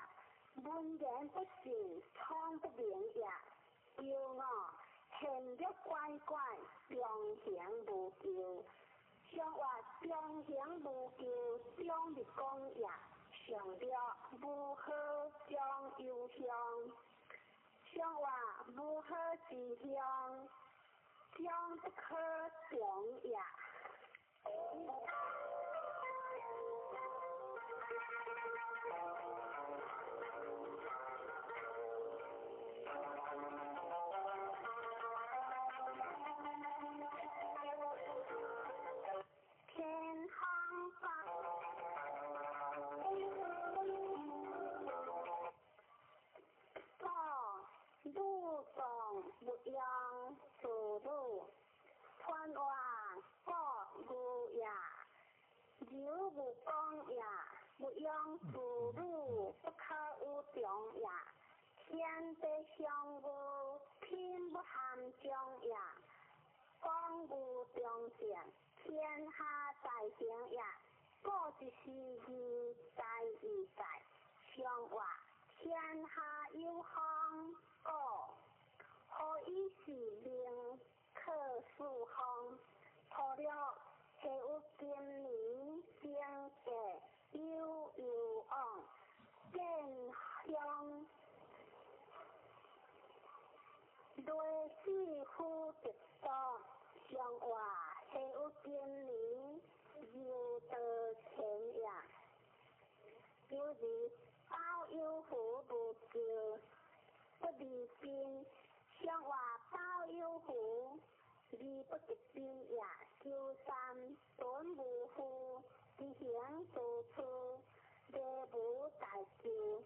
文言不信，聪不明也，骄傲。现着乖乖，中行无求，相话中行无求，中日讲也，上了无好将有香，相话无好之香，将不可中也。不用走路，穿话过路也，柔不讲也，不用走路，不可有中也，天地相互，天不含中也，讲无中正，天下太平也，过一时日在义在，相话天下有风过。何以是令客诉风？破了下有今年经济有往，见乡类似乎直多，相话下有今年有得钱也，就是包有福不救，不离兵。相话包有福，理不直兵也，求三准无负，吉祥处处，礼无大救。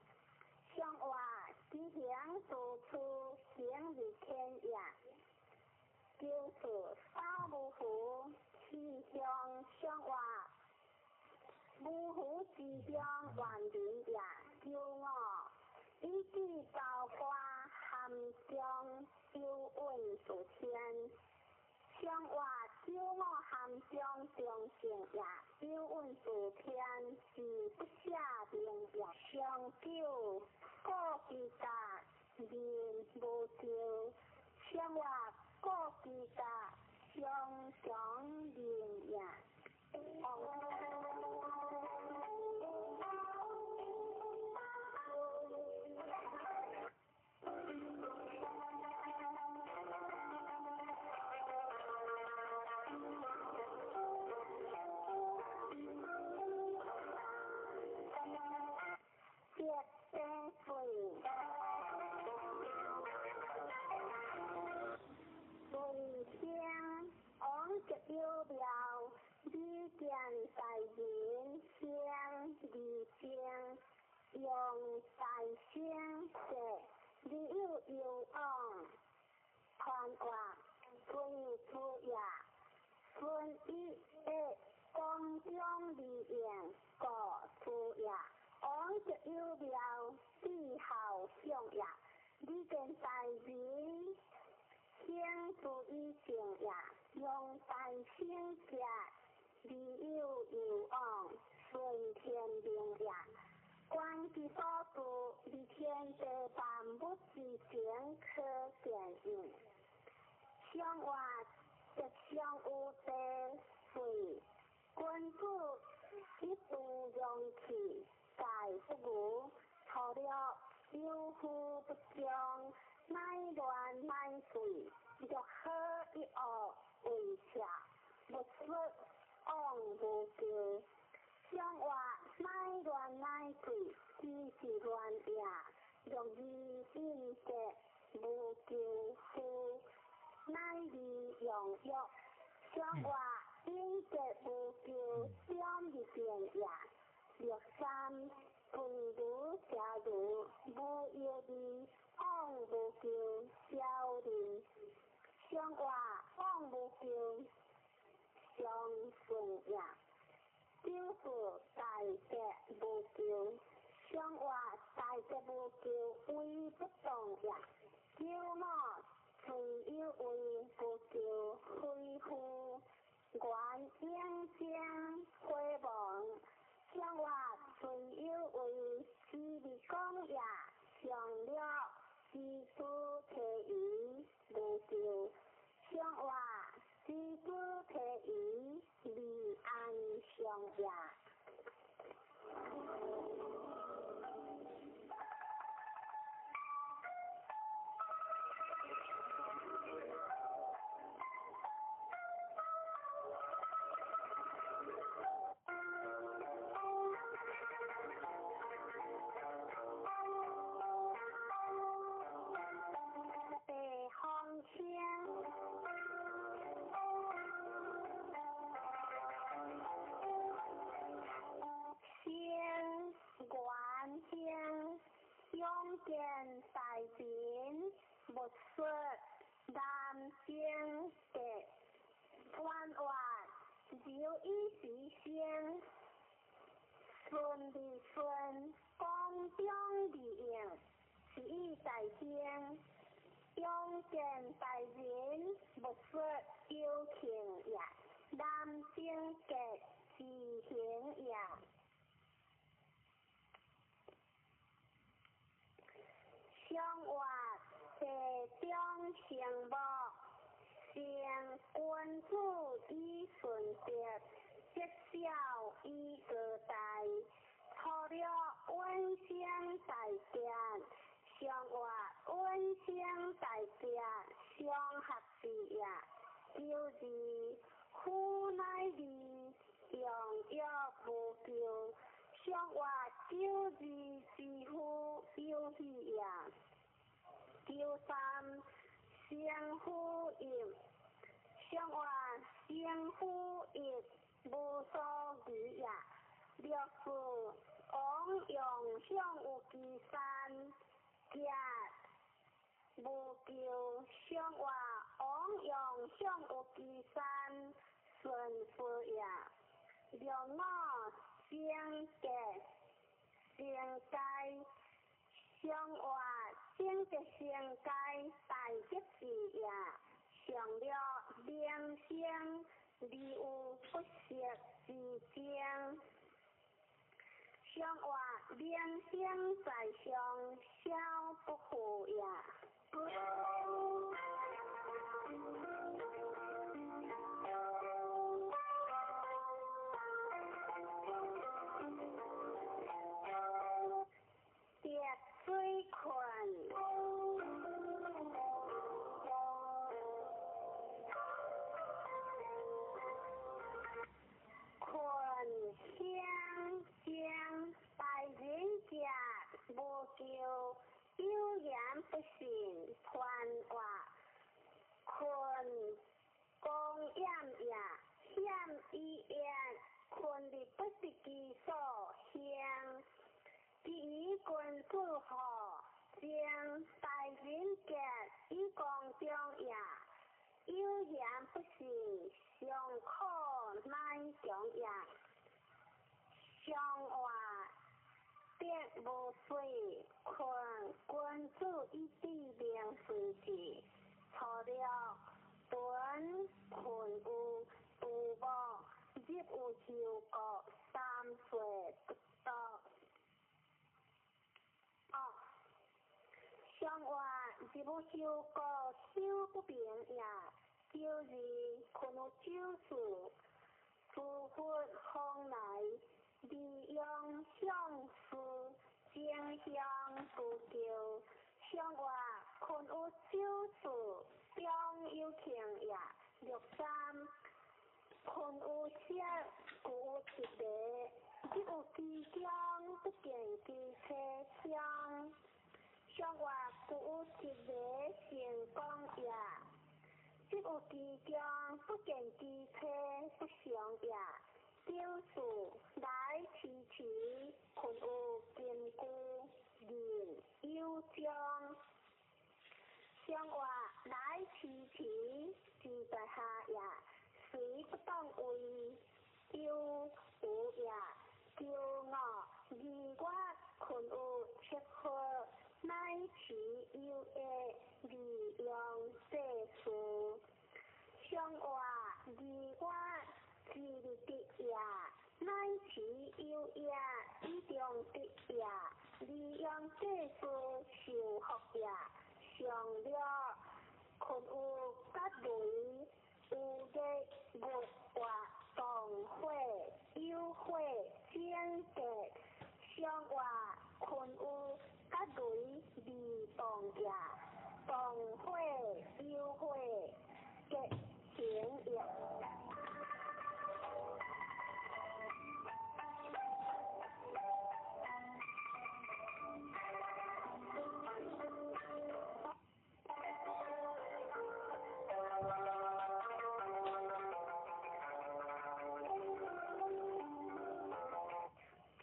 相话吉祥处处，行日天也，就是包无福，吉祥相话无福吉祥万人也，骄傲。一句高挂含中有问属天，相话骄傲含中中性也，有问属天是不下名也，上九各其家人无救，相话各其家相长人也。有了理见大人相理相用大相者，理有往传话归出也，顺一公中理言过出也，往则有了理好相也，理见大人请注意静也，用大声食，利诱诱往，顺天命也。观其所住，离天地万物之间可见应。向外则向有地水，君子一度用气，盖不如。错了有夫不将，乃乱乃遂，欲何以恶为下？不说妄无咎。向外乃乱乃遂，只是乱也。若以应节无咎夫，乃利用欲。向外应节无咎，相一变也。若三分如假如，无业力，妄无咎，小人。向外妄无咎，相顺也。就是大节无咎，向外大节无咎，为不动也。叫我虽有为不咎，非乎？愿应将回望，向外虽有为，只利讲也。向了知足体于无咎，向外知足体于利安上也。用见大便，不说南京的弯弯，就一时先顺利顺，公中利应，是以在先。用见大便，不说有情也，南京的自行也。向外地中成木，成君子以顺节，节小以个大。错了温馨大节，向外温馨大节，相合之也。就是夫乃利，用欲无咎。向外救治之乎有喜也。第三，相呼应。向外相呼应，无所余也。若是往用向有其三，皆无咎。向外往用向有其三，顺夫也。若我相结相解，向外相结相解，大吉事也。上了良相，利有不识之将。向外良相在上，小不护也。水困，困香香，大人家无咎，有言不信传话。困公厌也，险以言，困力不是其所向。第一君子何，将大人节以公中也。有言不信，上可乃中也。向外别无水，困君子以地名事之。错了，本群有父母，日有受过3岁不到。上话日有受过手不平也，叫人困有酒事，疏忽风来，利用相思，正向不救。上话困有酒事，中有情也，63困有色，故有一个，只有机将不见机车相。上话故有一个成功也，只有机将不见机车不相也。表示来迟迟，困有坚固，人有将。上话来迟迟，自在下也，虽不当为，有无也，骄傲而我困有切合，乃其有的利用世事。上话而我自利的也，乃其有也，以中的也，利用世事受福也。上了困有甲雷，有的月华同火，有火正格。上话困有甲雷未同也，同火有火结成也。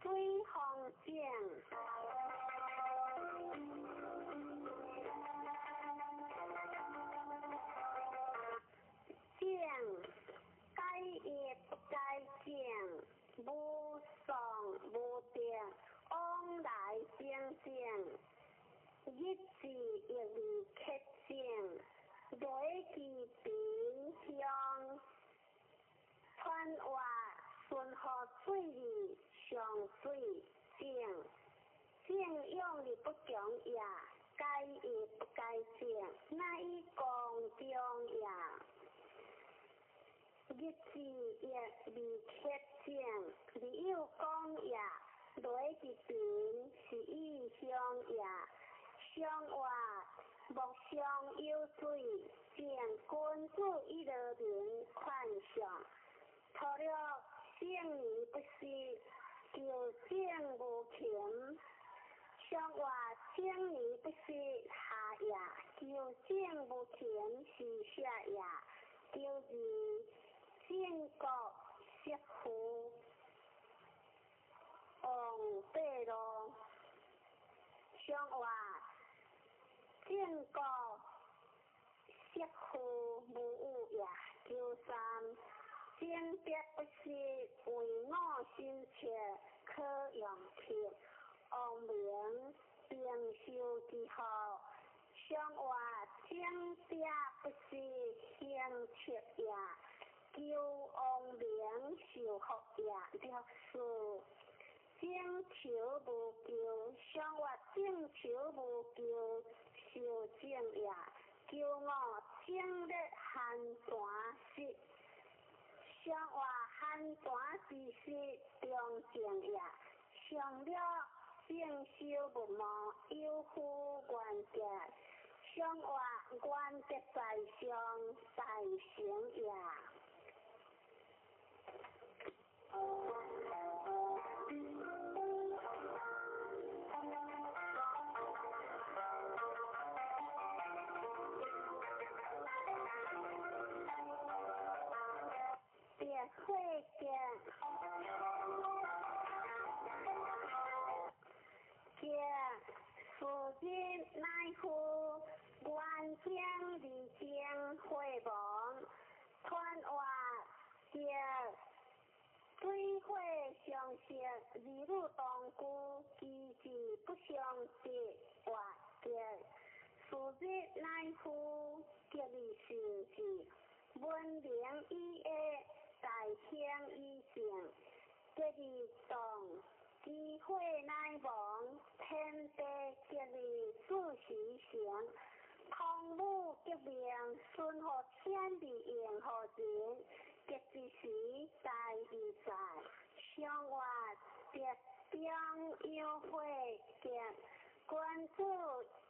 水风井，井该业不该井，无上无定，往来正正，一字一字刻正，累其平乡，川话顺河水里上水井，井用力不强也，该也不该井，乃以公中也。一字一字刻正，理有公也，累其平是以乡也。上话木上有水，井君子以乐人款上。错了性而不是，就井无情。上话性而不是下也，就井无情是下也。叫字建国惜福，往北路。上话建国惜福无有也。93鉴别不是为我心切，可用贴，王明并修之后。上话鉴别不是兴切也，求王明受福也。64征求无求，上话征求无求，受证也。95经历寒寒时，上话寒寒之时中正也。上了正修不忘，有负原则。上话原则在上，大成也。别会见，夫人乃夫，愿将离间会亡。传话水火相息，儿女同居，其志不相识，或见数日乃夫，吉利受事，文明以下，大兴以正，吉利动，机会乃亡，天地吉利自时成。空母革命，顺和天地应和人，吉之时大义在，相外别表扬会见，官主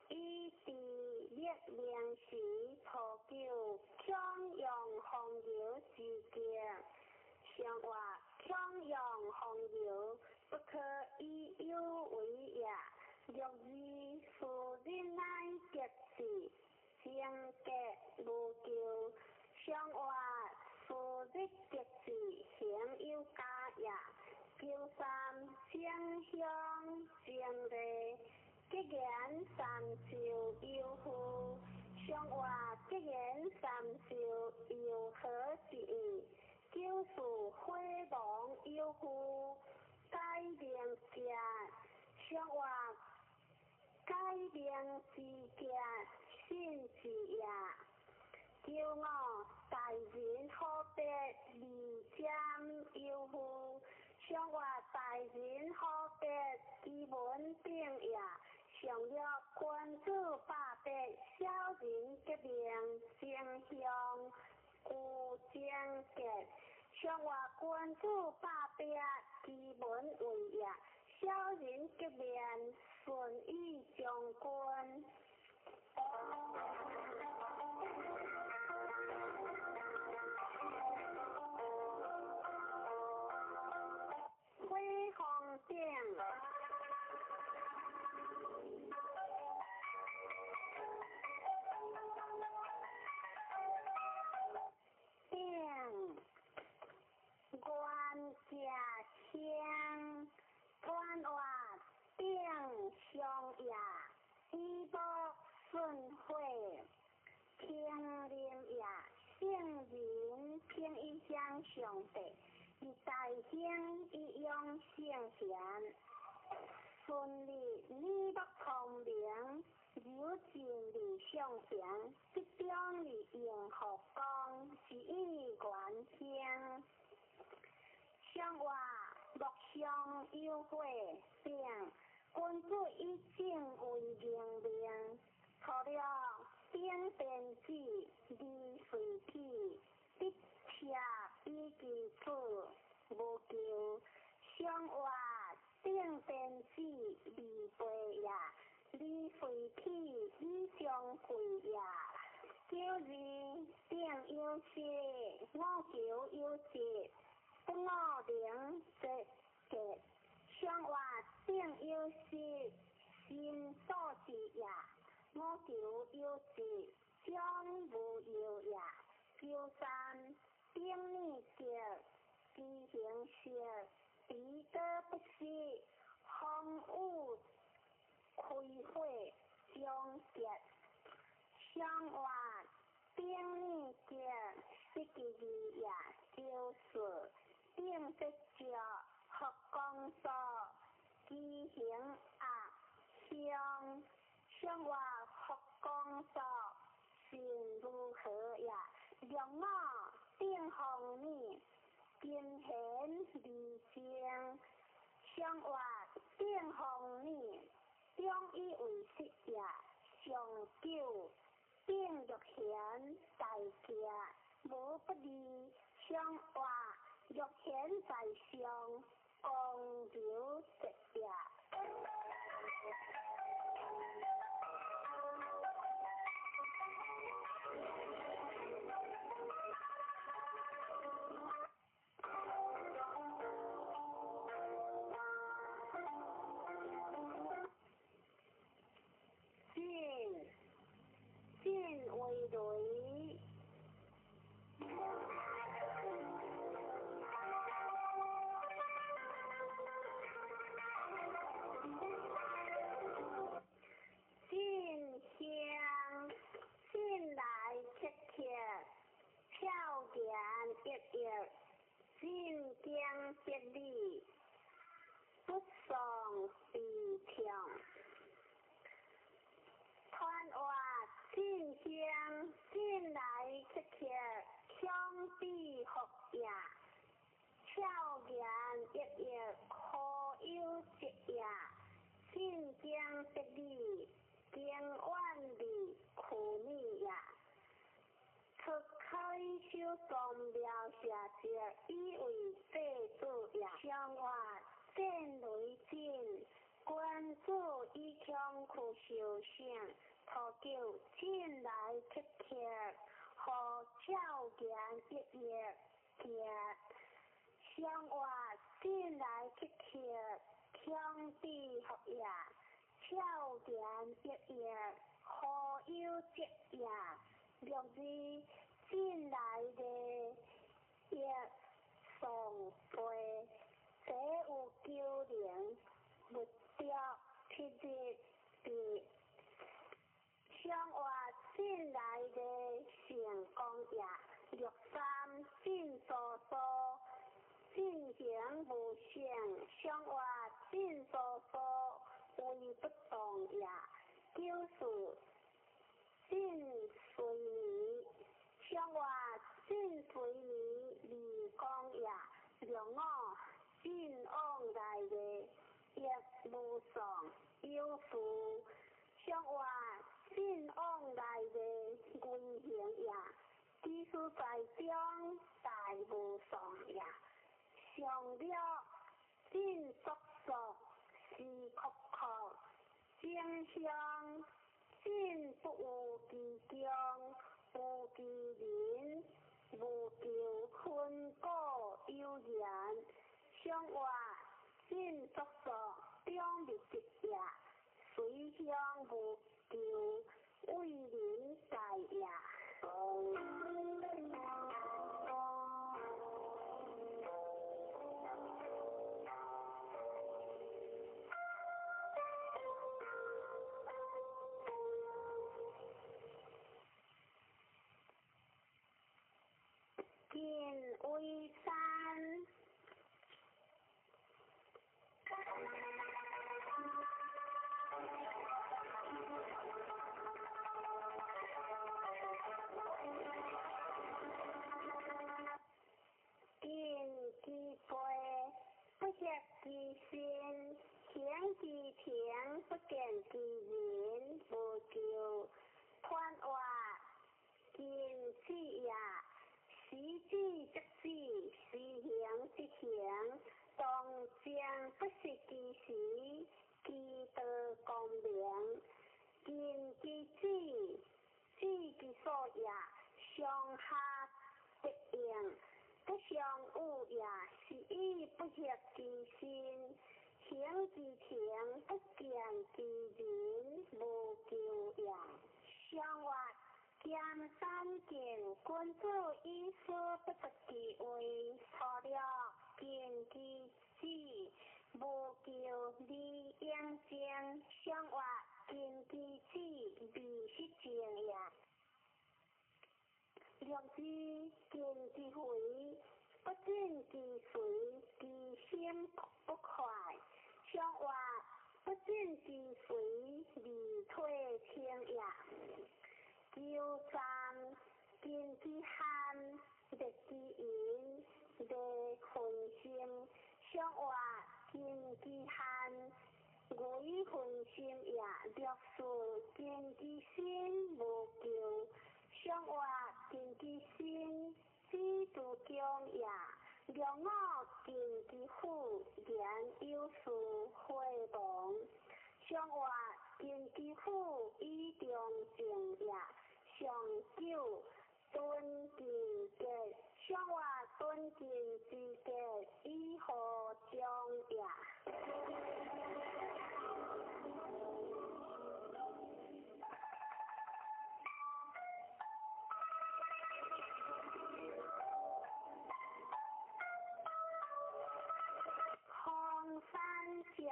以地列名时，破旧强用红油之见，相外强用红油，不可以有为也。若以夫人乃吉事，性格无咎；相外夫人吉事，行有家也。九三正向正理，吉言三寿有夫；相外吉言三寿有何之意？九事辉煌有夫，改名家；相外改名之家，信是也。九五大人好别离间有夫，相外大人好别基本定也。上了君主百百，小人革命正向故正格。上外君主百百，基本为也。小人革命顺义将军。辉煌定。定，官家乡，官外定相也，衣帛顺会，平林也，圣人平一相上帝，以大兴以用圣贤，顺利理不通明，有尽理向前，即将理应何光，是以元兴。相外莫相有会并，君主以正为英明，除了顶殿子，离随体，必车以其子，无求。相外顶殿子离背也，离随体以将贵也。九二定有事，五九有节。不我零则格，相外定有事，心所之也；五九有节，将无有也。九三定逆格，知行识，敌得不息，风雨开会将结。相外定逆格，失其义也，九四。定得着合公所，机行恶相，相外合公所，善如何也？若我定红面，金贤离正，相外定红面，中以为实也。上九定若贤大家，无不利，相外。若贤在上，共有直也。进为雷。别离，经万里苦逆呀。出开手双苗下者，以为地主呀。相话战雷震，官主以强苦受伤，托救进来乞客，何超然一夜行。相话进来乞客，强地服呀，超然一夜，何有节呀？若是进来的一上辈，这有救灵，不掉霹雳地。相话进来的成功呀，若三进所说，进行无成，相话进所说，为不动呀，就是进随你，相话进随你，离光呀，让我进往来的亦无上有福，相话进往来的危险呀，即使在中大无上呀，上了进速速是酷酷，正向。进不有其中，有其人，无求困果有言。相话进速速，中立直呀，随向无求，为人在呀。见为山，见其背，不识其身，行其田，不见其人，无求宽话，见其呀。时至则至，时行则行，当将不是其时，其得光明，见其志，知其所也，上下得应，不相恶也，是以不识其心，行其田，不见其人，无求也，相话。江山见君主以书不得其位，错了见其志，无求理应正，相话见其志，必是正也。若是见其回，不见其随，其心不快，相话不见其随，离退轻也。就算见其罕，得其言，得分心，相话见其罕，为分心也，若是见其心无求，相话见其心，知足将也，让我见其苦，言有事会亡，相话见其苦，以中正也。上九敦敬节，相话敦敬之节，以何将也？黄山江。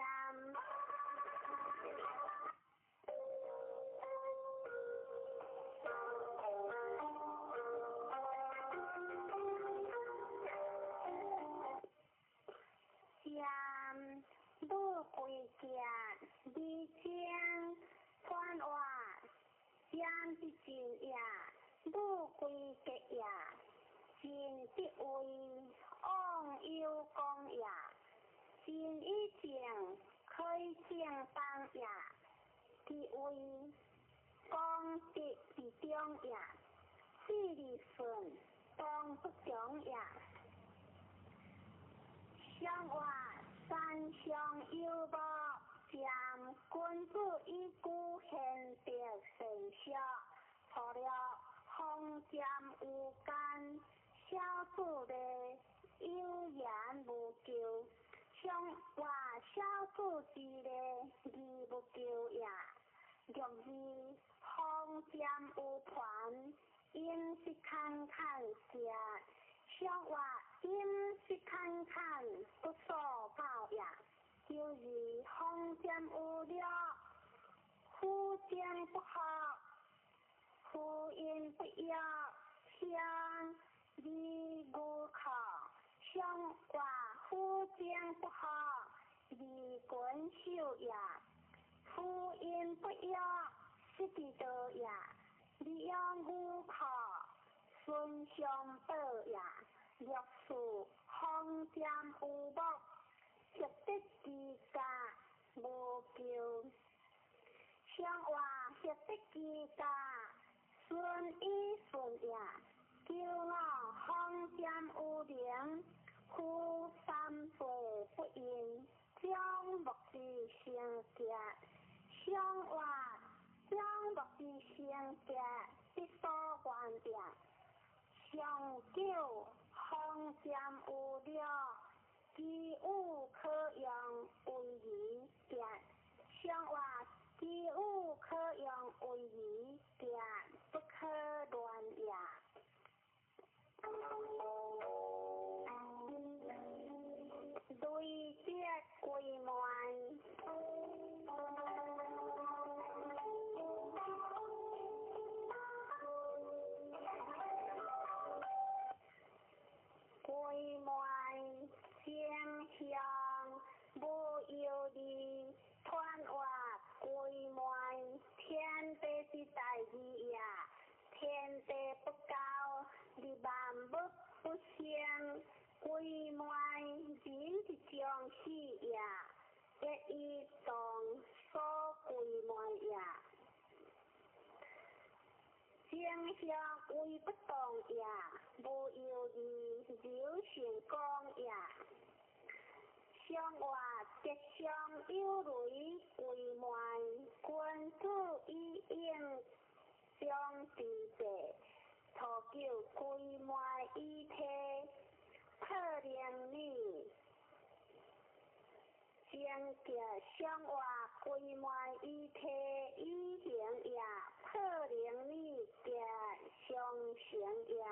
不归家，离乡传话，将之尽呀，不归家呀，尽必为往有功呀，尽以前开正当呀，其为功德之中也，智理顺当不中也。相话山上有无，占君子以古贤德成效，除了封占有间，小子的有言无求。相话小子之的义不求也。若是封占有团，应是看看食。相话因是看看不所报也，就是封占有了，夫占不好，夫因不要，相离无靠。相话夫占不好，离滚手也，夫因不要，失地道也，利用无靠。顺相道也，若是封占有目，值得之家无求。相话值得之家，顺依顺也，叫我封占有灵，夫三岁不应，将目之成格。相话将目之成格，必所愿也。上九封占有了，其有可用为宜格。相话其有可用为宜格，不可乱也。对节归门。归门正向无有理，传话归门天地之大义也。天地不高，你万物不生，归门人之将死也，一一当所归门也。正向为不动也，无有理有成功也。相话吉祥有雷归门，君子以应相地者，徒求归门以体，可怜你。正格相话归门以体以行也，可怜你格相成也。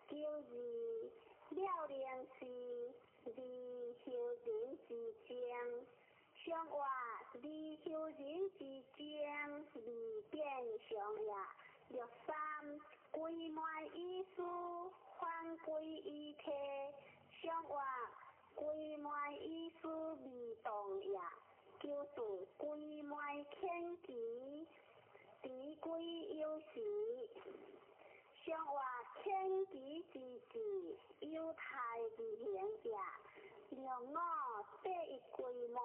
就是了然是离休人之间，相话离休人之间离变相也。若三归门以事，还归以体，相话归门以事未动也，就是归门天机，地归有时。相话天机之时，有太之行也。让我第一归门，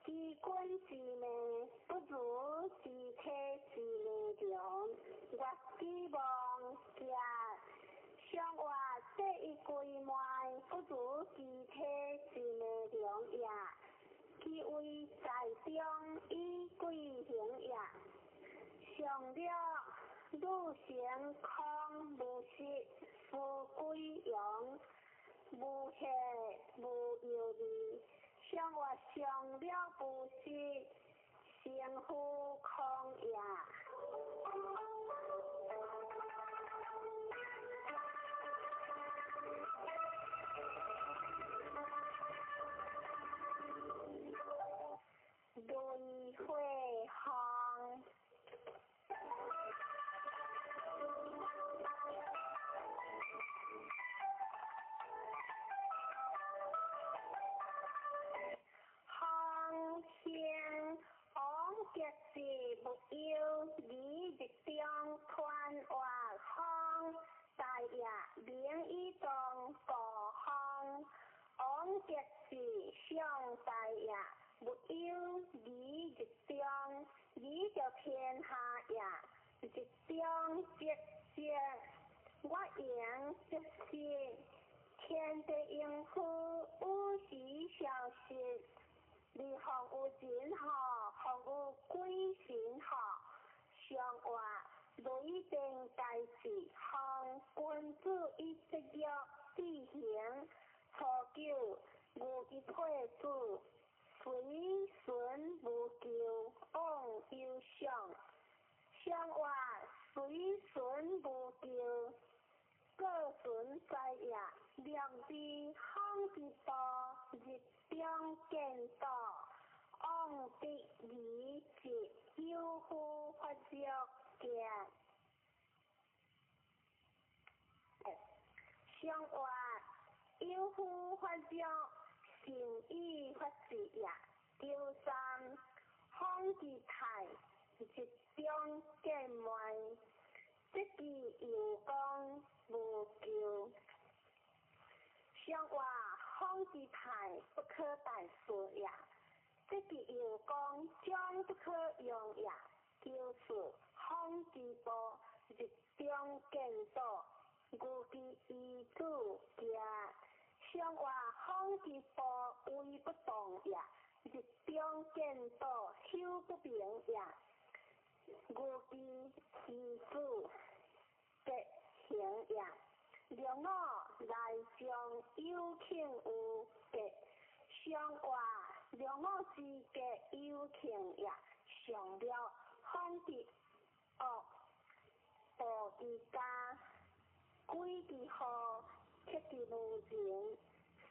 其君之命不如其体之命强，我希望格。相话第一归门不如其体之命强也，其为在中以归行也。上了汝成空无实，富贵阳，无邪无有理。相话上了不实，成富空也。轮回行。行先往吉事不要，理直中传话行，大也名以当过行。往吉事上大也不要理直中。天下呀，一中节节，我言即是天地应付，有时消息。你方有钱好，方有贵神好，上话雷电大事，方君子以职业执行，初九无一配子，随顺无求往忧伤，上话随顺无求，各顺在也，良知康之道，日中见道，往的理解，有夫发作见。上话有夫发作，成意发事也。第三，方之泰，日中见昧，即是有功无求。上话方之泰，不可代数也。即是有功将不可用也。就是方之道，日中见道，故其依主也。上话方之道，为不动也。日中见道，修不明也。故其依主德行也。良我来将有庆有德，上话良我之格有庆也。上了方之恶，报之家，贵之好，克之无情，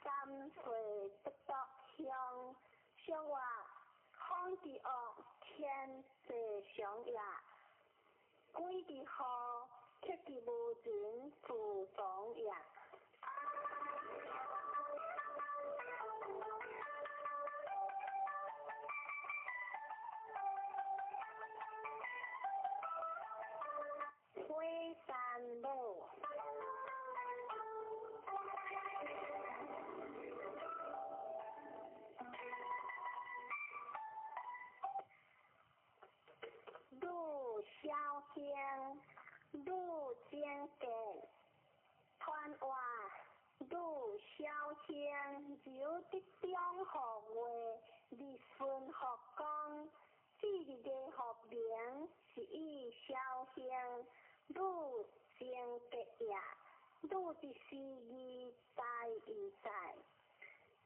三岁不得香。上话方之恶，天地上也，贵之好，克之无情，自爽也。龟山路，路小香，路间隔，传话路小香，有的中学话，立顺学讲，智力的学名是以小香。路间隔也，路的是义在义在。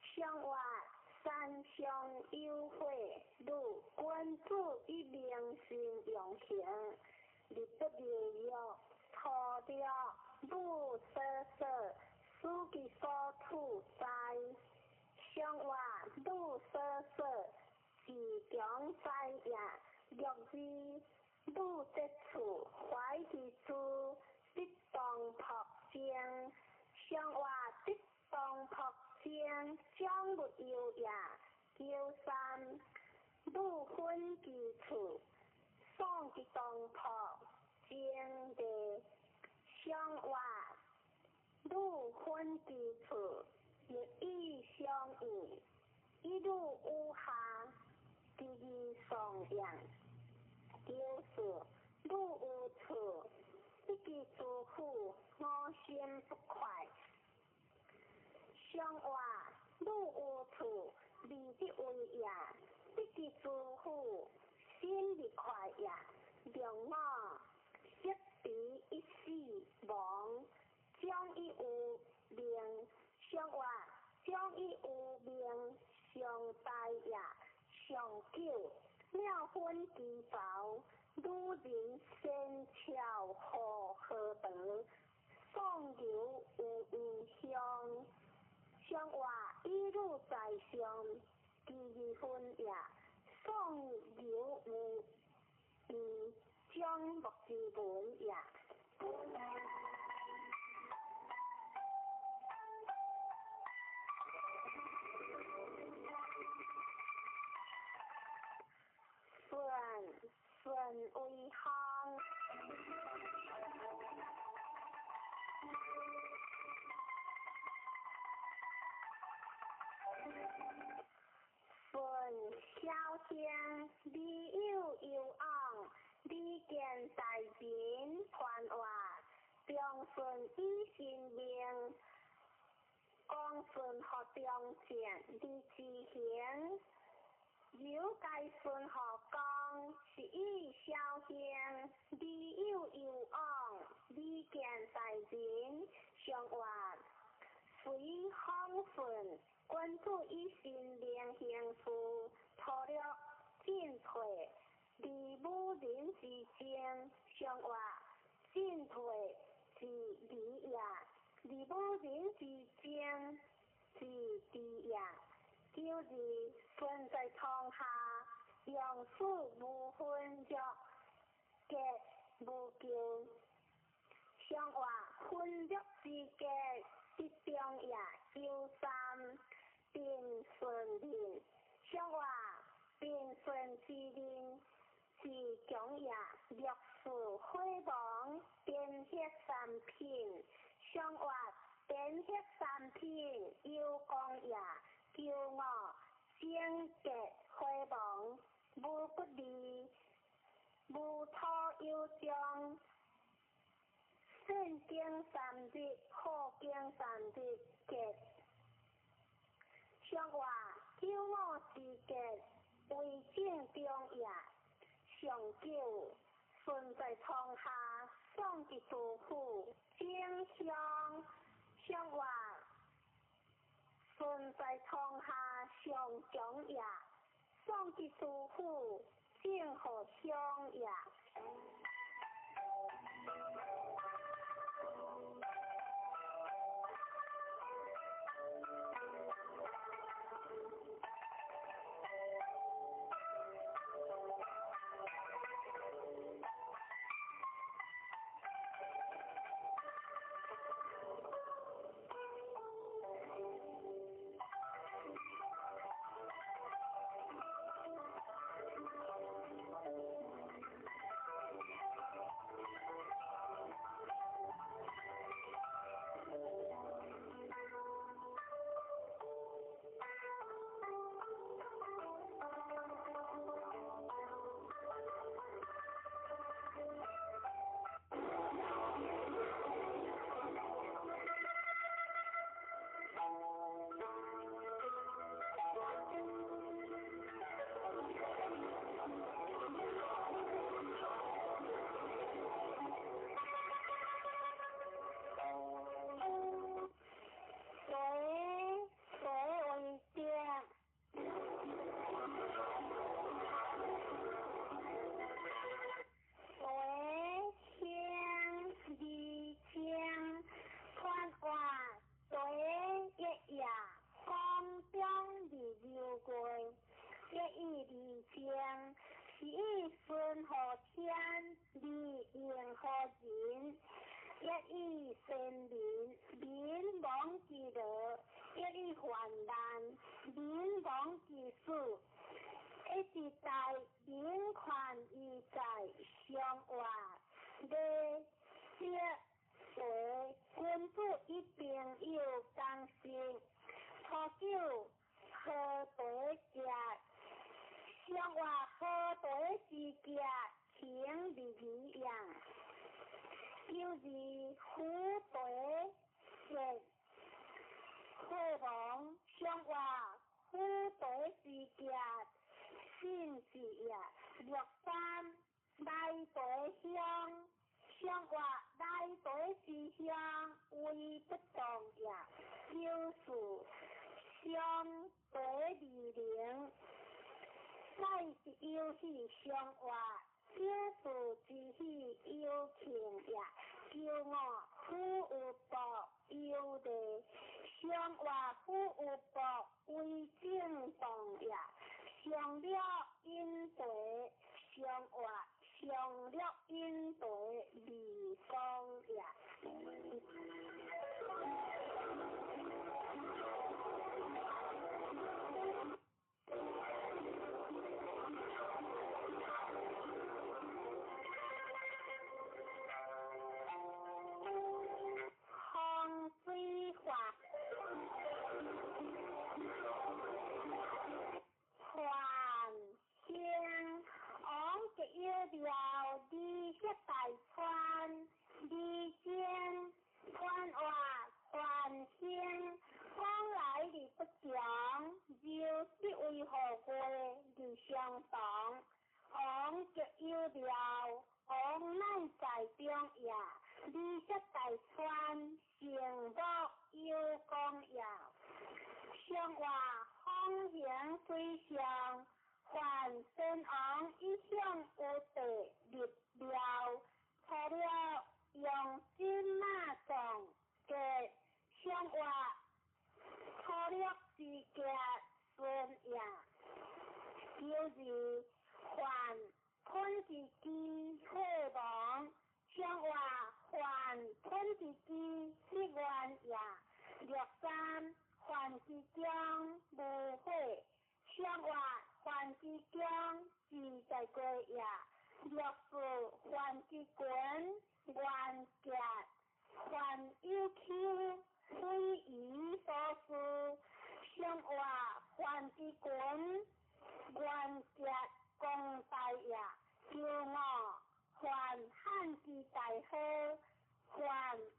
上话山上有会，路君子以名声用行，立不流药，错了路瑟瑟，书记所处在。上话路瑟瑟，自强在也，略知。路在处，怀其处，必当朴正。上话必当朴正，将没有也。第三，路分其处，丧其当朴正的。上话路分其处，亦以相宜，一路无下，第二上扬。就是路无处，一己主妇，我心不快。上话路无处，离的为也，一己主妇，心不快也。良我识彼一死亡，将以有命。上话将以有命，上大也，上久。妙分其宝，女人先巧好何得，上游有异香。上话一路在上，第二分也，上游有异，将目之文也。顺为行，顺小香，你有昂，顺和中线，你之行。有介顺和讲，是以孝敬，你有有往，你见在人，相话随康顺，关注一心灵幸福，脱了进退，离母人之间，相话进退是离也，离母人之间是离也。就是分在床下，杨树无分着，结无救。相话分着之结，一中也有三，并顺令。相话并顺之令，是强也略树辉煌，编写三品。相话编写三品，有功也。骄傲、贞洁、辉煌，无不利，无土有章，善经三日，好经三日结。相话骄傲之结，为正中也，上九，顺在床下，送至杜甫，正香。相话顺在床下上长也，送至杜甫正好香也。往来而不强，又必为何过而相同？往极有聊，往乃在中也。你则大川，成木有功也。上话风行水上，凡身昂一向有地入了，除了用金马种嘅上话，粗略之嘅顺也。就是凡喷之机火亡，上话凡喷之机失愿也。63凡之将无火，上话凡之将自在过也。64凡之quyền願結，凡有求非以所事，上話凡之權願結共大也。95凡漢之大好，凡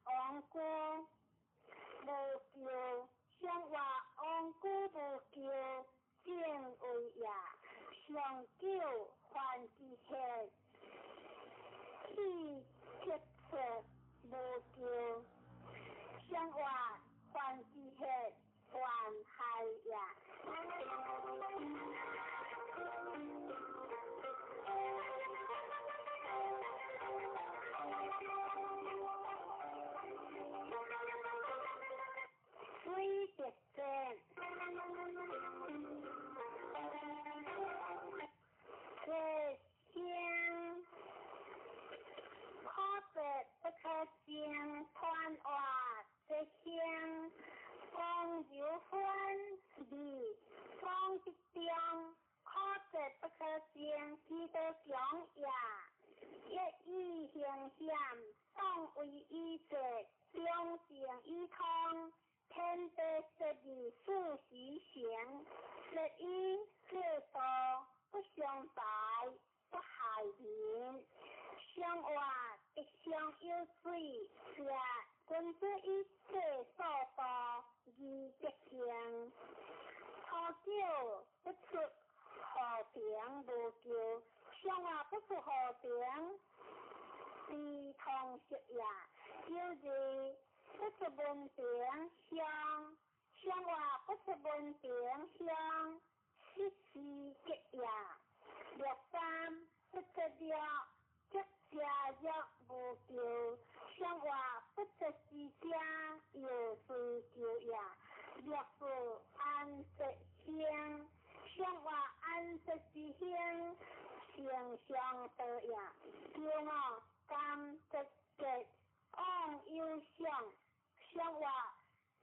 王孤無救，上話王孤無救，正為也。上九凡之邪，氣切切無救，上話凡之邪，還害也。水別正，這香可值不可見，團話這香風有歡喜，風之中可值不可見，基督講也。一意形象，當為一者，兩性一通。天地實以數時行，實以世道不相敗，不害人。上話一向有水，是君子以世所道而極行。初九不出和平無救，上話不出和平，是同食也。就是不出文平相，上話不出文平相，失事極也。63不出了，則家若無救，上話不出是家，有是救也。64安息香，上話安息之香，成相得也。95甘則極，昂有相。上話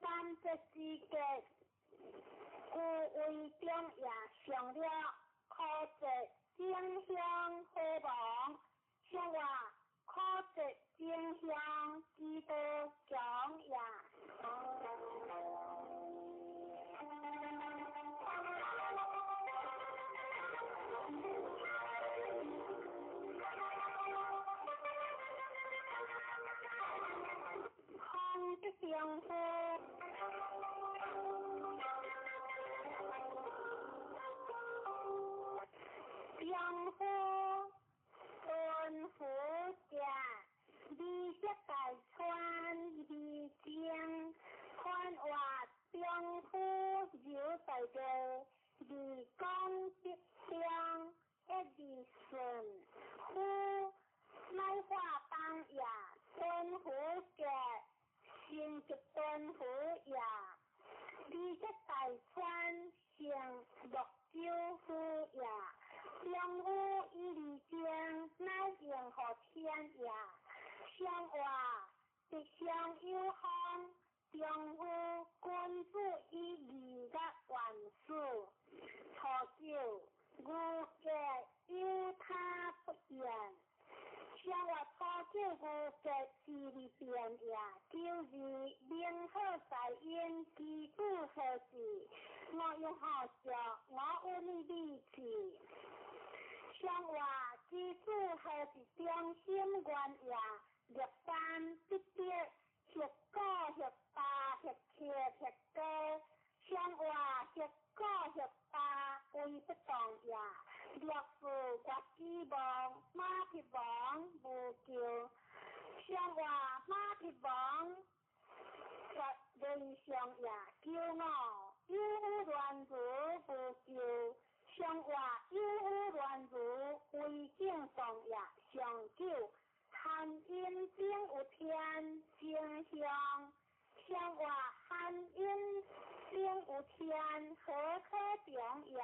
三隻之嘅故為中也，上了可值正香火亡，上話可值正香基督講也。相夫相夫夫家，你則大川而江，川話相夫有大嘅，而江必相一順，夫乃話當也，夫嘅。先極敦虎也，你則大川成六州夫也，相夫以利將，乃應何天也。相話敵相有康，相夫君子以利得萬事。初九吾嘅有他不言。上話初九吾嘅智力變也，就是明好在因基礎何事，我用何着，我有你力氣。上話基礎何是中心觀也，63必必學過學霸食切食高，相话食果食大，为不动也。略富国之王，马匹王无救。相话马匹王，人上也骄傲，有乱如无救。相话有乱如，为正上也上久。汉阴兵有天，正向。相话汉阴兵有天，何可中也？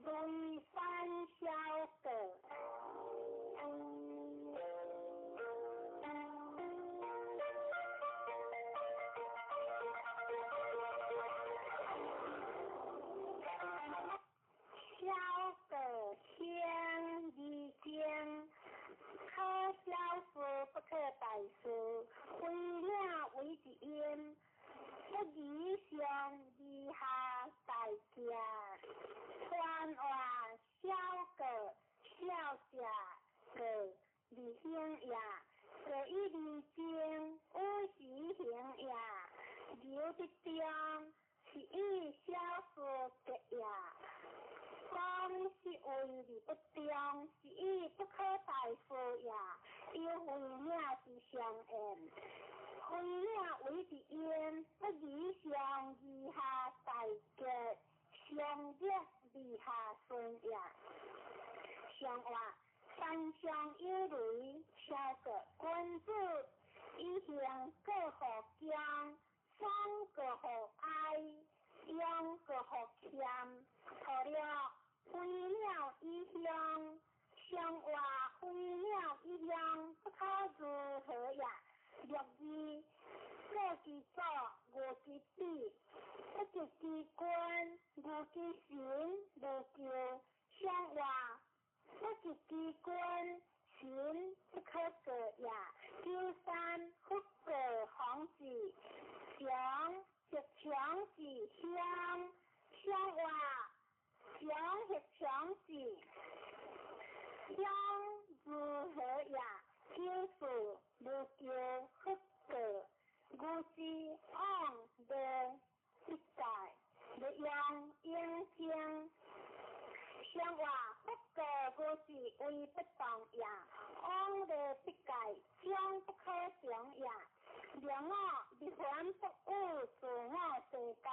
雷山小葛。小葛先一经，可小事不可大事，为了为之因，不宜上以下大家。传话小葛小下葛离行也，葛一离经无时行也，有的中是以小事得也。讲是为理不中，是以不可大事也，要为了是相应，为了为之因，不宜上以下大吉，上吉以下顺也。相话山上有雷，小个君子以行各何将，三各何哀，阳各何欠，错了。为了异乡，相话为了异乡，不可如何也？若是各之作，我之必，不就之官，我之行，无救。相话不就之官，行不可得也。第三，不可行事，强是强是相，相话。强是强事，相如何也？就是无救不得，故是昂的一代，的用应经。相话不得，故是为不动也；昂的一改，将不可长也。两我离还不误，自我最高，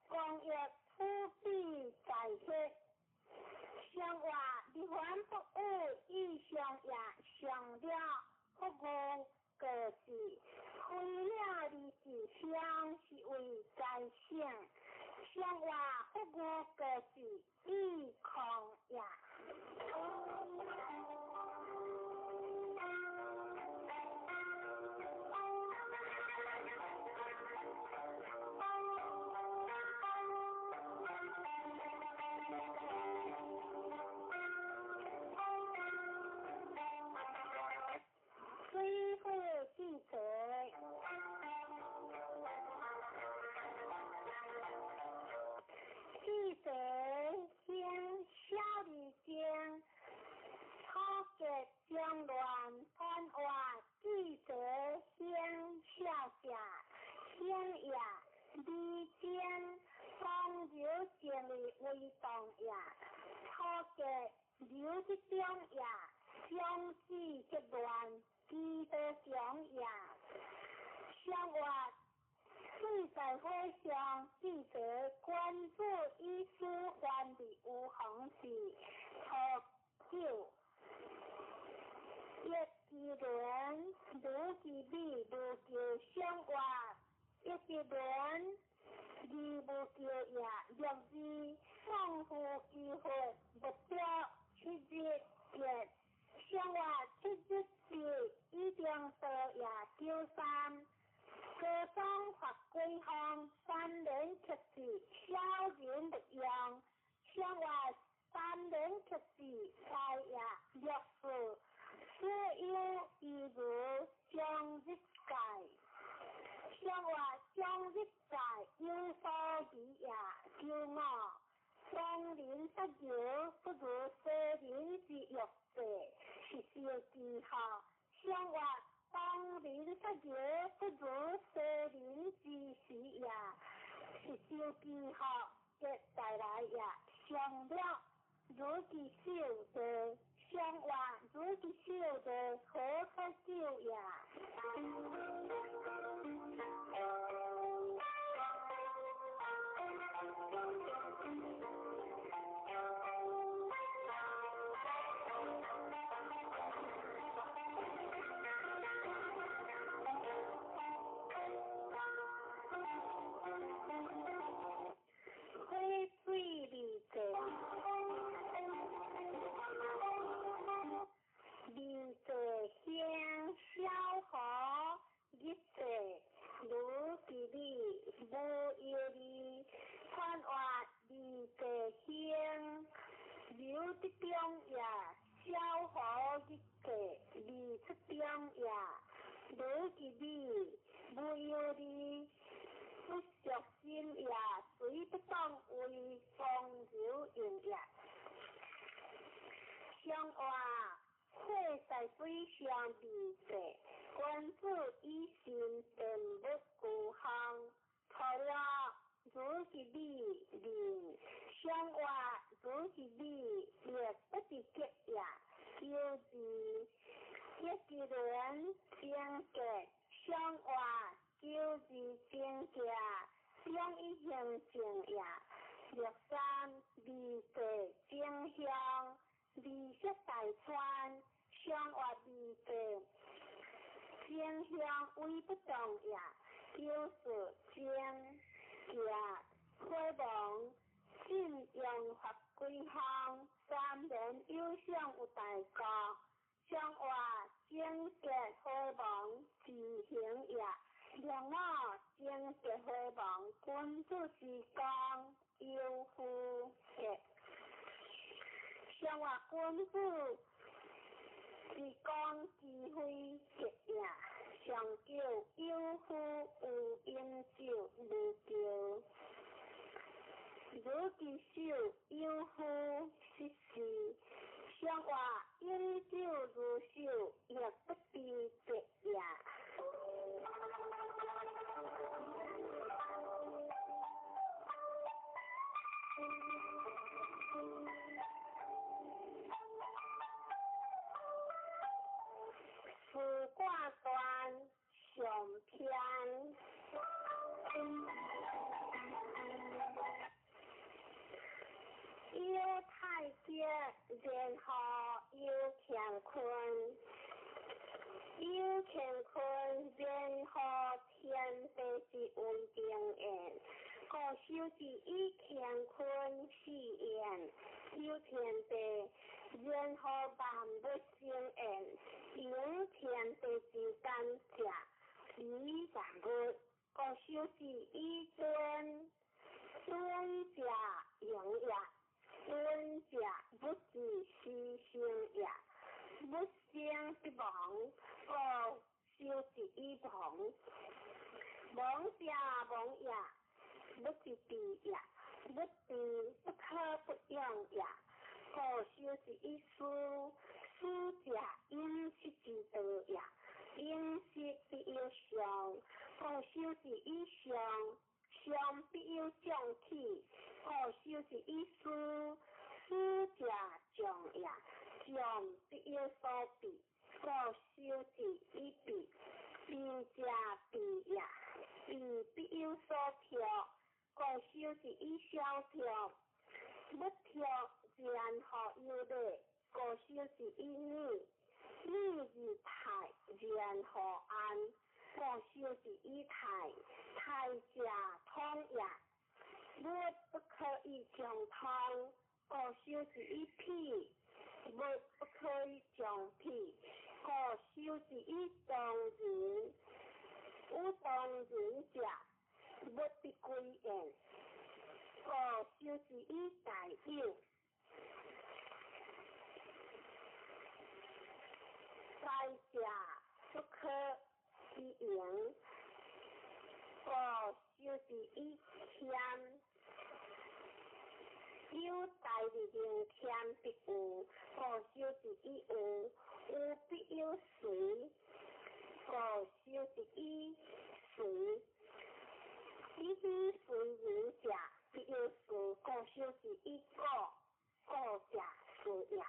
光业。不必在切，相话离还不误，意相也上了不误个是，为了离是相是为在性，相话不误个是意空也。虽会记者，记者先小李经，超给将乱传话，记者先笑下，先也李经方流建立为动也，超给刘的中也，相继结乱。记得讲也，相话虽在会上，记得关注医师管理无行事，何救？一之轮，如其必如救相话，一之轮，如无救也，若是丰富机会，不得去接也。相话七日是一定得也丢三，各种法规项三人出事，小人不用。相话三人出事，才也略事，只有一如将日改。相活相益在有所比也，叫我当人不有，不如舍人之欲者，是小技巧。相活当人不有，不如舍人之时也，是小技巧。接带来也，上了如其小的，相活如其小的，何可少也？相话会在水上比赛，君子以心便不孤行，错了如其美人，相话如其美也不是结也，就是一个人变结，相话就是变结，相一形成也，若三比赛正向。离色大川，相话离地，正向微不动也，就是正价辉煌，信用法规项，三年有相有大高，相话正结辉煌，自行也，让我正结辉煌，君子之讲，有夫结。相话君子是讲智慧结也，上叫有夫有饮酒无酒，如其手有夫失事，相话饮酒如酒也不必结也。四卦断上篇，有太极，然后有乾坤，有乾坤，然后天地之为定言。故修之以乾坤是言，有天地，然后万物生言，有天地之感者，以万物。故修之以尊，尊者永也，尊者不是虚生也，不生不亡。故修之以亡，亡者亡也。不是地也，不地不可不用也。故修之以书，书者饮食之道也，饮食必有常。故修之以常，常必有正气。故修之以书，书者常也，常必有所避。故修之以避，避者避也，避必有所调。故修之以萧条，不调然后有理。故修之以逆，逆而泰然后安。故修之以泰，泰者通也，物不可以相通。故修之以辟，物不可以相辟。故修之以动人，有动人者。不必归言，故修之以大有，大者不可以言。就是伊欠，有大力量欠必有，就是伊有，有必有随，就是伊随，伊必随人者必有事，就是伊果者事也。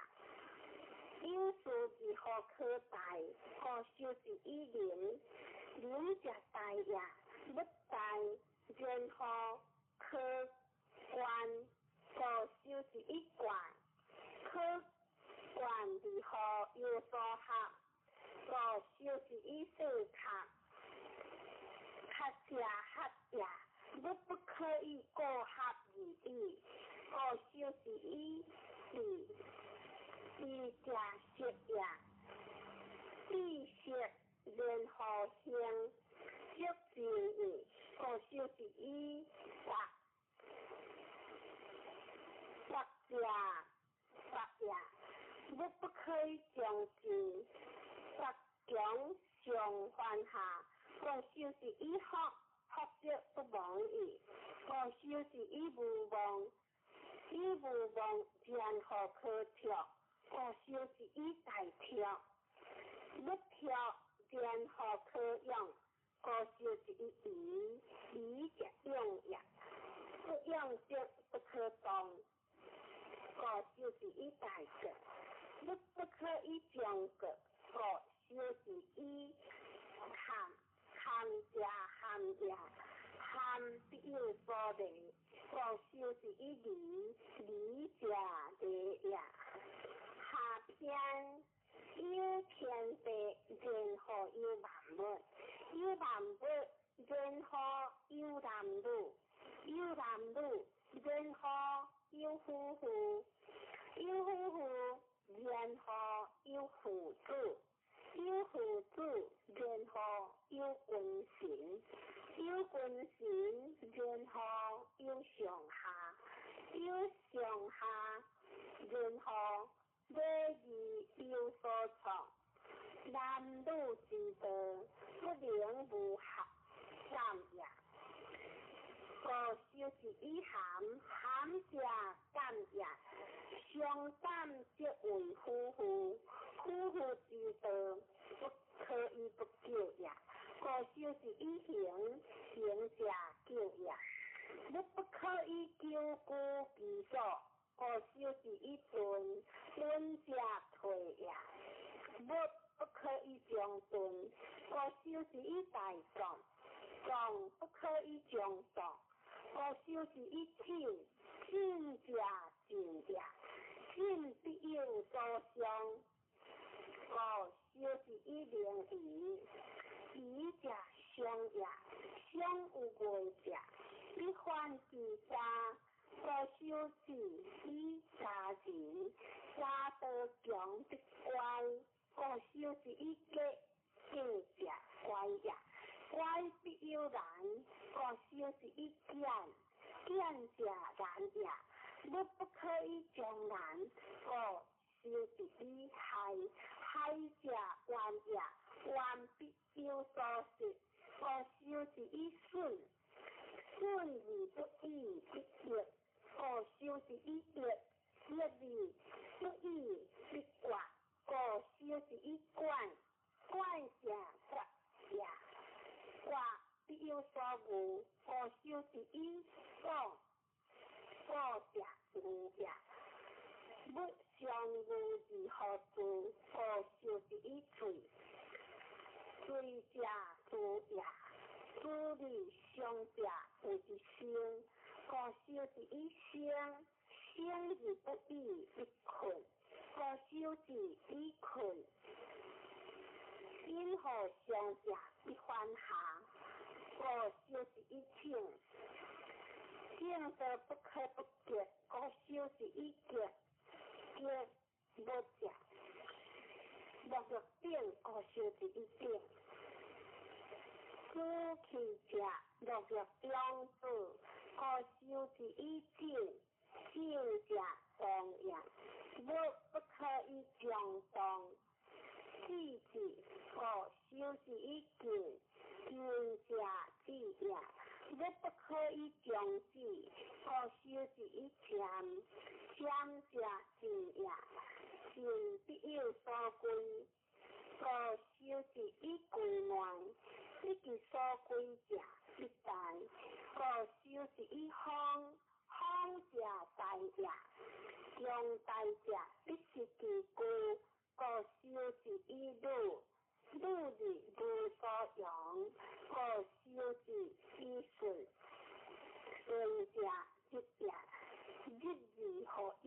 有事而何可待？就是伊灵者待也。不待然后可观，就是伊观，可观如何有所合，就是伊所合，合者合也，不可以过合而已，就是伊是者色也，意色然后相。色情意，就是伊也，不可以将之强上犯下，就是伊学者不忘伊，就是伊无忘然后可跳，就是伊大跳，不跳然后可用。就是伊者用也，不用者不可动，就是伊大个，不可以将个，就是伊含者含也，含必有所离，就是伊离者离也，下篇。有天地，然后有万物，有万物，然后有男女，有男女，然后有夫妇，有夫妇，然后有父子，有父子，然后有君臣，有君臣，然后有上下，有上下，然后。礼仪有所从，男女之道不能无合善也。就是伊含者感也，相感则为夫妇，夫妇之道不可以不救也。就是伊行者救也，不可以救孤其所。就是伊遁者退也，不可以将遁，就是伊大壮不可以将壮，就是伊进者进也，进必有所相，就是伊灵仪者相也，相有为者，伊犯之家。就是伊杀人，杀得强的怪，就是伊假者怪也，怪必有然，就是伊见者然也，不可以将然，就是伊害者冤也，冤必有所失，就是伊损而不义必逆。就是伊逆而不义必怪，就是伊怪者怪也，怪必有所无，就是伊过者无也，不相无而何罪？就是伊罪者罪也，罪理相者为之生。就是伊生而不义必困，就是伊困，因何相者必犯下，就是伊请得不可不结，就是伊结无者，莫若定，就是伊定。夫妻者莫若两子，就是伊正者同样，不可以相同。妻子，就是伊见者子也，若不可以将子，可修之以禅，禅者静也，静必有所归，可修之以归乱，以其所归者必大，可修之以荒，荒者大也，将大者必是其故，可修之以鲁。路日如所用，可修之以顺，顺者一也，日日何一？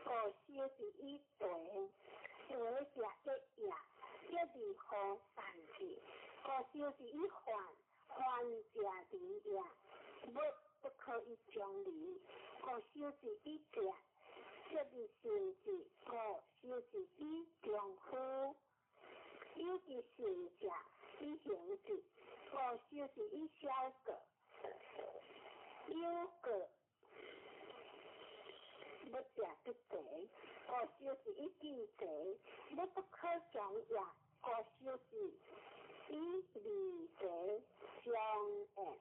可修之以对，对者一也，一日何善之？可修之以患，患者离也，不可以将离，可修之以者。一日行之，可修之以丈夫；有其行者，以行之，可修之以小过；有过，不者不济，可修之以见济；若不可将也，可修之以利济，相应。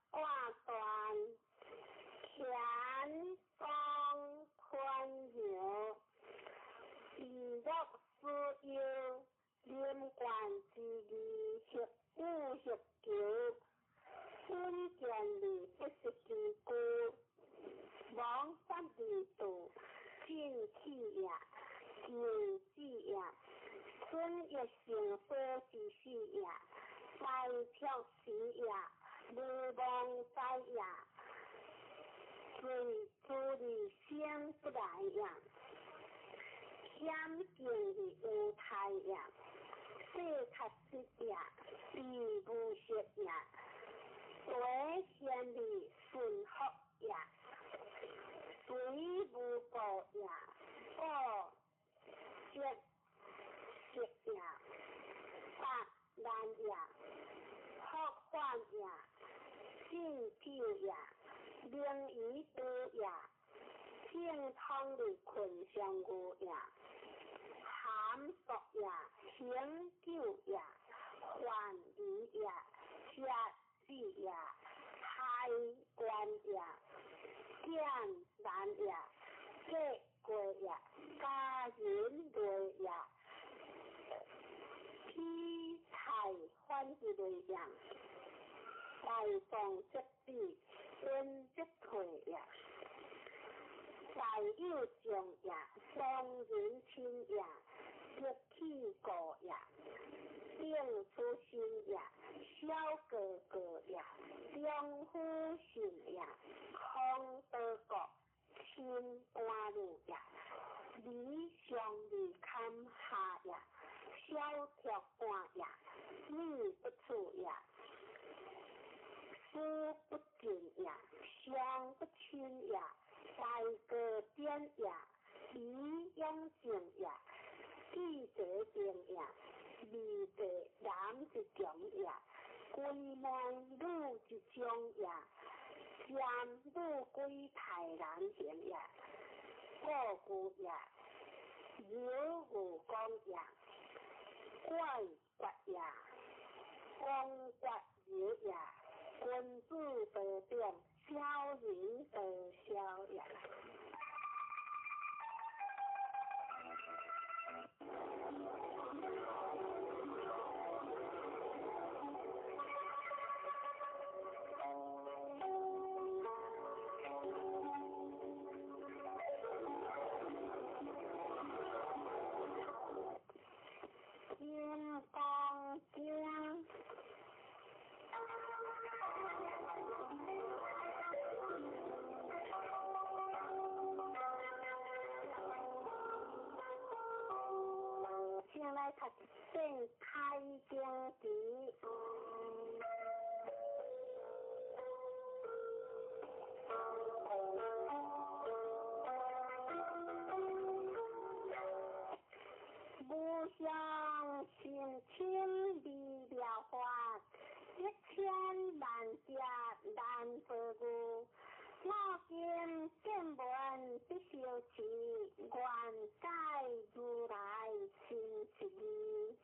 卦断，乾光宽柔，以若思忧，连贯之理合五合九，春见理不是其故，往三二度，进气也，静止也，春月成所之事也，白跳时也。如梦在也，随诸理先不来也，险境的无态也，世确实也，必无实也，为先理顺服也，随无过也，过实也，百难也，福患也。性救也，灵于多也，性通的困相互也，含熟也，行救也，患离也，杀子也，害官也，见难也，结果也，家人类也，批财欢之类也。大放则必，温则退也；大有将也，众人亲也；日气过也，并出心也；小哥哥也，两夫信也；空得国，亲半路也；理想理堪下也；小跳半也；逆不出也。思不尽也，想不清也，大个点也，理养性也，记者定也，理者男之强也，归门女之强也，男女归太难行也，过故也，有无光也，怪怪也，光怪有也。君子得定，小人得逍遥。金刚经。先来读正开经题。无相亲亲离了花，一千万劫难遭遇。我今见闻必修持，愿解如来真实义。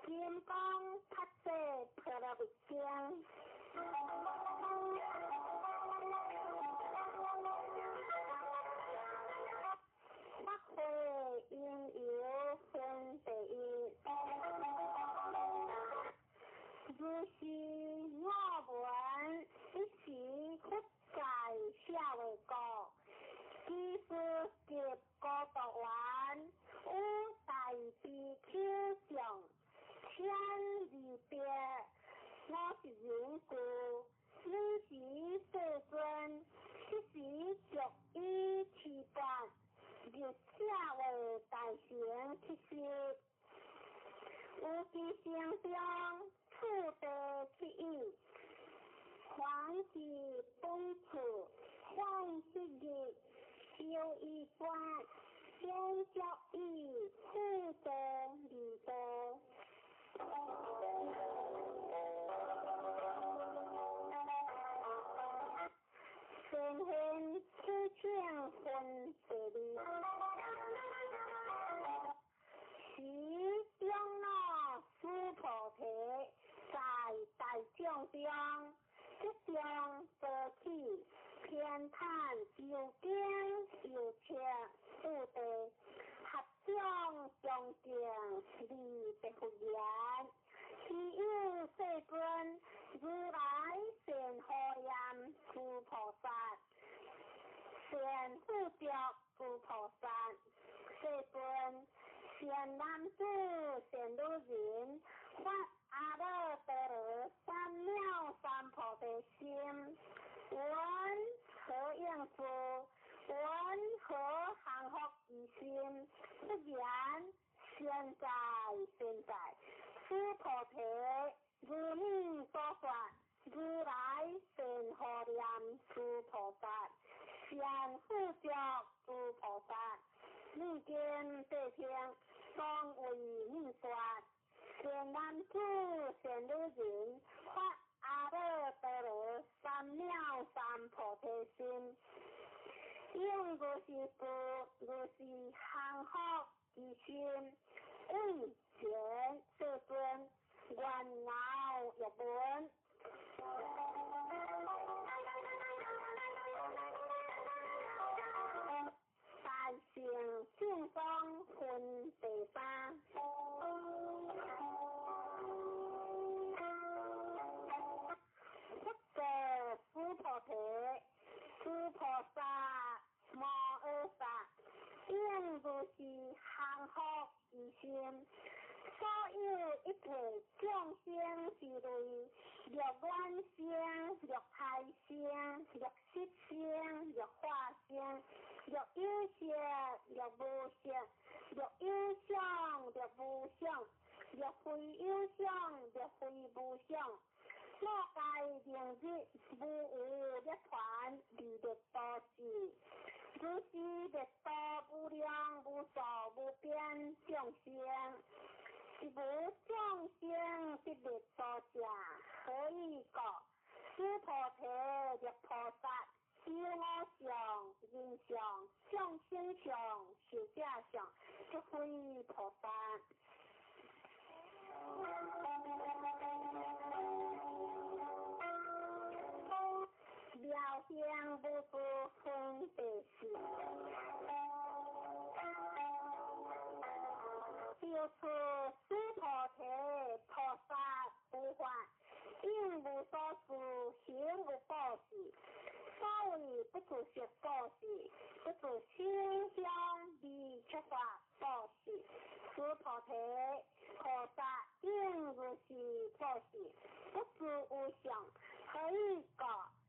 金刚拍摄破了一经。发会应有分第一，如是我闻一时佛在社会国，其实及孤独丸，有大悲口上，千离别，我是人故，此时世尊，此时逐一持断。入社会大成其实，有其心中处地去意，还是本处换之日，修一观，先教义互得理得。先现此情分别离，时中我诸菩提，在大众中，即将得起，偏袒有经有切，不得合众中敬，离别不言。其有世尊，如来善可念诸菩萨，善护着诸菩萨，世尊善男子善女人，发阿耨多罗三藐三菩提心，闻何应付？闻何降伏疑心？不言现在，诸菩提如你所说，如来善可念诸菩萨，善护着诸菩萨，你今得听，当为你说，善男子善女人，发阿耨多罗三藐三菩提心，应如是故，如是降伏疑心，为前世尊，愿脑入本。大乘正宗分第三。佛者诸菩提，诸菩萨摩诃萨，应如是降伏疑心。所有一切众生是类，若卵生，若胎生，若湿生，若化生，若有色，若无色，若有相，若无相，若非有相，若非无相。莫该明日无有涅槃，离灭多时。如是灭多无量无数无边众生。是无众生必灭多者，何以故？诸菩提若菩萨，修我相、人相、众生相、寿者相，即非菩萨。妙相不足分别事。就此诸菩提菩萨不还，应无所事，行无报事。所谓不自食报事，不自清香味出法报事。诸菩提菩萨应如是报事，不自无相，何以故？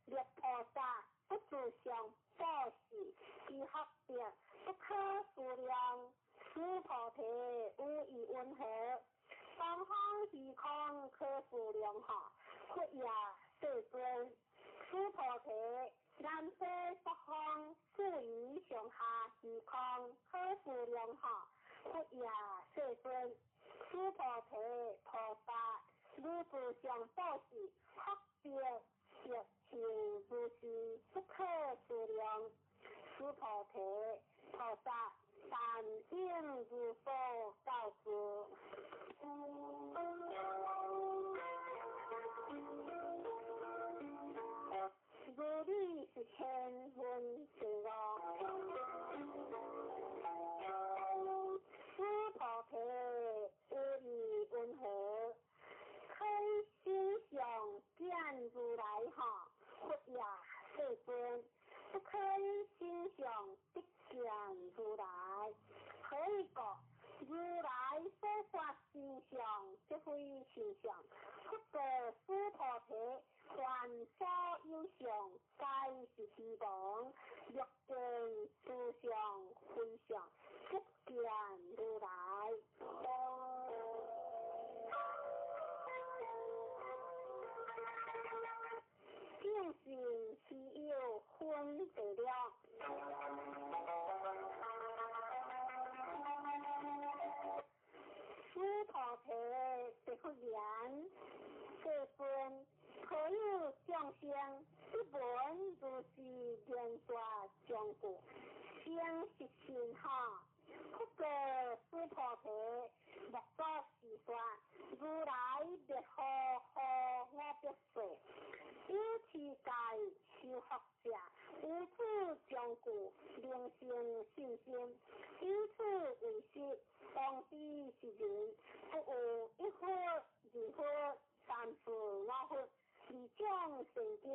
灭菩萨不自相报事，其合别不可数量。诸菩提无以温和，东方虚空可数量下，佛也世尊。诸菩提南西北方四夷上下时空好富良好，佛也世尊，诸菩提菩萨，如自上报喜，福德业情如是不可数量，诸菩提菩萨，但应如所告知。如理是千分之五，诸菩提无义温和，可以心想见如来哈，佛也世尊，不可以心想不见如来，可以讲如来所发心相，即非心相，不过诸菩提。凡所有相，皆是虚妄，若见诸相非相，不见如来。见性是有分别了。诸菩提不复言，世尊。可有将相，一闻如是言说将故，相是心哈。不过诸菩提，莫作是说，如来别好好我别说，有其界修福者，无此将故，令生信心，以此为实，当知是人，不有一佛二佛三佛五佛。二种成经，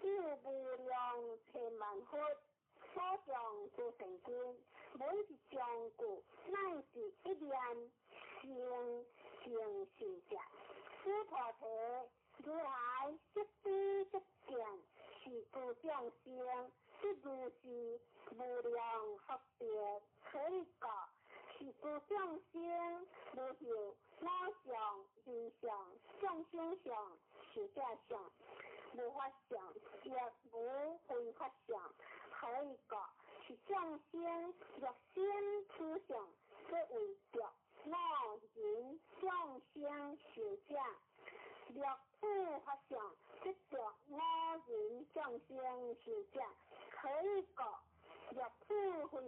有无量千万佛，所讲诸成经，每一讲故，乃是一念成实者。诸菩提，如来即知即见，是诸众生，即如是无量福德，可以讲，是诸众生如有我相、人相、众生相。是假相，无法相，也无非法相，可以讲是众生若先思想，则为着我人众生是假，若非法相，即着我人众生是假，可以讲若非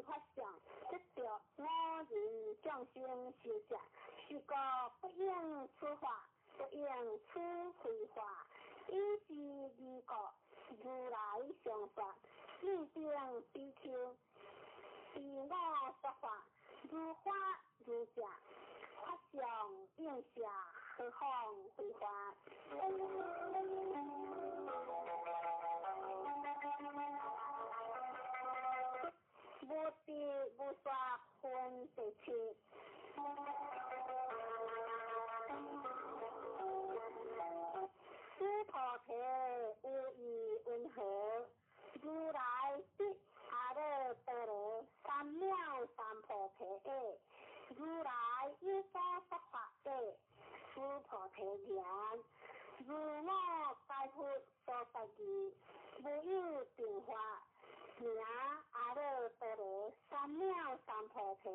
法相，即着我人众生是假，是个不应此法。不应此非法，以是二个如来相说，立定比丘，自我说法，如法如假，法相应下，何况非法？无地无说分第七。诸菩提无义温和，如来的阿耨多罗三藐三菩提耶，如来依所说法耶，诸菩提言，如我该佛所说义，无有定法，名阿耨多罗三藐三菩提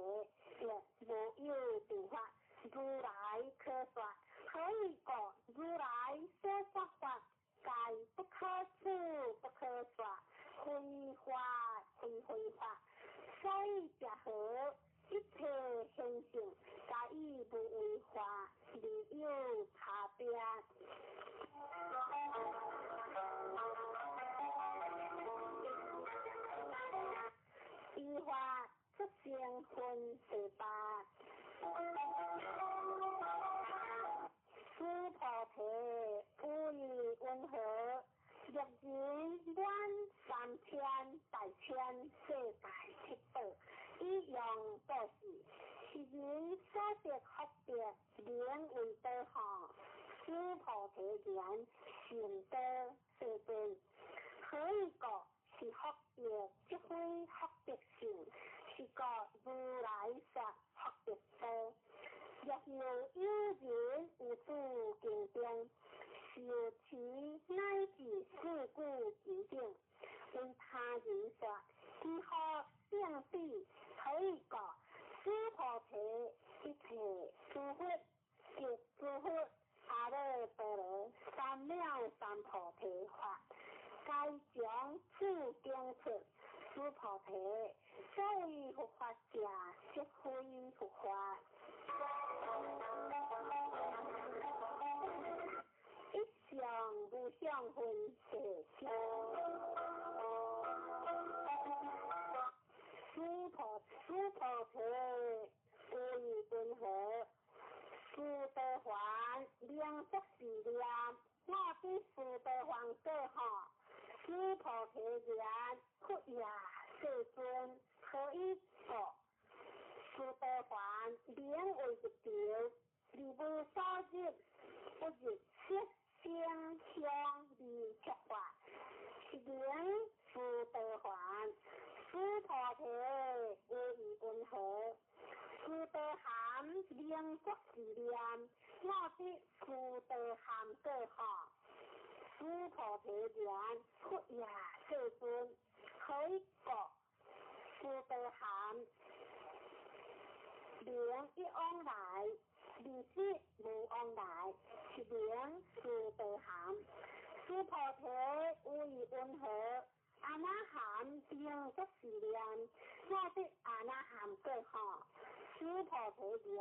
也无有定法，如来可说。可以讲，如来所说法，皆不可取，不可说，非法，非法。所以结合一切现象，皆以不为法，理有差别。依法出现分第八。诸菩提无义温和，若人满3000大千世界七宝，以用报喜，是人所得福德，名为德行。诸菩提言，行德世尊，可以讲是福德，即非福德性，是个如来说福德多。若有人无主经中，受持乃至事故其境，为跟他人说，如何胜利可以个师菩提一切诸佛是诸佛阿耨多罗三藐三菩提法，该将注定出师菩提，所谓佛法者，即非佛法。一向无相分世相，师菩提无异顿合，师德还两足是念，我比师德还更好。师菩提言，佛也世尊可以说，师德还两为一条，如无所入，不入色相相离之法，是两师德还。师菩提无异顿合，师德含两足是念，我比师德含更好。师菩提言，佛也世尊可以说，师德含两一往来，离世无往来，是两师德含。师菩提无异顿合，阿那含两足是念，我比阿那含更好。师菩提言，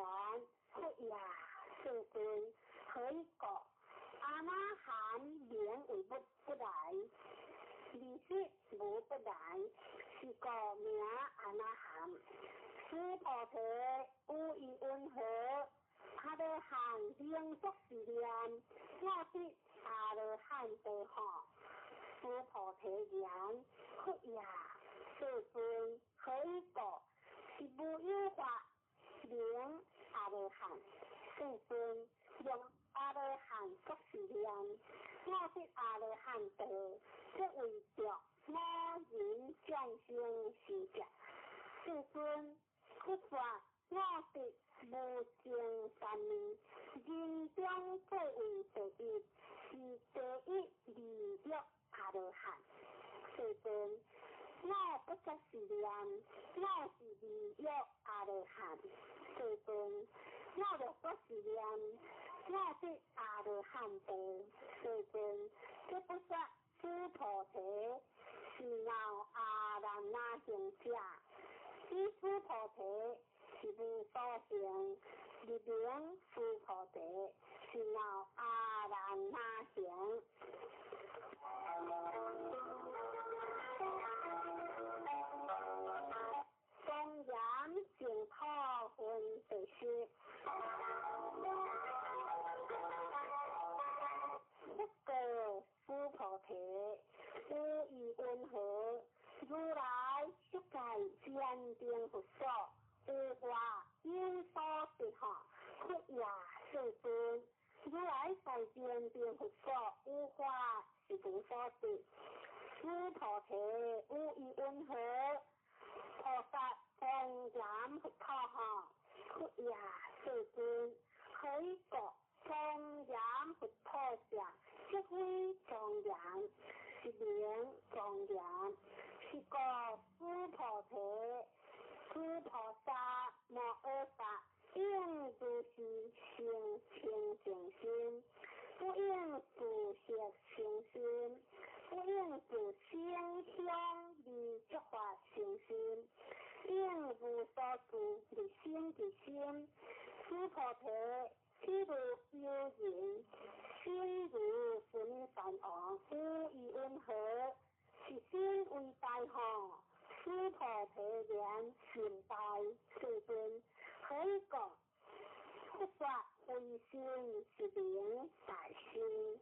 佛也世尊可以说，阿那含两为不来，离世无不来，是个名阿那含。师菩提无异顿合，阿罗汉两足是念，我比阿罗汉更好。师菩提言，佛也世尊可以说，是无有法两阿罗汉。世尊用阿罗汉足是念，我比阿罗汉多，这为着我人降生是者。世尊佛法我比无尽三昧，人中最为第一，是第一利益阿罗汉。世尊我不则是念，我是利益阿罗汉。世尊我若不是念，我比阿罗汉多。世尊这不说师菩提是闹阿难那行者，依师菩提是无所行，入名师菩提是闹阿难那行。公然净土分第十，不过师菩提无异温和，如来一界坚定不所，无话有所得哈，佛也世尊。如来在坚定不所，无话是无所得。师菩提无异温和，菩萨公然不靠哈，佛也世尊可以说公然不破相，即非庄严，是名庄严，是个师菩提，师菩萨莫恶法，应如是行清净心，不应自邪行心，不应自心相离之法行心，应无所住离心的心。师菩提譬如有人心如分散王，无以温和，是心为大行。师菩提言心大，世尊可以讲佛法为心是灵大心。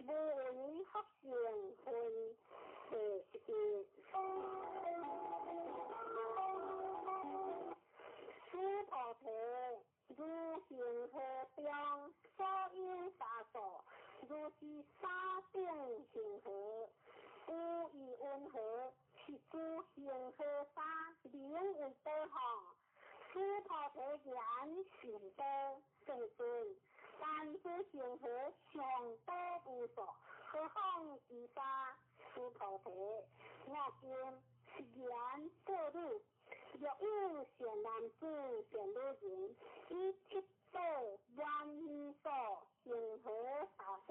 无为福行分第一，师菩提如行河中所应沙所，如是沙定行河，无以温和，是诸行河沙师菩提言成道成尊，但是成佛上多无数，何况其他师菩提？我今是言过路，若有善男子、善女人，以七宝万亿所成佛大所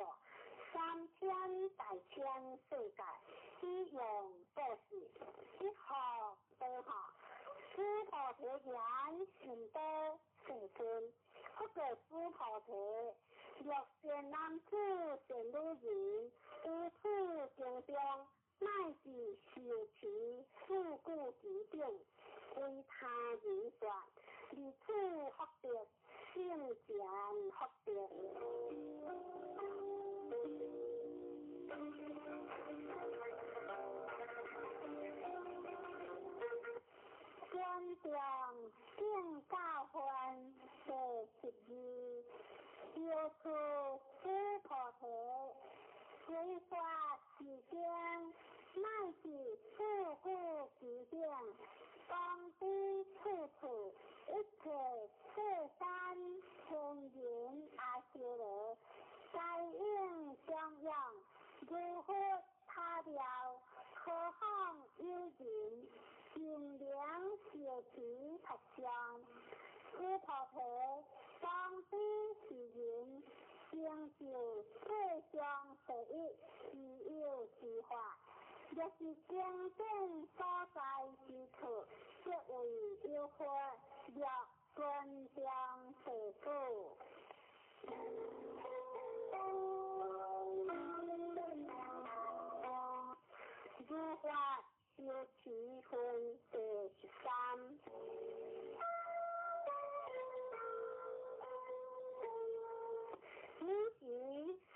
，3000大千世界，以用布施，一号多号。师菩提言成道成尊，或者师菩提，若善男子、善女人，有此经中，乃至受持四故之定，为他人说，以此福德，圣贤福德。宣讲正教分第12，要出师菩提，随法持经，乃至四故之定，当知处处一切世山天人阿修罗，该应相样，如佛他了，何况有人心良学持他乡，师菩提当知是人，成就世上第一自有之法，若是经典所在之处，即为有法，若尊将世故。如法有其分第13。此时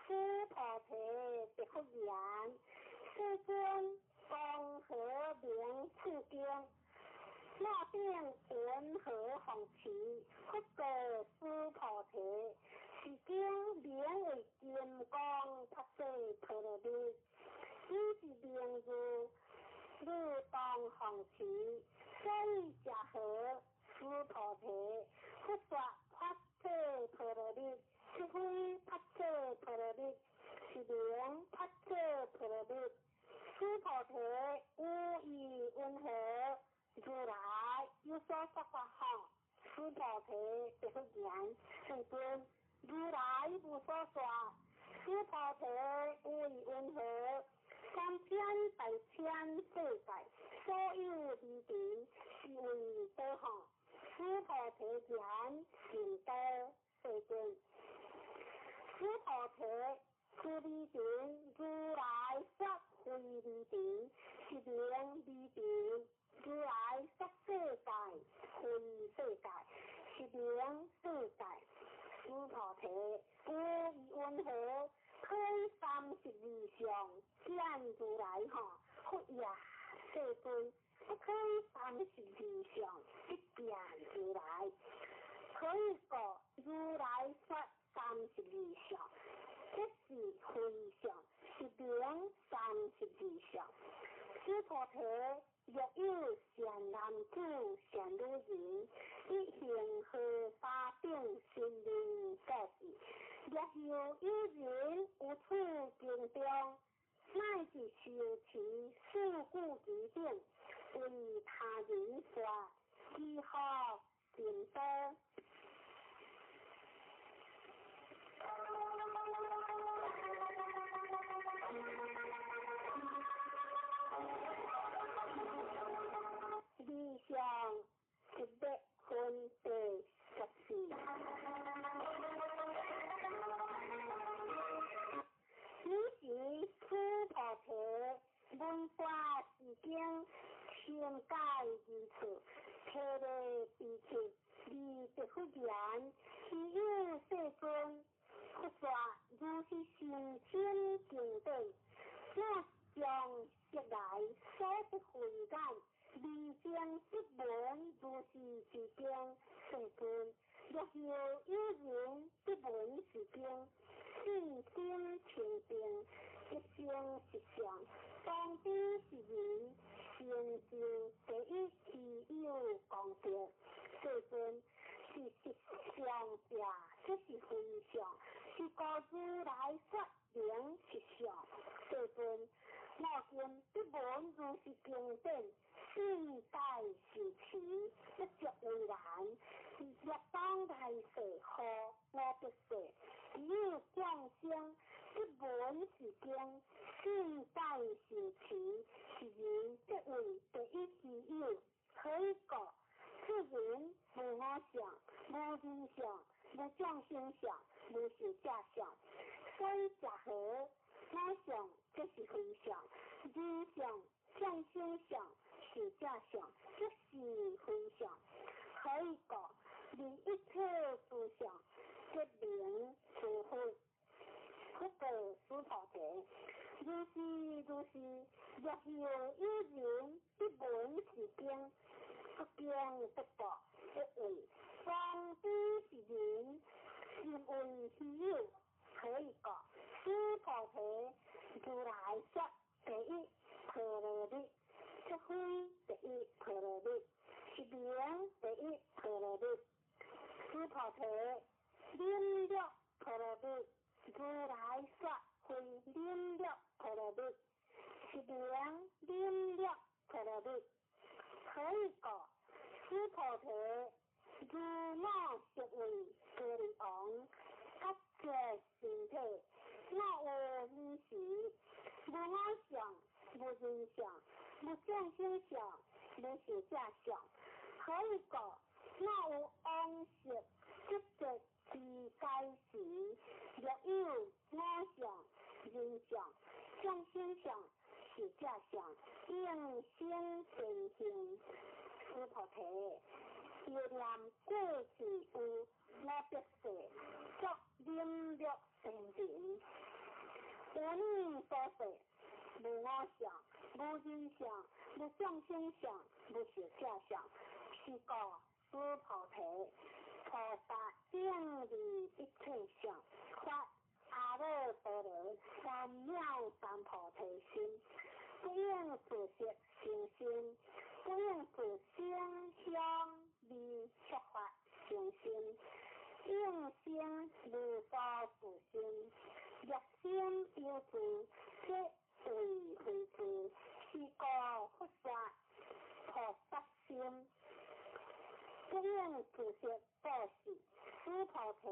师菩提别佛言：世尊，公何名此经？莫定云何弘持？不过师菩提，是经名为金刚不碎陀罗尼，只是名字，你当弘持，所以假何师菩提？不说发切陀罗尼，是非发切陀罗尼，是名发切陀罗尼。师菩提无以温和，如来有所说法好。师菩提别佛言：世尊，如来无所说。师菩提无以温和，3000大千世界，所有离地，是为多行。师菩提言成道世尊。师菩提，此离地如来说为离地，是名离地。如来说世界为世界，是名世界。师菩提无以温和，可以32相见如来哈，佛也世尊，不可以32相一见如来，可以说如来说32相，这是非相，是名32相。师菩提，若有善男子、善女人，以行合法定心灵果事，若有人有此经中，乃至受持四故之定，为他人说，如何成道？理想是别分第14。此时师菩提闻法是经，心解如此，体内悲切，离别佛言：其有世尊，不说如是心清净地，我将昔来所得回感，离经一闻如是是经世尊。若有人不闻是经，信心清净，一生实相，当知是人，成就第一其有功德。世尊，是实相者，这是非相，是故如来说明实相。世尊，我今一文如是经典，世代时期，一足为难。日当大世何我不说，只有众生一文是经，世代时期，是人这位第一之有，可以讲。是人无我相，无人相，无众生相，无寿者相，所以结合我相就是非相，人相、众生相、寿者相就是非相。可以讲，离一切诸相，即名除非。不得诸菩提，如是，若有一人一文是经。不经不觉，一为方知是人，是为虚有，可以讲，诸菩提如来说第一陀罗尼，即非第一陀罗尼，是名第一陀罗尼。诸菩提领了陀罗尼，如来说非领了陀罗尼，是名领了陀罗尼。可以讲，诸菩提如我实为歌利王，各界身体，我有意识，无我相，无人相，无众生相，无寿者相。可以讲，我有往昔即觉之该时，若有我相、人相、众生相。寿者相，应先成行。诸菩提，要念过去有我必说，作领略成人。有你所说，无我相，无人相，无众生相，无寿者相，是故诸菩提，菩萨正离一切相，发阿耨多罗三藐三菩提心。不应自色成心，不应自声香味触法成心，应声如所自心，若声有自，即为非自，是故佛说菩萨心。不应自色报事，诸菩提，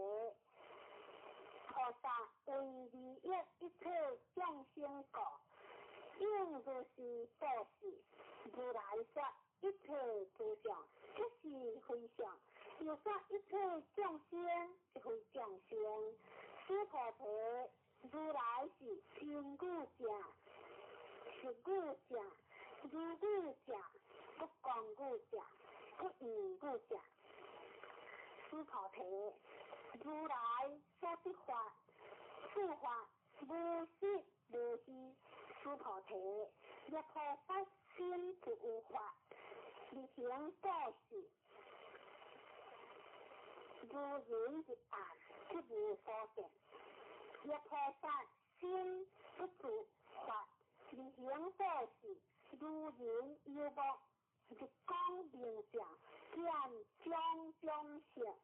菩萨为利益一切众生故。应如是报事，如来说一切诸相，即是非相；又说一切众生，即非众生。诸菩提，如来是真故者，是故者，如故者，不讲故者，不言故者。诸菩提，如来说之法，是法无实无虚。诸菩提，若菩萨心不无法，力行报事，如人一暗，即无所见。若菩萨心不住法，力行报事，如人有目，日光明相，见种色。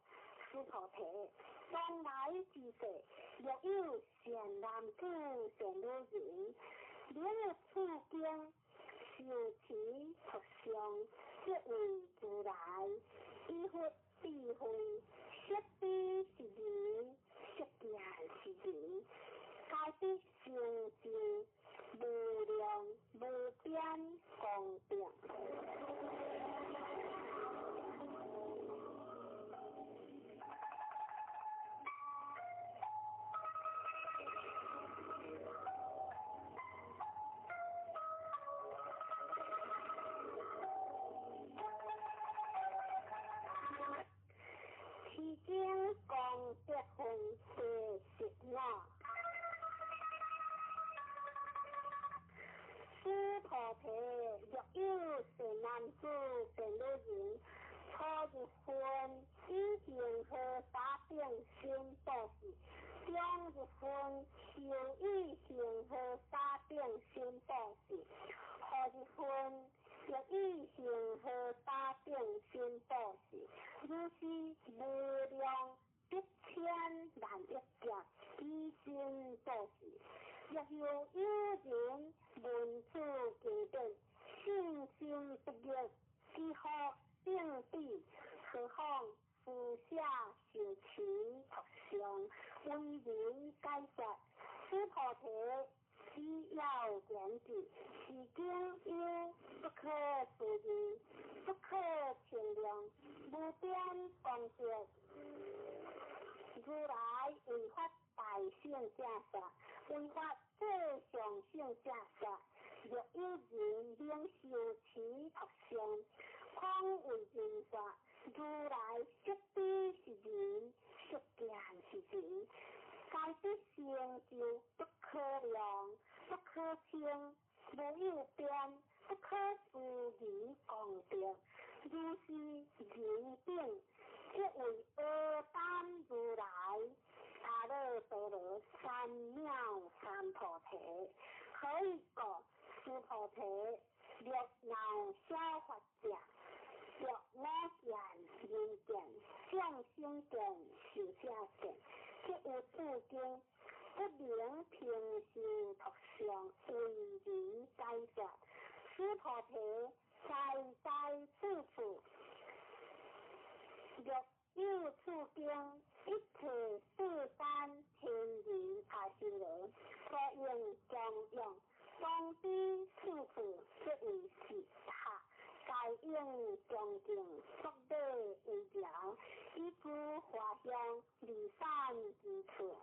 诸菩提，当来之世，若有善男子、善女人，了此经，受持佛相，即为如来。依佛智慧，识彼是人，识彼是人，该必成就无量无边光明。其经功德分别实我，诸菩提，若有善男子、善女人，初一分以行和打定心报事，中一分受以行和打定心报事，后一分若以行和打定心报事，是无量必千难一劫，以身作事。若有人闻此经典，信心不灭，只好定地，何况私下修持学上，为民解说。此菩提只要言之，是经有不可思议，不可衡量，无边功德。如来为发大圣者说，为发最上圣者说。若有人能修持学上，况为人说，如来绝对是人，实见是人。该的成就不可量，不可称，无有边，不可思议功德。如是人等，即为阿难如来。阿耨多罗三藐三菩提，可以讲是菩提，若闹消法者，若我见人见，众生见，受者见，即有此经，不能平修图上，为人解说。此菩提在在处处，若有此经，一切世间天人阿修罗，所应供养，当知处处即为是下。该应恭敬，福德为了，以诸华香离散之处。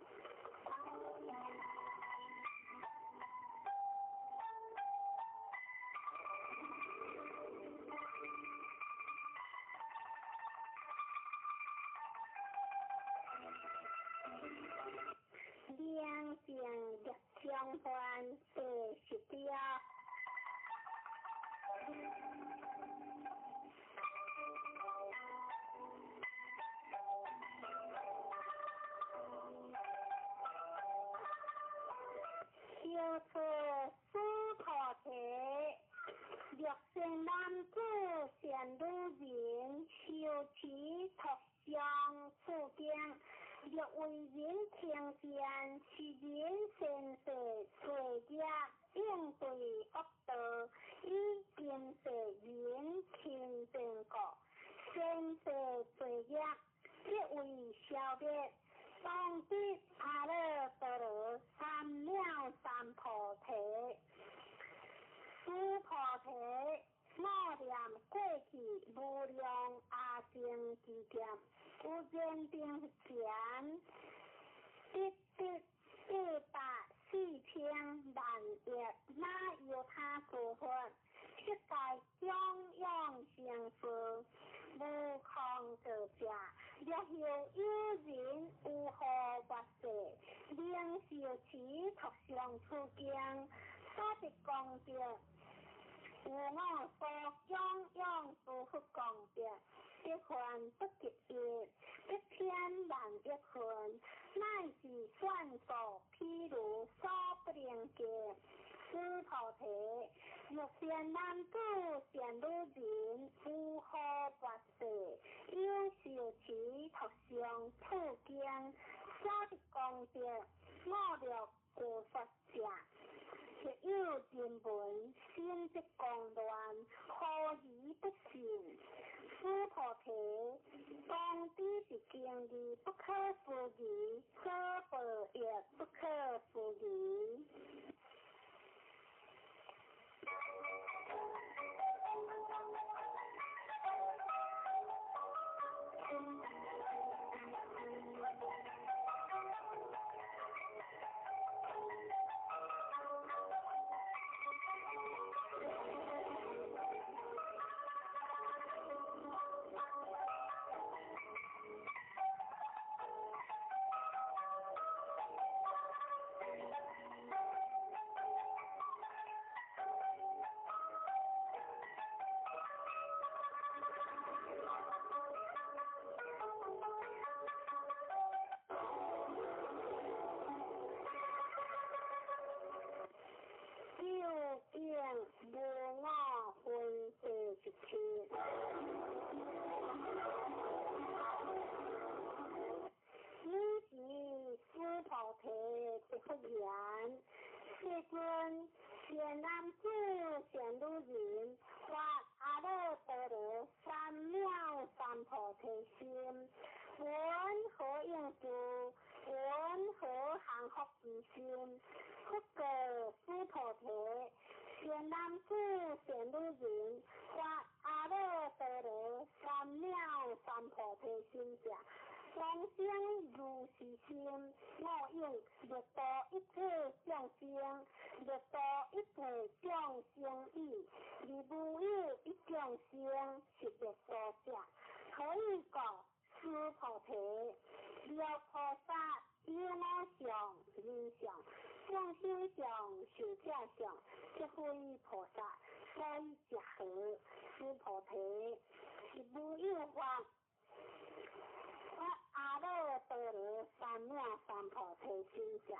两性日相欢，第10条。修持此菩提，若是男子善女人，修持图上此经。若为人听见，是人先世罪业应对恶道，以今世人轻正果，先世罪业即为消灭。当知阿耨多罗三藐三菩提。此菩提我念过去无量阿僧祇劫，有认定前140,000,000那由他所发，一概供养成佛，无空得者。若有人有何法事，能修持图上此经，所得功德，有我所供养诸佛功德，一分不及1,000,000,000,000，乃至算数譬如所不能计。此菩提，若善男子善女人，有何法事，有修持图上此经，所得功德，我若过佛者，亦有人闻，心即狂乱，何以不信？此菩提，当知是经义不可思议，可报亦不可思议。世尊，善男子、善女人，发阿耨多罗三藐三菩提心，云何应度？云何降伏之心？佛告诸菩提，善男子、善女人，发阿耨多罗三藐三菩提心者，当生如是心，我应欲度一切众生，欲度一切众生意，而无有一众生是欲度者。可以告诸菩提，若菩萨有我相、人相、众生相、寿者相，即非菩萨，所以结合诸菩提是无有法。阿耨多罗三藐三菩提心者，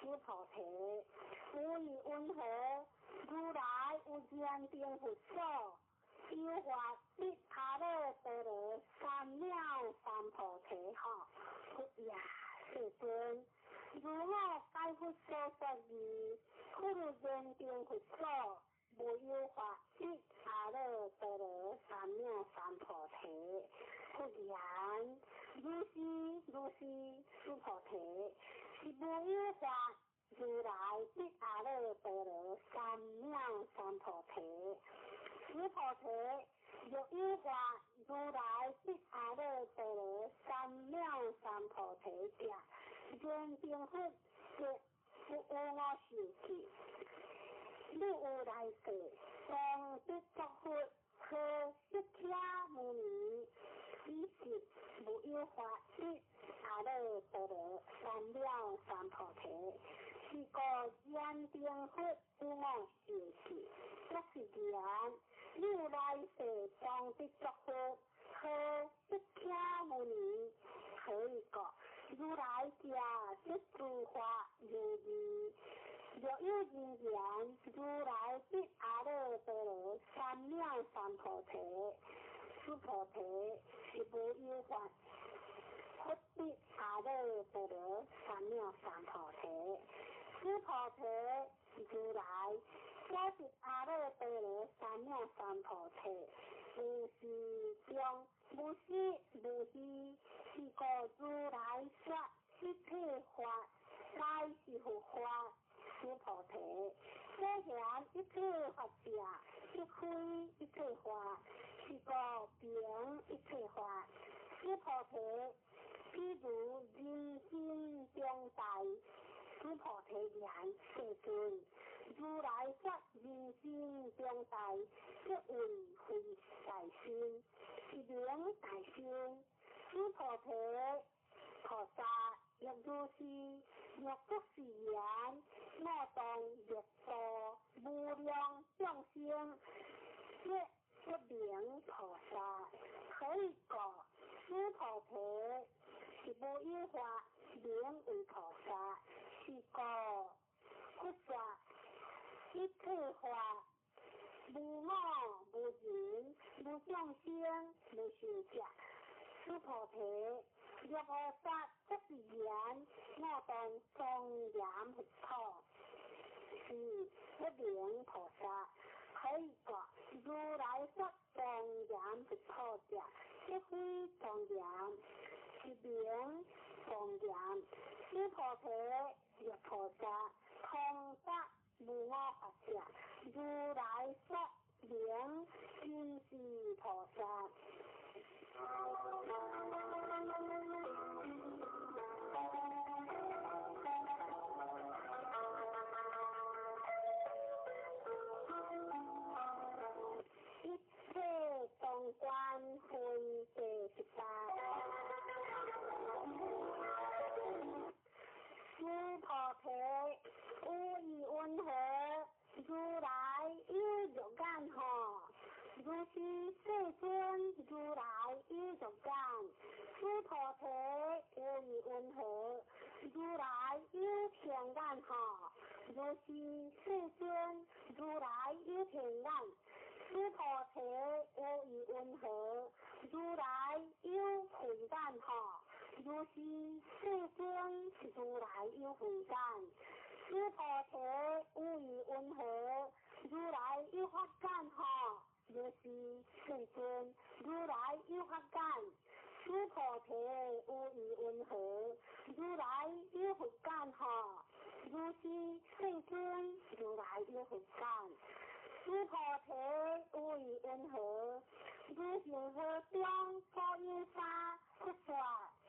诸菩提，无以云何？如来有坚定佛所，有法得阿耨多罗三藐三菩提好。佛也，世尊，如我该佛所说义，不如坚定佛所，无有法得阿耨多罗三藐三菩提。不然，如是，诸菩提，是无有法如来得阿耨多罗三藐三菩提。诸菩提，若有法如来得阿耨多罗三藐三菩提者，坚定佛说不有我受记。你有来世，当得作佛，可释迦牟尼。以是无有法得阿耨多罗三藐三菩提，是故坚定佛有我受记。这是然，如来世当得作佛，可释迦牟尼。可以讲，如来家即诸法如意。若有人言，如来得阿耨多罗三藐三菩提。诸菩提是无有法，佛得阿耨多罗三藐三菩提。诸菩提，如来所得阿耨多罗三藐三菩提，无是中，无是，是故如来说一切法，乃是佛法。诸菩提，所言一切法者，即非一切法，是故凭一切法。诸菩提，譬如人心中大，诸菩提言世尊，如来说人心中大，即为非大心，是名大心。诸菩提，菩萨若如是，若不是言，我当欲度无量众生，即不名菩萨。可以讲，诸菩提是无有法名为菩萨，是故佛说一切法无我、无人、无众生、无寿者。诸菩提，若菩萨不是言，我当庄严佛陀，是不名菩萨。可以讲，如来说庄严佛陀者，即非庄严，是名庄严。诸菩提，若菩萨通达无我法者，如来说名真是菩萨。一切动观分第18。诸菩提，无以云何？如来有肉眼何？如是世尊，如来有肉眼。诸菩提，无以云何？如来有天眼何？如是世尊，如来有天眼。诸菩提，无以云何？如来有慧眼何？如是世尊，如来有慧眼。师菩提有意温和，如来有法感吼，就是世尊，如来有法感。师菩提有意温和，如来有佛感吼，如是世尊，如来有佛感。师菩提有意温和，如行河中所有沙，不说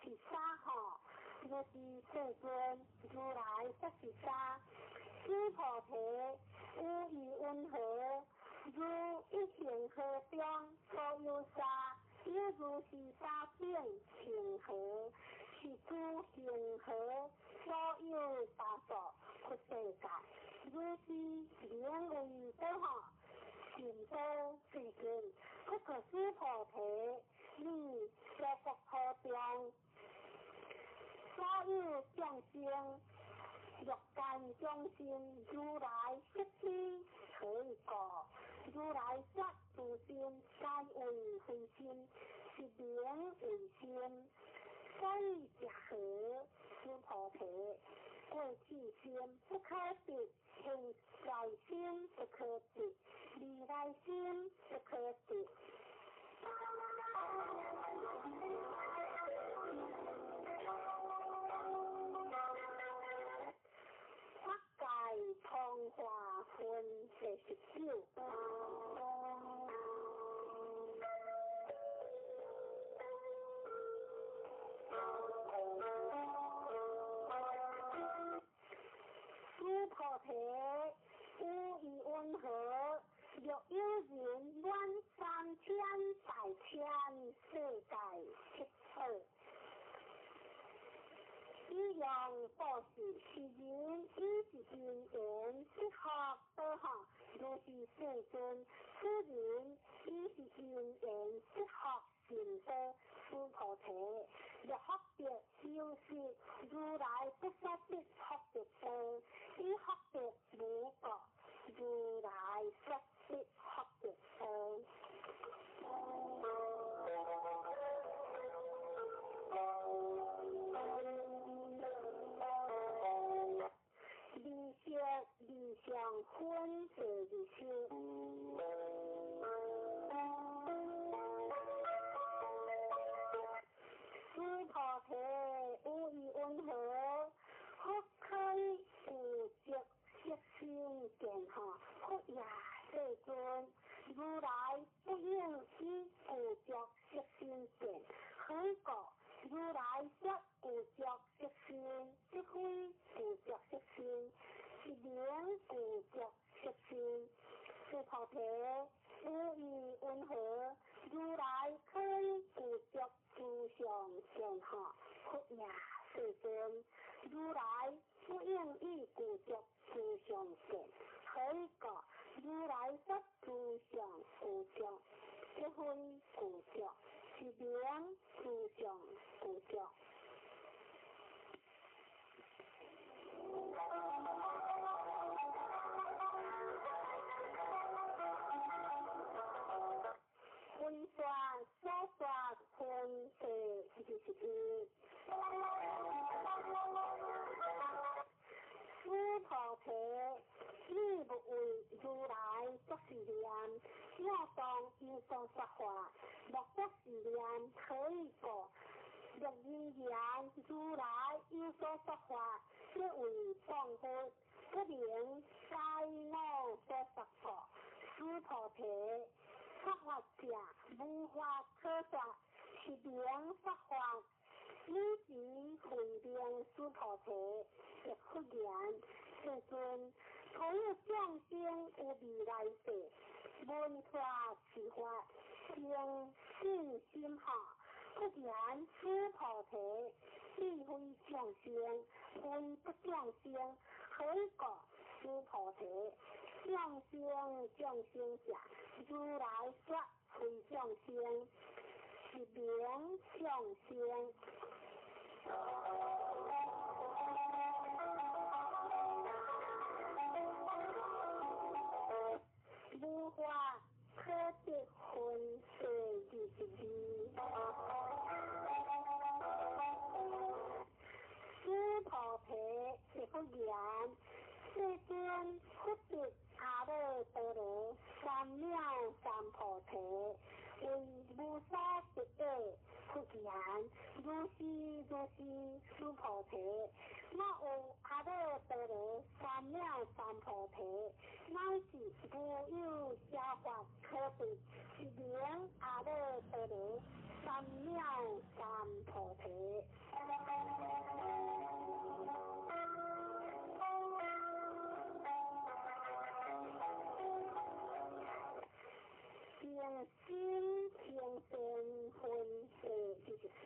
是沙吼，如是世尊，如来则是沙。师菩提有意温和，如一行河中所有沙。也如是沙顶行河，是诸行河所有沙所出世界，如是名为多吼，尽多世尊。不可师菩提，你在佛土中，所有众生，欲间众生，如来悉知可以过。如来说自心，皆为非心，是名为心。所以假合师菩提，过去心不可得，现在心不可得，未来心不可得。法界通化分49。师菩提有意温和，若有人愿3000大千世界七次，以用布施，是人以是因缘适合多吼，如是世尊。此人以是因缘适合尽多。师菩提，若福德就是如来不说的福德多，以福德无过，如来说的福德多。理想分别理修。师菩提有意温和，可以有着色心见吼，佛也世尊，如来不应以有着色心见，何故？如来说有着色心，即非有着色心，是名有着色心。师菩提有意温和，如来可以有着诸相见吼，佛也世尊，如来不应以有着诸相见，何故？如来说诸相无着，即非无着，是名诸相无着。为说所说分第21。师菩提，你不为如来作是念，要当应当说话，莫作是念可以过。若因言如来有所说话，即为放忽，不能该我所说过。师菩提，说法者无法可说，是名说法。你即回应师菩提，亦不言世尊，所有众生有未来世，闻法是法，应信心下。不言师菩提，智慧众生，非不众生，何故？师菩提，众生者，如来说非众生，是名众生。无法可得分第22。师菩提，亦不言无所不会出现，如是诸菩提。我有阿耨多罗三藐三菩提，乃是无有教法可比，是名阿耨多罗三藐三菩提。平心平等分第23。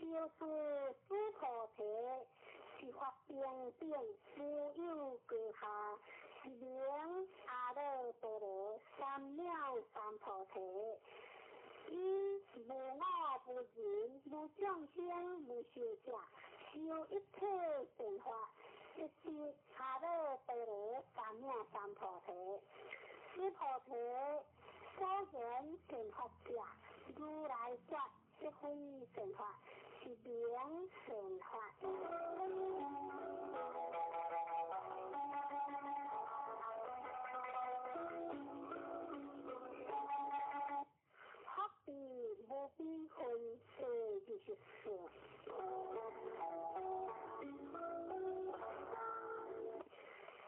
就是诸菩提是法平等，无有高下，是名阿耨多罗三藐三菩提。以无我无人，无众生，无寿者，修一切善法，即是阿耨多罗三藐三菩提。诸菩提所言善法者，如来说即非善法，是名善法。无比分第24。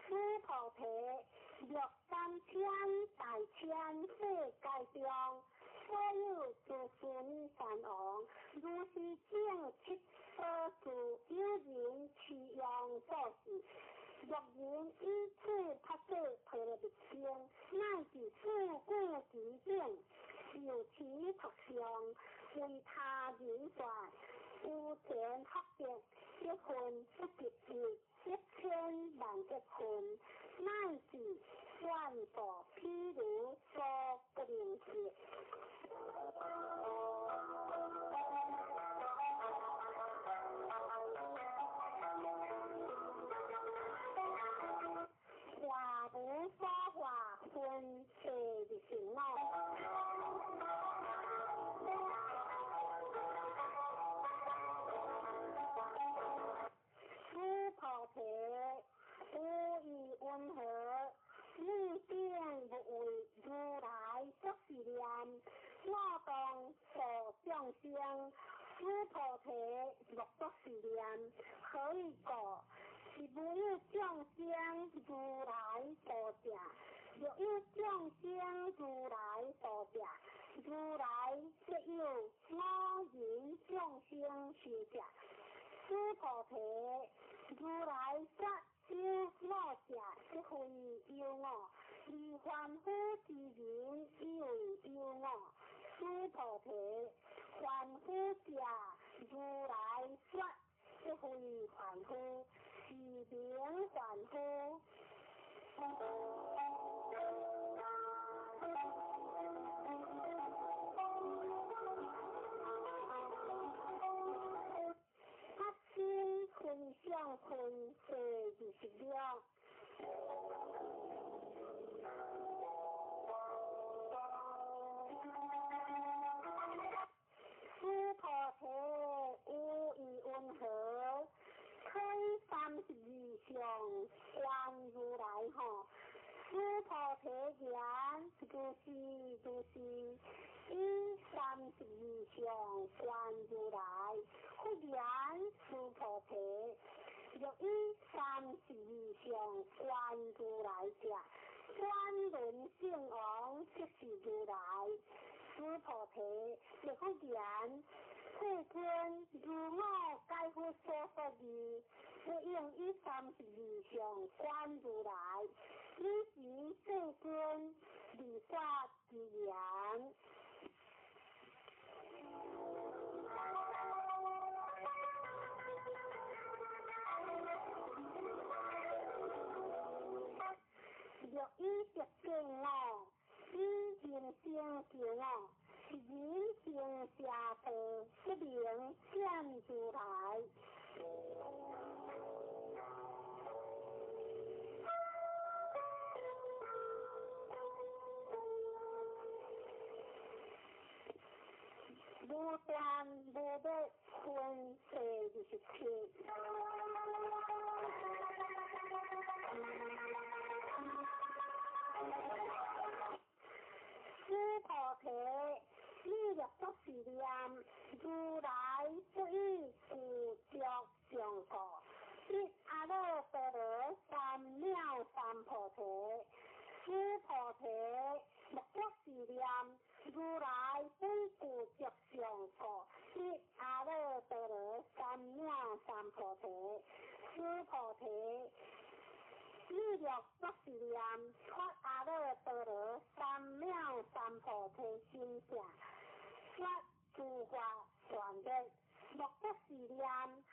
诸菩提若3000大千世界中，所有诸孙梵王，如是正七所住，有人持用做事。若人以此拍摄菩提心，乃是自古其境，受其特相，为他人说，有钱发别，一分不值一1000万一分，乃是万佛譬如所不能解。话无所话分第25。诸菩提无以温和，意见不为如来作是念，我当所众生。诸菩提若作是念，可以过。是无有众生如来所者，若有众生如来所者，如来即有我人众生是者。诸菩提，如来说有我者，即非有我；而凡夫之人，以为有我。诸菩提，凡夫者，如来说即非凡夫。是名凡夫。发心分相分第26。诸菩提无以温和，可以32相观如来吼。诸菩提言，如是，以32相观如来。复言诸菩提，若以32相观如来者，观轮圣王即是如来。诸菩提，亦复言，世尊如我解佛所说义，不应以32相观如来。以时世尊离发之言。若以直见我，以人生见我，人生下道，即名见如来。无端无末分第27。师菩提，你若作是念，如来不以故着上果，一阿耨多罗三藐三菩提。师菩提，若作是念，如来不以故着上果，一阿耨多罗三藐三菩提。师菩提，你若作是念，发阿耨多罗三藐三菩提心者，发诸法全觉。若作是念，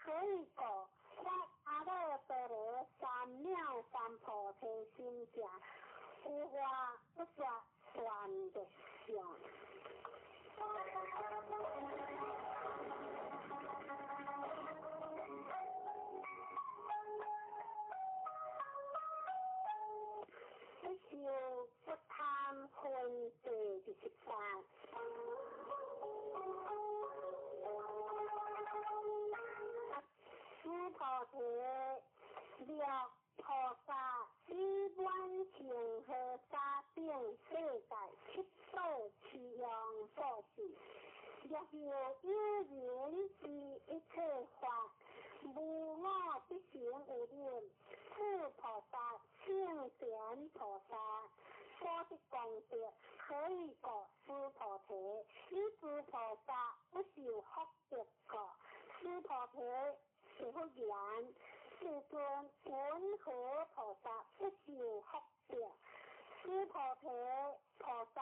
可以过发阿耨多罗三藐三菩提心者，有法不说全觉相。不修不贪分第23。师菩提，若菩萨以万情和沙顶世界七道其用所事，若有人是一切法，无我必行有念，是菩萨圣贤菩萨，所得功德可以过师菩提，以诸菩萨不受福德过。师菩提是不言，世尊云何菩萨不受福德？师菩提，菩萨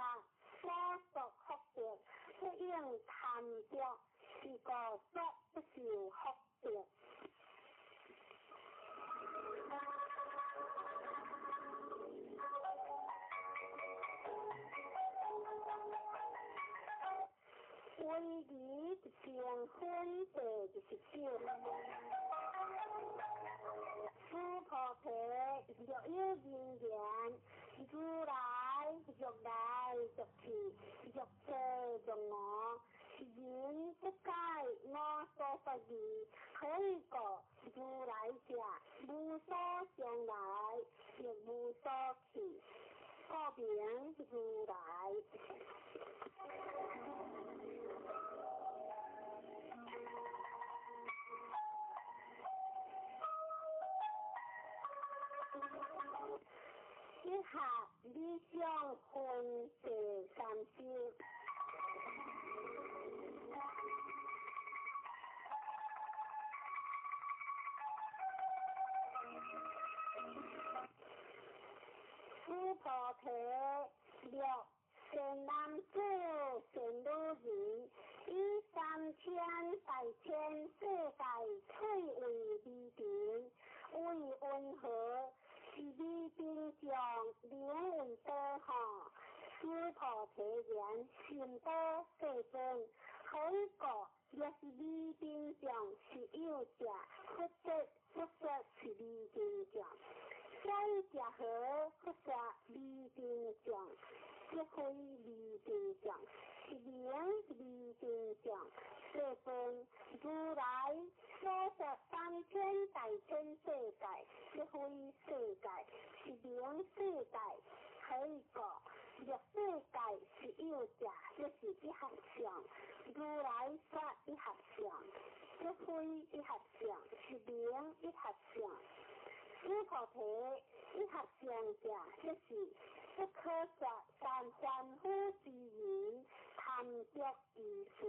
所作福德不应贪着，是故说不受福德。唯疑成分第19。师菩提，若有因缘，如来若来若去，若坐若卧，人不解我所不疑，可以过如来者，无所相来，亦无所去，故名如来。以下理想分第30。师菩提，若善男子、善女人，以3000大千世界摧为离尘，为温和。是离冰上灵运多好，师菩提言心多世尊，可以过若是离冰上是有者，不说是离冰上，所以者何不说离冰上，即非离冰上，是灵离冰上。世尊，如来所说3000大千世界，即非世界，是灵世界，可以过。若世界是有者，即是一合相。如来说一合相，即非一合相，是灵一合相。师菩提，一合相者，即是不可说三凡夫之言，贪着而事。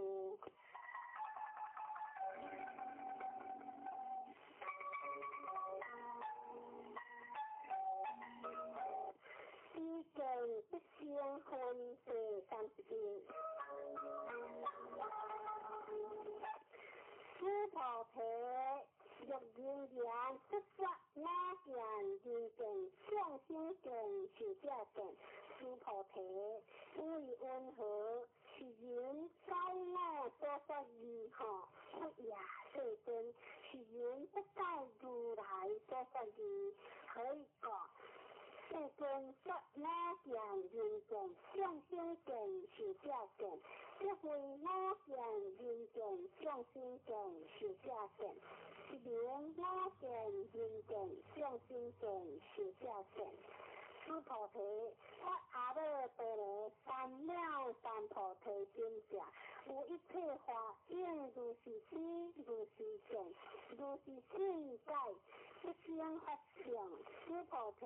意见不相分第31。师菩提，若人言不说我见人见，相心见是者见。师菩提，为温和，是人在我所说义何？不也世尊，是人不在如来所说义，可以讲。世尊说我见人见，相心见是者见，即非我见人见，相心见是者见。一名我见人见向心见是下见。诸菩提，我阿弥陀罗三藐三菩提真正，有一切法应如是知，如是见，如是境界，一生法相。诸菩提，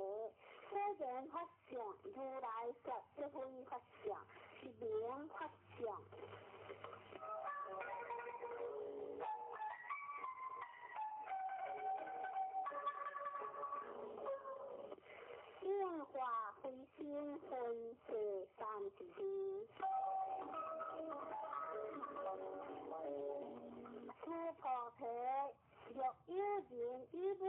虽然法相，如来说即非法相，是名法相。应化非心分是32。诸菩提，若有人以愿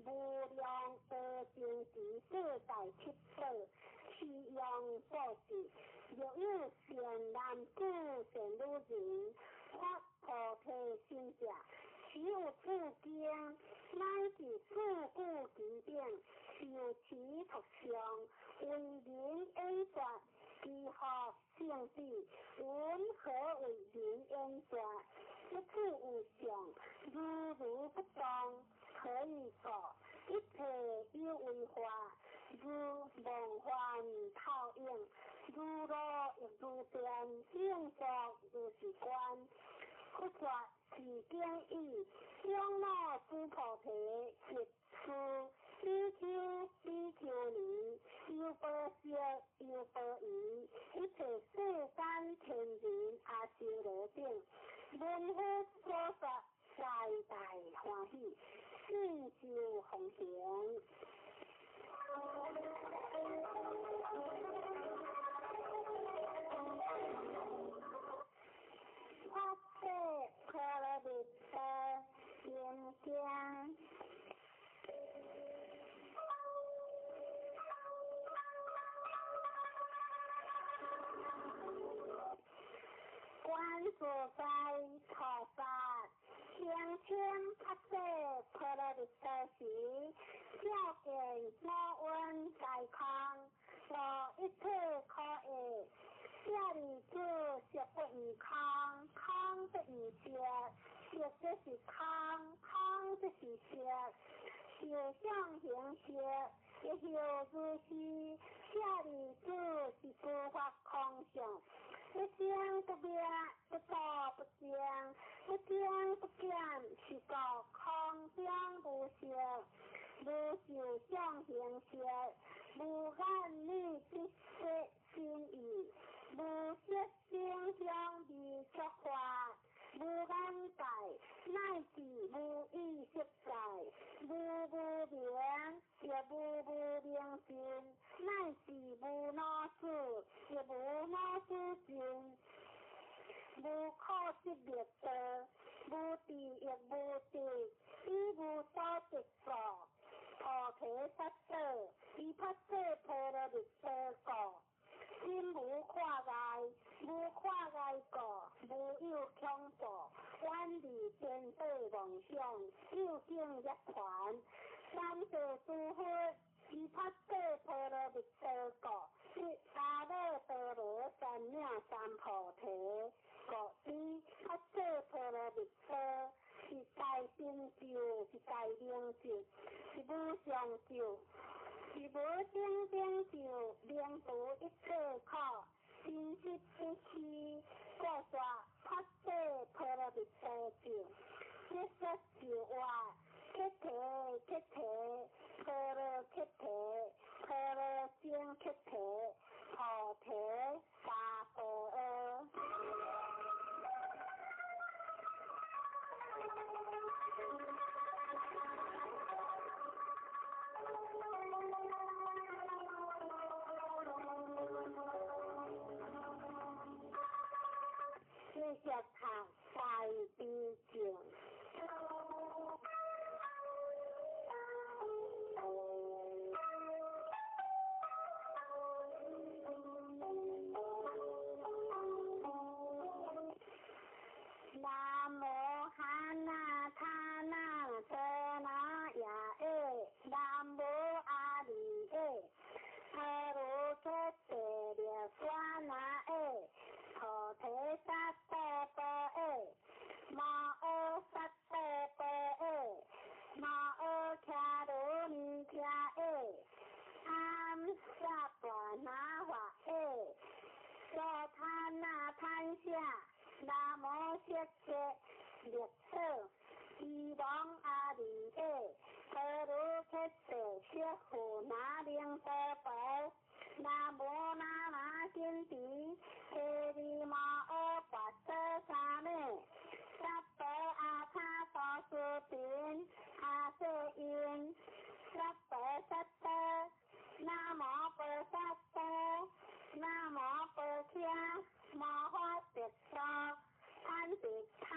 无量多经时世在七宝，其用所是。若有善男子善女人，发菩提心者，其有此经，乃是四故经典，受其福相，为人演说，其合性质，云何为人演说？一次有相，如不动，可以说一切有为法，如梦幻泡影，如露亦如电，应作如是观。不说是经义，将那诸菩提一书，比丘尼，有波色，有波夷，一切世间天人阿修罗等，闻佛所说，大大欢喜，信受奉行。法界婆罗蜜多心经。观自在菩萨相牵法界婆罗蜜多时，照见我闻在空，无一切可会。舍利子，色不异空，空不异色，色即是空，空即是色，色相形色，一后如是。舍利子是诸法空相，不生不灭，不造不净，不增不减，是故空相无色，无受相形色，无眼耳鼻舌身意。无色声香味触法，无眼界，乃至无意识界，无明，亦无明心，乃至无脑思，亦无脑思心，无可识灭道，无地亦无地，亦无所得所。菩提萨埵，依法界婆罗蜜多故。心无挂碍，无挂碍故，无有恐怖，远离颠倒妄想，究竟涅槃。三世诸佛，依法界婆罗蜜多故，是阿弥陀罗三藐三菩提故。依法界婆罗蜜多，是大成就，是大成就是无上就。是无正正就，令度一切苦，真实不虚，故说法界婆罗蜜多就。一说就话，揭题，婆罗揭题，婆罗僧揭题，菩提萨婆诃。接着看大悲经。切列车，希望阿里的可如切切切乎那灵得宝，那摩那那心地，嘿里玛尔巴特沙内，萨伯阿他多斯宾阿瑟因，萨伯萨特，那摩伯萨特，那摩伯加，摩花别说。安迪他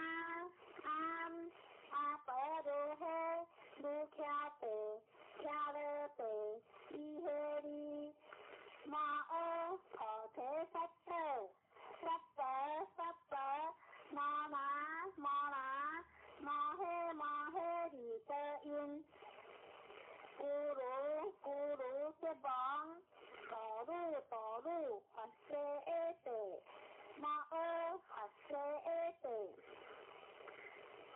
阿伯如黑如巧白巧了白伊黑里马尔可提萨特萨伯马黑里的音咕噜接棒道路发射的马尔发射的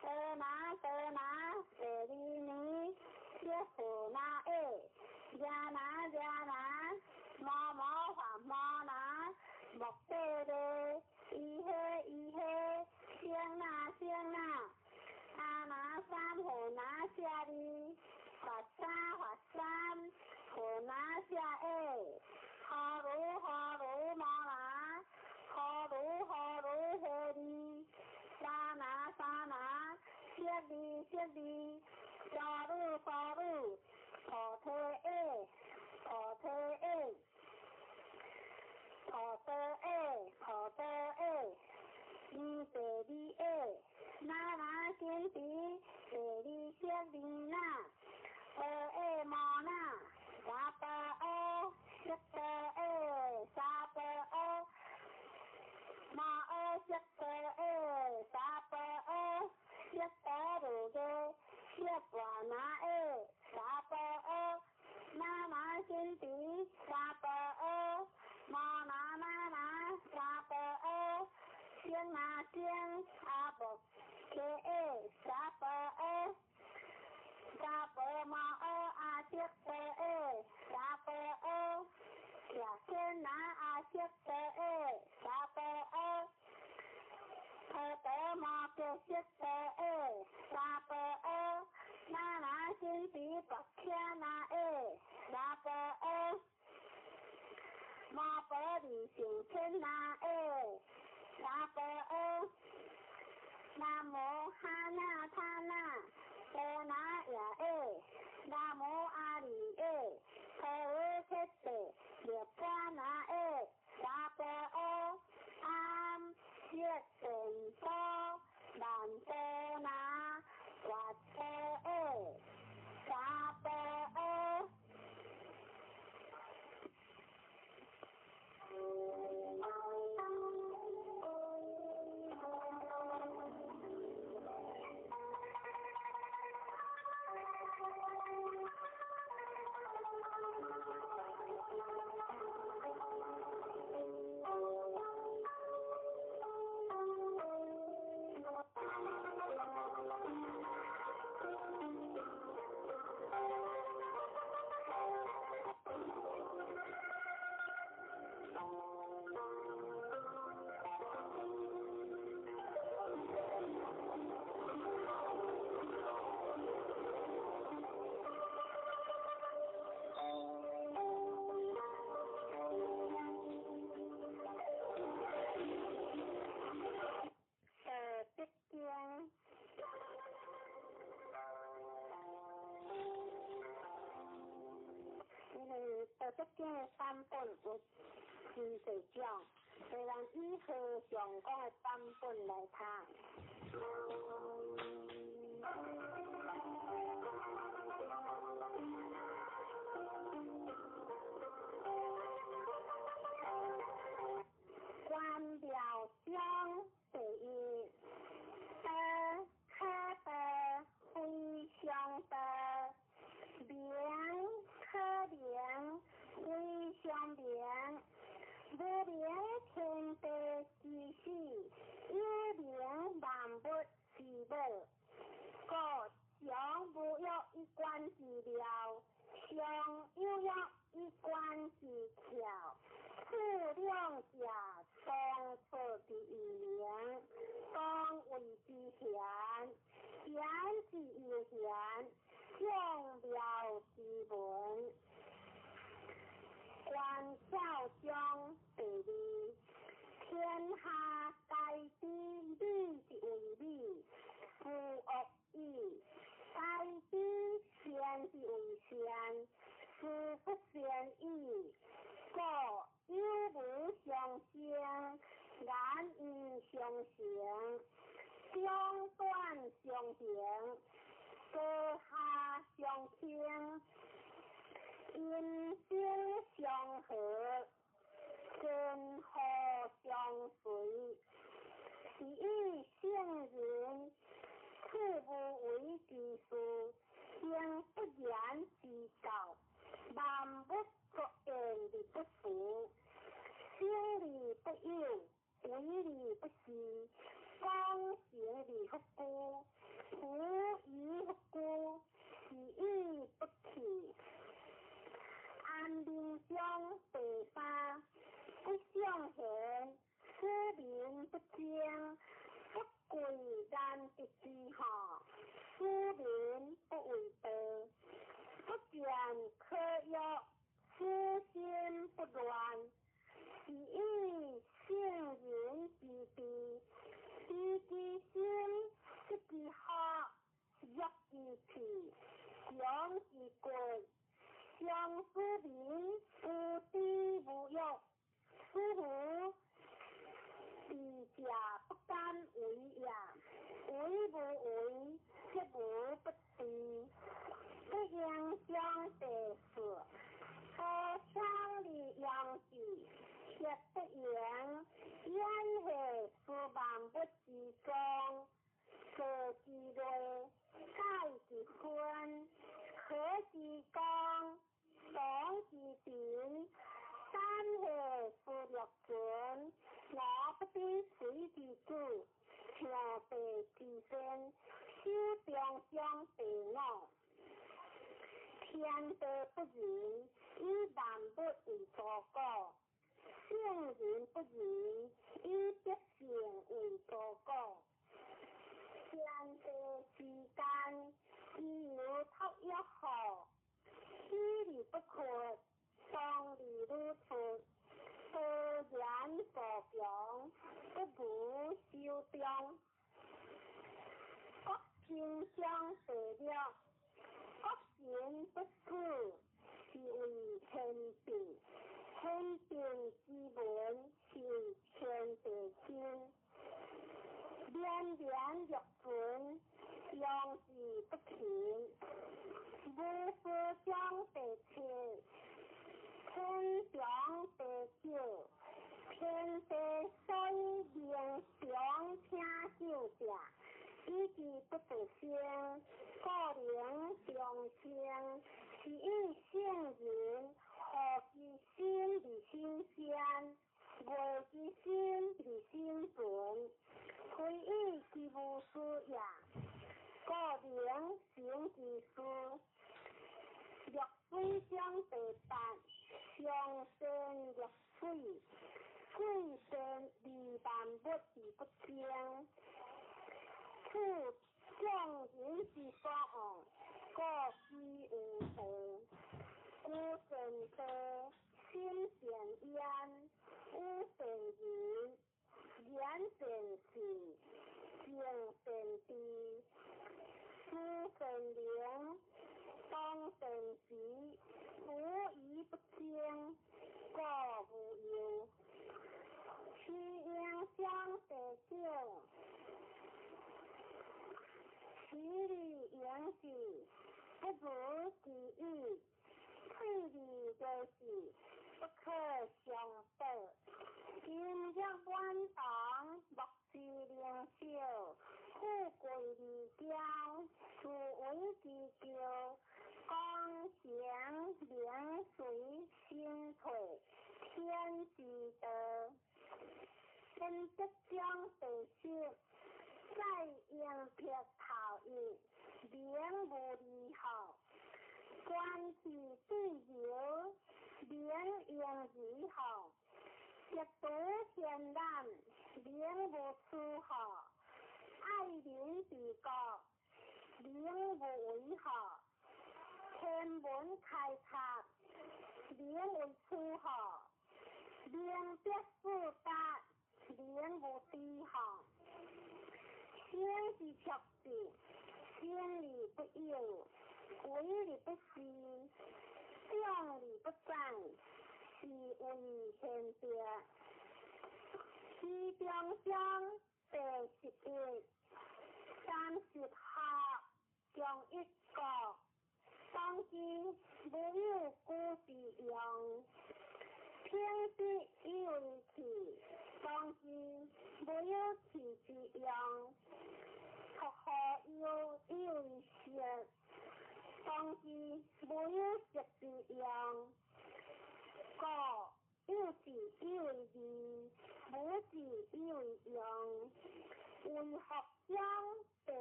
德拿德里尼谢夫那加拿马拿莫贝的伊黑香那阿拿三胡拿下里华山胡拿下哈鲁马拿哈鲁黑里沙拿谢里沙鲁可特你这里那天地这里谢里那毛那沙巴谢沙巴马谢沙巴谢鲁的谢巴那沙巴那天地沙巴马那沙巴香阿伯给沙巴马阿谢沙巴下天拿阿谢沙巴德马给谢沙巴那心比白卡那沙巴马伯里行天那沙巴那摩哈那他那德那呀那摩阿里可尔切切列巴那沙巴安谢神多南德那瓦特沙巴tất cả tâm本有是水讲，虽然以后上讲的tâm本来看。官表相对应，可的非常的良可怜。非常良，不良天地之事，一良万不是的。各想不要一关治疗，想又要一关治巧，适量下当出的语言，当为下大知理是为理，负恶意；大知善是为善，负不善意。故有无相生，言语相成，长短相形，高下相倾，音声相和，真好相随。是以圣人切不为其事，行不言其道，万不作言而不实，行而不有，为而不恃，讲行而不孤，胡而不孤，是以不弃。安民中白发，不相嫌，使民不争，不贵然不知下，使民不为道，不见可约，使心不乱。是以圣人之治，知其心，识其下，约其气，强其贵。相思民，无知无欲，师徒自家不敢为也，为不为，却无不知，不应相得事，可强力养志，却不言，焉下事万不自中，舍其类，改其分，可其刚，讲其典，三下事略准，我不知随其主，强地其身，修中相地我。天地不仁，以万物为作果；圣人不仁，以德性为作果。天地之间，自有托一号，虚理不可，当理如出，多言所讲，不如修中。各品相对了，各行不似，是为天定。天定之文，是为天地经。连连欲准，相事不平，无事相得切，天长地久，天地虽名相听相正，以其不得生，故灵相生。是以圣人何其心而心先，为其心而心准，非以其无事也。故灵行其事，若水相对淡，相生若水，水生离万物而不争。故圣人之所望，各须无常。故圣德，心善焉，无善言，言善事，行善知，思善良，当善时，无疑不争，过无忧。其应相得久，其理应是，不如其意。推理就是不可相得，今日晚堂，莫是良少，富贵离交，殊为之咎。刚强凉水心退，天之德，身不相对修，再应撇头意，良无离好。关系对牛，良应如好；一毒显然，良无出好；爱邻之国，良无为好；天门开察，良为出好；良别事达，名无知吼，生是确定，真理不有，伪理不是，正理不在，是为天地。是中乡第11、30号中一个，当今没有故事用，偏是以为气，当今没有气之用，学好有以为学，当今没有学之用，个有字以为义，无字以为用，为学生第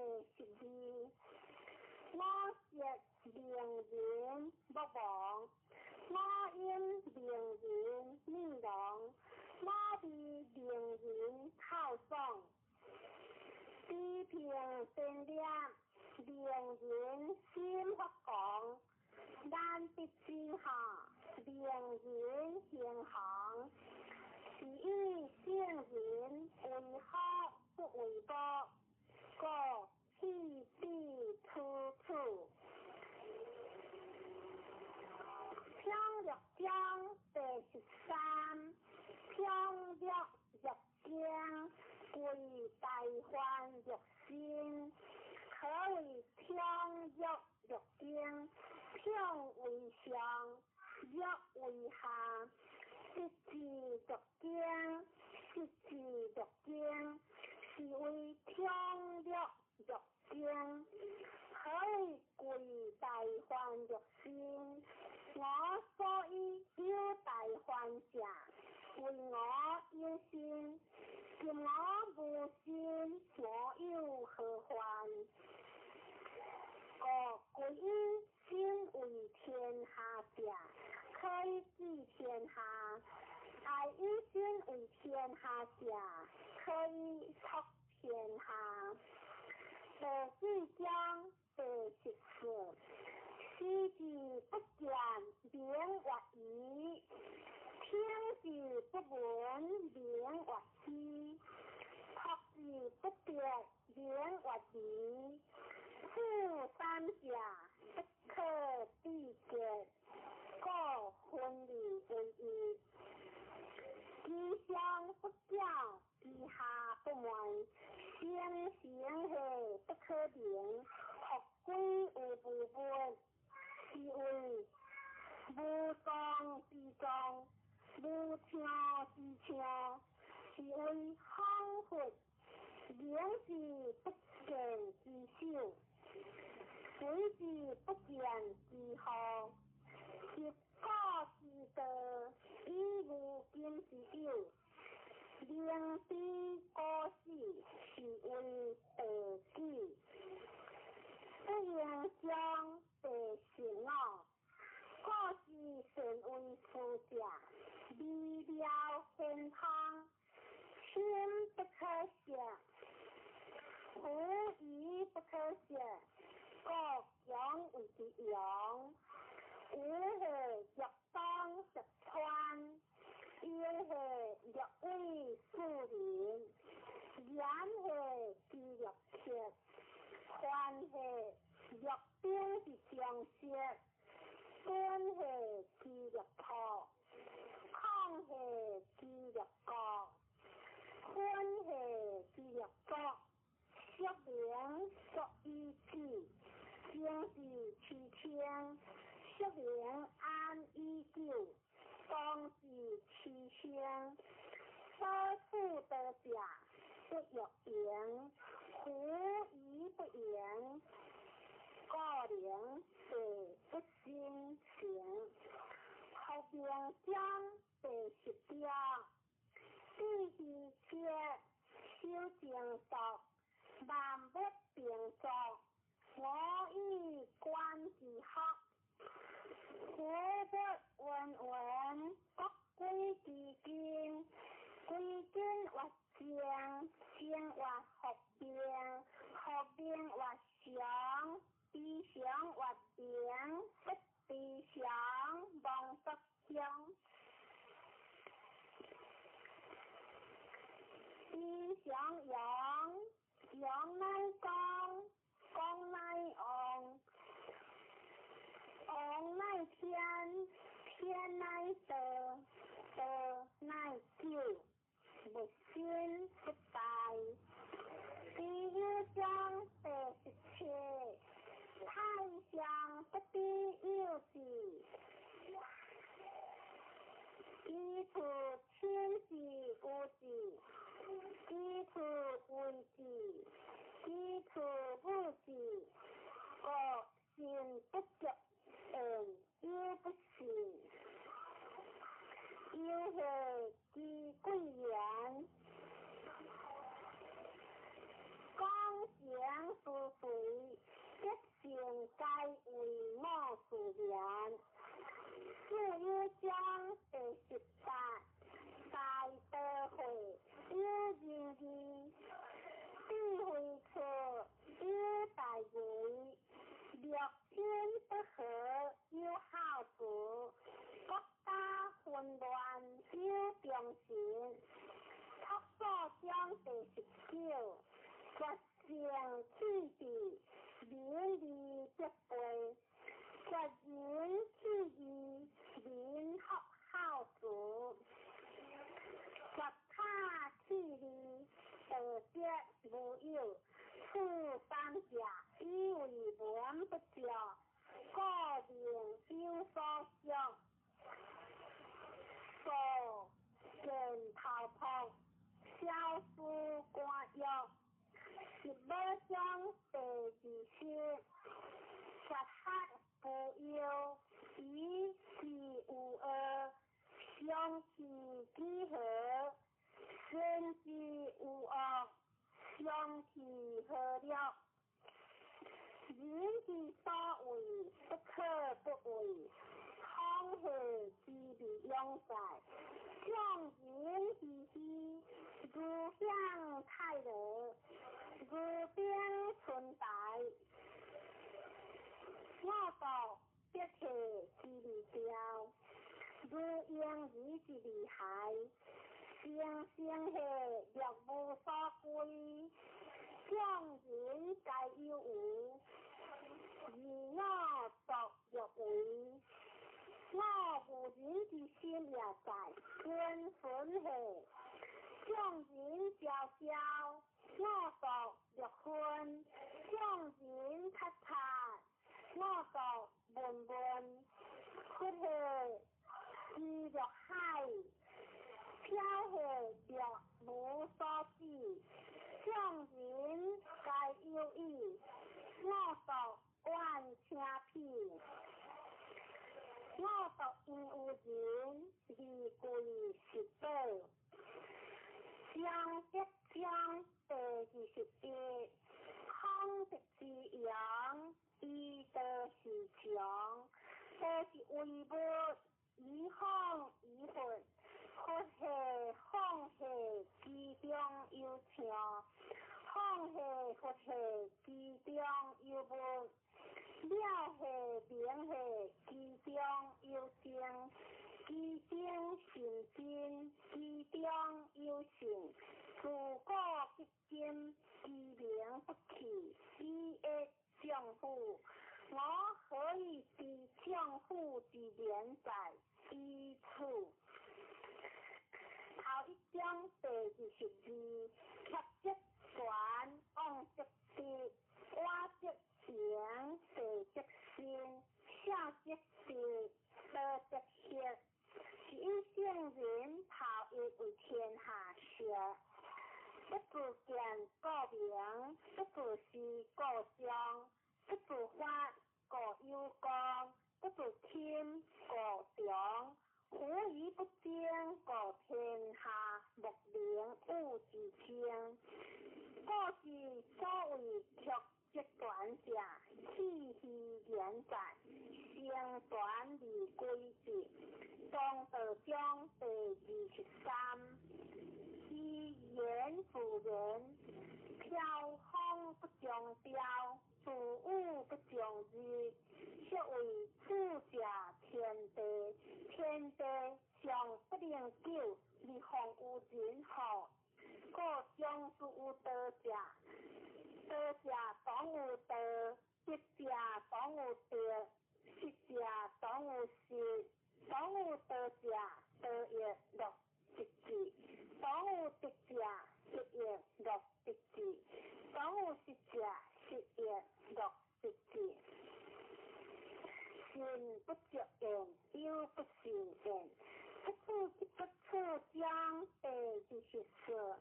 12。我是名人不忘，我因名人面容，我比名人靠爽。批评善良，名人先发讲，咱必之下，名人行行，是以圣人为好不为恶，个气必处处。飘玉江第13，飘玉玉江，贵大欢玉心，可谓飘玉玉江，飘为上，玉为下，一字玉江，一字玉江，是为飘玉玉江，可谓贵大欢玉心。我所以有大欢者，为我有心；见我无心，我有何欢？归于心为天下者，可以治天下；爱于心为天下者，可以托天下。第4章第14。知字不见，名曰夷；听字不闻，名曰希；学字不得，名曰离。夫三者，不可避绝，故分离为一。吉祥不教，吉下不满，先行后不可名，学归无不问。是为无状之状，无听之听，是为康复，言之不见之秀，随之不见之好，是过之德，以无今之有，令之过世，是为得志。不应将第15，过是成为富者，未了健康，心不可舍，无疑不可舍，各养为之养，无何若当实穿，因何若为树林，然何之若切。欢喜若冰是相识，欢喜之若破，抗喜之若国，欢喜之若国，说明作意志，正是其天，说明安依旧，当是其先，所富得者。不若言，胡疑不言，个人是不心行。后边将第10条，必须切修正道，万不并作。我以观之学，胡不文，各归其经，归经或正，正或合并，合并或常，必常或变，不必常，望不相。相扬，扬乃光，光乃昂，昂乃天，天乃德，德乃久，不สิ้不败。第一章第17，太上不必有时，基础千事无事，基础为治，基础不治，各信不足，又不信，又是其贵言。刚强富贵，一性该为我所言。4章第18，大德会有仁义，智慧处有大为，六亲不和有好处，国家混乱有忠心。托所章第19，决胜气地，民利必备，决人气义，民学好主，决他气力，德节无有，处三者以为文不教，个人有所想，所见头痛，小事官约。15章第20，佛学不要，以其无二，相其几何，生之无恶，相其何了？人之所为，不可不为，空何之理用在？将人之心，如向太乐，如冰存在。我道必体之理调，如应义之理害。生生下若无所归，将人该有无，而我作若为。我无人之心也在，根分下，将人交交，我作若昏，将人擦擦，我作文文，屈下是若海，飘下若无所知，将人该有意，我作万请片。我独因有人，而贵实宝。相即相第21，空即是阳，义德是强。多是为物，以空以混，佛下空下其中有强，空下佛下其中有无。了下明下其中有正，其正成真，其中有性，自古必今，其名不弃，以一丈夫。我何以是丈夫之连在此处？头一章第22，客即传，往即必，我即行，地即心，下即地，道即血。是以圣人头一为天下说，不自见故名，不自是故彰，不自发故有光，不自听故长。虎疑不争，故天下莫名物之清。故是所谓曲折短者，气虚言在，声短而归之。中道章第23，以言服人，飘风不将标，自物不将日，是为主者天地，天地尚不能救，而况有人乎？故将士有道者，道者当有道，智者当有德，识者当有识，当有道者，道业乐直至，当有德者，德业乐直至，当有识者，识业乐直至。信不着言，有不信言。不处将白之实色，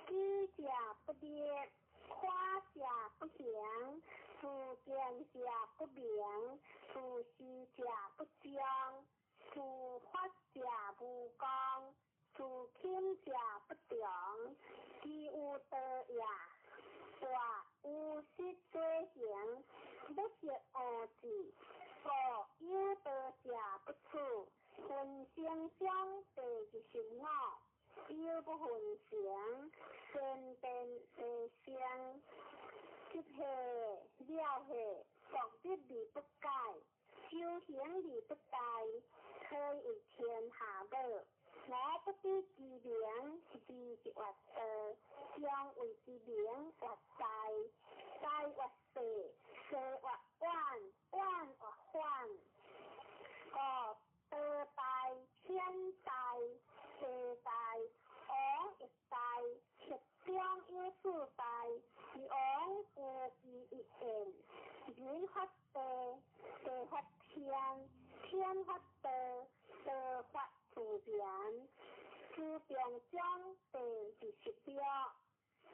知者不劣，夸者不详，处见者不明，处事者不彰，处法者不公，处轻者不长，其有道也。话有识所行，不识恶志，故有道者不处。分成将白之实脑，有不分成，身变世相，即下了下，独立而不改，修行而不殆，可以天下乐。我不知其名，知即为道，将为之名为大，大为世，世为万，万为幻。道大天大，地大，王亦大，实将有事大，是王故之一言。人发地，地发天，天发道，道发自然。自中将地之实表，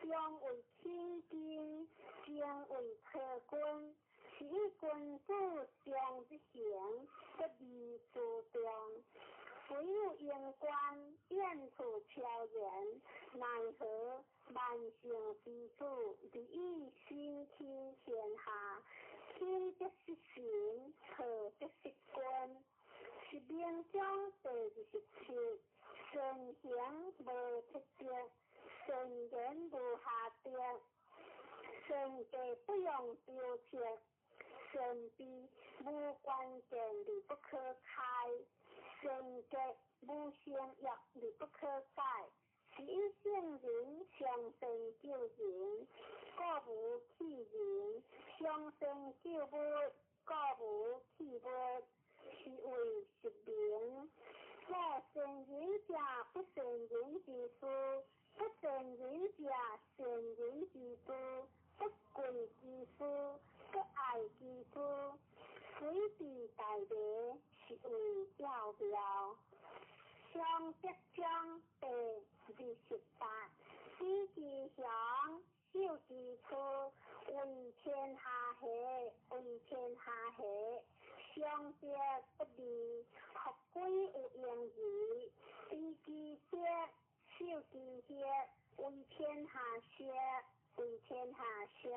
将为天经，将为科君。是君子将之行，不离自中。虽有言官，燕处悄然，奈何万乘之主，利益心听天下。听得失行，可得失君。是名将地之实切，身行无切节，身言无下跌，身计不用标切。身必无关键而不可开，身计无相约而不可改。是以圣人相生救人，故无弃人；相生救物，故无弃物。是为实名。故圣人者，不圣人之师；不圣人者，圣人之师。不贵之师，不爱之师，随地大礼，是为了了。相得将地之十八，知其详，修其处，为天下合，为天下合。相得不离，合归有应义。知其节，修其节，为天下学。为天下识，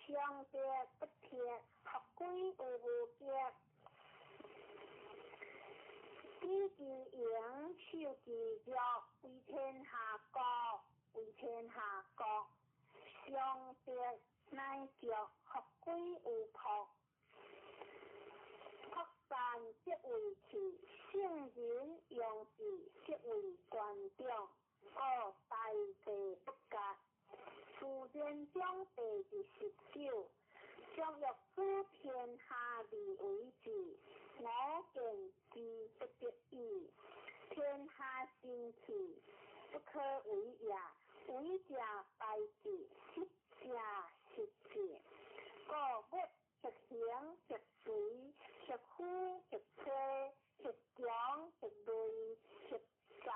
相得不贴，合归有无节。知其营，修其乐，为天下国，为天下国。相得乃着，合归有朴。朴善即为器，圣人用智即为观众。故大地不格。自然将地之实手，将欲知天下利为治，我见之不得已。天下生气，不可为也。为者败之，失者失之。故物实行实随，实虚实吹，实强实累，实在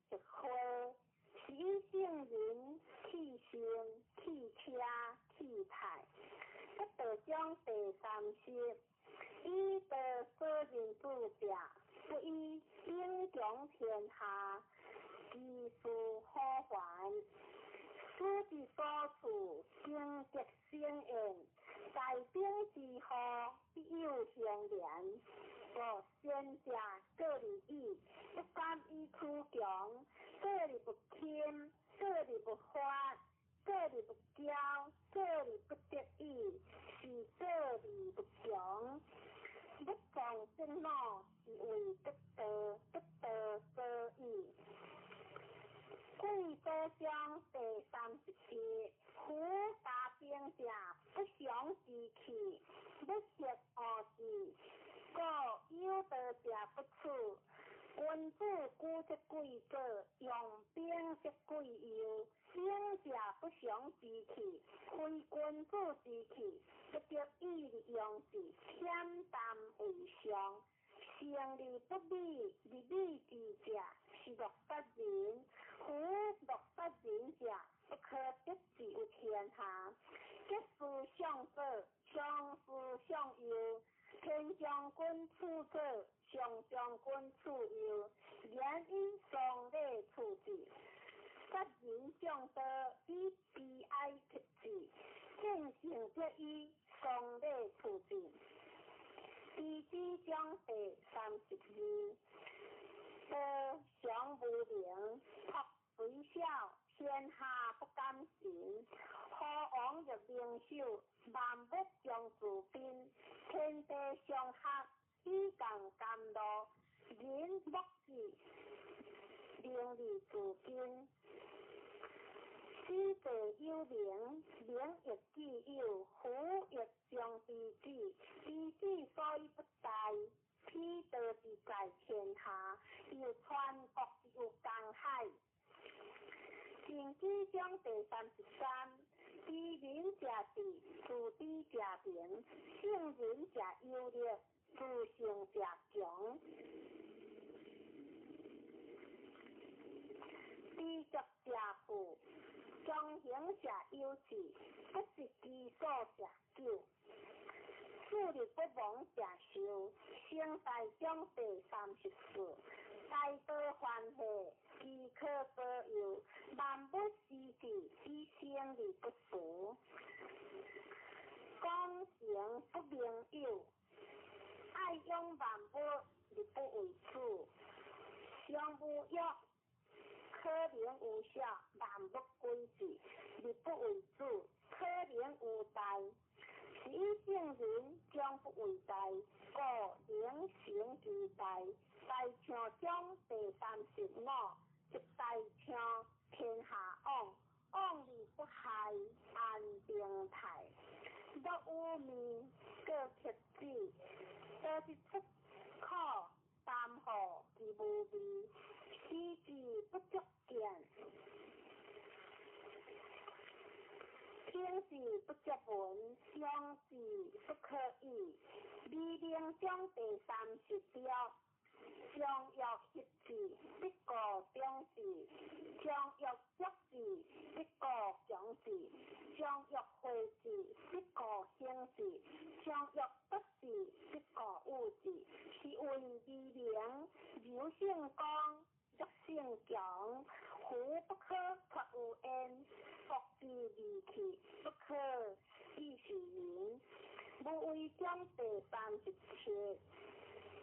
实灰。是以圣人气性、气车、气态，不得将第三识。以道所人主者，不以影响天下，其事好还。书之所处，性德生厌，在兵之后，必有相连。故先者各利益，不敢以出强；各利不轻，各利不发，各利不骄，各利不得已，是各利不强。不重正脑，是为不得，不得所以。贵多章第32，虎大兵者，不祥之气，不识恶事，故有道者不处。君子固则贵者，用兵则贵友。兵者不祥之气，非君子之气，不得已利用之，恬淡为上。胜利不美，利美之者是乐杀人。夫乐杀人者，不可得之于天下。结事相者，相事相由。天将军处者，上将军处由。言以丧礼处之。杀人将多，以悲哀贴之；见胜则以丧礼处之。第几章第32，得祥无陵，托随小，天下不敢行。虎王入灵手，万物将自宾。天地相合，以共甘露。人莫之，灵力自宾。死者有灵，灵亦既有，虎亦将彼子。彼子所以不在，彼得之在天下，有全国有江海。前几章第33，知人者智，自知者明，胜人者优劣，自胜者强。知足者富，忠行者有志，不识其所者久。树立不亡者寿。生大章第34，大道欢喜，饥渴保佑，万物施治，以生利不俗。讲行不明有，爱用万物，力不为主。相无约，可怜无效，万物归之，力不为主。可怜无代，是以圣人将不为代，故灵行之代。大庆中第35，一大庆天下往，往利不害，安定泰。不污名，各克己，多是出口，淡厚而无味，使之不足见。听之不足闻，用之不可以。微灵中第30条，将欲翕之，必告中之；将欲足之，必告强之；将欲会之，必告兴之；将欲得之，必告恶之。是谓微灵，柔性刚，弱性强。虎不可脱有烟，伏之利器，不可以是人。无为中第37，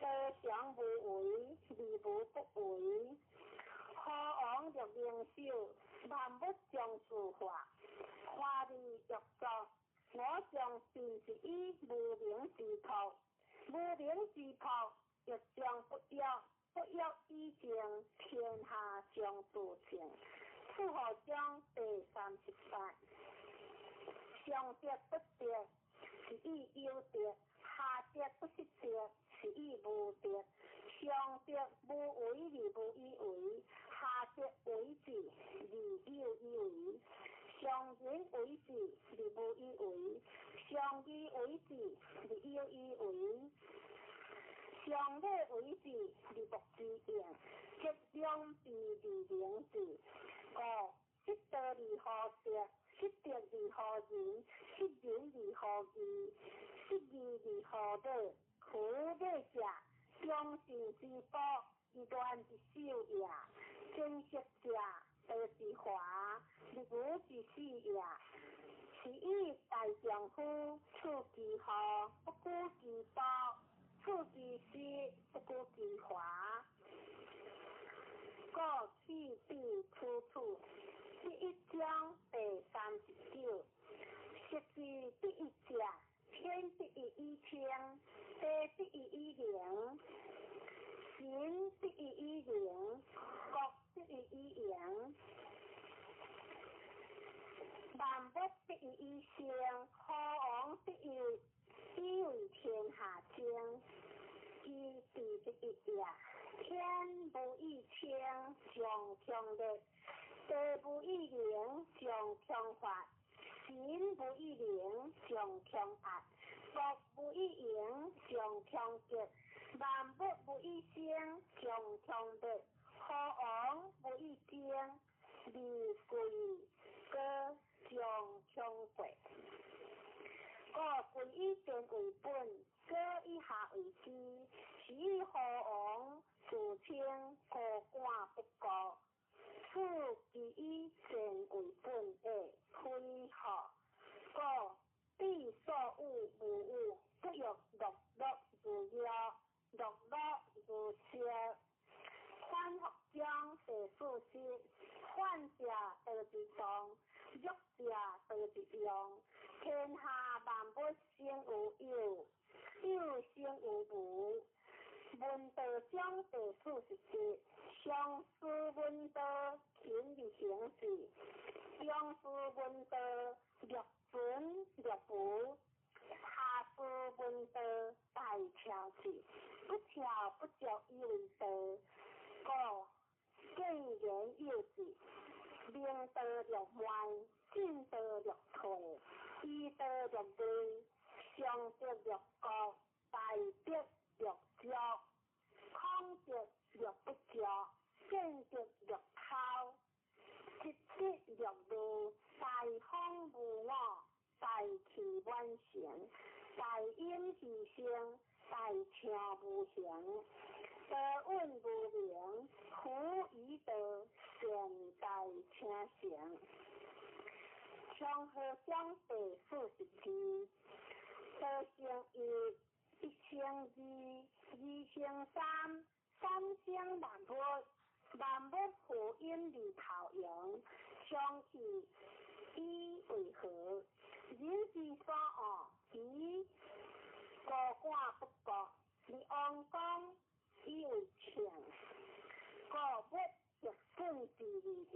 得祥无为，利无不为。虎王入灵手，万物将自化。花利欲作，我将便是以无名之徒。无名之徒，欲将不约，不约以正，天下将自正。出河章第38，上德不德，是以有德；下德不失德，是以无德。上德无为而无以为，下德为之而有以为。上仁为之而无以为，上义为之而有以为。上礼为之而莫之应，结良知而灵之。故失道而何德？失德而何仁？失仁而何义？失义而何乐？苦乐者，将心之宝，以乱之手也；珍惜者，得之华，立武之事也。是以大丈夫处其好，不顾其暴；处其失，不顾其华。故气必出处。第1章第39，识字第一者，天第一以清，地第一以灵，行第一以灵，国第一以阳。于一生，好王必以为天下正。伊第一夜，天不以清，上强烈；地不以灵，上强法；神不以灵，上强压；国不以盈，上强极；万物不以生，上强烈；好王不以争，利贵哥上强贵。我归以天为本，各以下为基，是以好王自称高官不高。此其以善为本的开好，故必所有，不欲乐如妖，乐如蛇。反复将世事实，患者得之中，弱者得之用。天下万物生有有，有生有无。文道将地事实质，上师文道勤而行事，中师文道略准略补，下师文道大调事，不调不足以为道。故见言有之，明道略歪，进道略退，依道略对，上德略高，大德略骄，空德略不骄，见德略抛，直直略路，大风无我，大气万成，大音希声，大声无形。德运无名，苦以德，善待请成。祥和相地41，德生一，一生二，二生三，三生万物，万物互因而投用，相气以为和。人之所恶，以高官不高，以王公以为强。故物逆顺之利益，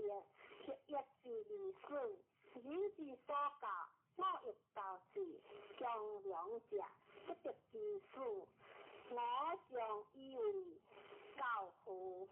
逆之利损。人之所教，我欲教之，强良者不得之事，我常以为教父。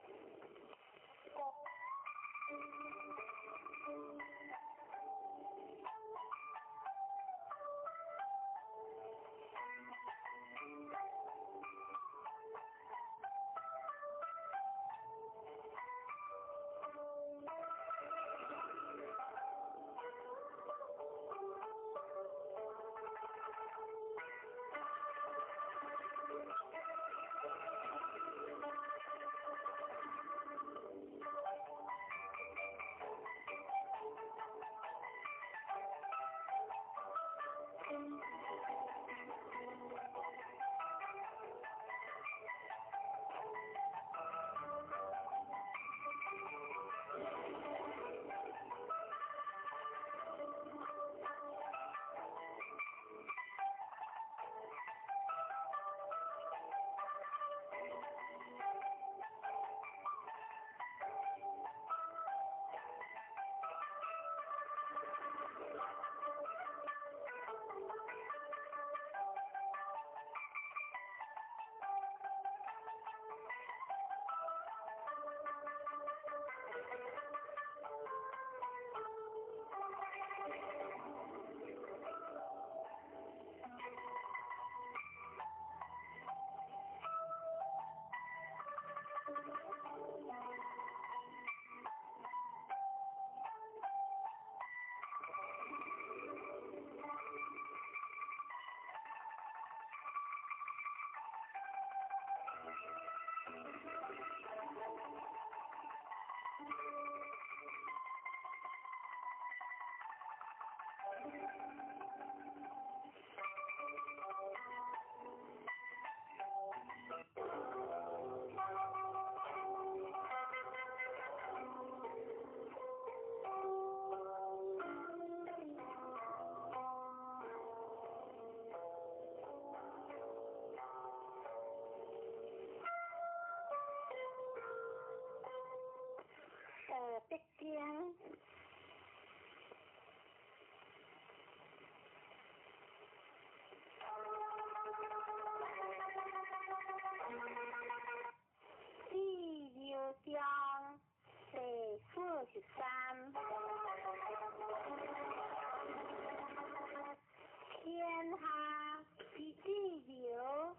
三。天下之自由，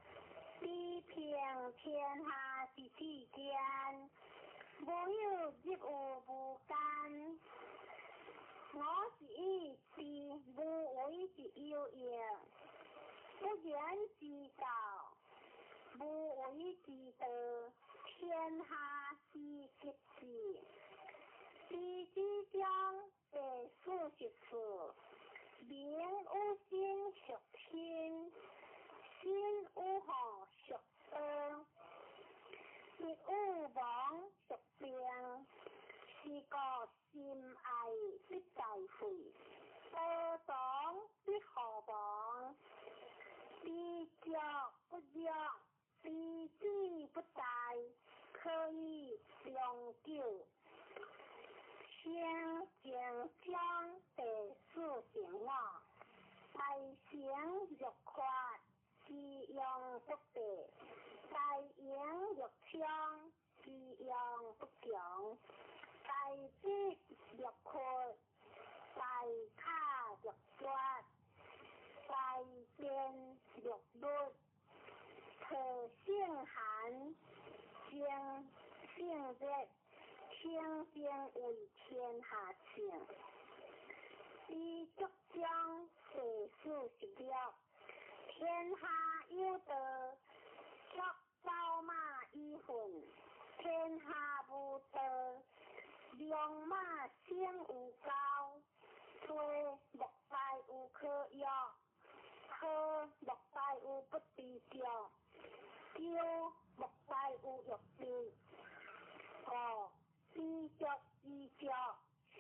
地平天下之之间，无有业务无间。我是意志，无为之有用，不言之道，无为之道，天下之吉事。地之中第44。名有心属天，心有好属恶，业有亡属病，是个心爱必在会，恶党必何亡，地着不着，地志不在，可以长久。天将将第45话，大成欲快，自用不备；大盈欲强，自用不强；大智欲阔，大卡欲绝，大见欲律。可性寒，性性热。天经为天下情，地足将第46。天下有德，却招马以混；天下无德，良马先无高。虽莫大有可用，可莫大有不知将，叫莫大有欲知。知足知足，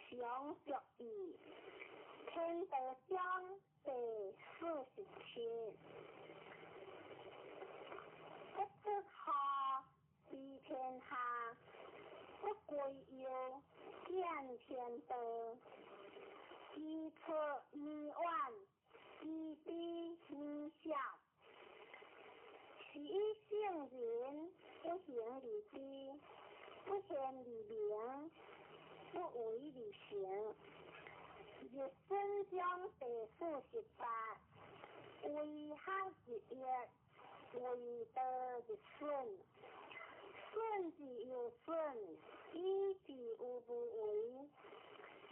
想足意。天道章第47。不知好，知天下；不归有，见天道。知出迷晚，知彼迷晓。其性人，不行理知。不显理明，不为理行。日生将第48。为汉之业，为德之顺。顺之有顺，义之无不为。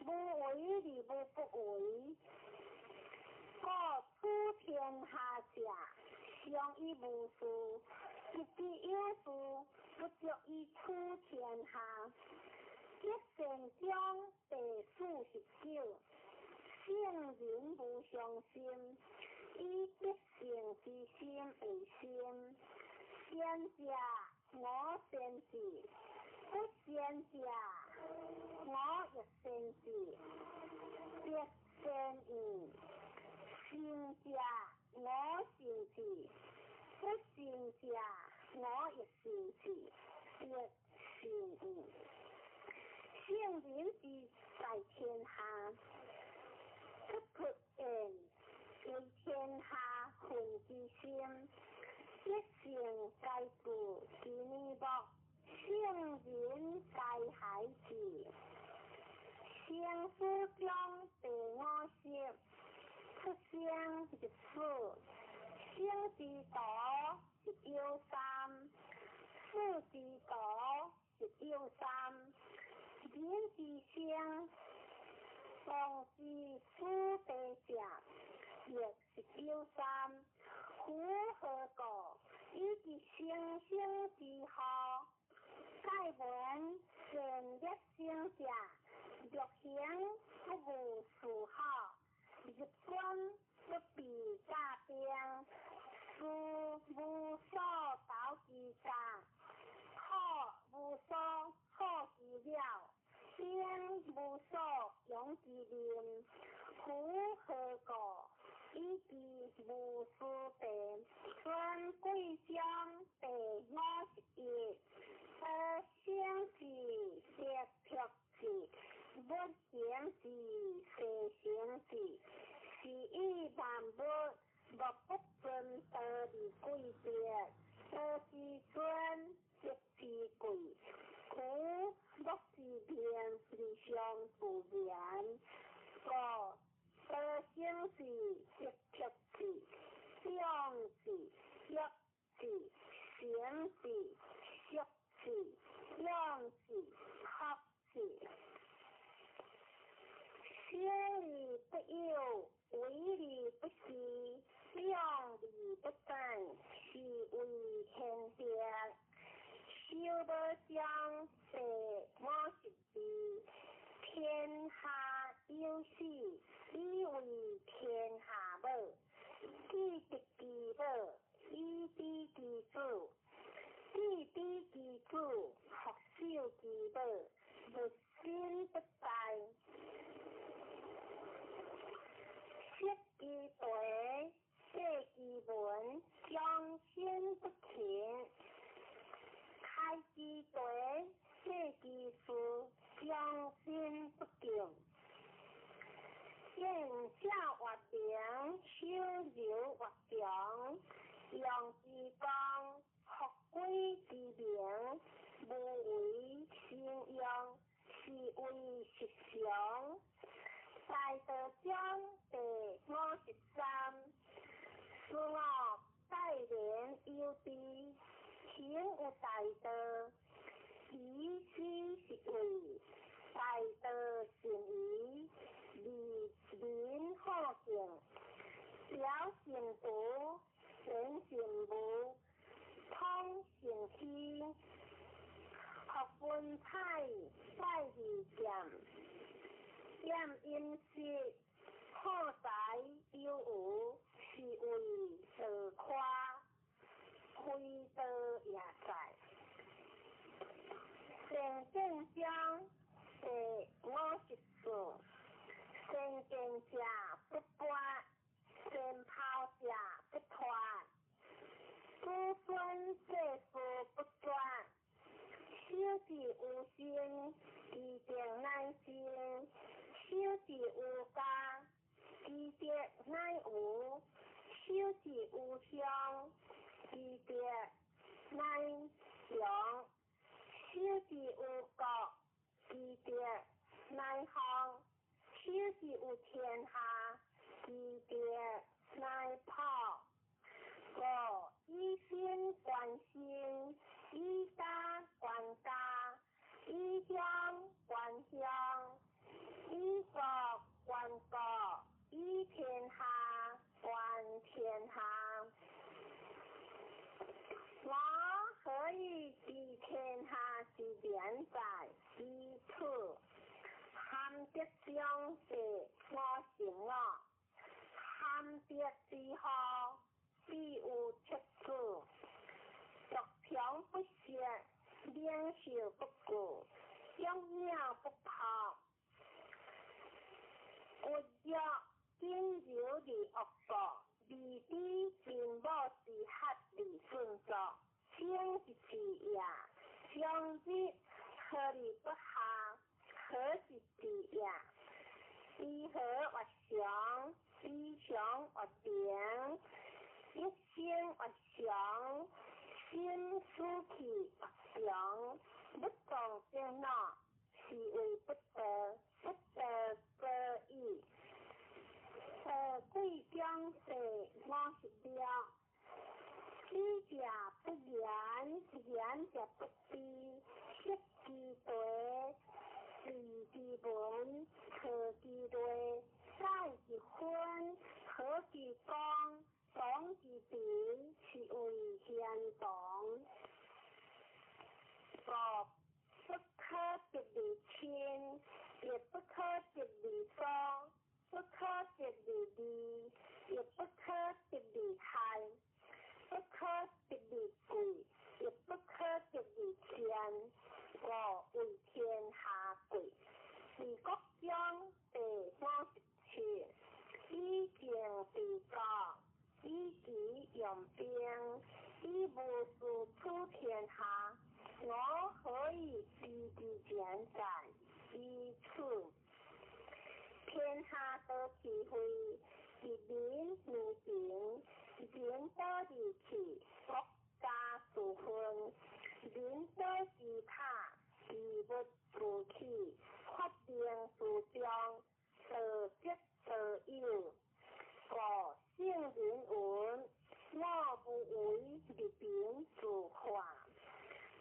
不为理无不为。各出天下者，相依无数。一地有数，不足以出天下。一神将第49。圣人无相心，以必胜之心为心。贤者我先至，不贤者我亦先至。必先义，行者我行之。不行者，我亦行之，亦行义。圣人之在天下，不脱言，为天下混之心。一成皆故之逆薄，圣人皆害之。圣书中第50。出生之父。生之道亦有三，死之道亦有三。人之生，亡之初地者，亦是有三。夫何故？以其生生之好。盖闻善业生者，若行不无殊好，日观不比大兵，书无所导之家，考无所好之了，天无所用之令。夫何故？以其无殊病，尊贵将第51。而相之皆朴之，不行之非行之。是以万物莫不尊德之贵别，德之尊，业之贵。故莫是偏是上自然。五多生是一刻是，两是一是，三是四是，两是合是。小利不有，为利不是，两利不等，是为天敌。修得将得我是地，天下有事，以为天下母。己敌其母，以敌其主。己敌其主，复守其母，不心不在。识其地，写其文，将心不停。开其地，写其书，将心不静。见下活平，修柔活强。用其光，复归其名。无为生用，是为实常。大道将第53，自我待人有地，行有大道，以是实为。大道成义，利民好行。小成福，成成无，通成虚。学分彩，在利剑。验阴湿，破财有无，是为自夸。非道也在。善见将，第54，善见者不败，善抛者不脱。子孙世事不转，修之有心，其定乃心；修之有家，其德乃有；修之有乡，其德乃强；修之有国，其德乃邦；修之有天下，其德乃朴。五以心观心，以家观家，以乡观乡，以国观国，以天下观天下。我何以知天下之变在？以此含德相济，我成我；含德之后，必有出处。逐평不息，两袖不顾，养鸟不跑。活跃紧柔的恶果，离地并无是合理顺作，请一次也。相知合理不下，何是之也？离合或祥，离祥或定。一心或祥，心思气或祥，不动正闹，是为不得，不得则已。贵将世，我是了。知者不言，言者不知。识其地，视其文，测其类，载其分，可其光。懂其底，是为贤懂。不可得离亲，也不可得离疏；不可得离利，也不可得离害；不可得离贵，也不可得离贱。五为天下贵，是国将第57，以敬为国。以己用兵，以无事出天下，我何以知之见在？以此，天下得其会，一民如平，人得其气，国家属分，人得其他，事物自起，决定事中，道即道有。故圣人云：我不为立名自化，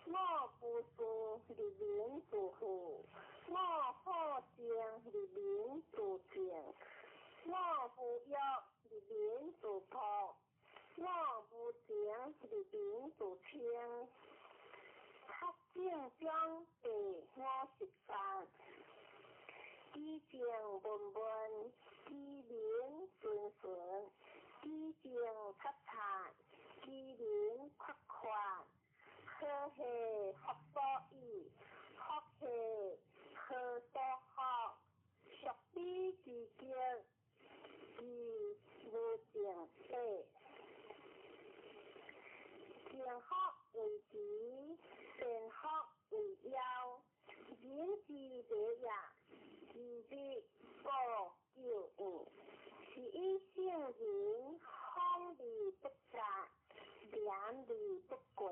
我不信立名自负，我好正立名自正，我不欲立名自朴，我不情立名自清。学正中第53，知正文文，知明顺顺，知正察察，知明闊闊。好係學所依，學係好所學，屬彼自極，而無正體。正學為基，善學為要，人之第一，自知故救應。是以聖人方利不雜，廉利不貴，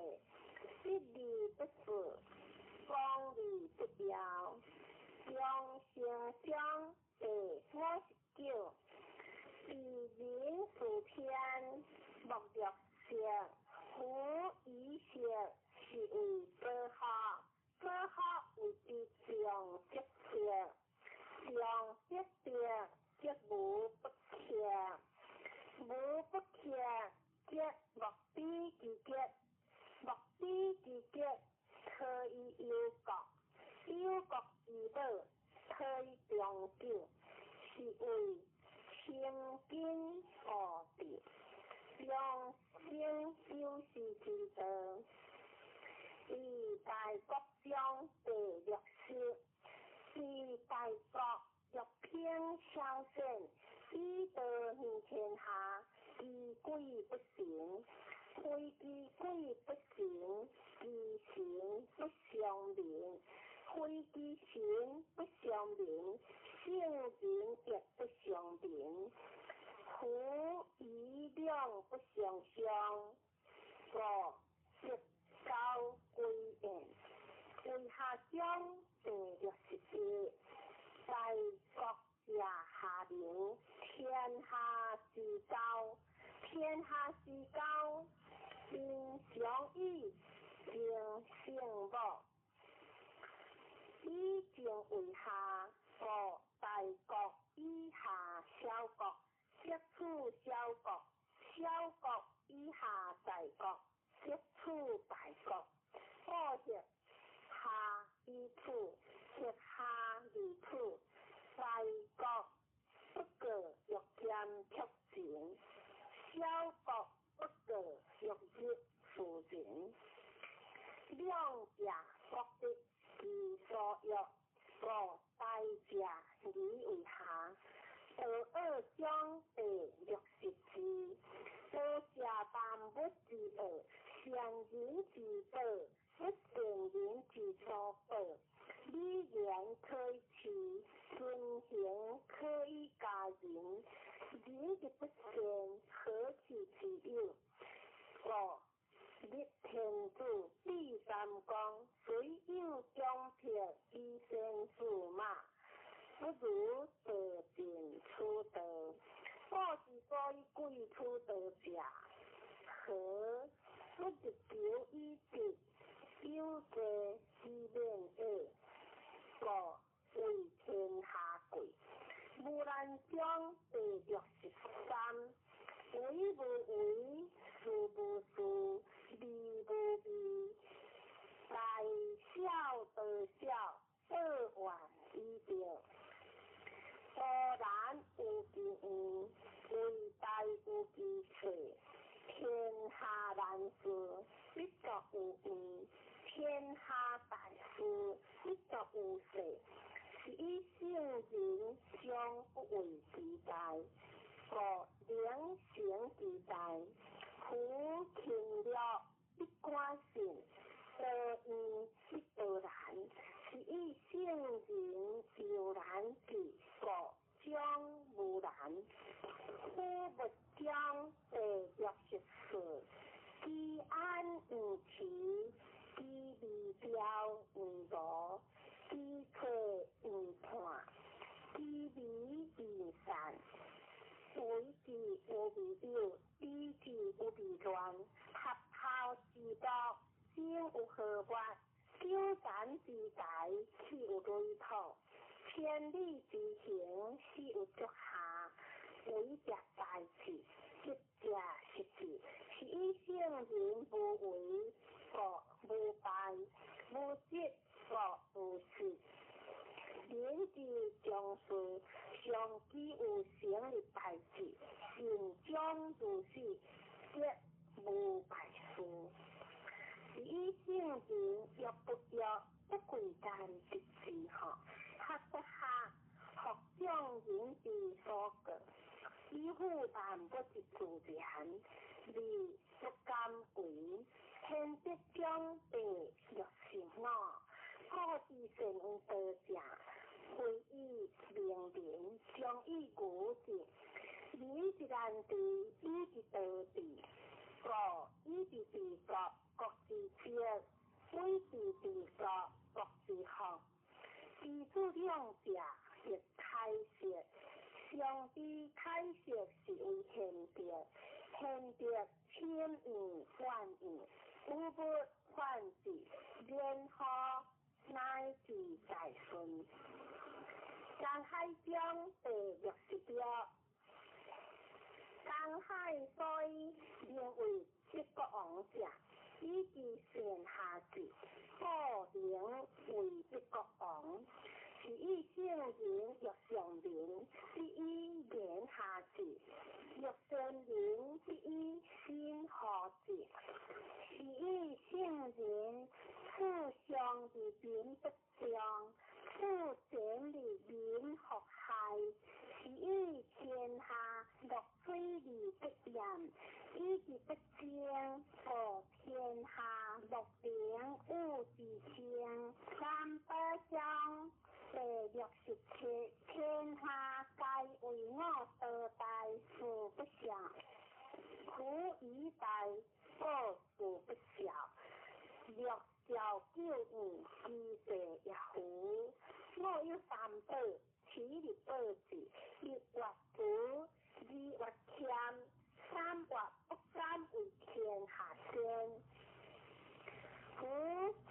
一利不實，光利不妖。用成章第59，以民事篇，目錄色，夫以色是為科學，科學為必上即色，上即色即無不克，無不克即目彼之極，目彼之極可以有國，有國之道可以長久，是為清經無敵，用心就是之道。以大國中第60，以大國欲偏相勝，以道行天下，以鬼不行，非其鬼不行，其行不相明，非其行不相明，聖人亦不相明。夫以兩不相相，故直交歸遠。為下中第61，大國也下流，天下之交，天下之交，應相依，應相補。以正為下，故大國以下小國，攝取小國，小國以下大國，攝取大國。故攝下以處，攝下以處，大國不過欲見促前，小國不過欲入夫前。兩家各得其所欲，故大家以為下。二章第64，多下萬物之惡，善人之道，不善人之所報。理言可以持，順行可以加人。人之不善，何其其有？故立天子第三講，雖有忠撇，以善黜馬，不如得盡出道。我之所以貴出道者，何不是求以直，有罪之免惡，故為天下貴。無難章第63，為無為，事無事，利無利，大小得小，二萬以上。果然有其緣，為大有其趣。天下難事，必作有緣；天下大事，必作有勢。是以聖人將不為其大，故良成其大。夫勤了必寡信，得意必得然。是以聖人有然之，故將無然。夫物將第64，居安毋齊，居利標毋柔。千里之行，是有足下，为着代志，即者实质，是以圣人无为，故无败，无执，故无事。人之将士，上既有成立代志，人将如是，则无败事。是以圣人若不若不贵干之事吼，学不下，学将人之所过，以负担不是自然，理不敢为，偏必将地若心脑，故之善有道者。非以明人，将以古之，以之难治，以之道治，故以之治国，国之治，非之治国，国之福。知此两者，亦开示。上帝开示是为贤德，贤德千言万语，无不反之，然后乃至在顺。江海中地若是标，江海所以名为七国王者，以其善下治，故名为一国王。是以圣人若上人，是以言下治；若善人，是以心下治。是以圣人处上而民不彰，处整理民和害。是以天下乐非礼不严，以之不正，故天下乐良恶之正。三百章。若是天下皆为我得大事不祥，苦以待过事不孝，若照旧义，积罪也胡。我有三宝，其力保持，一或福，二或谦，三或不敢为天下先。福故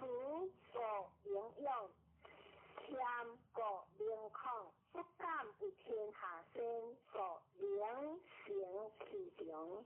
营养。谦故良康，不敢为天下先，故良行其常。